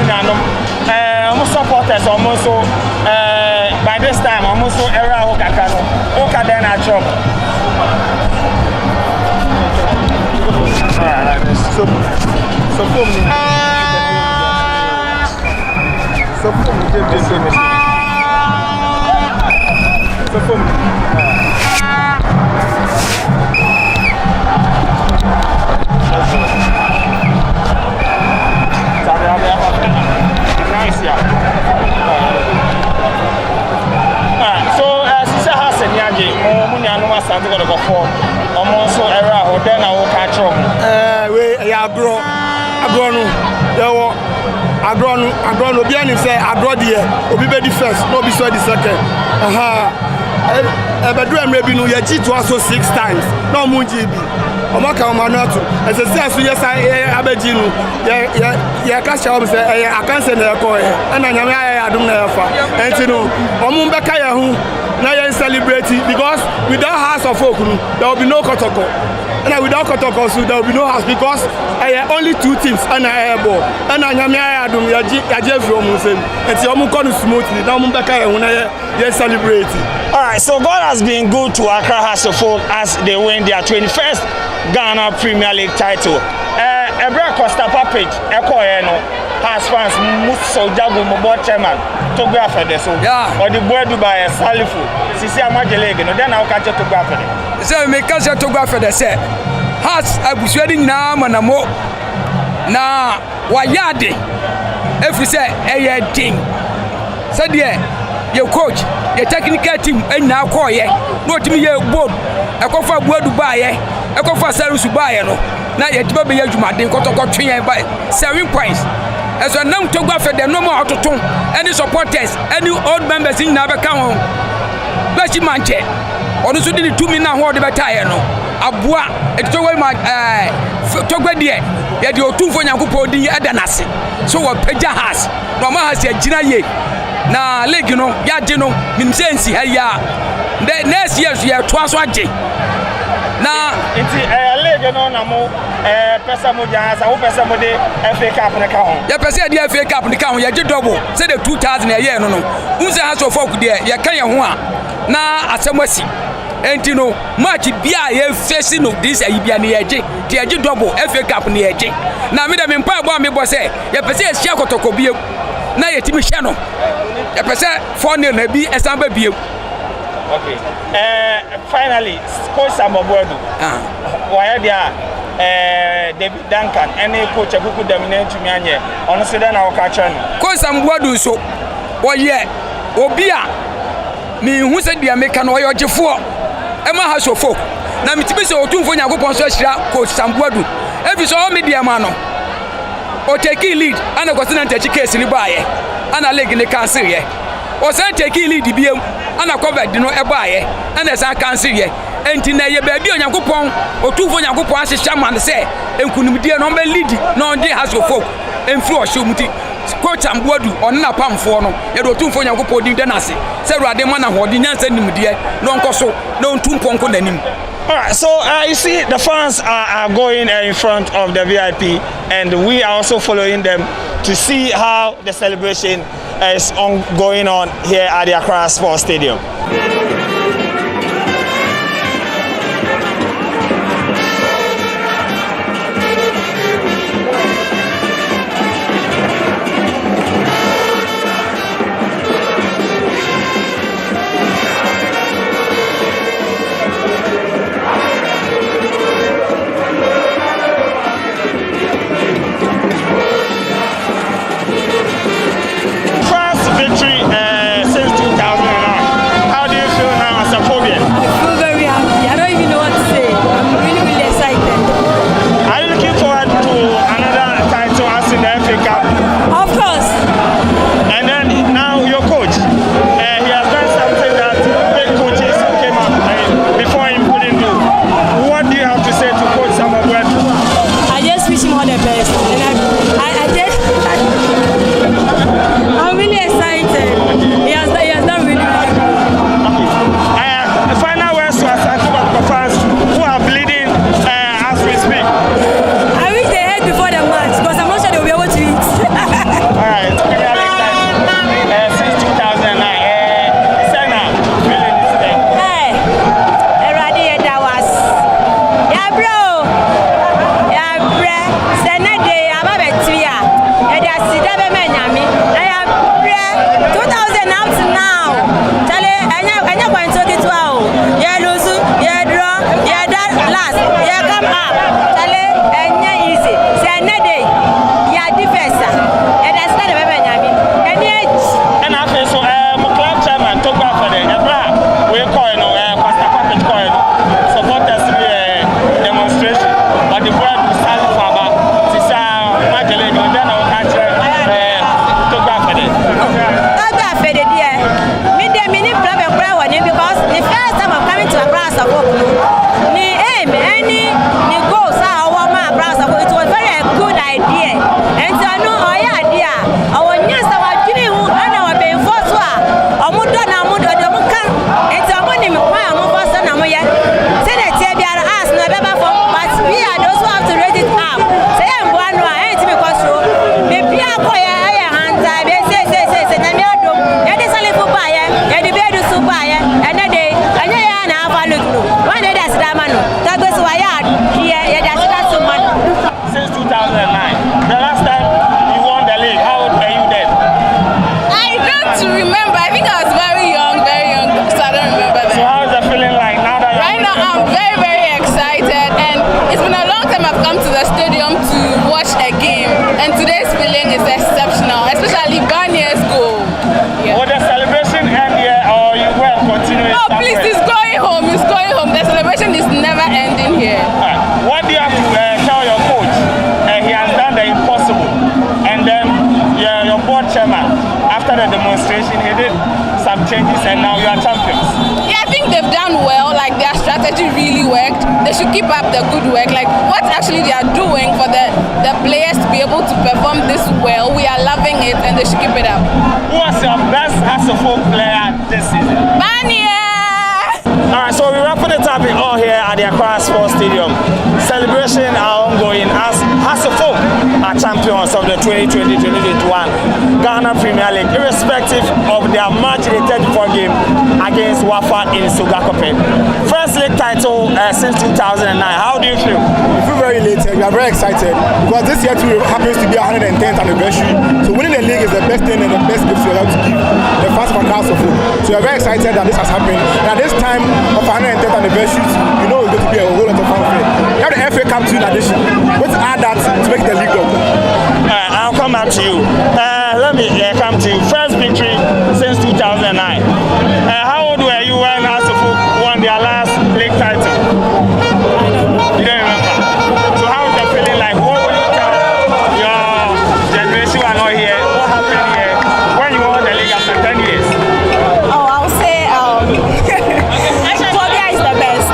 almost supporters almost so by this time almost so era okay then I drop. Agrono bien say agro there obi be the first no be so the second do maybe no ye to also 6 times no munji bi omaka omanoto as say so yes abeji no ye ka sha o say I can say na ko na nyame adum na fa enti no omu be ka ye hu na ye celebrate because without house of folk there will be no kotoko. And without Kotoko, so there will be no house because only 2 teams and a ball. And I am and smoothly. Now you're celebrating. Alright, so God has been good to Accra House of Folk as they win their 21st Ghana Premier League title. Ebra Costa Papage, has fans Muso Jago Mobo chairman to go after this. Or the boy Dubai Salifu. Sisi Amageleg, no then I'll catch it to go after them. So me catch it to go after the set. Has I was wedding now manamo na wayade. If we say a thing. Said your coach, your technical team, and now call ye. Not me your board. I go for board Dubai, I go for Salus Dubai. Now yet baby Yajuma didn't go to by 7 points. As a non to go for the no more to any supporters, any old members in Nabakam. Best manche. Or also did 2 minutes hold the battalion. Abua, it's away my Togwedier. Yet your 2 for Yankupodi Adanasi. So what Peja has. Roma has a Gina. Na leg you know, Yajino, Mimsensi, Haya. The next year we are twice watching. Na it's a leg say no na mo person mo jansa wo person mo de FA Cup ne ka ho. Ya person de FA Cup ne ka ho ya je double say the 2000 a year no no. Unse ha so folk de ya kan ye ho a na asemasi. Enti no match bia ye face no this ayibia ne ye je. De ye double FA Cup ne ye je. Na me de me mpa bo me bo say ya person e sia kotoko bie na ye timi hye no. Ya person 4-0 na bi esamba bie. Okay. Finally, Coach Samobwedu. Why there? David Duncan. Any coach who dominate to me anye. Honestly, then I will catch on. Coach Samobwedu so. Oh yeah. Obia. Me who said the American or your Jeffo. Emma has your folk. Na me tibi so otumfo Nyankopon so hira Coach Samobwedu. Every so media man no. O take lead. Ana go sina take case ni ba ye. Ana leg ni cancel ye. O say take lead biem. Ana covered no ebaye ana sa cancel ye enti na ye ba bi Onyankopon otufo Nyankopon ahihya man say enkunimdie no be lead no dey has of folk emfri o hye muti Coach Samobwedu on na pamfo no ye do otufo Nyankopon din denase say ruade man na hodi nyansa nimdie no nkoso no ntumponko nanim. All right, so you see the fans are going in front of the VIP and we are also following them to see how the celebration is going on here at the Accra Sports Stadium. Victory since 2009. How do you feel now as a phobia? I feel very happy. I don't even know what to say. I'm really, really excited. Are you looking forward to another title as in the FA Cup? Of course. And then now your coach, he has done something that big coaches came up before him couldn't do. What do you have to say to Coach Samobwedu? I just wish him all the best. And I'm really excited. He has done really, really good. The final words to our fans who are bleeding as we speak. I wish they heard before the match because I'm not sure they'll be able to eat. All right, since 2009. Senna, feeling this thing. Hey, Eradi, that was. Yeah, bro. Yeah, bro. Senna day, I'm a bit too young. And I see that man, Yami. 2000 up to now. Tell it, and you're going to get 12. Yeah, lose, yeah, draw, yeah, that last, yeah, come up. Tell it, and yeah, easy. Say, Nede, yeah, defense. And that's not a baby, Yami. And yeah, and after so, club chairman took back for the we call Pastor Package coin supporters to be a demonstration. But the board will start for about Magdalene, and then our country took back for it. Because the first time I'm coming to Accra Support, the aim, any goals are our Accra Support. It was very a good idea. And so I know our idea. Our yes, our junior and our being forced to Amudo Namudo Domukan. And so I'm going to make my own person. I'm here. Say that they are asked no better for, but we are those who have to raise it up. Say I'm one one, I ain't to be Castro. Maybe I call your hands. I say, and it's only for buyer. And the bed is so buyer. And then they, and you have a look. One day that's that man. That goes to a yard. Here, that's so much. Since 2009, the last time you won the league, how old were you then? I don't remember. I think I was very young, so I don't remember that. So how is the feeling like now that right now, I'm very, very excited, and it's been a long time I've come to the stadium to watch a game, and today's feeling is exceptional, especially Ghanaians goal. Yeah. Will the celebration end here, or you will continue? No, please, it's going home. It's going home. The celebration is never ending here. What do you have to tell your coach? He has done the impossible, and then your board chairman, after the demonstration, he did some changes, and now you are champions. Yeah, I think they've done well. Like their strategy really worked. They should keep up the good work. Like what actually they are doing for the players to be able to perform this well. We are loving it, and they should keep it up. Who was your best Hasselhoff player this season? Bania! All right, so we're wrapping it up all here at the Accra Sports Stadium. celebrations are ongoing as Hasselhoff are champions of the 2020-2021 Ghana Premier League, irrespective of their match in the 34 game against Wafa in Sogakope. First league title since 2009. How do you feel? We feel very elated. We are very excited because this year too happens to be 110th anniversary. So winning the league is the best thing and the best gift we are able to give the fans of Castro. So we are very excited that this has happened. And at this time of 110th anniversary, you know it's going to be a whole lot of fanfare. We have the FA Cup 2 in addition. Let's add that to make the league double. I'll come back to you. Let me come to you. First victory since 2009. How old were you when Hasselhoff won their last league title? You don't remember. So how is the feeling like? What will you tell your generation who are not here? What happened here when you won the league after 10 years? Oh, I'll say phobia is the best.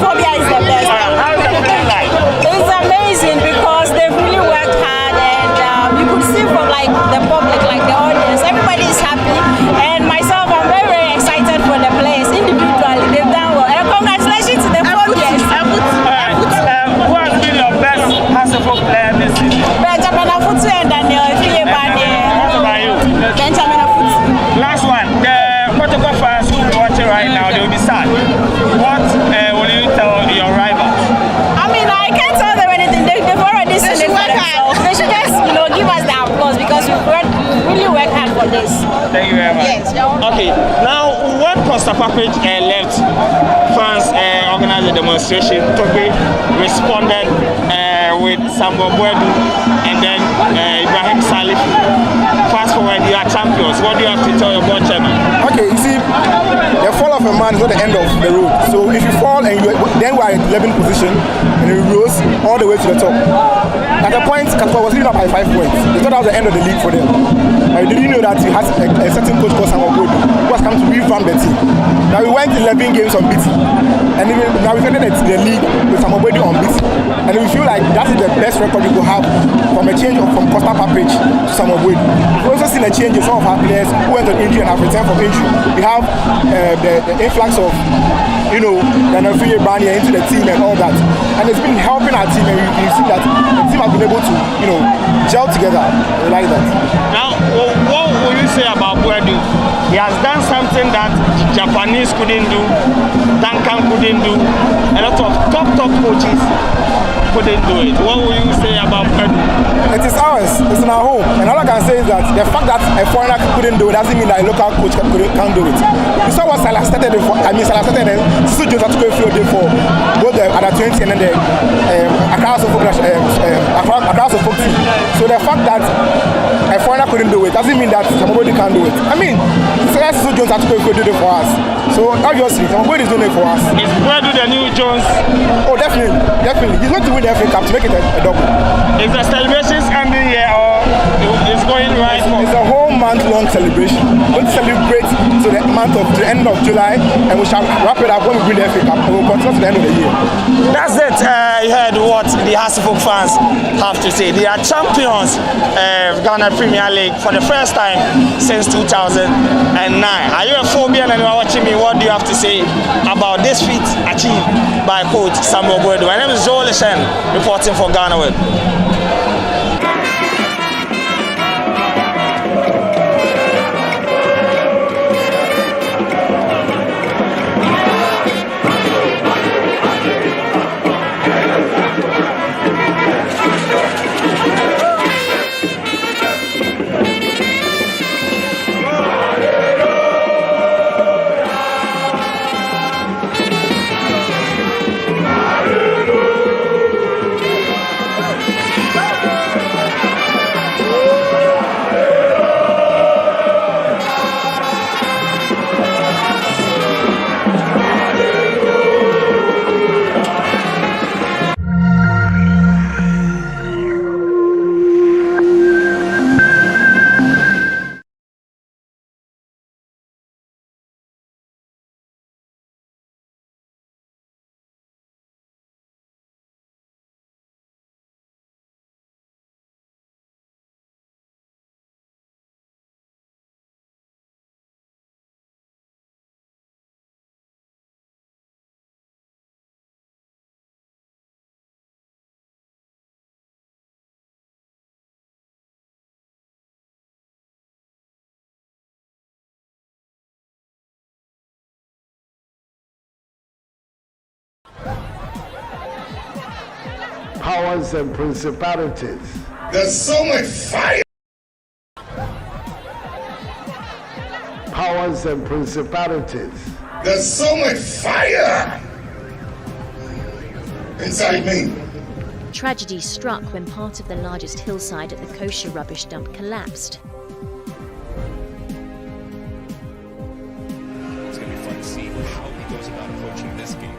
Phobia is the best. How is the feeling like? It's amazing because they've really worked hard and you could see from like the public, like the audience, everybody is happy. And myself, I'm very, very excited for the players. Individually, they've done well. And congratulations to the players. Who has been your best Hasselhoff player this season? Benjamin Afutu and Daniel Ifiyebane. What about you? Benjamin Afutu. Last one. The protocol fans who are watching right now, they will be sad. What will you tell your rivals? I mean, I can't tell them anything. They've already seen it for themselves. They should just, give us the applause because we've really worked hard for this. Thank you very much. Yes. Okay, now when Costa Package left, fans organized a demonstration. Toby responded with Sambo Bwedu and then Ibrahim Salif. Fast forward, you are champions. What do you have to tell your board chairman? Okay, you see, the fall of a man is not the end of the road. So if you fall and then we are at 11th position and you rose all the way to the top. At a point, Castro was leading up by 5 points. They thought that was the end of the league for them. But did you know that you had a certain coach called Sambo Bwedu who has come to revamp the team? Now we went 11 games unbeaten. And now we ended the league with Sambo Bwedu unbeaten. And we feel like that is the best record we could have from a change from Costa Package to Sambo Bwedu. We've also seen a change in some of our players who went on injury and have returned from injury. We have the influx of, Nairobi into the team and all that. And it's been helping our team, and you see that the team has been able to, gel together like that. Now, what will you say about Bwedu? He has done something that Japanese couldn't do, Duncan couldn't do, a lot of top coaches couldn't do it. What will you say about Bwedu? It is ours. It's in our home. And all I can say is that the fact that a foreigner couldn't do it doesn't mean that a local coach can't do it. You saw what Salah started and Sisu Jones had to go through it for both the under 20 and then the Accra Folk team. So the fact that a foreigner couldn't do it doesn't mean that somebody can't do it. I mean, Sisu Jones had to go through it for us. So obviously, somebody is doing it for us. Is Bwedu the new Jones? Oh, definitely. He's going to win the FA Cup to make it a double. Is the celebrations ending here or is going right? It's a whole month-long celebration. We're going to celebrate to the end of July, and we shall wrap it up when we win the FA Cup, and we'll continue to the end of the year. That's it. You heard what the Hasselhoff fans have to say. They are champions of Ghana Premier League for the first time since 2009. Are you a phobia and you are watching me? What do you have to say about this feat achieved by coach Sambo Bwedu? My name is Joel Leshen, reporting for GhanaWeb. Powers and principalities. There's so much fire. Powers and principalities. There's so much fire inside me. Tragedy struck when part of the largest hillside at the kosher rubbish dump collapsed. It's going to be fun to see how he goes about approaching this game.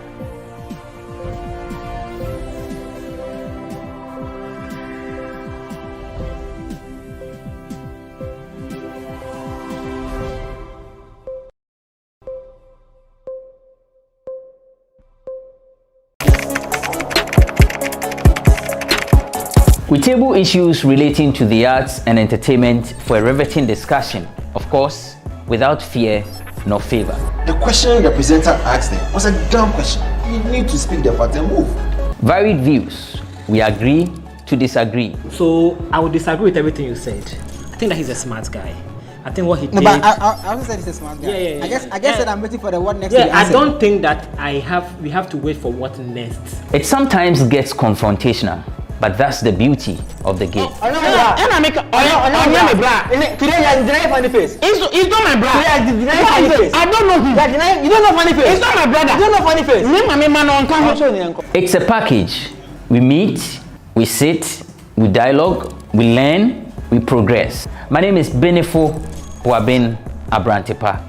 We table issues relating to the arts and entertainment for a riveting discussion, of course, without fear nor favor. The question the presenter asked them was a dumb question. You need to speak the fact and move. Varied views. We agree to disagree. So I would disagree with everything you said. I think that he's a smart guy. I think what he did. No, but I also said he's a smart guy. Yeah. I guess that I'm waiting for the what next. Yeah, I don't think that we have to wait for what next. It sometimes gets confrontational, but that's the beauty of the game. Today you deny funny face. It's not my brother. I don't know him. You don't know funny face. It's not my brother. You don't know funny face. It's a package. We meet, we sit, we dialogue, we learn, we progress. My name is Benefo Wabin Abrantepa,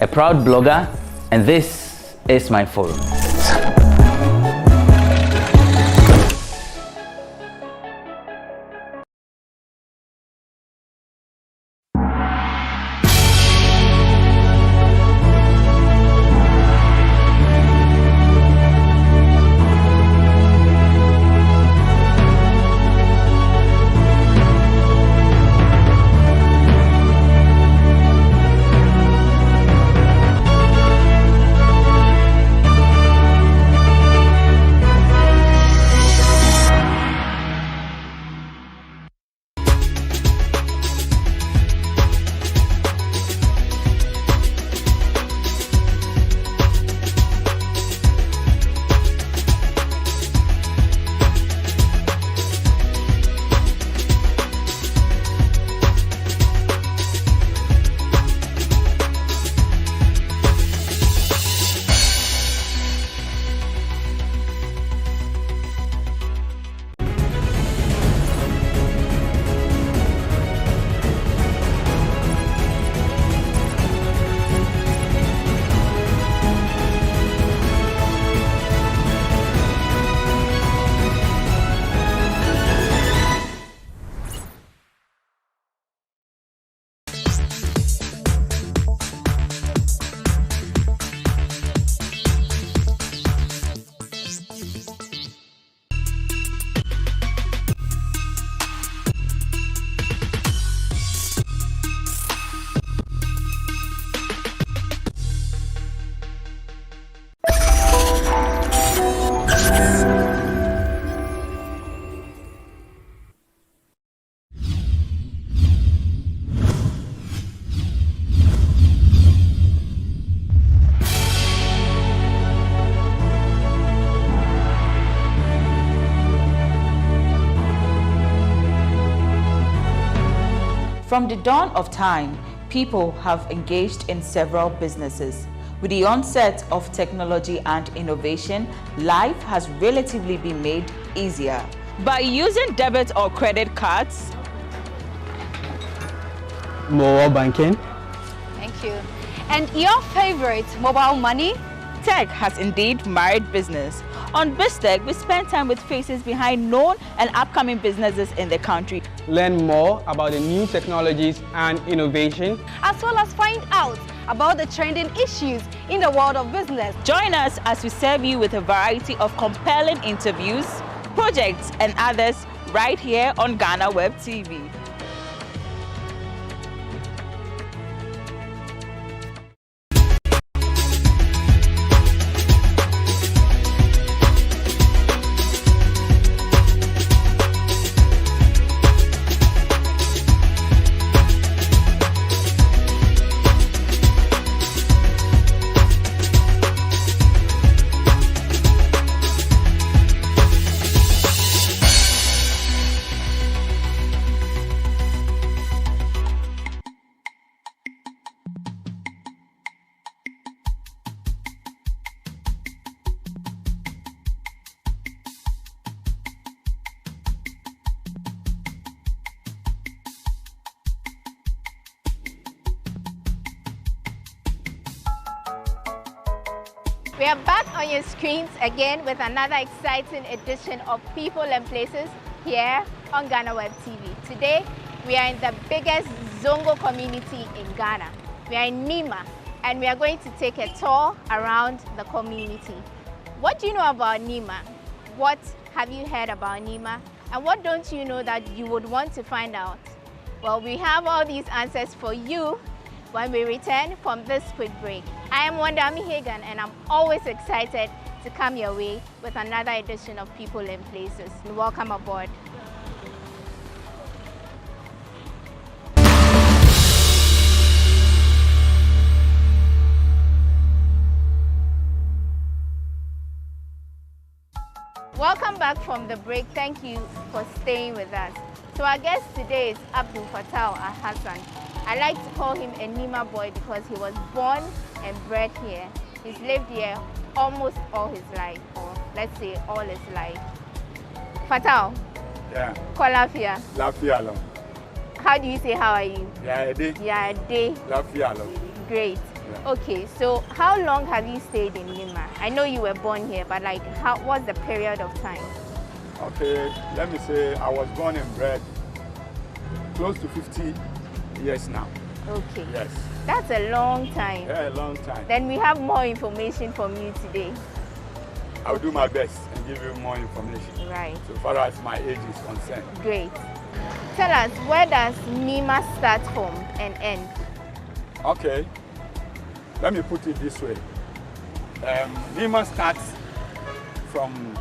a proud blogger, and this is my forum. From the dawn of time, people have engaged in several businesses. With the onset of technology and innovation, life has relatively been made easier. By using debit or credit cards, mobile banking. Thank you. And your favorite, mobile money? Tech has indeed married business. On BizTech, we spend time with faces behind known and upcoming businesses in the country. Learn more about the new technologies and innovation, as well as find out about the trending issues in the world of business. Join us as we serve you with a variety of compelling interviews, projects, and others right here on GhanaWeb TV. We are back on your screens again with another exciting edition of People and Places here on GhanaWeb TV. Today, we are in the biggest Zongo community in Ghana. We are in Nima, and we are going to take a tour around the community. What do you know about Nima? What have you heard about Nima? And what don't you know that you would want to find out? Well, we have all these answers for you when we return from this quick break. I am Wandami Hagan, and I'm always excited to come your way with another edition of People and Places. Welcome aboard. Welcome back from the break. Thank you for staying with us. So our guest today is Abdul Fattah Hassan. I like to call him a Nima boy because he was born and bred here. He's lived here almost all his life, or let's say all his life. Fattah. Yeah. Call Lafia. Lafia long. How do you say how are you? Yeah, a day. Yeah, a day. Lafia long. Great. Yeah. Okay, so how long have you stayed in Nima? I know you were born here, but like, what's the period of time? Okay, let me say I was born and bred close to 50 years now. Okay. Yes. That's a long time. Yeah, a long time. Then we have more information from you today. I'll do my best and give you more information. Right. So far as my age is concerned. Great. Tell us, where does Nima start from and end? Okay. Let me put it this way. Nima starts from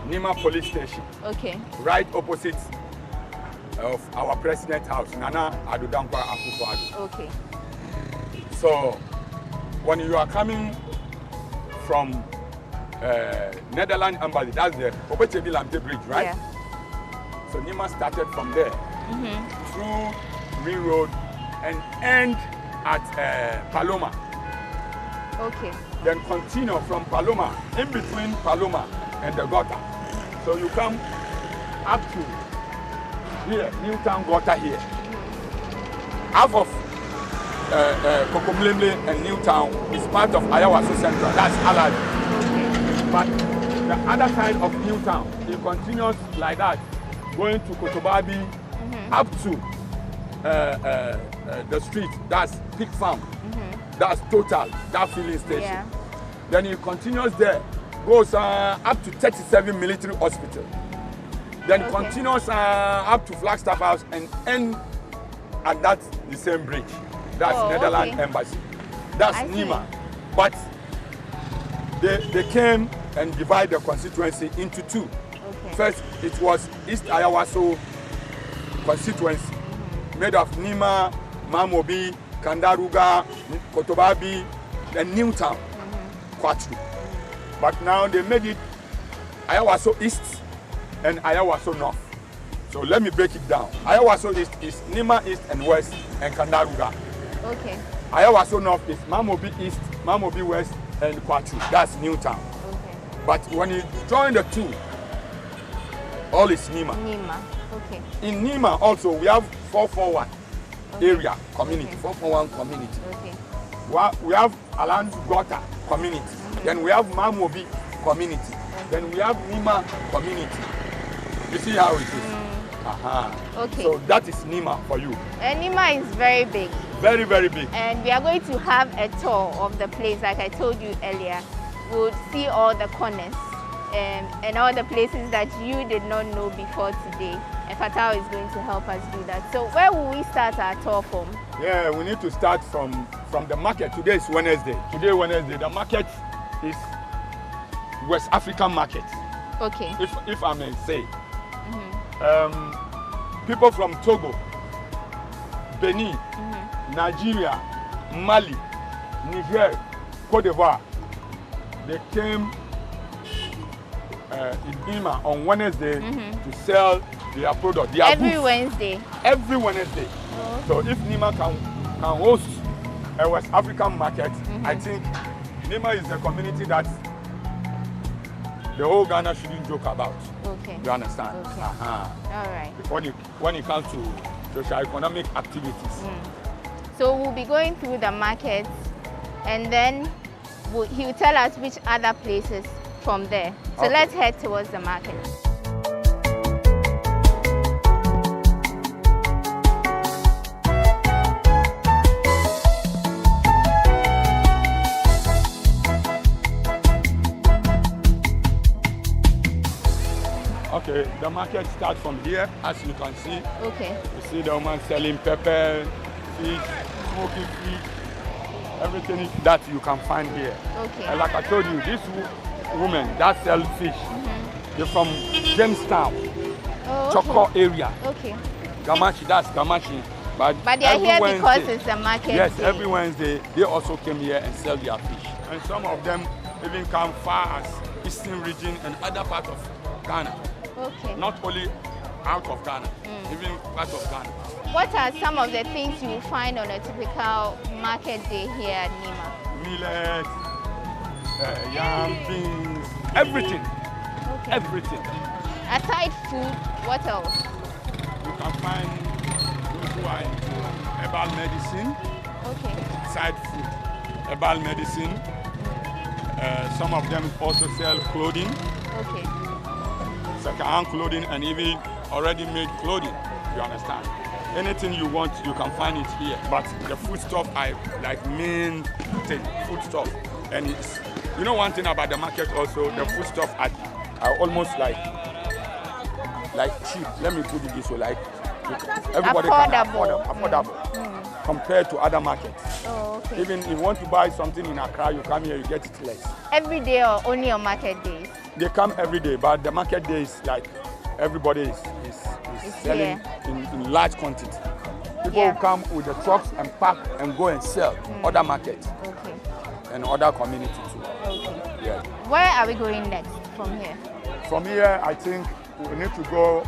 Nima police station. Okay. Right opposite of our president house, Nana Adudankwa Akufo-Addo. Okay. So when you are coming from Netherlands Embassy, that's the Obechebi Lamte Bridge, right? Yeah. So Nima started from there through Ring Road and end at Paloma. Okay. Then continue from Paloma, in between Paloma and the gutter. So you come up to here, Newtown gutter here. Half of Kokomlemle and Newtown is part of Ayawaso Central, that's Alad. But the other side of Newtown, it continues like that, going to Kotobabi, up to the street, that's Pig Farm. That's Total, that filling station. Yeah. Then it continues there, goes up to 37 Military Hospital. Then continues up to Flagstaff House and end at that the same bridge. That's Netherlands Embassy. That's Nima. But they came and divided the constituency into two. First, it was East Ayawaso constituency, made of Nima, Mamobi, Kandaruga, Kotobabi, and Newtown, Castro. But now they made it Ayawaso East and Ayawaso North. So let me break it down. Ayawaso East is Nima East and West and Kandaruga. Okay. Ayawaso North is Mamobi East, Mamobi West, and Castro. That's Newtown. Okay. But when you join the two, all is Nima. Nima. Okay. In Nima also we have 441 area community, 441 community. Okay. We have Aland Gota community. Then we have Mamobi community. Then we have Nima community. You see how it is? Okay. So that is Nima for you. And Nima is very big. Very, very big. And we are going to have a tour of the place, like I told you earlier. We'll see all the corners and all the places that you did not know before today. And Fattah is going to help us do that. So where will we start our tour from? Yeah, we need to start from the market. Today is Wednesday. Today, Wednesday, the market is West African market. Okay. If I may say. People from Togo, Benin, Nigeria, Mali, Niger, Cote d'Ivoire, they came in Nima on Wednesday to sell their product. Their Every Wednesday? Every Wednesday. So if Nima can host a West African market, I think Nima is the community that the whole Ghana shouldn't joke about. Okay. You understand? Okay. All right. When it comes to socio-economic activities. So we'll be going through the markets, and then he will tell us which other places from there. So let's head towards the market. Okay, the market starts from here, as you can see. Okay. You see the woman selling pepper, fish, smoky fish, everything that you can find here. Okay. And like I told you, this woman that sells fish, they're from Jamestown, Choko area. Okay. Gamashi, that's Gamashi. But they are here because it's a market. Yes, day. every Wednesday they also came here and sell their fish. And some of them even come far as Eastern region and other parts of Ghana. Okay. Not only out of Ghana, even part of Ghana. What are some of the things you find on a typical market day here at Nima? Millet, yam, beans, everything. Okay. Everything. Aside food, what else? You can find those who are into herbal medicine. Okay. Side food, herbal medicine. Some of them also sell clothing. Okay. Second-hand clothing and even already made clothing. You understand? Anything you want, you can find it here. But the food stuff, I like main thing, food stuff. And it's, you know one thing about the market also, the food stuff are almost like cheap. Let me put it this way, like everybody can affordable compared to other markets. Oh, okay. Even if you want to buy something in Accra, you come here, you get it less. Every day or only on market days? They come every day, but the market day is like everybody is selling in large quantity. People come with the trucks and pack and go and sell other markets and other communities too. Okay. Yeah. Where are we going next from here? From here, I think we need to go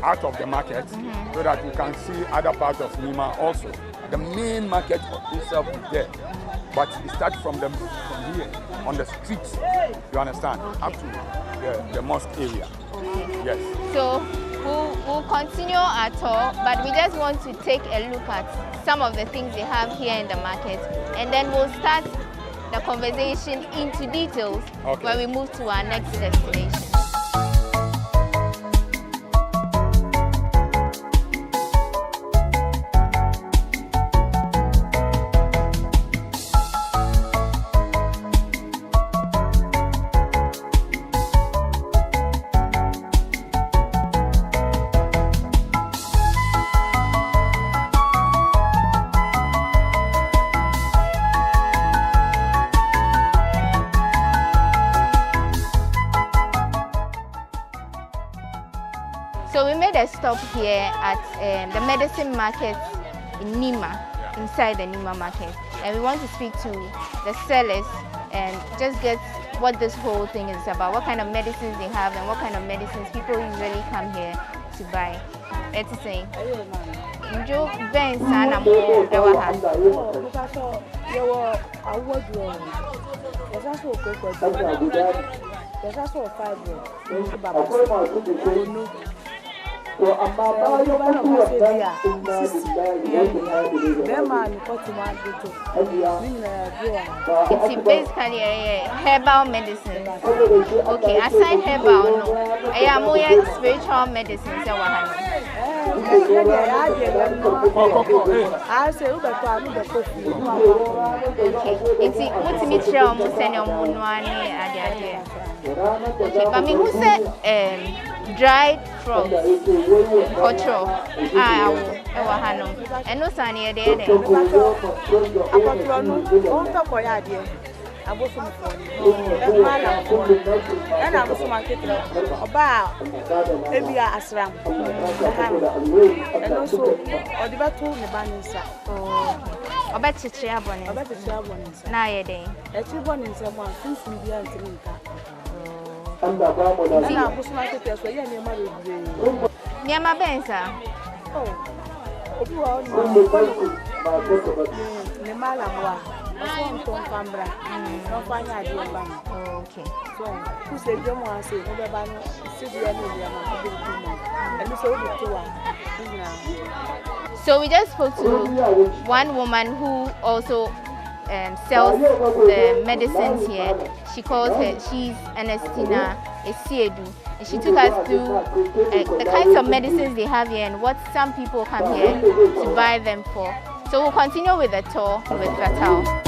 out of the market so that we can see other parts of Nima also. The main market itself is there, but it starts from here, on the streets, you understand, up to the mosque area. Okay. Yes. So we'll continue our tour, but we just want to take a look at some of the things they have here in the market, and then we'll start the conversation into details when we move to our next destination. So we made a stop here at the medicine market in Nima, inside the Nima market. And we want to speak to the sellers and just get what this whole thing is about, what kind of medicines they have and what kind of medicines people usually come here to buy. It's the same. Njo Ben sana mo ewa ha. It's basically herbal medicine. Okay, aside herbal, no, I am more spiritual medicine. Okay, what's me almost any okay, but me who said dried frogs, cultural, and no sunny there. I was from and I was marketing about maybe Asram and also or the battle in the Banisa. Oh, about the chair bonnet, about the chair bonnet. Now, a day, a two bonnet someone since we began to link up. And I was marketing as well. Near my benza. Oh, you are okay. So, who said you want to say, so we just spoke to one woman who also sells the medicines here. She calls her, she's Ernestina Esiedu. And she took us through the kinds of medicines they have here and what some people come here to buy them for. So we'll continue with the tour with Fatal.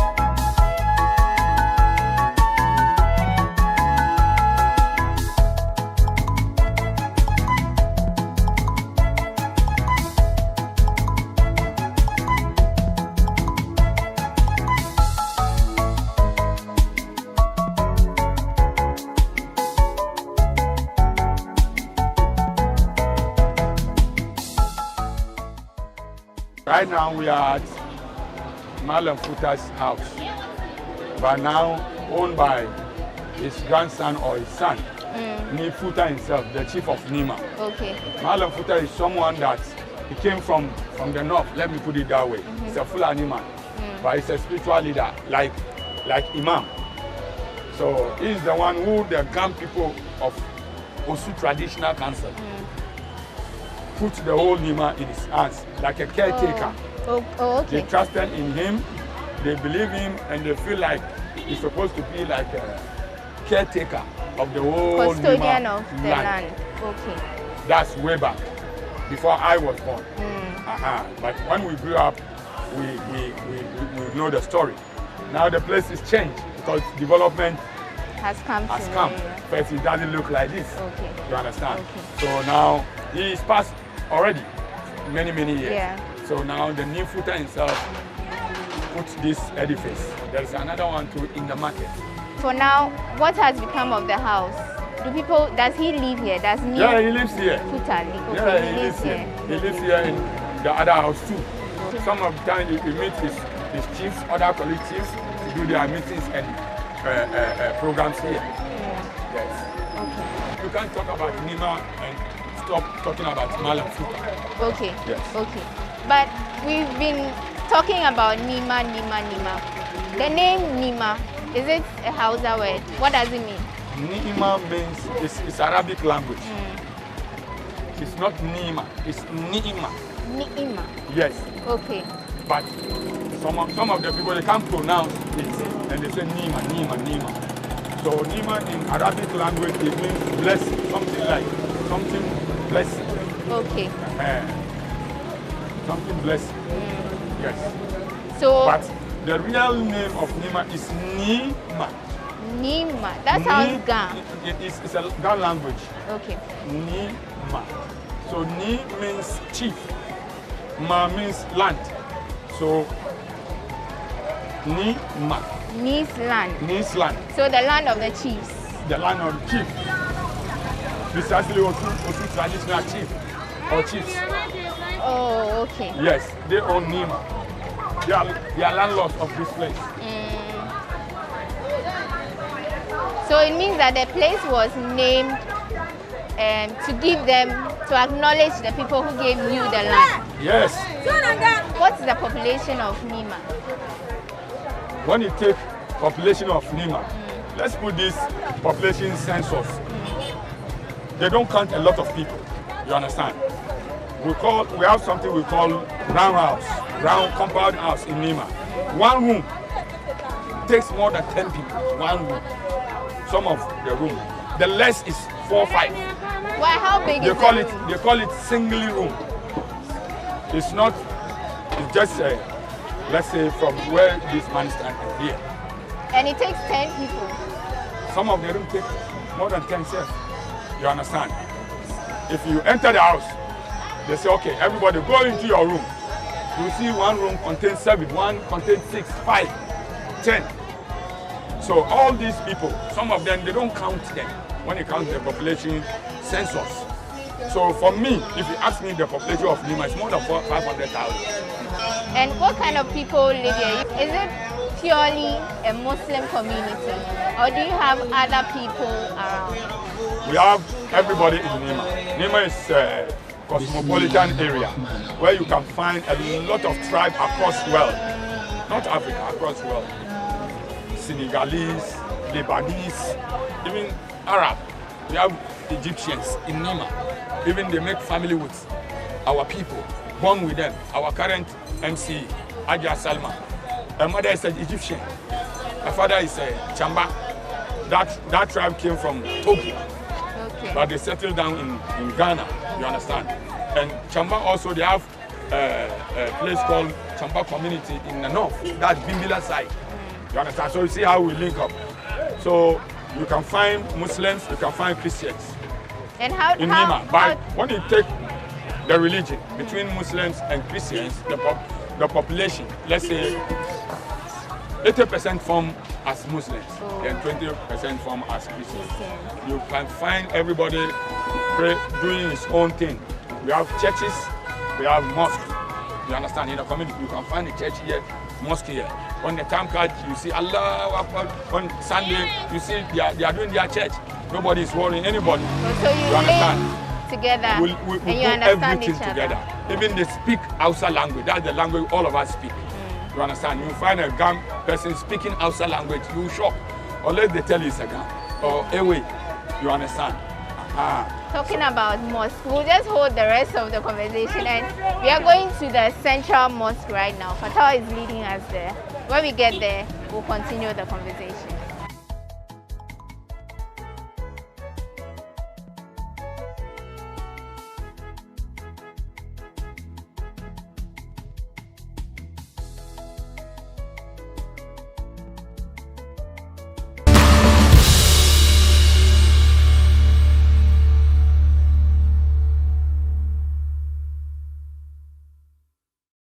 Right now we are at Malam Futa's house, but now owned by his grandson or his son, Ni Futa himself, the chief of Nima. Okay. Malam Futa is someone that he came from the north, let me put it that way. He's a Fulani man, but he's a spiritual leader, like Imam. So he's the one who the Ghan people of Osu Traditional Council put the whole Nima in his hands, like a caretaker. Okay. They trusted in him, they believe him, and they feel like he's supposed to be like a caretaker of the whole custodian Nima of the land. Okay. That's way back, before I was born. But when we grew up, we know the story. Now the place is changed because development has come. First, it doesn't look like this. Okay. You understand? Okay. So now he is past already many years. Yeah. So now the new Futa himself puts this edifice. There is another one too in the market. For now, what has become of the house? Does he live here? Does Ni Yeah, he lives here. Futa live? Okay, Yeah, he lives here. He lives here in the other house too. Okay. Some of the time you meet his chiefs, other colleague chiefs, to do their meetings and programs here. Yes. Okay. You can't talk about Nima and stop talking about Malam Futa. Okay. Yes. Okay. But we've been talking about Nima. The name Nima, is it a Hausa word? What does it mean? Nima means it's Arabic language. It's not Nima, it's Nima. Nima. Yes. Okay. But some of the people, they can't pronounce it and they say Nima. So Nima in Arabic language, it means blessing, something blessing. Okay. Something blessing. Yes. So. But the real name of Nima is Nima. Nima. That sounds Ghan. It's a Ghan language. Okay. Nima. So Ni means chief. Ma means land. So Nima. Ni's land. Ni's land. So the land of the chiefs. The land of the chief. Precisely Osu traditional chief or chiefs. Oh, okay. Yes, they own Nima. They are landlords of this place. So it means that the place was named to acknowledge the people who gave you the land. Yes. What's the population of Nima? When you take population of Nima, let's put this population census. They don't count a lot of people. You understand? We have something we call round compound house in Nima. One room takes more than 10 people. One room. Some of the room. The less is 4 or 5. Why? How big is it? They call it single room. It's not. It's just let's say from where this man stands here. And it takes 10 people. Some of the room take more than 10 chefs. You understand? If you enter the house, they say, okay, everybody go into your room. You see one room contains 7, one contains 6, 5, 10. So all these people, some of them, they don't count them when it counts the population census. So for me, if you ask me the population of Nima, it's more than 500,000. And what kind of people live here? Is it purely a Muslim community, or do you have other people around? We have everybody in Nima. Nima is a cosmopolitan area where you can find a lot of tribes across the world. Not Africa, across the world. Senegalese, Lebanese, even Arab. We have Egyptians in Nima. Even they make family with our people, born with them. Our current MC, Aja Salma, My mother is an Egyptian. My father is a Chamba. That tribe came from Togo. Okay. But they settled down in Ghana, you understand? And Chamba also, they have a place called Chamba community in the north. That's Bimbila side. You understand? So you see how we link up. So you can find Muslims, you can find Christians. And how in Nima. But when you take the religion between Muslims and Christians, the population, let's say 80% form as Muslims and 20% form as Christians. You can find everybody doing his own thing. We have churches, we have mosques. You understand? In the community, you can find a church here, mosque here. On the time card, you see Allah. On Sunday, you see they are doing their church. Nobody is worrying anybody. So you understand? Together, we and you understand everything each other. together. Even they speak Hausa language. That's the language all of us speak. You understand? You find a Ghan person speaking Hausa language, you shock. Unless they tell you it's a Ghan. Or anyway, you understand? Talking about mosque, we'll just hold the rest of the conversation, and we are going to the central mosque right now. Fatal is leading us there. When we get there, we'll continue the conversation.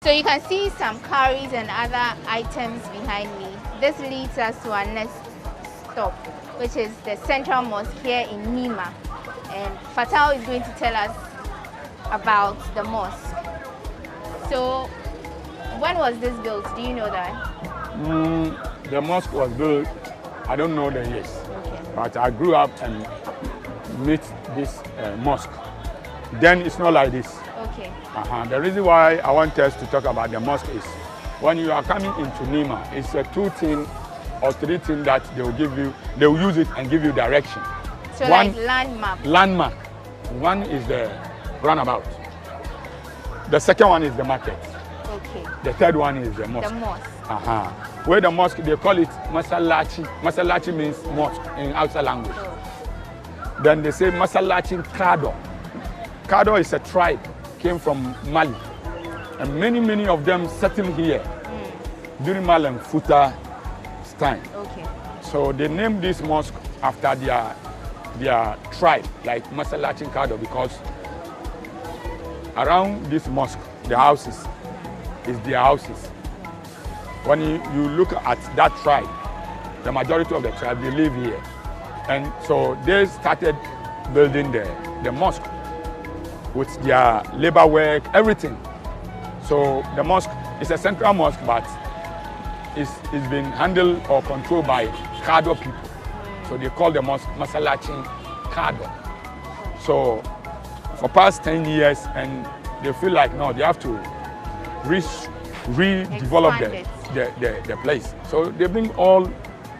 So you can see some cowries and other items behind me. This leads us to our next stop, which is the central mosque here in Nima. And Fatal is going to tell us about the mosque. So when was this built? Do you know that? The mosque was built, I don't know the years, but I grew up and met this mosque. Then it's not like this. Okay. The reason why I want us to talk about the mosque is when you are coming into Nima, it's a 2 thing or 3 thing that they will give you. They will use it and give you direction. So like landmark. Landmark. One is the roundabout. The second one is the market. Okay. The third one is the mosque. The mosque. Where the mosque, they call it Masalachi. Masalachi means mosque in Hausa language. Then they say Masalachi Kado. Kado is a tribe, came from Mali. And many of them settled here during Mali and Futa time. Okay. So they named this mosque after their tribe, like Masalachi Kado, because around this mosque, the houses is their houses. When you look at that tribe, the majority of the tribe, they live here. And so they started building the mosque with their labor work, everything. So the mosque is a central mosque, but it's been handled or controlled by Kado people. So they call the mosque Masalachi Kado. So for past 10 years, and they feel like, no, they have to redevelop the place. So they bring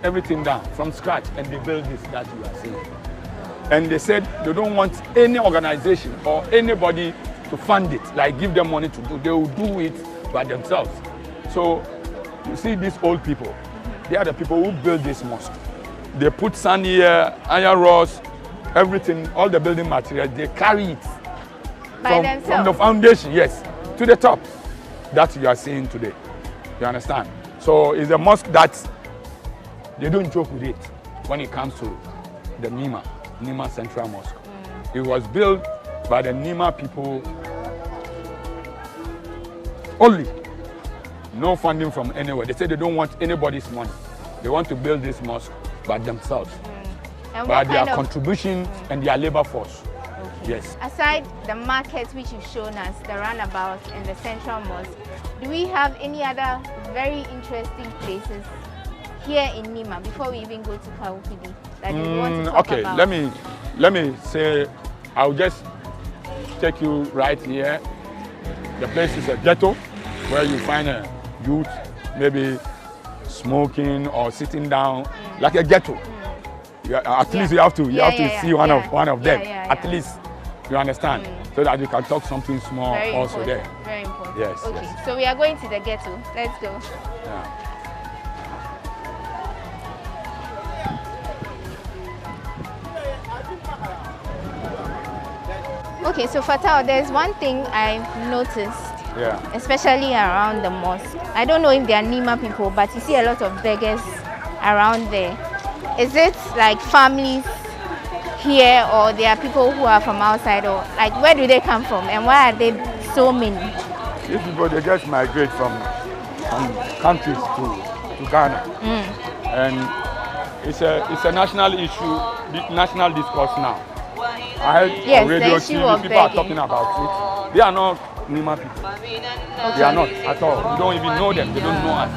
everything down from scratch, and they build this that you are seeing. And they said they don't want any organization or anybody to fund it, like give them money to do. They will do it by themselves. So you see these old people, they are the people who build this mosque. They put sand here, iron rods, everything, all the building materials, they carry it from the foundation, yes, to the top. That you are seeing today. You understand? So it's a mosque that they don't joke with it when it comes to the Nima Central Mosque. It was built by the Nima people only. No funding from anywhere. They say they don't want anybody's money. They want to build this mosque by themselves, by their contribution and their labor force. Okay. Yes. Aside the markets which you've shown us, the roundabout and the central mosque, do we have any other very interesting places here in Nima before we even go to Kawakudi that you want to talk about? Okay, let me say, I'll just take you right here. The place is a ghetto where you find a youth maybe smoking or sitting down like a ghetto. At least you have to see one of them. At least you understand, so that you can talk something small very also important. there. Very important. Yes. Okay, yes. so we are going to the ghetto. Let's go. Okay, so Fatal, there's one thing I've noticed, especially around the mosque. I don't know if they are Nima people, but you see a lot of beggars around there. Is it like families here, or there are people who are from outside, or like where do they come from, and why are there so many? These people, they just migrate from countries to Ghana, and it's a national issue, national discourse now. I heard on radio, TV, people are talking about it. They are not Nima people. Okay. They are not at all. We don't even know them. They don't know us.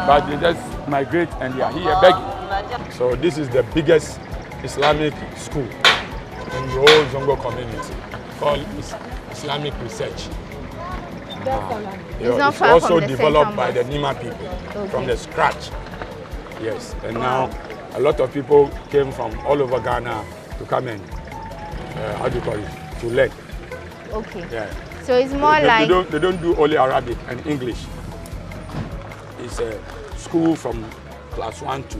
But they just migrate and they are here begging. So this is the biggest Islamic school in the whole Zongo community, called Islamic Research. It's also developed by the Nima people from the scratch. Yes, and now a lot of people came from all over Ghana to come and how do you call it? To learn. Okay. Yeah. So it's more like they don't do only Arabic and English. It's a school from class 1 to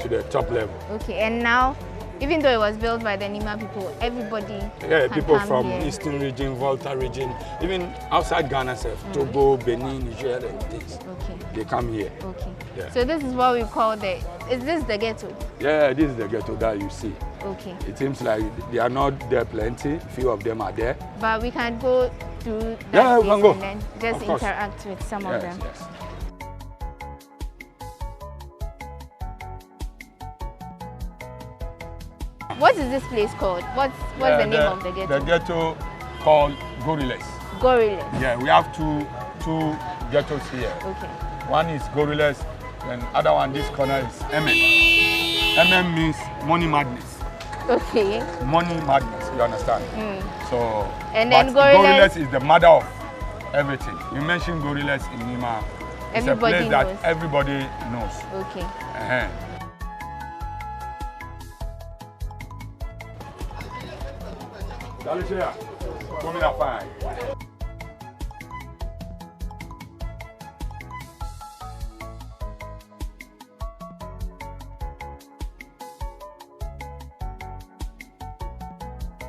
the top level. Okay, and now, even though it was built by the Nima people, everybody people come from here. Eastern region, Volta region, even outside Ghana, Togo, Benin, Niger, and things. Okay. They come here. Okay. Yeah. So this is what we call is this the ghetto? Yeah, this is the ghetto that you see. Okay. It seems like they are not there plenty. Few of them are there. But we can go through that we can go. and then just interact with some of them. Yes. What is this place called? What's the name of the ghetto? The ghetto called Gorillas. Gorillas. Yeah, we have two ghettos here. Okay. One is Gorillas, and other one, this corner is MM. MM means money madness. Okay. Money madness, you understand? So, and then Gorillas is the mother of everything. You mentioned Gorillas in Nima. It's a place that everybody knows. Okay.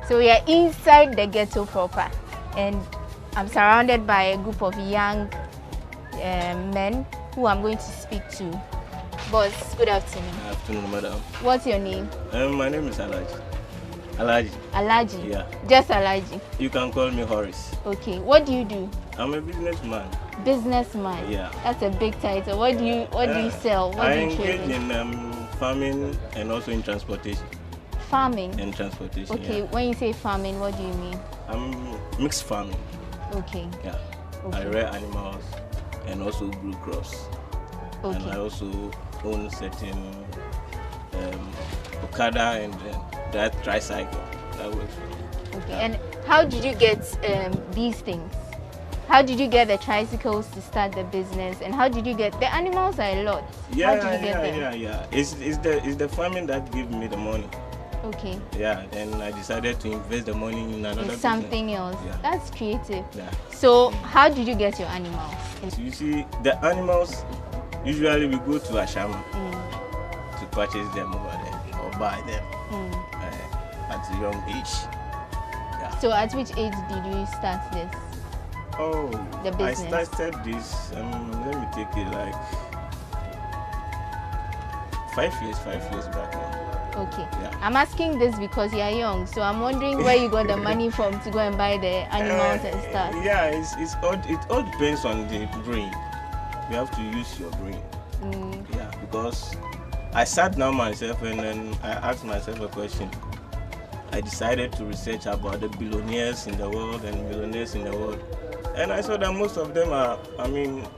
So we are inside the ghetto proper, and I'm surrounded by a group of young men who I'm going to speak to. Boss, good afternoon. Good afternoon, madam. What's your name? My name is Alaji. Alaji. Alaji? Yeah. Just Alaji? You can call me Horace. Okay. What do you do? I'm a businessman. Businessman? Yeah. That's a big title. What do you sell? What do you trade in? I engage in farming and also in transportation. Farming? And transportation, okay. When you say farming, what do you mean? Mixed farming. Okay. Yeah. Okay. I rear animals and also grow crops. Okay. And I also own certain Okada and that tricycle. That works for me. Okay. And how did you get these things? How did you get the tricycles to start the business? And how did you get the animals? Are a lot. Yeah, how did you get them? Yeah. It's the farming that gives me the money. Okay. Yeah, then I decided to invest the money in another business. Something else. Yeah. That's creative. Yeah. So how did you get your animals? You see, the animals, usually we go to Ashama to purchase them over there or buy them at a young age. Yeah. So at which age did you start this? Oh, the business. I started this, let me take it like 5 years back now. Okay. Yeah. I'm asking this because you are young, so I'm wondering where you got the money from to go and buy the animals and stuff. Yeah, it all depends on the brain. You have to use your brain. Yeah, because I sat down myself and then I asked myself a question. I decided to research about the billionaires in the world and millionaires in the world. And I saw that most of them are,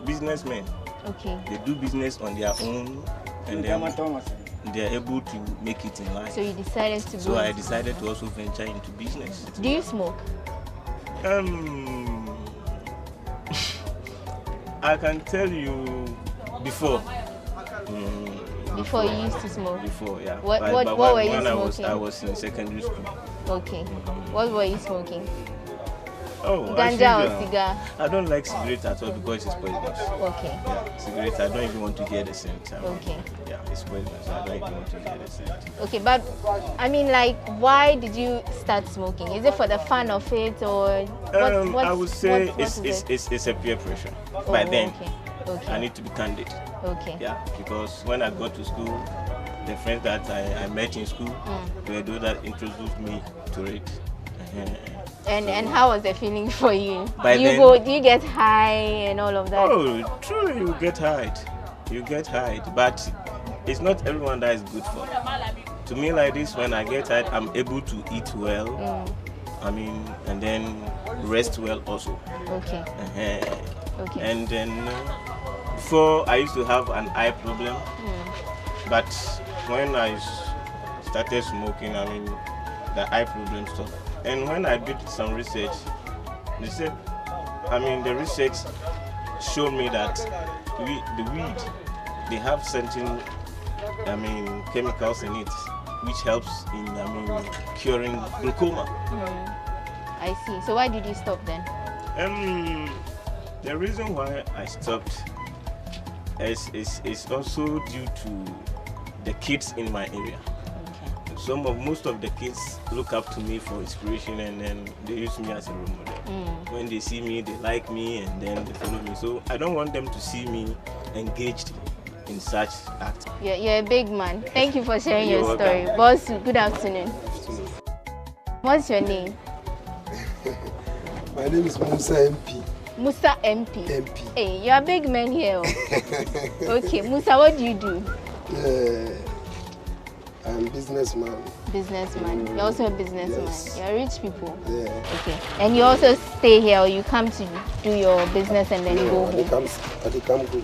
businessmen. Okay. They do business on their own and they are able to make it in life. So you decided to So I decided to also venture into business. Do you smoke? I can tell you before. Before you used to smoke? Before, yeah. What were you smoking? I was in secondary school. Okay. What were you smoking? Oh, Ganja or cigar? I don't like cigarette at all because it's poisonous. Okay. Yeah, cigarette, I don't even want to hear the scent. Okay. Yeah, it's poisonous. I don't even want to hear the scent. Okay, but I mean, like, why did you start smoking? Is it for the fun of it, or I would say it's a peer pressure. By then, okay. I need to be candid. Okay. Yeah, because when I got to school, the friends that I met in school were those that introduced me to it. And how was the feeling for you? By then, do you get high and all of that? Oh, truly, you get high. You get high, but it's not everyone that is good for. To me, like this, when I get high, I'm able to eat well. I mean, and then rest well also. Okay. Okay. And then before I used to have an eye problem, but when I started smoking, I mean, the eye problem stopped. And when I did some research, the research showed me that the weed, they have certain, chemicals in it, which helps in, curing glaucoma. I see. So why did you stop then? The reason why I stopped is also due to the kids in my area. Most of the kids look up to me for inspiration, and then they use me as a role model. When they see me, they like me, and then they follow me. So I don't want them to see me engaged in such acts. You're a big man. Thank you for sharing You're your story. welcome. Boss, good afternoon. What's your name? My name is Musa MP. Musa MP. MP. Hey, you're a big man here. Okay, Musa, what do you do? I'm a businessman. Businessman. You're also a businessman. Yes. You're rich people. Yeah. Okay. And you also stay here, or you come to do your business and then go home? I come home.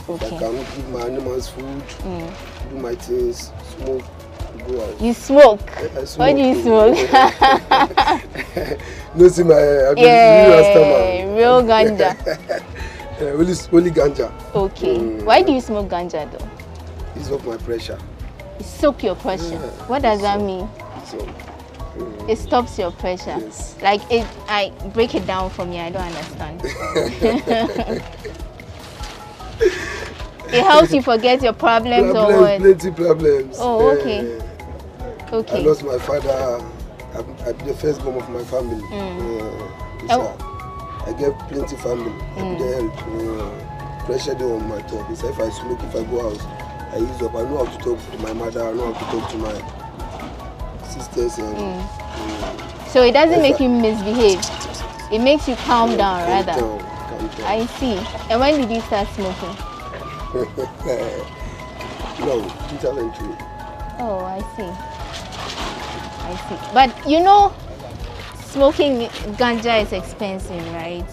Okay. I come give my animals food, do my things, smoke, go out. You smoke? I smoke. What do you smoke? No, see real ganja. Only ganja. Okay. Why do you smoke ganja though? It's off my pressure. It soaks your pressure. Yeah, what does that mean? It stops your pressure. Yes. Like I break it down for me. I don't understand. It helps you forget your problems or what? Plenty problems. Oh, okay. Okay. I lost my father. I'm the firstborn of my family. I get plenty family. I be the help. Pressure there on my top. It's if I smoke, if I go out, I use up. I know how to talk to my mother. I know how to talk to my sisters. So it doesn't make you misbehave. It makes you calm down, rather. Calm down. I see. And when did you start smoking? No, 2003. Oh, I see. But you know, smoking ganja is expensive, right?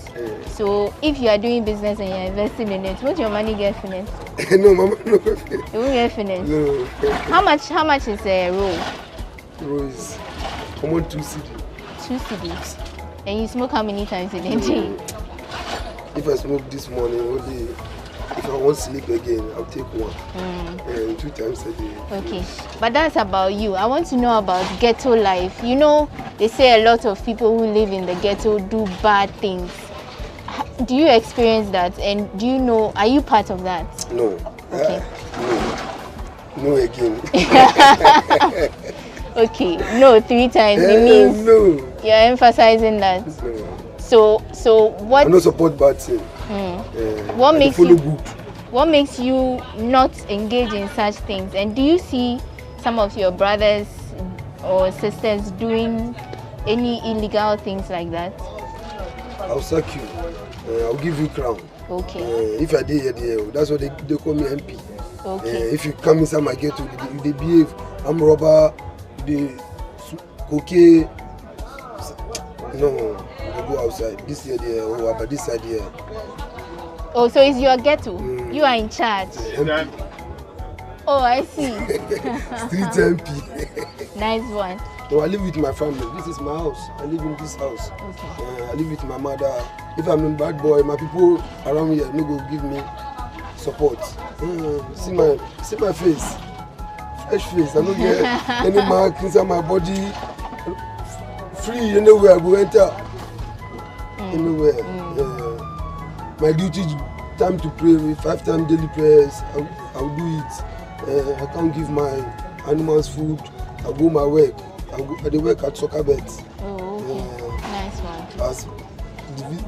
So if you are doing business and you're investing in it, won't your money get finished? No, mama, no. It won't get finished. No. How much is a roll? Roll is common 2 cedi. 2 cedis. And you smoke how many times a day? If I smoke this morning, only if I want to sleep again, I'll take one. 2 times a day. Okay, but that's about you. I want to know about ghetto life. You know, they say a lot of people who live in the ghetto do bad things. Do you experience that? And do you know, are you part of that? No. Okay. No again. Okay, no 3 times. It means no. You're emphasizing that. No. So what? I don't support bad things. What makes you not engage in such things? And do you see some of your brothers or sisters doing any illegal things like that? I'll sack you. I'll give you crown. Okay. If I did here, that's what they call me MP. Okay. If you come inside my ghetto, they behave. I'm robber. They cocaine. No, they go outside. This year there, but this side here. Oh, so it's your ghetto. You are in charge. Oh, I see. Street MP. Nice one. No, I live with my family. This is my house. I live in this house. Okay. I live with my mother. If I'm a bad boy, my people around here no go give me support. See my face. Fresh face. I don't get any mark inside my body. Free anywhere I go enter. anywhere. My duty is time to pray with 5 times daily prayers. I'll do it. I can't give my animals food. I'll go my work. I dey work at soccer bets. Oh, okay. Nice one. As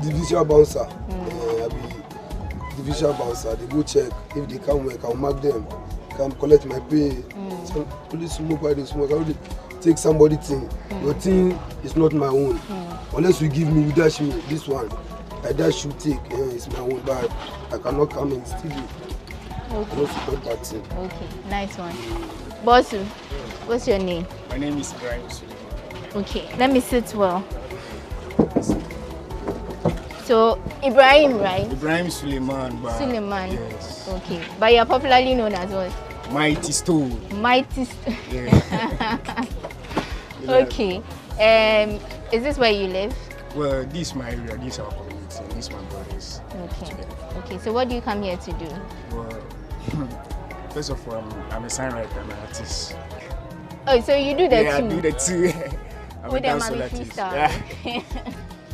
divisional bouncer. I be divisional bouncer. They go check. If they come work, I'll mark them. Come collect my pay. Only smoke while they smoke. I will take somebody thing. Your thing is not my own. Unless you give me, you dash me. This one, I dash you take. It's my own bag. I cannot come and steal it. Okay. Not support that thing. Okay, nice one. Bossu, what's your name? My name is Ibrahim. Okay, let me sit well. So, Ibrahim, right? Ibrahim Suleiman. Suleiman. Yes. Okay, but you're popularly known as what? Mighty Stone. Mighty Stone. Yeah. Okay. Is this where you live? Well, this is my area. This is our community. This is my brothers. Okay. Okay, so what do you come here to do? Well, first of all, I'm a songwriter, I'm an artist. Oh, so you do that too? Yeah, I do that too. I'm with a them dancehall artist. artist. Yeah.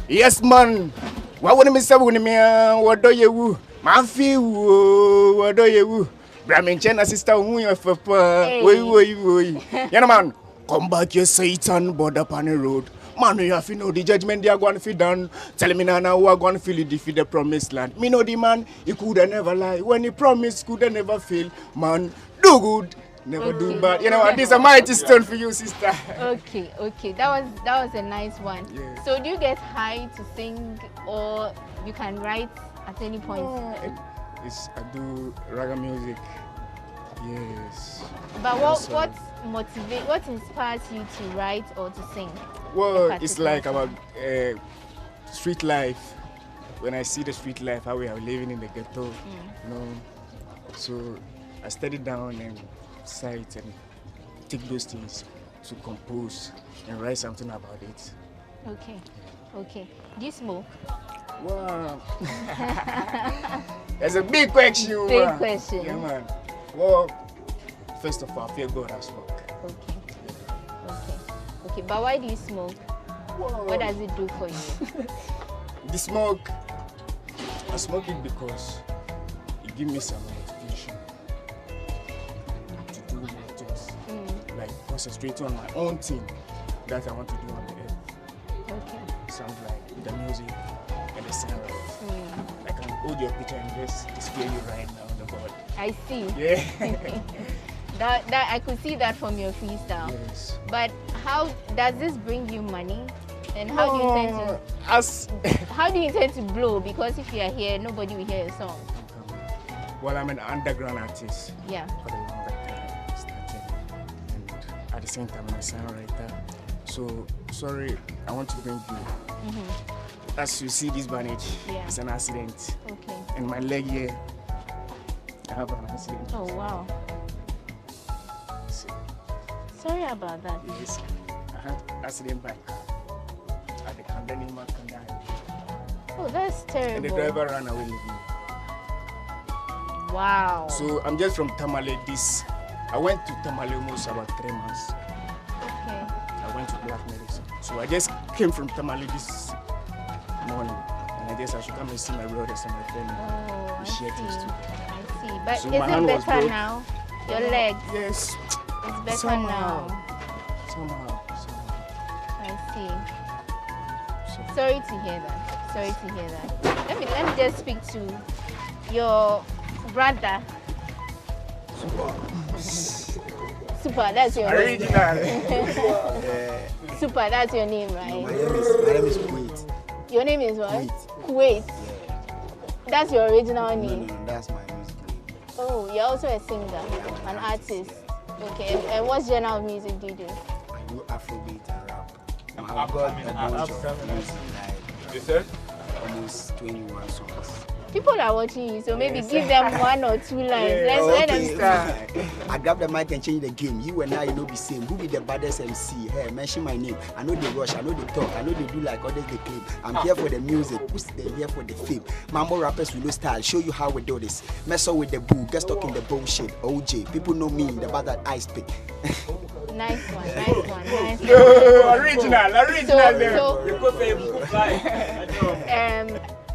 Yes, man. What would I say when me? What do you? My feel. What do you? Brahmin Chena sister, who you for? Woi. Yeah, man. Come back, you Satan, board up on the road. Man, you have to know the judgment they are going to feel done. Tell me now who are going to feel it defeat the promised land. Me know the man, he could never lie. When he promised, could never fail. Man, do good, never do bad. You know what? This is a mighty stone for you, sister. Okay. That was a nice one. Yeah. So do you get high to sing, or you can write at any point? I do raga music. Yes. But what inspires you to write or to sing? Well, it's like about street life. When I see the street life, how we are living in the ghetto, you know. So I study down and cite and take those things to compose and write something about it. Okay. Do you smoke? Wow. That's a big question. Big question. Yeah, man. Well, first of all, I fear God I smoke. Okay, but why do you smoke? Whoa. What does it do for you? The smoke, I smoke it because it gives me some motivation to do more things. Like concentrating on my own thing that I want to do on the earth. Okay. Sounds like the music and the sound. I can hold your picture and just display you right now on the board. I see. Yeah. that I could see that from your freestyle. Yes. But how does this bring you money? And how do you intend to how do you intend to blow? Because if you are here, nobody will hear your song. Well, I'm an underground artist. Yeah. For the longer time starting. And at the same time I'm a songwriter. So sorry, I want to bring you. As you see this bandage, it's an accident. Okay. And my leg here, I have an accident. Oh wow. Sorry about that. Yes, I had an accident by car at the Nima. Oh, that's terrible. And the driver ran away with me. Wow. So I'm just from Tamale. I went to Tamale almost about 3 months. Okay. I went to Black Medicine. So I just came from Tamale this morning. And I just I should come and see my brothers and my family. Oh, we share things too. I see. But so is it better now? Your legs? Yes. It's better Somehow. now. Somehow. I see. Sorry to hear that. Let me just speak to your brother. Super, that's your name. Super, that's your name, right? No, my name is Kuwait. Your name is what? Kuwait. That's your original name? No, that's my music name. Oh, you're also a singer, an artist. Okay, and what genre of music do you do? I do Afrobeat and rap. I've got a bunch of music, like almost 21 songs. People are watching you, so maybe give them 1 or 2 lines. Let them start. I grab the mic and change the game. You and I, be same. Who be the baddest MC? Hey, mention my name. I know they rush, I know they talk, I know they do like others they claim. I'm here for the music, who's there here for the fame. Mambo rappers with no style, show you how we do this. Mess up with the boo, get stuck in the bullshit. OJ, people know me, the bad that I speak. Nice one. Original.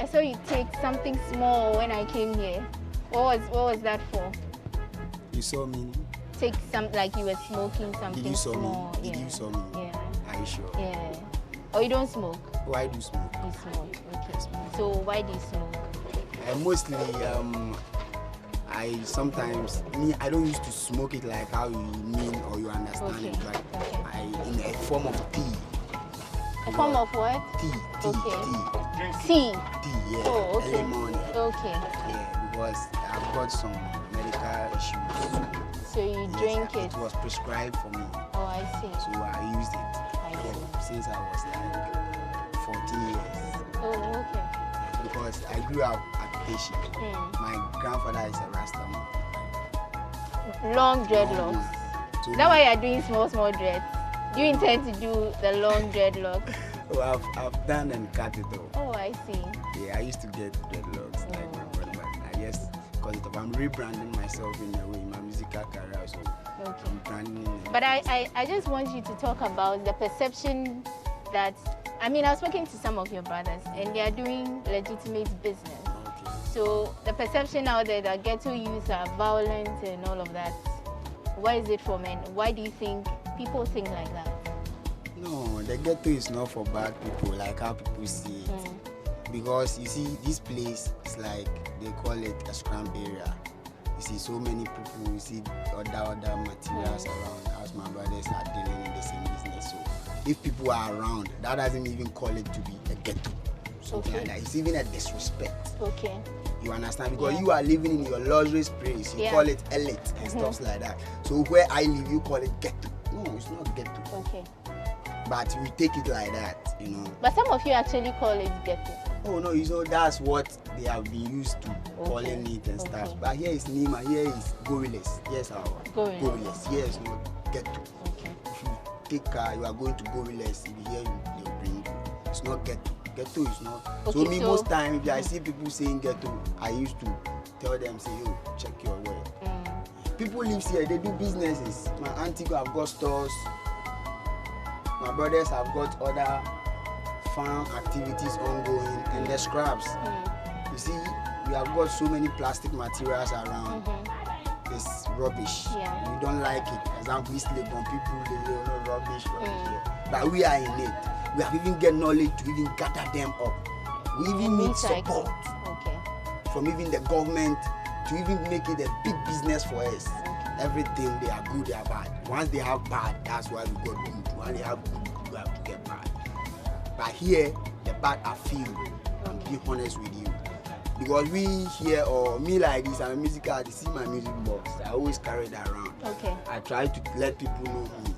saw you take something small when I came here. What was that for? You saw me? Take some, like you were smoking something Did you saw small. me? Did you saw me? Yeah. Are you sure? Yeah. Oh, you don't smoke? Oh, I do smoke. You smoke, okay. So why do you smoke? Mostly, I sometimes, I don't used to smoke it like how you mean or you understand it, but in a form of tea. A form of what? Tea. Tea? Tea, yeah. Oh, okay. Early morning. Okay. Yeah, because I've got some medical issues. So you drink it? It was prescribed for me. Oh, I see. So I used it since I was like 14 years. Oh, okay. Because I grew up at Haitian. My grandfather is a Rastaman. Long dreadlocks. So That's why you're doing small dreads. Do you intend to do the long dreadlocks? Oh, I've done and cut it off. Oh, I see. Yeah, I used to get dreadlocks like my brother, but I guess because I'm rebranding myself in a way, my musical career, so I'm branding. But I just want you to talk about the perception that, I mean, I was speaking to some of your brothers and they are doing legitimate business. Okay. So the perception out there that ghetto youths are violent and all of that, where is it from and why do you think people think like that? No, the ghetto is not for bad people like how people see it. Because you see, this place is like, they call it a scrum area. You see so many people, you see other materials around, as my brothers are dealing in the same business. So if people are around, that doesn't even call it to be a ghetto. Something like that. It's even a disrespect. Okay. You understand? Because you are living in your luxurious place. You call it elite and stuff like that. So where I live, you call it ghetto. No, it's not ghetto. Okay. But we take it like that, you know. But some of you actually call it ghetto. Oh no, you know that's what they have been used to calling it and stuff. But here is Nima, here is gorillas. Yes, our gorillas. Here is not ghetto. Okay. If you take car, you are going to gorillas. If you hear you, they'll bring you. It's not ghetto. Ghetto is not. Okay, so most time, if I see people saying ghetto, I used to tell them, say, yo, check your word. People live here, they do businesses. My auntie have got stores. My brothers have got other farm activities ongoing and the scraps. You see, we have got so many plastic materials around. It's rubbish. We don't like it. Example, we sleep on people, they know rubbish here. But we are in it. We have even get knowledge to even gather them up. We even need support from even the government to even make it a big business for us. Everything, they are good, they are bad. Once they have bad, that's why we got good. Once they have good, we have to get bad. But here, the bad are few. I'm being honest with you. Because we here, or me like this, I'm a musical artist, see my music box. I always carry that around. Okay. I try to let people know me.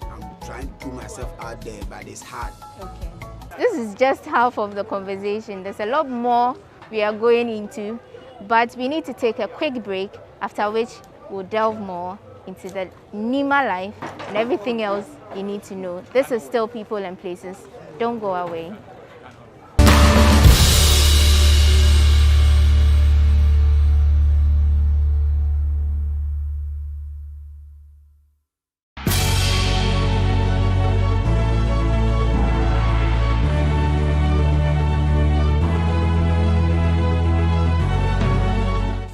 I'm trying to put myself out there, but it's hard. Okay. This is just half of the conversation. There's a lot more we are going into, but we need to take a quick break, after which we'll delve more into the Nima life and everything else you need to know. This is still People and Places. Don't go away.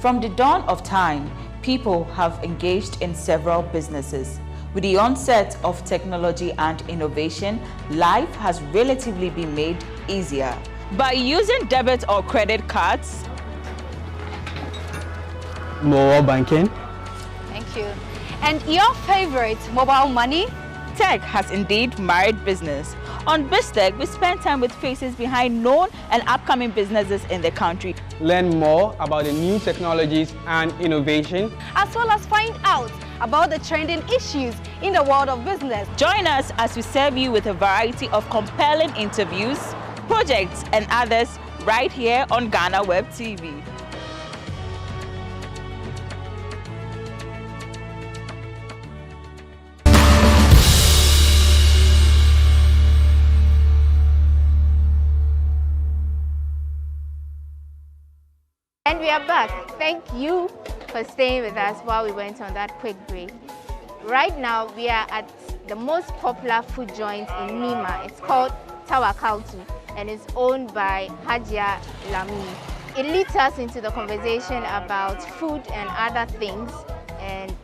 From the dawn of time, people have engaged in several businesses. With the onset of technology and innovation, life has relatively been made easier. By using debit or credit cards, mobile banking. Thank you. And your favorite, mobile money? Tech has indeed married business. On BizTech, we spend time with faces behind known and upcoming businesses in the country. Learn more about the new technologies and innovation, as well as find out about the trending issues in the world of business. Join us as we serve you with a variety of compelling interviews, projects, and others right here on GhanaWeb TV. And we are back. Thank you for staying with us while we went on that quick break. Right now, we are at the most popular food joint in Nima. It's called Kawakudi. and is owned by Hajia Lami. It leads us into the conversation about food and other things, and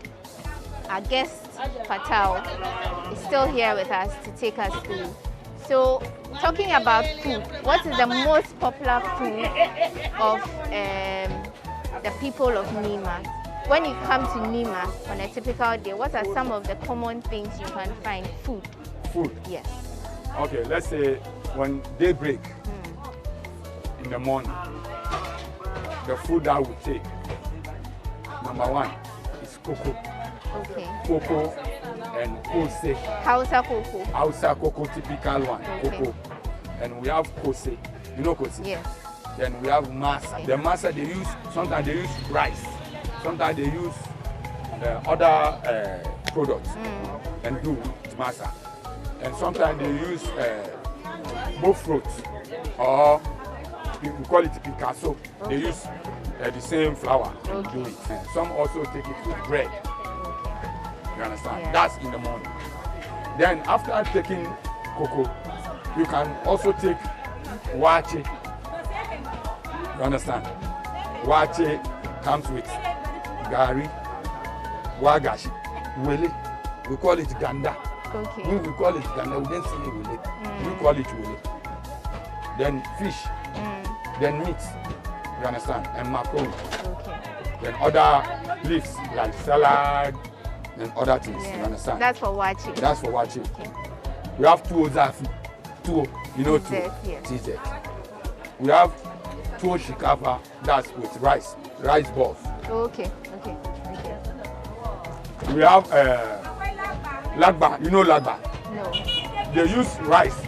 our guest, Fatal, is still here with us to take us through. So, talking about food, what is the most popular food of the people of Nima? When you come to Nima on a typical day, what are some of the common things you can find? Food. Food? Yes. Okay, let's say when daybreak in the morning, the food that we take, number one is cocoa. Okay. Cocoa and kose. Hausa cocoa. Hausa cocoa, typical one, Okay. cocoa. And we have kose. You know kose? Yes. Then we have masa. The masa they use, sometimes they use rice. Sometimes they use other products and do with masa. And sometimes they use both fruits, or we call it Picasso. They use the same flour and do it. And some also take it with bread. You understand? Yeah. That's in the morning. Then after taking cocoa, you can also take wache. You understand? Wache comes with gari, wagashi, wele. We call it ganda. Okay. We call it ganda. We don't say wele. We call it wele. Then fish. Then meat. You understand? And macaroni. Okay. Then other leaves like salad and other things. You understand? That's for watching. That's for watching. We have tuo zafi. Tuo, you know tuo. Yes. TZ. We have tuo shikafa. That's with rice balls. Okay. We have lagba. You know lagba? No. They use rice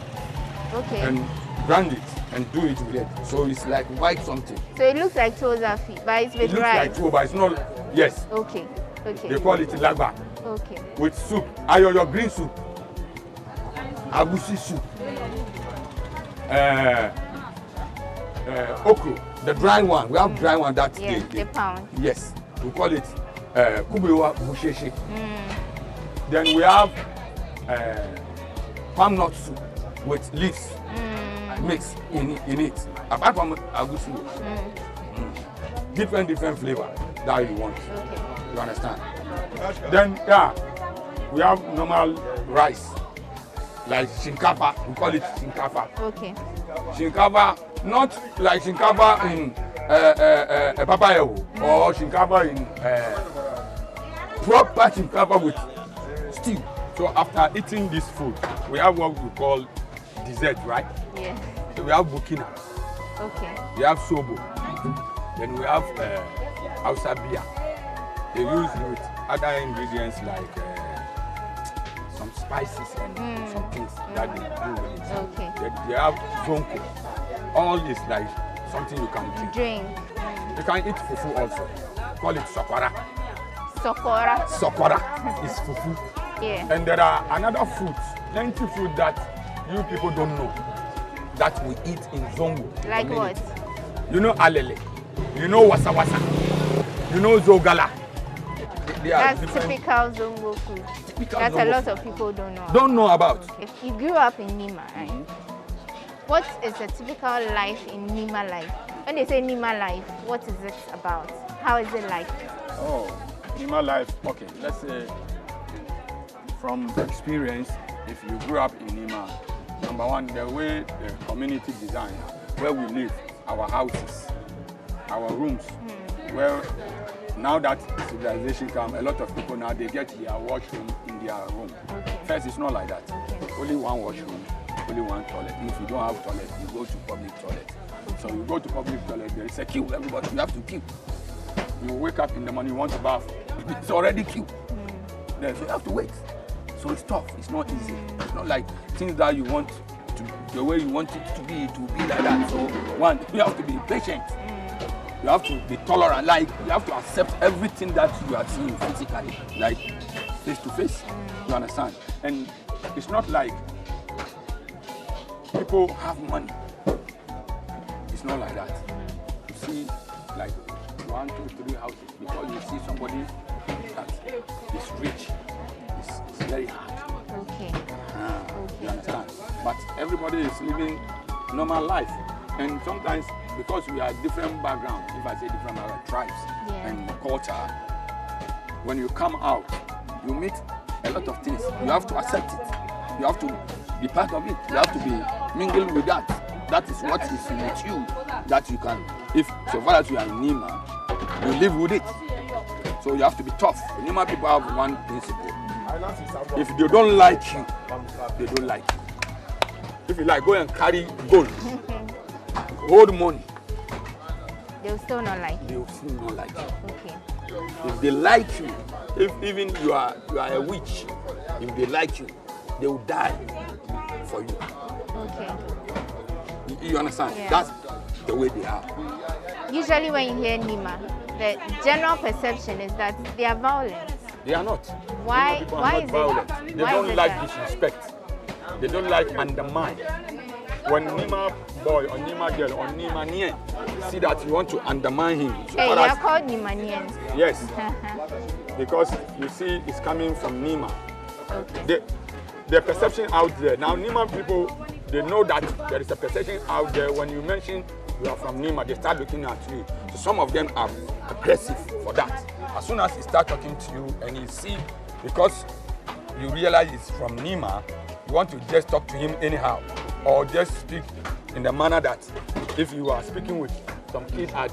Okay. and grind it and do it with it. So it's like white something. So it looks like tozafi, but it's It with looks rice. like tuo, but it's not. Yes. Okay. They call it lagba. Okay. With soup. Ayoyo green soup. Agusi soup. Okro, the dry one. We have dry one that Yes, the pound. Yes, we call it kubewa busheshe. Then we have palm nut soup with leaves mixed in it. Apart from agusi, different flavor that you want. Okay. You understand? Then we have normal rice like shinkafa. We call it shinkafa. Okay. Shinkafa, not like shinkafa in papayo or shinkafa in proper shinkafa with stew. So after eating this food, we have what we call dessert, right? Yeah. So we have bukina, Okay. we have sobo, then we have Hausa beer. They use with other ingredients like some spices and some things that they do with it. Okay. They have zonko. All is like something you can drink. You can eat fufu also. Call it sokora. Sokora. Sokora is fufu. Yeah. And there are another foods, plenty food that you people don't know that we eat in Zongo. Like community. what? You know alele. You know wasa wasa. You know zogala. They are That's different. typical Zongo food. That a Zongo lot food. of people don't know. Don't know about. If you grew up in Nima, right? What is a typical life in Nima life? When they say Nima life, what is it about? How is it like? Oh, in my life, okay, let's say from experience, if you grew up in Nima, number one, the way the community design, where we live, our houses, our rooms, where now that civilization come, a lot of people now, they get their washroom in their room. First, it's not like that. Only one washroom, only one toilet. If you don't have toilet, you go to public toilet. So you go to public toilet, there is a queue, everybody, you have to queue. You wake up in the morning, you want to bath, it's already queue. Then you have to wait. So it's tough, it's not easy. It's not like things that you want to, the way you want it to be like that. So one, you have to be patient. You have to be tolerant, like you have to accept everything that you are seeing physically, like face to face. You understand? And it's not like people have money. It's not like that. You see, like 1, 2, 3 houses before you see somebody that is rich. It's very hard. Okay. You understand? But everybody is living normal life. And sometimes, because we are different backgrounds, if I say different background, tribes and culture, when you come out, you meet a lot of things. You have to accept it. You have to be part of it. You have to be mingled with that. That is what is with you, that you can, if so far as you are in Nima, you live with it. So you have to be tough. The Nima people have one principle. If they don't like you, they don't like you. If you like, go and carry gold, hold money. They'll still not like you. They'll still not like you. Okay. If they like you, if even you are a witch, if they like you, they will die for you. Okay. You understand? Yeah. That's the way they are. Usually when you hear Nima, the general perception is that they are violent. They are not. Why? People are Why not is violent. it? They Why don't is it like that? disrespect. They don't like undermine. When Nima boy or Nima girl or Nima Nien see that you want to undermine him. So Hey, they are called Nimanians. Yes. Because you see it's coming from Nima. Okay. The perception out there. Now Nima people, they know that there is a perception out there. When you mention you are from Nima, they start looking at you. So some of them are aggressive for that. As soon as he start talking to you and you see, because you realize it's from Nima, you want to just talk to him anyhow, or just speak in the manner that if you are speaking with some kid at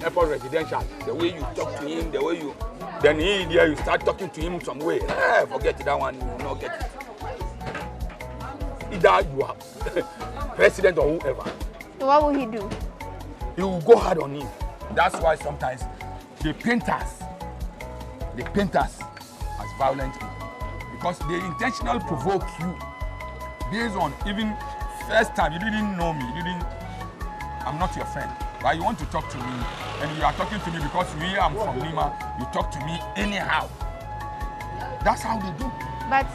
airport residential, the way you talk to him, the way you, then you start talking to him some way. Forget that one, you will not get it. Either you are president or whoever. So what will he do? He will go hard on him. That's why sometimes they paint us as violent people, because they intentionally provoke you based on even first time you didn't know me, I'm not your friend, but you want to talk to me and you are talking to me because I'm from Nima, you talk to me anyhow. That's how they do. But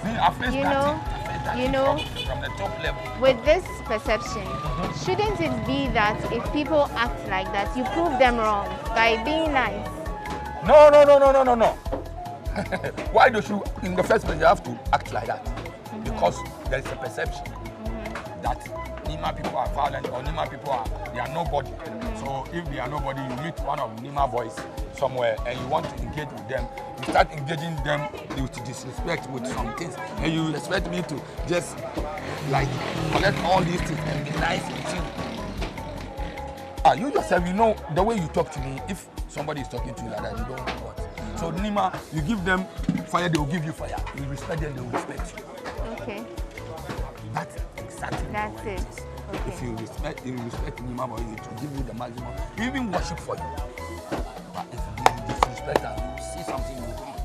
you know, from the top level. With this perception, shouldn't it be that if people act like that, you prove them wrong by being nice? No. Why don't you, in the first place, you have to act like that? Because there is a perception that Nima people are violent or Nima people they are nobody. So if they are nobody, you meet one of Nima boys somewhere and you want to engage with them, you start engaging them with disrespect with some things, and you expect me to just like collect all these things and be nice with you. You yourself, you know the way you talk to me. If somebody is talking to you like that, you don't know what. So Nima, you give them fire, they will give you fire. You respect them, they will respect you. Okay. That's exactly That's it. Okay. If you respect Nima, or it will give you the maximum. Even worship for you. But if you disrespect and you see something wrong.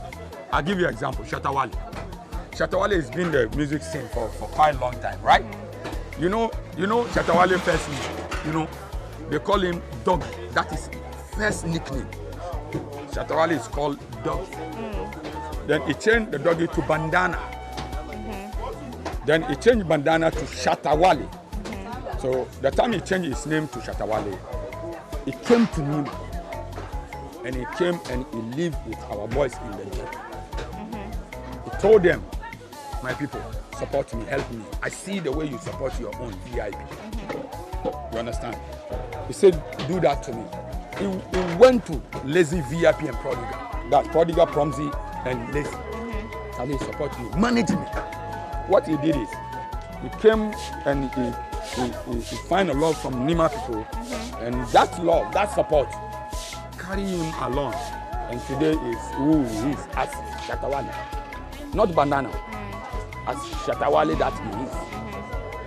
I'll give you an example. Shatta Wale. Shatta Wale has been in the music scene for quite a long time, right? You know Shatta Wale first name. They call him Dog. That is first nickname. Shatta Wale is called Dog. Then he changed the doggy to Bandana. Then he changed Bandana to Shatta Wale. So the time he changed his name to Shatta Wale, he came to Nima. And he came and he lived with our boys in the ghetto. He told them, my people, support me, help me. I see the way you support your own VIP. You understand? He said, do that to me. He went to Lazy, VIP, and Prodigal. That's Prodigal, Promsy, and Lazy. How they support me, manage me. What he did is, he came and he find a love from Nima people, and that love, that support, carry him along. And today is who he is as Shatta Wale. Not Bandana, as Shatta Wale that he is.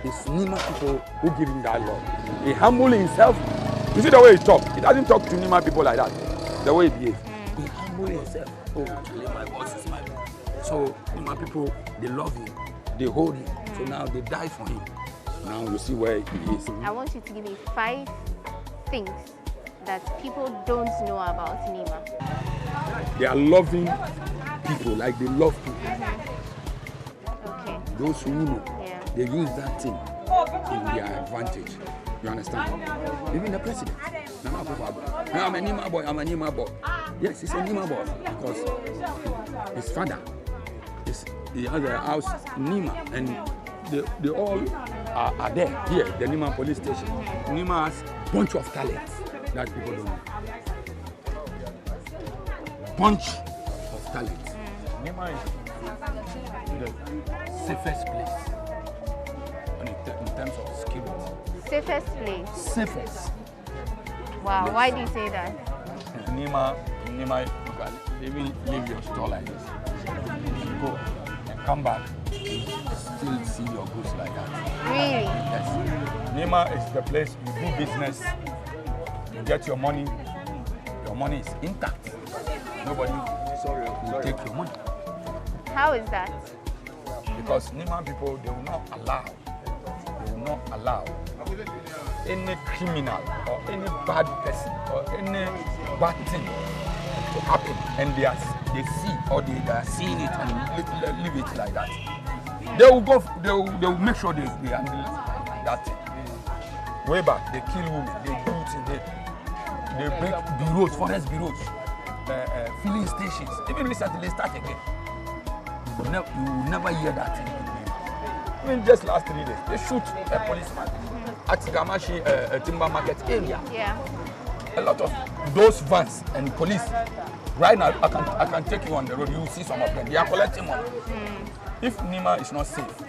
It's Nima people who give him that love. He humble himself. You see the way he talks. He doesn't talk to Nima people like that. The way he behaves. He humble himself. Oh, my boss is my boss. So Nima people, they love him. They hold him. So now they die for him. Now you see where he is. I want you to give me 5 things that people don't know about Nima. They are loving people, like they love people. Okay. Those who know, they use that thing in their advantage. You understand? Even the president. I'm a Nima boy, I'm a Nima boy. Yes, he's a Nima boy because his father, he has a house in Nima, and they all are there here, the Nima police station. Nima has a bunch of talents that people don't know. Bunch of talents. Nima is the safest place in terms of security. Safest place? Safest. Wow, place. why do you say that? Nima, you can even leave your store like this. You go and come back, still see your goods like that. Really? Yes. Nima is the place you do business, you get your money is intact. Nobody will take your money. How is that? Because Nima people, they will not allow any criminal or any bad person or any bad thing to happen, and they see or they are seeing it and leave it like that. They will will make sure they handle that thing. Way back, they kill women, they do things, they break bureaus, forest bureaus, filling stations. Even recently they start again. You will never hear that thing. Even just last 3 days, they shoot a policeman at Gamashi Timber Market area. Yeah. A lot of those vans and police. Right now, I can take you on the road. You will see some of them. They are collecting money. If Nima is not safe,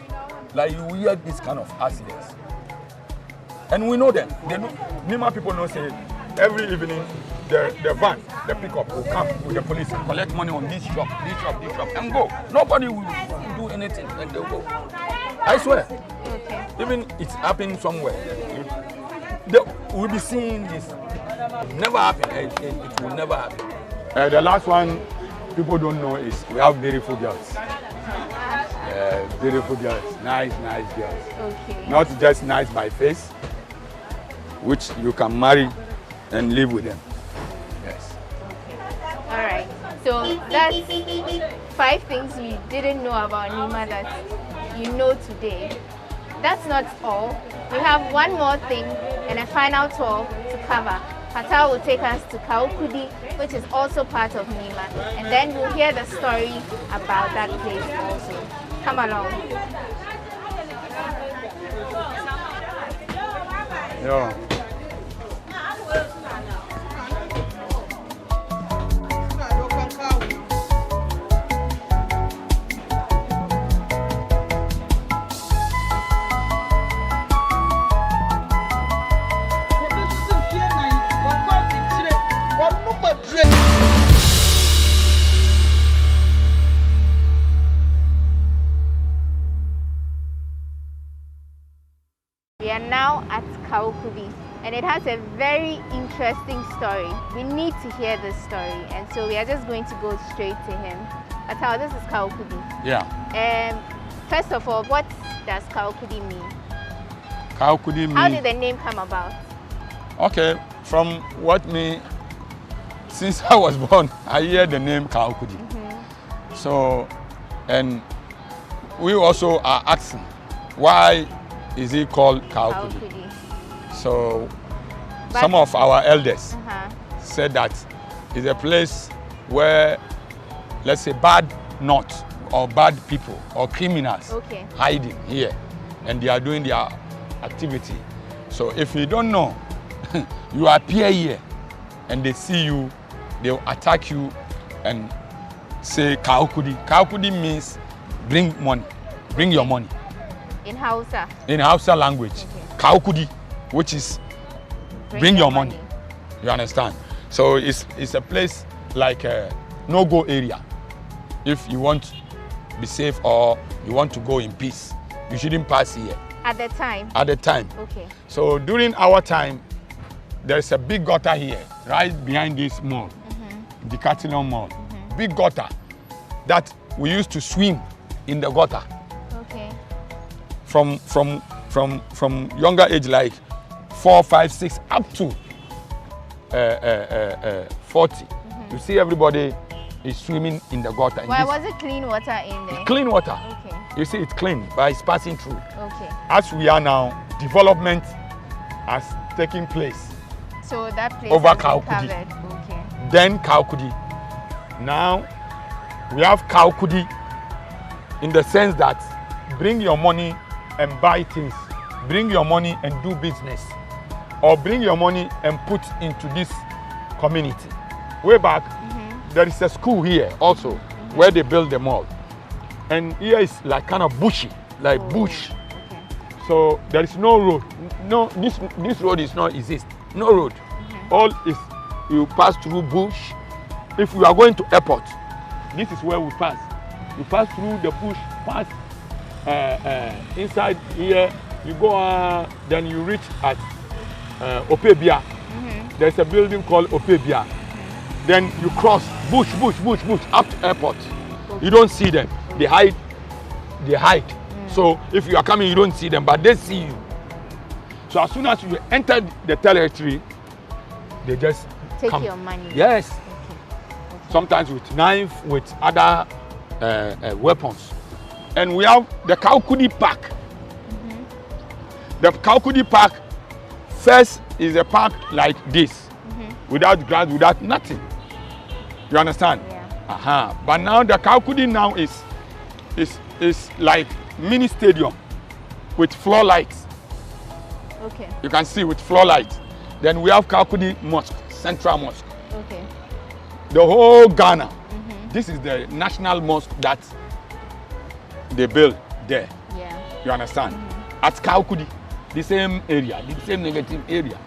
like you will hear this kind of accidents. And we know them. They know, Nima people know say every evening the van, the pickup will come with the police and collect money on this shop, and go. Nobody will do anything and they'll go. I swear. Okay. Even it's happening somewhere. We'll be seeing this. Never happen. It will never happen. The last one people don't know is we have beautiful girls. Beautiful girls. Nice girls. Okay. Not just nice by face, which you can marry and live with them. Yes. All right. So that's 5 things you didn't know about Nima that you know today. That's not all. We have one more thing and a final tour to cover. Fatal will take us to Kawakudi, which is also part of Nima, and then we'll hear the story about that place also. Come along. Yeah. We are now at Kawakudi, and it has a very interesting story. We need to hear this story, and so we are just going to go straight to him. Fatal, this is Kawakudi. Yeah. First of all, what does Kawakudi mean? Kawakudi means... How did the name come about? Okay, from since I was born, I hear the name Kawakudi. So, and we also are asking, why is it called Kawakudi? So, some of our elders said that it's a place where, let's say, bad knots or bad people or criminals hiding here, and they are doing their activity. So if you don't know, you appear here and they see you, they'll attack you and say Kawakudi. Kawakudi means bring money, bring your money. In Hausa? In Hausa language. Kawakudi, which is bring your money. You understand? So it's a place like a no-go area. If you want to be safe or you want to go in peace, you shouldn't pass here. At the time? At the time. Okay. So during our time, there's a big gutter here, right behind this mall, the Castro mall. Big gutter that we used to swim in the gutter. Okay. From younger age, like 4, 5, 6, up to 40. You see everybody is swimming in the gutter. Why was it clean water in there? Clean water. Okay. You see it's clean, but it's passing through. Okay. As we are now, development has taken place. So that place over has been Kawakudi. covered. Okay. Then Kawakudi. Now we have Kawakudi in the sense that bring your money and buy things bring your money and do business, or bring your money and put into this community. Way back, there is a school here also where they build the mall. And here is like kind of bushy, like bush. So there is no road. No, this road is not exist. No road. All is you pass through bush. If we are going to airport, this is where we pass. You pass through the bush, pass inside here. You go then you reach at Opebia. There's a building called Opebia. Then you cross bush up to airport. You don't see them. They hide. So if you are coming, you don't see them, but they see you. So as soon as you enter the territory, they just take come. your money. Yes. Okay. Sometimes with knife, with other weapons. And we have the Kawakudi Park. The Kawakudi Park first is a park like this, without grass, without nothing. You understand? Yeah. But now the Kawakudi now is like mini stadium with floor lights. Okay. You can see with floor lights. Then we have Kawakudi Mosque, Central Mosque. Okay. The whole Ghana. This is the national mosque that they built there. Yeah. You understand? At Kawakudi, the same area, the same negative area.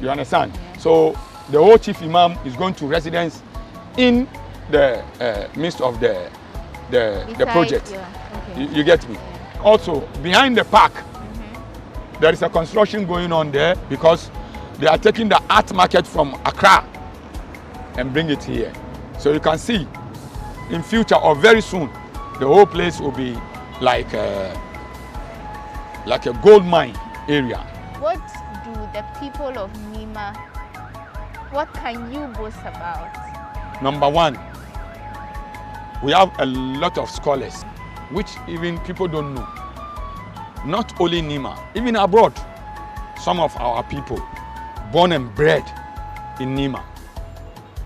You understand? Yeah. So the whole chief imam is going to residence in the midst of the project. Yeah. Okay. You get me? Yeah. Also, behind the park, there is a construction going on there because they are taking the art market from Accra and bring it here. So you can see in future or very soon, the whole place will be like a gold mine area. What do the people of Nima, what can you boast about? Number one, we have a lot of scholars, which even people don't know. Not only Nima, even abroad, some of our people, born and bred in Nima,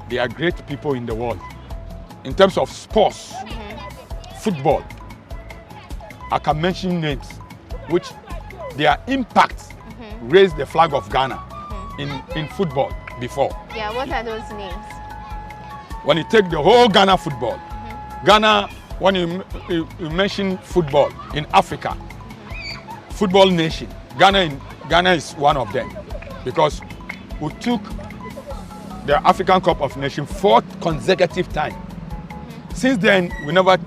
they are great people in the world. In terms of sports, football, I can mention names which their impact raised the flag of Ghana in football before. Yeah, what are those names? When you take the whole Ghana football, Ghana, when you mention football in Africa, football nation, Ghana is one of them, because we took the African Cup of Nations 4th consecutive time. Since then, we never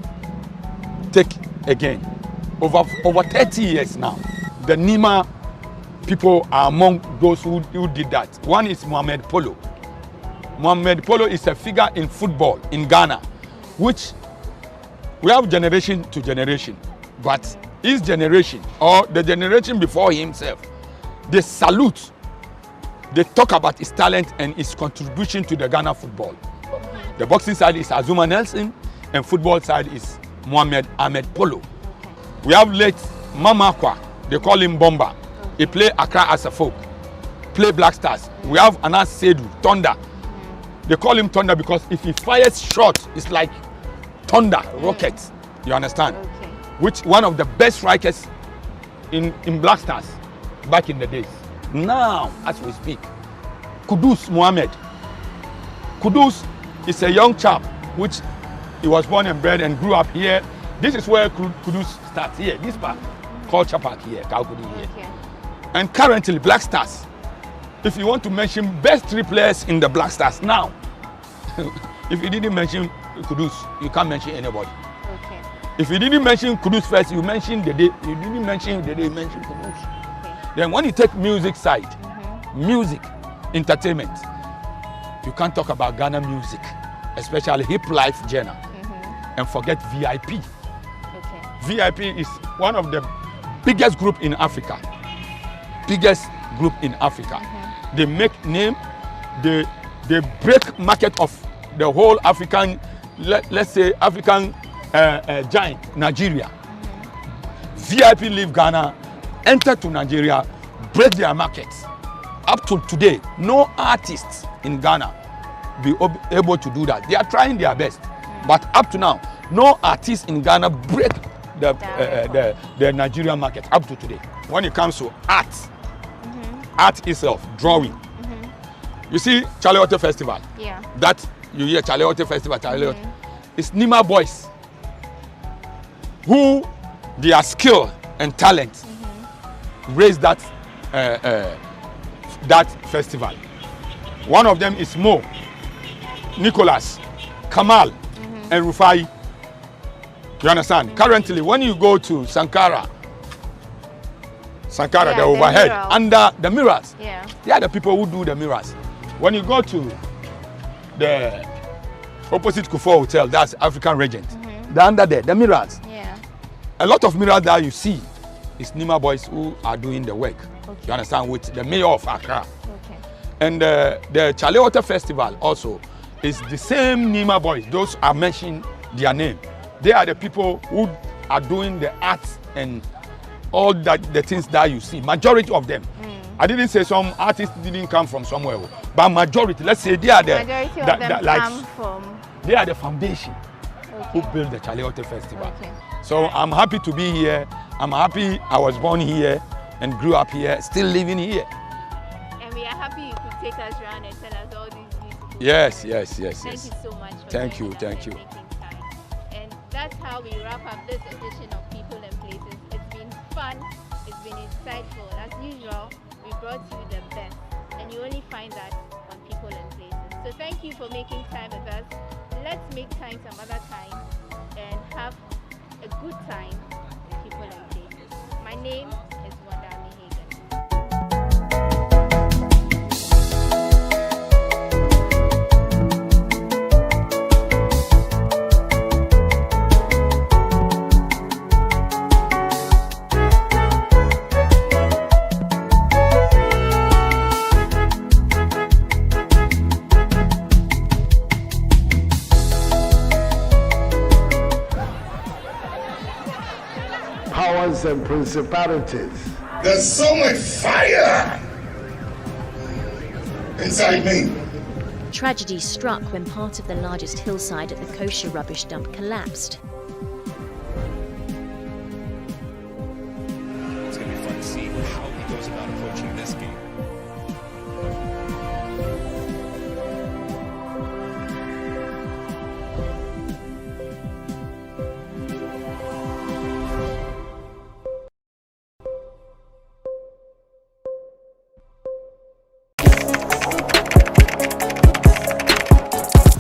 take again. Over 30 years now, the Nima people are among those who did that. One is Mohamed Polo. Mohamed Polo is a figure in football in Ghana, which we have generation to generation, but his generation or the generation before himself, they salute, they talk about his talent and his contribution to the Ghana football. The boxing side is Azuma Nelson and football side is Mohamed Ahmed Polo. We have late Mama Kwa, they call him Bomba. He play Accra as a folk, play Black Stars. We have Anas Sedu, Thunder. They call him Thunder because if he fires shots, it's like thunder, rockets. You understand? Okay. Which one of the best strikers in Black Stars back in the days. Now, as we speak, Kudus Mohammed. Kudus is a young chap which he was born and bred and grew up here. This is where Kudus starts here, this park, Culture Park here, Kawakudi here. Okay. And currently, Black Stars, if you want to mention best 3 players in the Black Stars now, if you didn't mention Kudus, you can't mention anybody. Okay. If you didn't mention Kudus first, you mentioned the day. You didn't mention the day, you mentioned Kudus. Okay. Then when you take music side, music, entertainment, you can't talk about Ghana music, especially hip life genre, and forget VIP. Okay. VIP is one of the biggest group in Africa. Biggest group in Africa. They make name, they break market of the whole African, let's say African giant, Nigeria. VIP leave Ghana, enter to Nigeria, break their markets. Up to today, no artists in Ghana be able to do that. They are trying their best, but up to now, no artist in Ghana break the Nigerian market up to today. When it comes to art, art itself, drawing. You see Charlie Otter Festival. Yeah. That you hear Charlie Otter Festival, Charlie Otter. It's Nima boys who their skill and talent raise that that festival. One of them is Mo, Nicholas, Kamal, and Rufai. You understand? Currently, when you go to Sankara, the overhead, under the mirrors, they are the people who do the mirrors. When you go to the opposite Kufuor Hotel, that's African Regent, they're under there, the mirrors. A lot of mirrors that you see is Nima boys who are doing the work. You understand? With the mayor of Accra. And the Charlie Otter Festival also is the same Nima boys. Those are mentioned their name. They are the people who are doing the arts and all that the things that you see. Majority of them. I didn't say some artists didn't come from somewhere, but majority, let's say they are the majority of them come from. They are the foundation who built the Charlie Otter Festival. So I'm happy to be here. I'm happy I was born here and grew up here, still living here. And we are happy you could take us around and tell us all these beautiful Yes. Thank you so much for Thank you. And that's how we wrap up this edition of People and Places. It's been fun, it's been insightful. As usual, we brought you the best, and you only find that on People and Places. So thank you for making time with us. Let's make time some other time and have a good time with People and Places. My name is Wanda Hagen. Powers and principalities. There's so much fire inside me. Tragedy struck when part of the largest hillside at the kosher rubbish dump collapsed. It's going to be fun to see how he goes about approaching this game.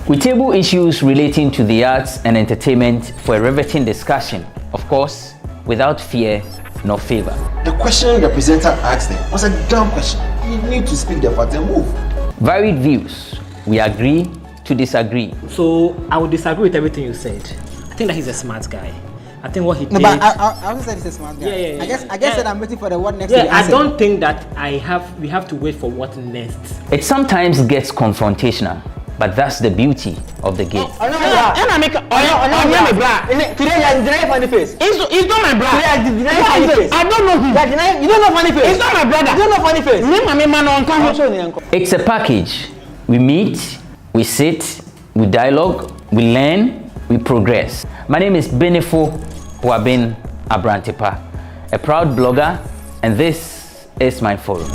We table issues relating to the arts and entertainment for a riveting discussion, of course, without fear nor favor. The question the presenter asked them was a dumb question. You need to speak the fact and move. Varied views. We agree to disagree. So I would disagree with everything you said. I think that he's a smart guy. I think what he did. No, but I also said he's a smart guy. Yeah. I guess that I'm waiting for the what next. Yeah, I don't think that we have to wait for what next. It sometimes gets confrontational, but that's the beauty of the game. Today you are denying funny face. It's not my brother. Today you are denying funny face. I don't know him. You don't know funny face. It's not my brother. You don't know funny face. It's a package. We meet, we sit, we dialogue, we learn, we progress. My name is Benefo Huabin Abrantepa, a proud blogger, and this is my forum.